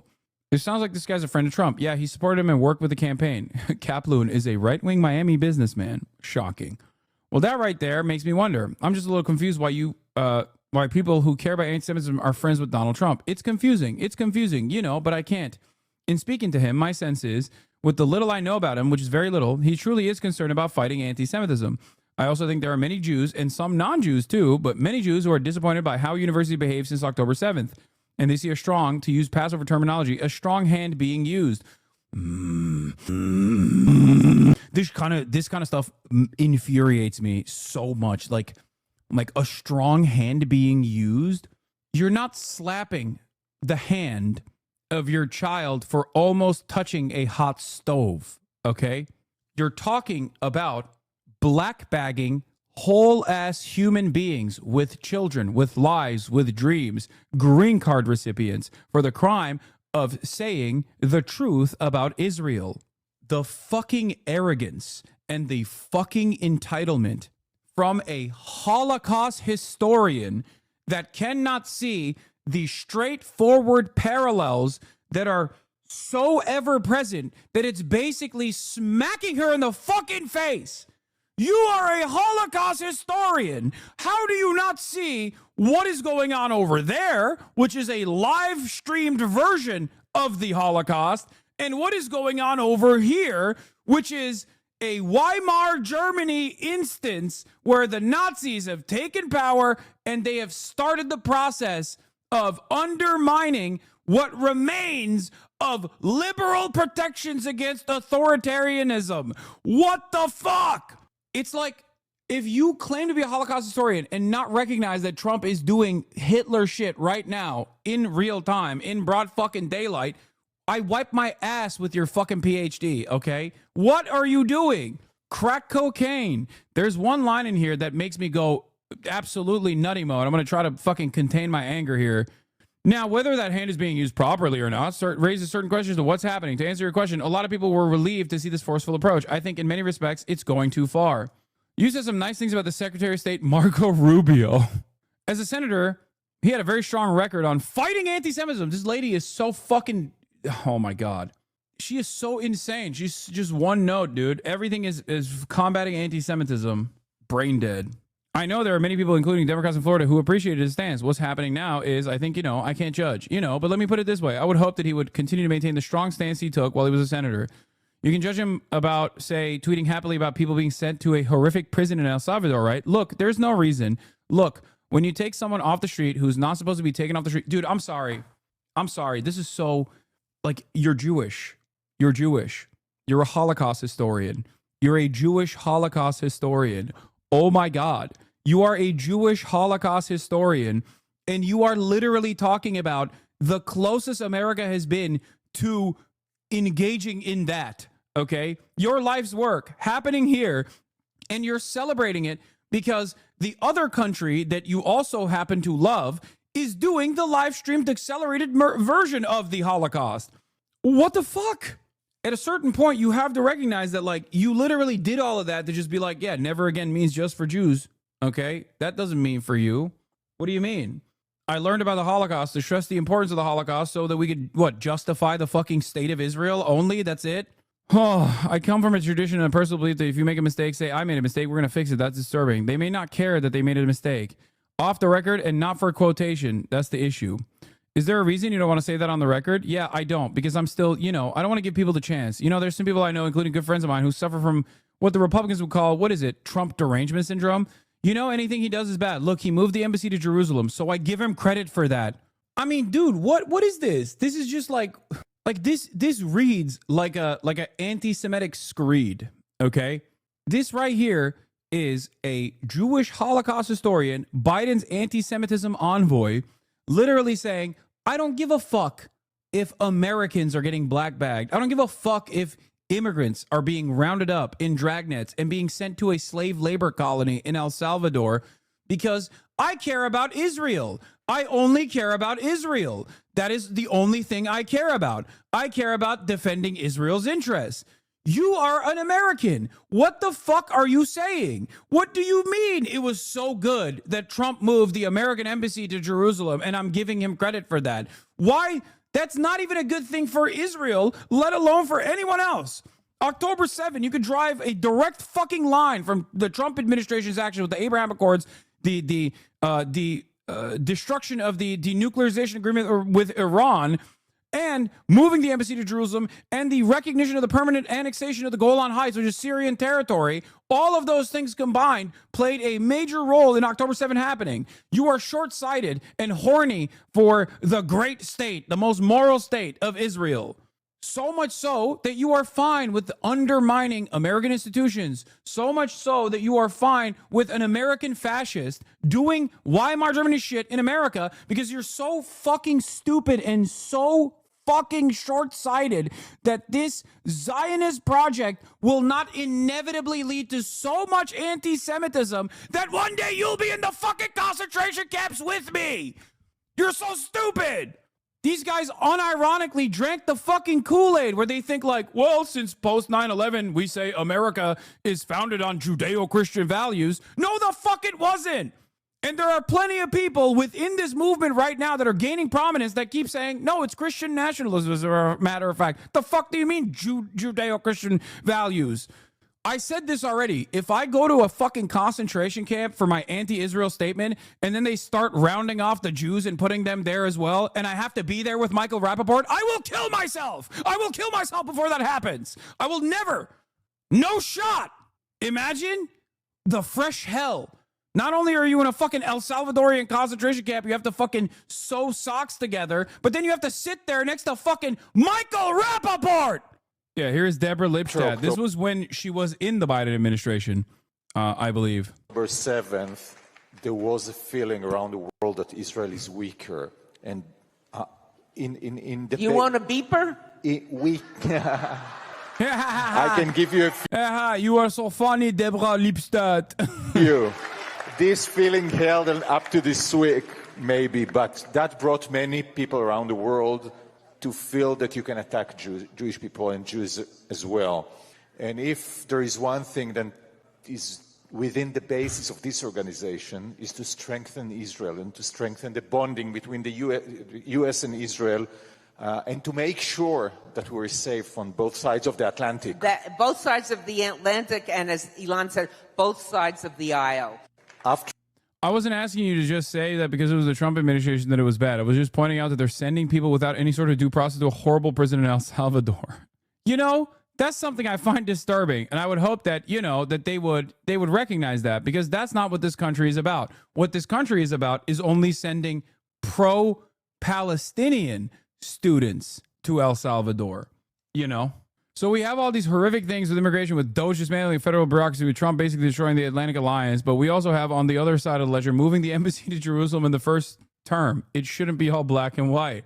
It sounds like this guy's a friend of Trump. Yeah, he supported him and worked with the campaign. Kaplan is a right-wing Miami businessman. Shocking. Well, that right there makes me wonder. I'm just a little confused why people who care about anti-Semitism are friends with Donald Trump. It's confusing. It's confusing, you know, but I can't. In speaking to him, my sense is, with the little I know about him, which is very little, he truly is concerned about fighting anti-Semitism. I also think there are many Jews, and some non-Jews too, but many Jews who are disappointed by how university behaved since October 7th. And they see a strong, to use Passover terminology, a strong hand being used. This kind of stuff infuriates me so much. Like a strong hand being used. You're not slapping the hand of your child for almost touching a hot stove, okay? You're talking about black bagging whole ass human beings with children, with lives, with dreams, green card recipients for the crime of saying the truth about Israel. The fucking arrogance and the fucking entitlement from a Holocaust historian that cannot see the straightforward parallels that are so ever present that it's basically smacking her in the fucking face. You are a Holocaust historian. How do you not see what is going on over there, which is a live streamed version of the Holocaust, and what is going on over here, which is a Weimar Germany instance where the Nazis have taken power and they have started the process of undermining what remains of liberal protections against authoritarianism. What the fuck? It's like, if you claim to be a Holocaust historian and not recognize that Trump is doing Hitler shit right now in real time, in broad fucking daylight, I wipe my ass with your fucking PhD, okay? What are you doing? Crack cocaine. There's one line in here that makes me go absolutely nutty mode. I'm going to try to fucking contain my anger here. Now, whether that hand is being used properly or not raises certain questions to what's happening. To answer your question, a lot of people were relieved to see this forceful approach. I think in many respects, it's going too far. You said some nice things about the Secretary of State, Marco Rubio. As a senator, he had a very strong record on fighting anti-Semitism. This lady is so fucking... Oh, my God. She is so insane. She's just one note, dude. Everything is combating anti-Semitism. Brain dead. I know there are many people, including Democrats in Florida, who appreciated his stance. What's happening now is, I think, I can't judge, but let me put it this way. I would hope that he would continue to maintain the strong stance he took while he was a senator. You can judge him about, say, tweeting happily about people being sent to a horrific prison in El Salvador, right? Look, there's no reason. Look, when you take someone off the street who's not supposed to be taken off the street, dude, I'm sorry. This is so, you're Jewish. You're Jewish. You're a Holocaust historian. You're a Jewish Holocaust historian. Oh my God. You are a Jewish Holocaust historian, and you are literally talking about the closest America has been to engaging in that, okay? Your life's work happening here, and you're celebrating it because the other country that you also happen to love is doing the live-streamed accelerated version of the Holocaust. What the fuck? At a certain point, you have to recognize that, you literally did all of that to just be like, yeah, never again means just for Jews. Okay, that doesn't mean for you. What do you mean? I learned about the Holocaust to stress the importance of the Holocaust so that we could, justify the fucking state of Israel only? That's it? Oh, I come from a tradition and a personal belief that if you make a mistake, say, I made a mistake, we're going to fix it. That's disturbing. They may not care that they made a mistake. Off the record and not for a quotation. That's the issue. Is there a reason you don't want to say that on the record? Yeah, I don't, because I'm still, I don't want to give people the chance. There's some people I know, including good friends of mine, who suffer from what the Republicans would call, Trump derangement syndrome? Anything he does is bad. Look, he moved the embassy to Jerusalem, so I give him credit for that. I mean, dude, what is this? This is just this reads like an anti-Semitic screed, okay? This right here is a Jewish Holocaust historian, Biden's anti-Semitism envoy, literally saying, I don't give a fuck if Americans are getting black bagged. I don't give a fuck if immigrants are being rounded up in dragnets and being sent to a slave labor colony in El Salvador because I care about Israel. I only care about Israel. That is the only thing I care about. I care about defending Israel's interests. You are an American. What the fuck are you saying? What do you mean it was so good that Trump moved the American embassy to Jerusalem, and I'm giving him credit for that? Why? That's not even a good thing for Israel, let alone for anyone else. October 7, you could drive a direct fucking line from the Trump administration's action with the Abraham Accords, the destruction of the denuclearization agreement with Iran, and moving the embassy to Jerusalem, and the recognition of the permanent annexation of the Golan Heights, which is Syrian territory. All of those things combined played a major role in October 7 happening. You are short-sighted and horny for the great state, the most moral state of Israel. So much so that you are fine with undermining American institutions. So much so that you are fine with an American fascist doing Weimar Germany shit in America because you're so fucking stupid and so fucking short-sighted that this Zionist project will not inevitably lead to so much anti-Semitism that one day you'll be in the fucking concentration camps with me. You're so stupid. These guys unironically drank the fucking Kool-Aid where they think like, well, since post 9/11, we say America is founded on Judeo-Christian values. No, the fuck it wasn't. And there are plenty of people within this movement right now that are gaining prominence that keep saying, no, it's Christian nationalism as a matter of fact. The fuck do you mean Judeo-Christian values? I said this already. If I go to a fucking concentration camp for my anti-Israel statement and then they start rounding off the Jews and putting them there as well, and I have to be there with Michael Rappaport, I will kill myself. I will kill myself before that happens. I will never. No shot. Imagine the fresh hell. Not only are you in a fucking El Salvadorian concentration camp, you have to fucking sew socks together, but then you have to sit there next to fucking Michael Rappaport. Yeah, here's Deborah Lipstadt. This was when she was in the Biden administration, I believe. October 7th, there was a feeling around the world that Israel is weaker. And in the... You want a beeper? I can give you a... You are so funny, Deborah Lipstadt. This feeling held up to this week, maybe, but that brought many people around the world to feel that you can attack Jewish people and Jews as well. And if there is one thing that is within the basis of this organization is to strengthen Israel and to strengthen the bonding between the US and Israel and to make sure that we're safe on both sides of the Atlantic. Both sides of the Atlantic, and as Elon said, both sides of the aisle. I wasn't asking you to just say that because it was the Trump administration that it was bad. I was just pointing out that they're sending people without any sort of due process to a horrible prison in El Salvador. You know, that's something I find disturbing. And I would hope that, you know, that they would recognize that, because that's not what this country is about. What this country is about is only sending pro-Palestinian students to El Salvador, you know? So we have all these horrific things with immigration, with Doge dismantling federal bureaucracy, with Trump basically destroying the Atlantic Alliance. But we also have, on the other side of the ledger, moving the embassy to Jerusalem in the first term. It shouldn't be all black and white.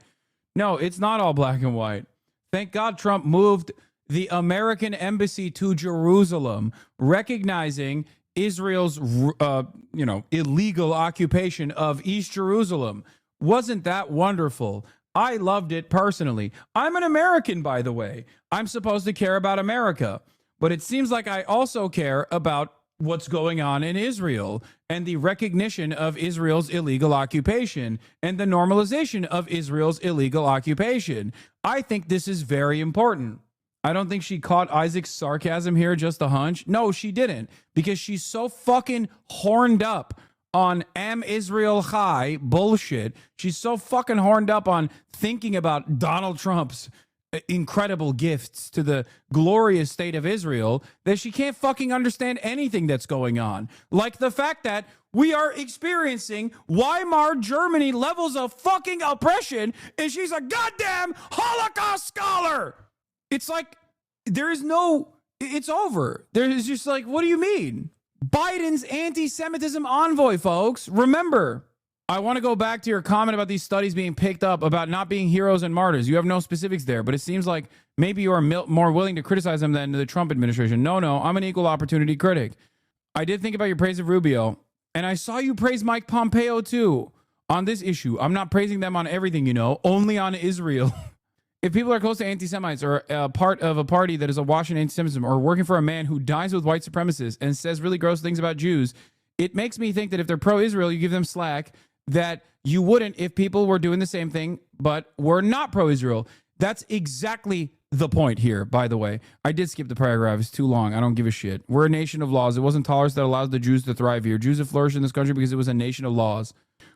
No, it's not all black and white. Thank God Trump moved the American embassy to Jerusalem, recognizing Israel's, illegal occupation of East Jerusalem. Wasn't that wonderful? I loved it personally. I'm an American, by the way. I'm supposed to care about America. But it seems like I also care about what's going on in Israel and the recognition of Israel's illegal occupation and the normalization of Israel's illegal occupation. I think this is very important. I don't think she caught Isaac's sarcasm here just a hunch. No, she didn't, because she's so fucking horned up on Am Israel Chai bullshit. She's so fucking horned up on thinking about Donald Trump's incredible gifts to the glorious state of Israel that she can't fucking understand anything that's going on. Like the fact that we are experiencing Weimar Germany levels of fucking oppression, and she's a goddamn Holocaust scholar. It's like, it's over. There's just like, what do you mean? Biden's anti-Semitism envoy, folks. Remember, I want to go back to your comment about these studies being picked up about not being heroes and martyrs. You have no specifics there, but it seems like maybe you are more willing to criticize them than the Trump administration. No, I'm an equal opportunity critic. I did think about your praise of Rubio, and I saw you praise Mike Pompeo too on this issue. I'm not praising them on everything, only on Israel. if people are close to anti-Semites or part of a party that is awash in anti-Semitism or working for a man who dines with white supremacists and says really gross things about Jews, it makes me think that if they're pro-Israel, you give them slack that you wouldn't if people were doing the same thing but were not pro-Israel. That's exactly the point here, by the way. I did skip the paragraph. It's too long. I don't give a shit. We're a nation of laws. It wasn't tolerance that allows the Jews to thrive here. Jews have flourished in this country because it was a nation of laws.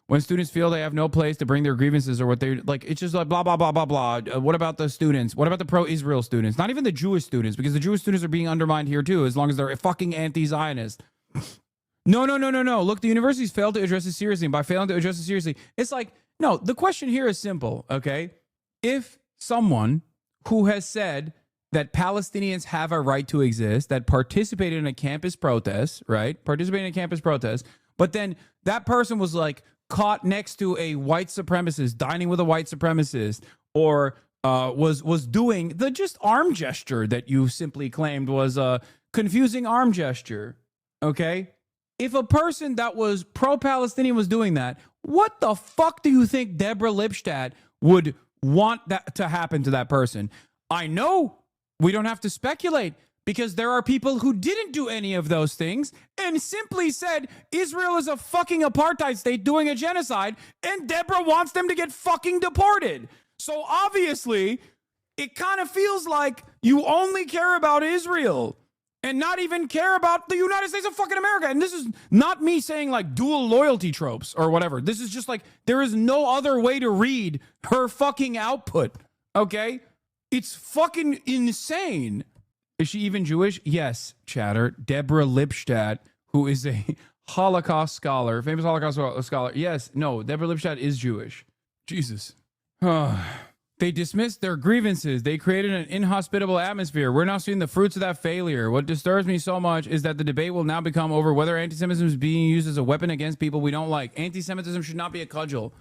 When students feel they have no place to bring their grievances or what they like, it's just like blah, blah, blah, blah, blah. What about the students? What about the pro-Israel students? Not even the Jewish students, because the Jewish students are being undermined here too, as long as they're fucking anti-Zionist. No. Look, the universities failed to address it seriously. And by failing to address it seriously, it's like, no, the question here is simple, okay? If someone who has said that Palestinians have a right to exist, that participated in a campus protest, right? Participated in a campus protest, but then that person was like caught next to a white supremacist, dining with a white supremacist, or was doing the just arm gesture that you simply claimed was a confusing arm gesture, okay? If a person that was pro-Palestinian was doing that, what the fuck do you think Deborah Lipstadt would want that to happen to that person? I know we don't have to speculate because there are people who didn't do any of those things and simply said Israel is a fucking apartheid state doing a genocide and Deborah wants them to get fucking deported. So obviously, it kind of feels like you only care about Israel and not even care about the United States of fucking America. And this is not me saying like dual loyalty tropes or whatever. This is just like there is no other way to read her fucking output, okay? It's fucking insane. Is she even Jewish? Yes, chatter. Deborah Lipstadt, who is a Holocaust scholar, famous Holocaust scholar. Yes, no, Deborah Lipstadt is Jewish. Jesus. They dismissed their grievances. They created an inhospitable atmosphere. We're now seeing the fruits of that failure. What disturbs me so much is that the debate will now become over whether anti-Semitism is being used as a weapon against people we don't like. Anti-Semitism should not be a cudgel,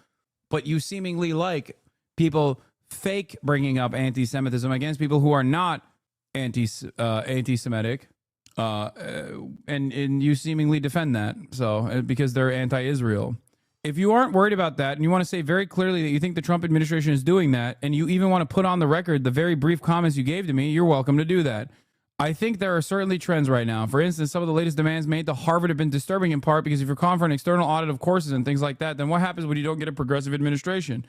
but you seemingly like people fake bringing up anti-Semitism against people who are not anti-Semitic, and you seemingly defend that. So because they're anti-Israel. If you aren't worried about that and you want to say very clearly that you think the Trump administration is doing that, and you even want to put on the record the very brief comments you gave to me, you're welcome to do that. I think there are certainly trends right now. For instance, some of the latest demands made to Harvard have been disturbing in part because if you're calling for an external audit of courses and things like that, then what happens when you don't get a progressive administration?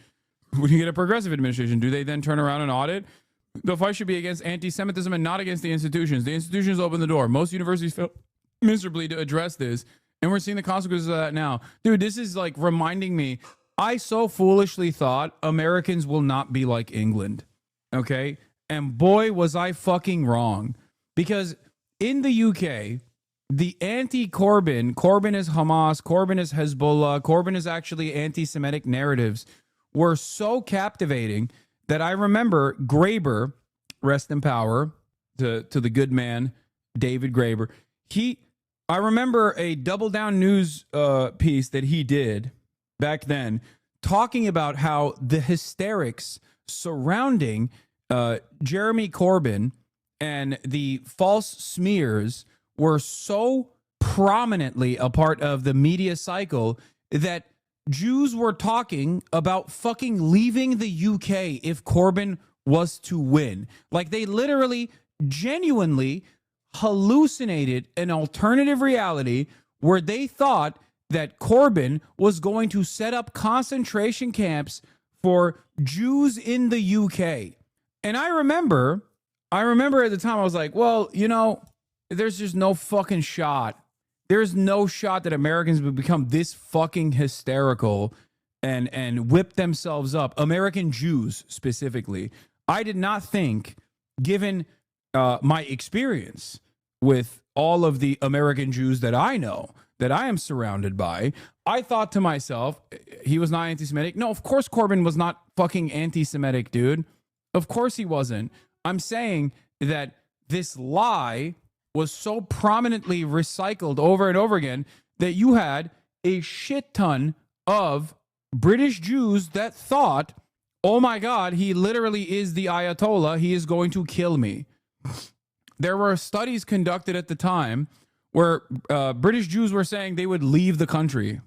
When you get a progressive administration, do they then turn around and audit? The fight should be against anti-Semitism and not against the institutions. The institutions open the door. Most universities fail miserably to address this. And we're seeing the consequences of that now. Dude, this is like reminding me, I so foolishly thought Americans will not be like England. Okay? And boy, was I fucking wrong. Because in the UK, the anti-Corbyn, Corbyn is Hamas, Corbyn is Hezbollah, Corbyn is actually anti-Semitic narratives were so captivating that I remember Graeber, rest in power, to the good man, David Graeber. I remember a Double Down News piece that he did back then talking about how the hysterics surrounding Jeremy Corbyn and the false smears were so prominently a part of the media cycle that Jews were talking about fucking leaving the UK if Corbyn was to win. Like they literally, genuinely hallucinated an alternative reality where they thought that Corbyn was going to set up concentration camps for Jews in the UK. And I remember at the time I was like, well, you know, there's just no fucking shot. There's no shot that Americans would become this fucking hysterical and whip themselves up. American Jews specifically. I did not think, given my experience with all of the American Jews that I know, that I am surrounded by, I thought to myself, he was not anti-Semitic. No, of course Corbyn was not fucking anti-Semitic, dude. Of course he wasn't. I'm saying that this lie was so prominently recycled over and over again that you had a shit ton of British Jews that thought, oh my God, he literally is the Ayatollah. He is going to kill me. There were studies conducted at the time where British Jews were saying they would leave the country.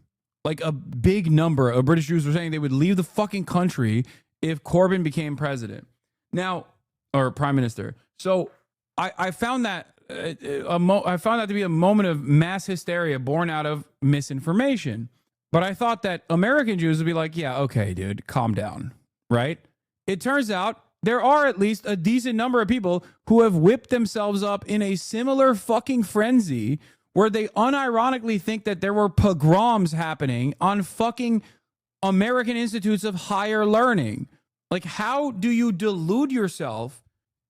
Like a big number of British Jews were saying they would leave the fucking country if Corbyn became president. Now, or prime minister. So I found that I found that to be a moment of mass hysteria born out of misinformation. But I thought that American Jews would be like, yeah, okay, dude, calm down, right? It turns out there are at least a decent number of people who have whipped themselves up in a similar fucking frenzy where they unironically think that there were pogroms happening on fucking American institutes of higher learning. Like, how do you delude yourself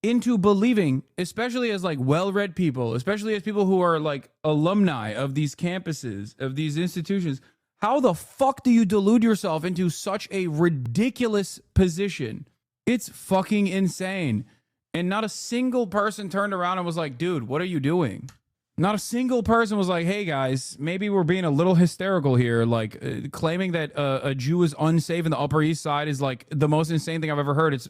into believing, especially as like well-read people, especially as people who are like alumni of these campuses, of these institutions, how the fuck do you delude yourself into such a ridiculous position? It's fucking insane. And not a single person turned around and was like, dude, what are you doing? Not a single person was like, hey guys, maybe we're being a little hysterical here. Like claiming that a Jew is unsafe in the Upper East Side is like the most insane thing I've ever heard. It's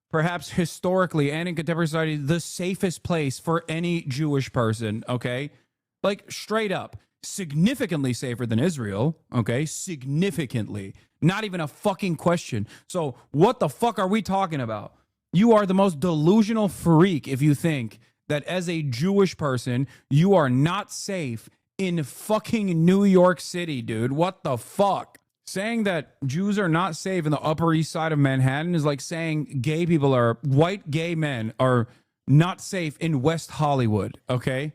perhaps historically and in contemporary society, the safest place for any Jewish person. Okay. Like straight up, significantly safer than Israel. Okay. Significantly, not even a fucking question. So what the fuck are we talking about? You are the most delusional freak if you think that as a Jewish person, you are not safe in fucking New York City, dude. What the fuck? Saying that Jews are not safe in the Upper East Side of Manhattan is like saying white gay men are not safe in West Hollywood, okay?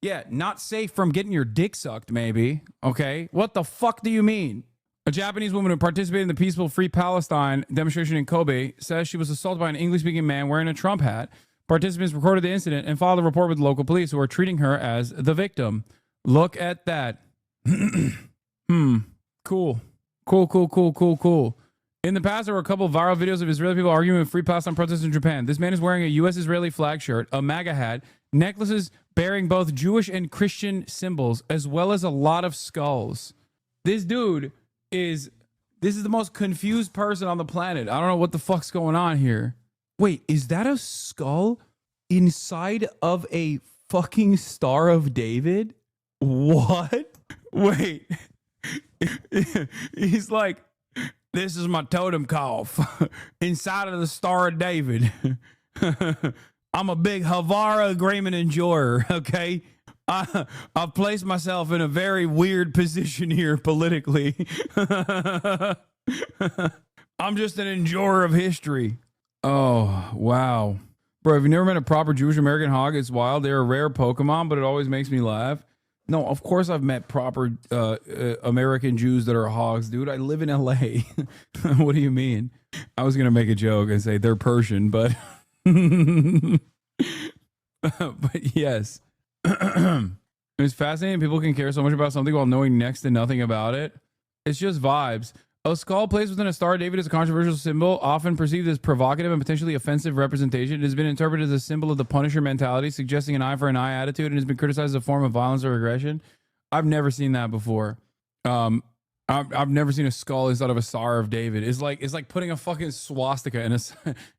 Yeah, not safe from getting your dick sucked, maybe, okay? What the fuck do you mean? A Japanese woman who participated in the peaceful Free Palestine demonstration in Kobe says she was assaulted by an English-speaking man wearing a Trump hat. Participants recorded the incident and filed a report with local police who are treating her as the victim. Look at that. Cool. Cool. In the past, there were a couple of viral videos of Israeli people arguing with Free Palestine protests in Japan. This man is wearing a U.S.-Israeli flag shirt, a MAGA hat, necklaces bearing both Jewish and Christian symbols, as well as a lot of skulls. This dude is the most confused person on the planet. I don't know what the fuck's going on here. Wait, is that a skull inside of a fucking Star of David? What? Wait. He's like, this is my totem cough inside of the Star of David. I'm a big Havara agreement enjoyer, okay? I've placed myself in a very weird position here politically. I'm just an enjoyer of history. Oh, wow. Bro, have you never met a proper Jewish American hog? It's wild. They're a rare Pokemon, but it always makes me laugh. No, of course I've met proper American Jews that are hogs, dude. I live in LA. What do you mean? I was going to make a joke and say they're Persian, but but yes. It's fascinating. People can care so much about something while knowing next to nothing about it. It's just vibes. A skull placed within a Star of David is a controversial symbol, often perceived as provocative and potentially offensive representation. It has been interpreted as a symbol of the Punisher mentality, suggesting an eye for an eye attitude, and has been criticized as a form of violence or aggression. I've never seen that before. I've never seen a skull inside of a Star of David. It's like putting a fucking swastika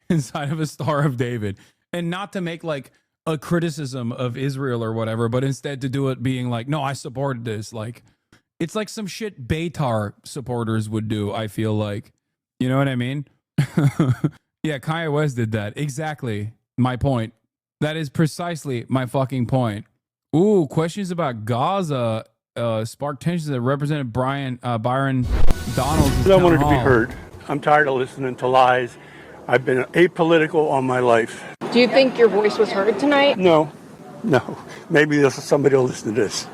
inside of a Star of David, and not to make like a criticism of Israel or whatever, but instead to do it being like, no, I support this. Like, it's like some shit Beitar supporters would do, I feel like. You know what I mean? Yeah, Kanye West did that. Exactly my point. That is precisely my fucking point. Ooh, questions about Gaza sparked tensions that represented Byron Donalds. I wanted to be heard. I'm tired of listening to lies. I've been apolitical all my life. Do you think your voice was heard tonight? No. Maybe somebody will listen to this.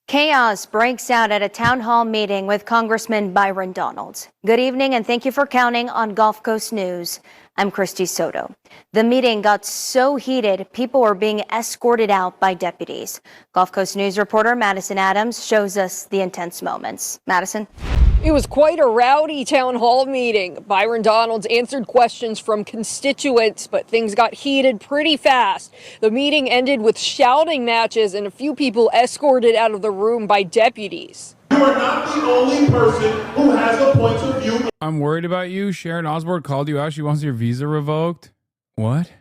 Chaos breaks out at a town hall meeting with Congressman Byron Donalds. Good evening and thank you for counting on Gulf Coast News. I'm Christy Soto. The meeting got so heated, people were being escorted out by deputies. Gulf Coast News reporter Madison Adams shows us the intense moments. Madison? It was quite a rowdy town hall meeting. Byron Donalds answered questions from constituents, but things got heated pretty fast. The meeting ended with shouting matches and a few people escorted out of the room by deputies. You are not the only person who has a point of view. I'm worried about you. Sharon Osbourne called you out. She wants your visa revoked. What?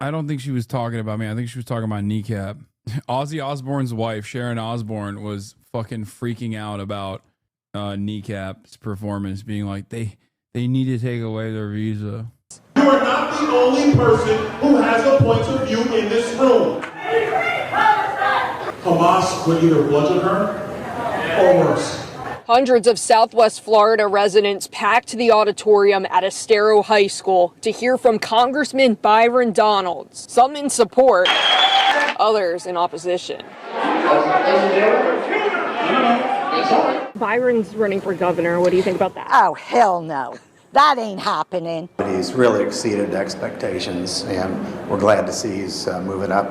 I don't think she was talking about me. I think she was talking about Kneecap. Ozzy Osbourne's wife, Sharon Osbourne, was fucking freaking out about Kneecap's performance, being like, they need to take away their visa. You are not the only person who has a point of view in this room. Hamas would either bludgeon her or worse. Hundreds of Southwest Florida residents packed the auditorium at Estero High School to hear from Congressman Byron Donalds, some in support, others in opposition. Byron's running for governor. What do you think about that? Oh, hell no. That ain't happening. He's really exceeded expectations, and we're glad to see he's moving up.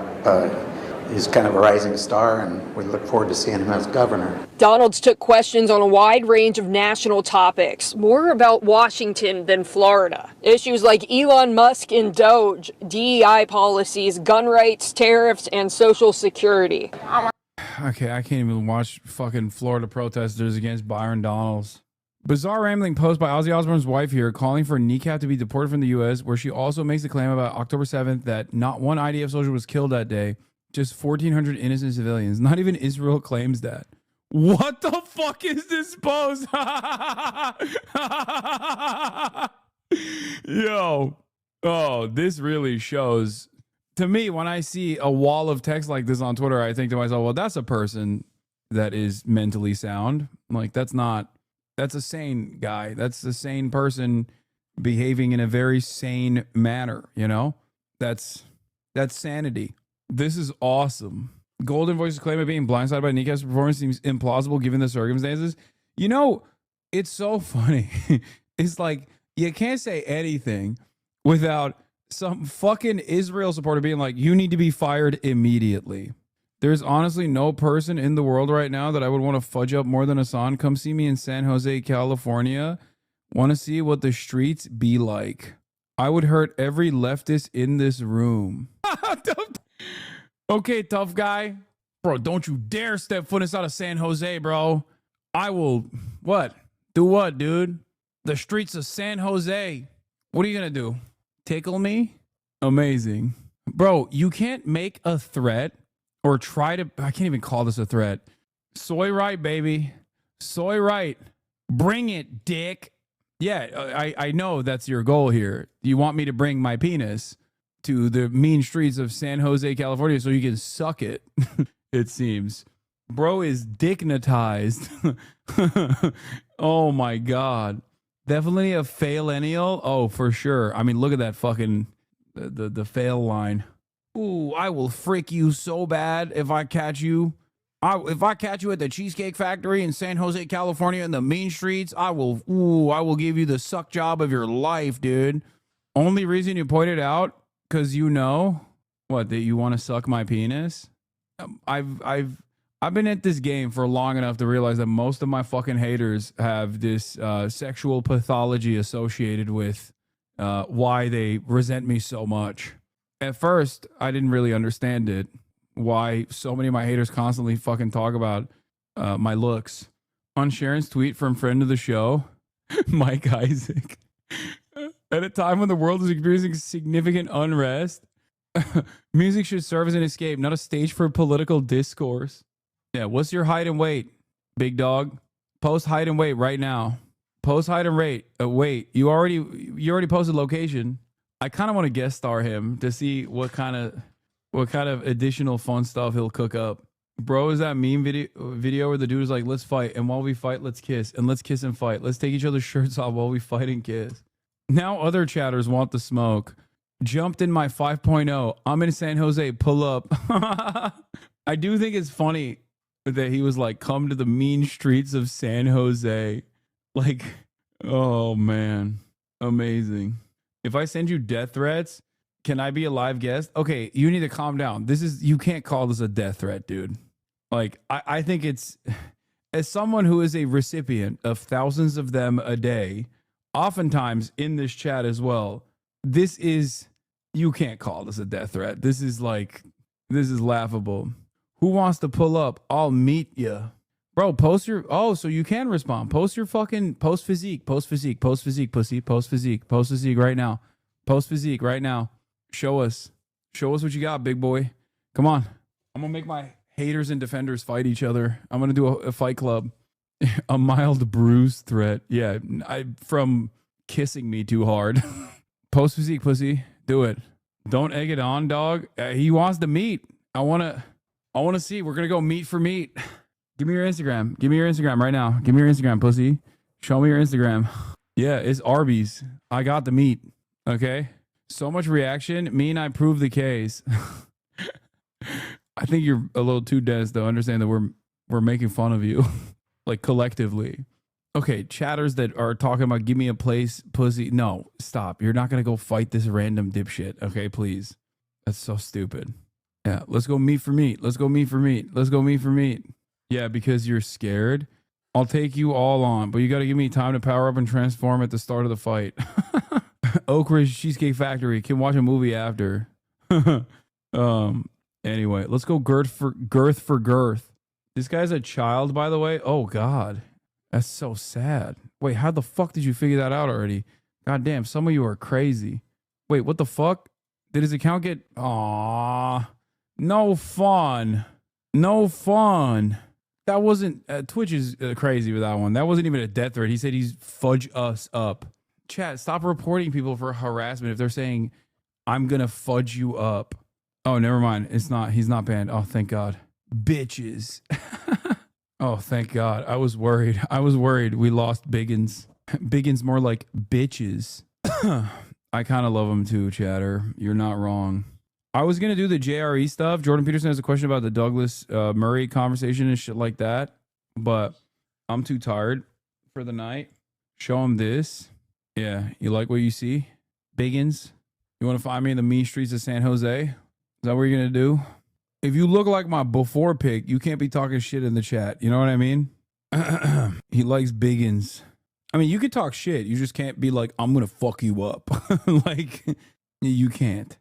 He's kind of a rising star, and we look forward to seeing him as governor. Donalds took questions on a wide range of national topics, more about Washington than Florida. Issues like Elon Musk and Doge, DEI policies, gun rights, tariffs, and Social Security. Okay, I can't even watch fucking Florida protesters against Byron Donalds. Bizarre rambling post by Ozzy Osbourne's wife here, calling for Kneecap to be deported from the U.S., where she also makes the claim about October 7th that not one IDF soldier was killed that day. Just 1,400 innocent civilians. Not even Israel claims that. What the fuck is this post? Yo. Oh, this really shows. To me, when I see a wall of text like this on Twitter, I think to myself, well, that's a person that is mentally sound. Like, that's a sane guy. That's a sane person behaving in a very sane manner, you know? That's sanity. This is awesome. Golden Voice's claim of being blindsided by Kneecap's performance seems implausible given the circumstances. You know, it's so funny. It's like, you can't say anything without some fucking Israel supporter being like, you need to be fired immediately. There's honestly no person in the world right now that I would want to fudge up more than Hasan. Come see me in San Jose, California. Want to see what the streets be like. I would hurt every leftist in this room. Okay, tough guy. Bro, don't you dare step foot inside of San Jose, bro. I will... What? Do what, dude? The streets of San Jose. What are you going to do? Tickle me? Amazing. Bro, you can't make a threat or try to... I can't even call this a threat. Soy right, baby. Soy right. Bring it, dick. Yeah, I know that's your goal here. You want me to bring my penis to the mean streets of San Jose, California, so you can suck it, it seems. Bro is dignitized. Oh my God. Definitely a faillennial. Oh, for sure. I mean, look at that fucking, the fail line. Ooh, I will frick you so bad if I catch you. If I catch you at the Cheesecake Factory in San Jose, California in the mean streets, I will give you the suck job of your life, dude. Only reason you pointed out, because you know what, that you want to suck my penis. I've been at this game for long enough to realize that most of my fucking haters have this sexual pathology associated with why they resent me so much. At first, I didn't really understand it. Why so many of my haters constantly fucking talk about my looks. On Sharon's tweet from friend of the show, Mike Isaac. At a time when the world is experiencing significant unrest, music should serve as an escape, not a stage for political discourse. Yeah, what's your height and weight, big dog? Post height and weight right now. Post height and weight. Wait, you already posted location. I kind of want to guest star him to see what kind of additional fun stuff he'll cook up. Bro, is that meme video where the dude is like, let's fight, and while we fight, let's kiss, and let's kiss and fight. Let's take each other's shirts off while we fight and kiss. Now other chatters want the smoke. Jumped in my 5.0. I'm in San Jose. Pull up. I do think it's funny that he was like, come to the mean streets of San Jose. Like, oh man. Amazing. If I send you death threats, can I be a live guest? Okay, you need to calm down. You can't call this a death threat, dude. Like, I think it's, as someone who is a recipient of thousands of them a day, oftentimes in this chat as well, you can't call this a death threat. This is laughable. Who wants to pull up? I'll meet you. Bro, so you can respond. Post your fucking, post physique, pussy, post physique right now. Post physique right now. Show us what you got, big boy. Come on. I'm going to make my haters and defenders fight each other. I'm going to do a fight club. A mild bruise threat. Yeah, from kissing me too hard. Post physique, pussy. Do it. Don't egg it on, dog. He wants to meet. I wanna see. We're gonna go meet for meet. Give me your Instagram. Give me your Instagram right now. Give me your Instagram, pussy. Show me your Instagram. Yeah, it's Arby's. I got the meat. Okay. So much reaction. Me and I prove the case. I think you're a little too dense to understand that we're making fun of you, like collectively. Okay, chatters that are talking about give me a place, pussy. No, stop. You're not gonna go fight this random dipshit. Okay, please. That's so stupid. Yeah, let's go meet for meat. Let's go meet for meat. Let's go meet for meat. Yeah, because you're scared. I'll take you all on, but you got to give me time to power up and transform at the start of the fight. Oak Ridge Cheesecake Factory. Can watch a movie after. Anyway, let's go girth for girth. This guy's a child, by the way. Oh God, that's so sad. Wait, how the fuck did you figure that out already? God damn, some of you are crazy. Wait, what the fuck? Did his account get? Aww, no fun. No fun. That wasn't, Twitch is crazy with that one. That wasn't even a death threat. He said he's fudge us up. Chat, stop reporting people for harassment if they're saying, I'm going to fudge you up. Oh, never mind. It's not, he's not banned. Oh, thank God. Bitches. Oh, thank God. I was worried. We lost Biggins. Biggins more like bitches. I kind of love him too, chatter. You're not wrong. I was going to do the JRE stuff. Jordan Peterson has a question about the Douglas Murray conversation and shit like that. But I'm too tired for the night. Show him this. Yeah. You like what you see? Biggins? You want to find me in the mean streets of San Jose? Is that what you're going to do? If you look like my before pic, you can't be talking shit in the chat. You know what I mean? He likes Biggins. I mean, you can talk shit. You just can't be like, I'm going to fuck you up. Like, you can't.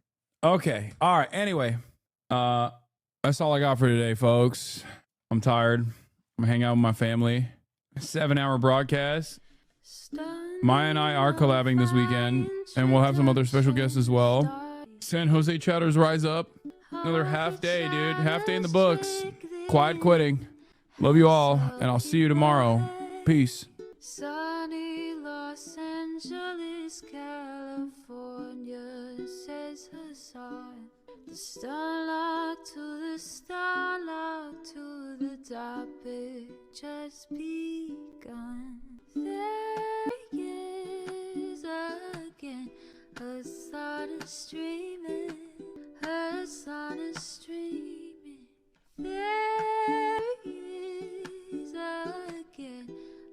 Okay. All right. Anyway, that's all I got for today, folks. I'm tired. I'm gonna hang out with my family. 7-hour broadcast. Maya and I are collabing this weekend, and we'll have some other special guests as well. San Jose chatters rise up. Another half day, dude. Half day in the books. Quiet quitting. Love you all, and I'll see you tomorrow. Peace. Sunny Los Angeles, California, says Hasan. The starlight to the starlight to the topic just begun. There he is again. Hasan is streaming. Hasan is streaming. There he is again.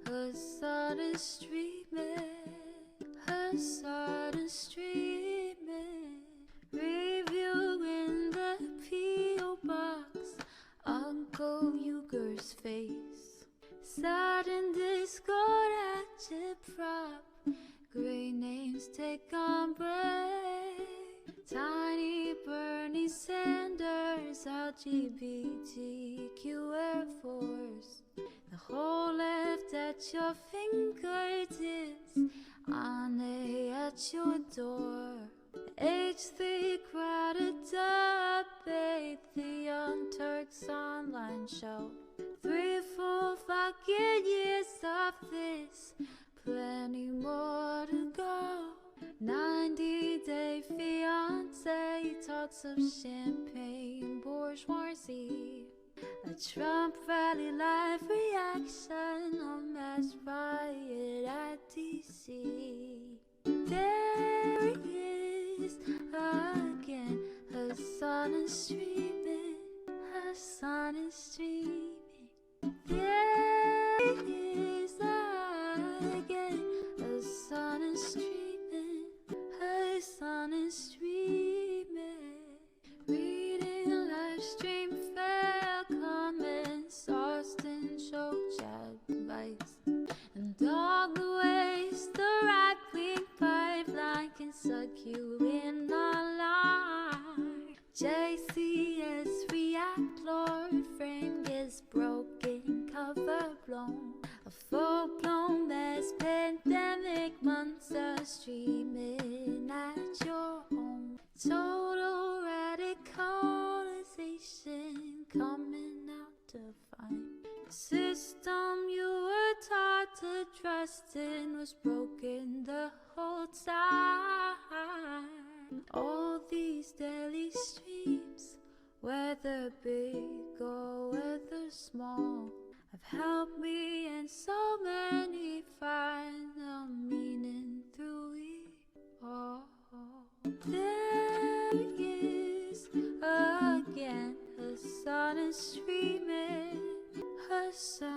Hasan is streaming. Hasan is streaming. Review in the P.O. box. Uncle Uger's face. Sudden Discord at your prop. Great names take on break. Tiny Bernie Sanders, LGBTQ Air Force. The whole left at your fingertips, Ane at your door. H3 crowded debate, the Young Turks online show. 3 full fucking years of this, plenty more to go. 90-day fiance, talks of champagne bourgeoisie. A Trump rally live reaction, a mass riot at DC. There he is again. Hasan is streaming. Hasan is streaming. There he is again. Hasan is streaming. Hasan is streaming. Reading live stream fair comments, Austin show chat advice, and all the ways the right-wing pipeline can suck you in online. JCS react, Lord frame gets broken, cover blown. A full-blown mass pandemic monster streaming at your home. Total radicalization coming out to find. The system you were taught to trust in was broken the whole time. say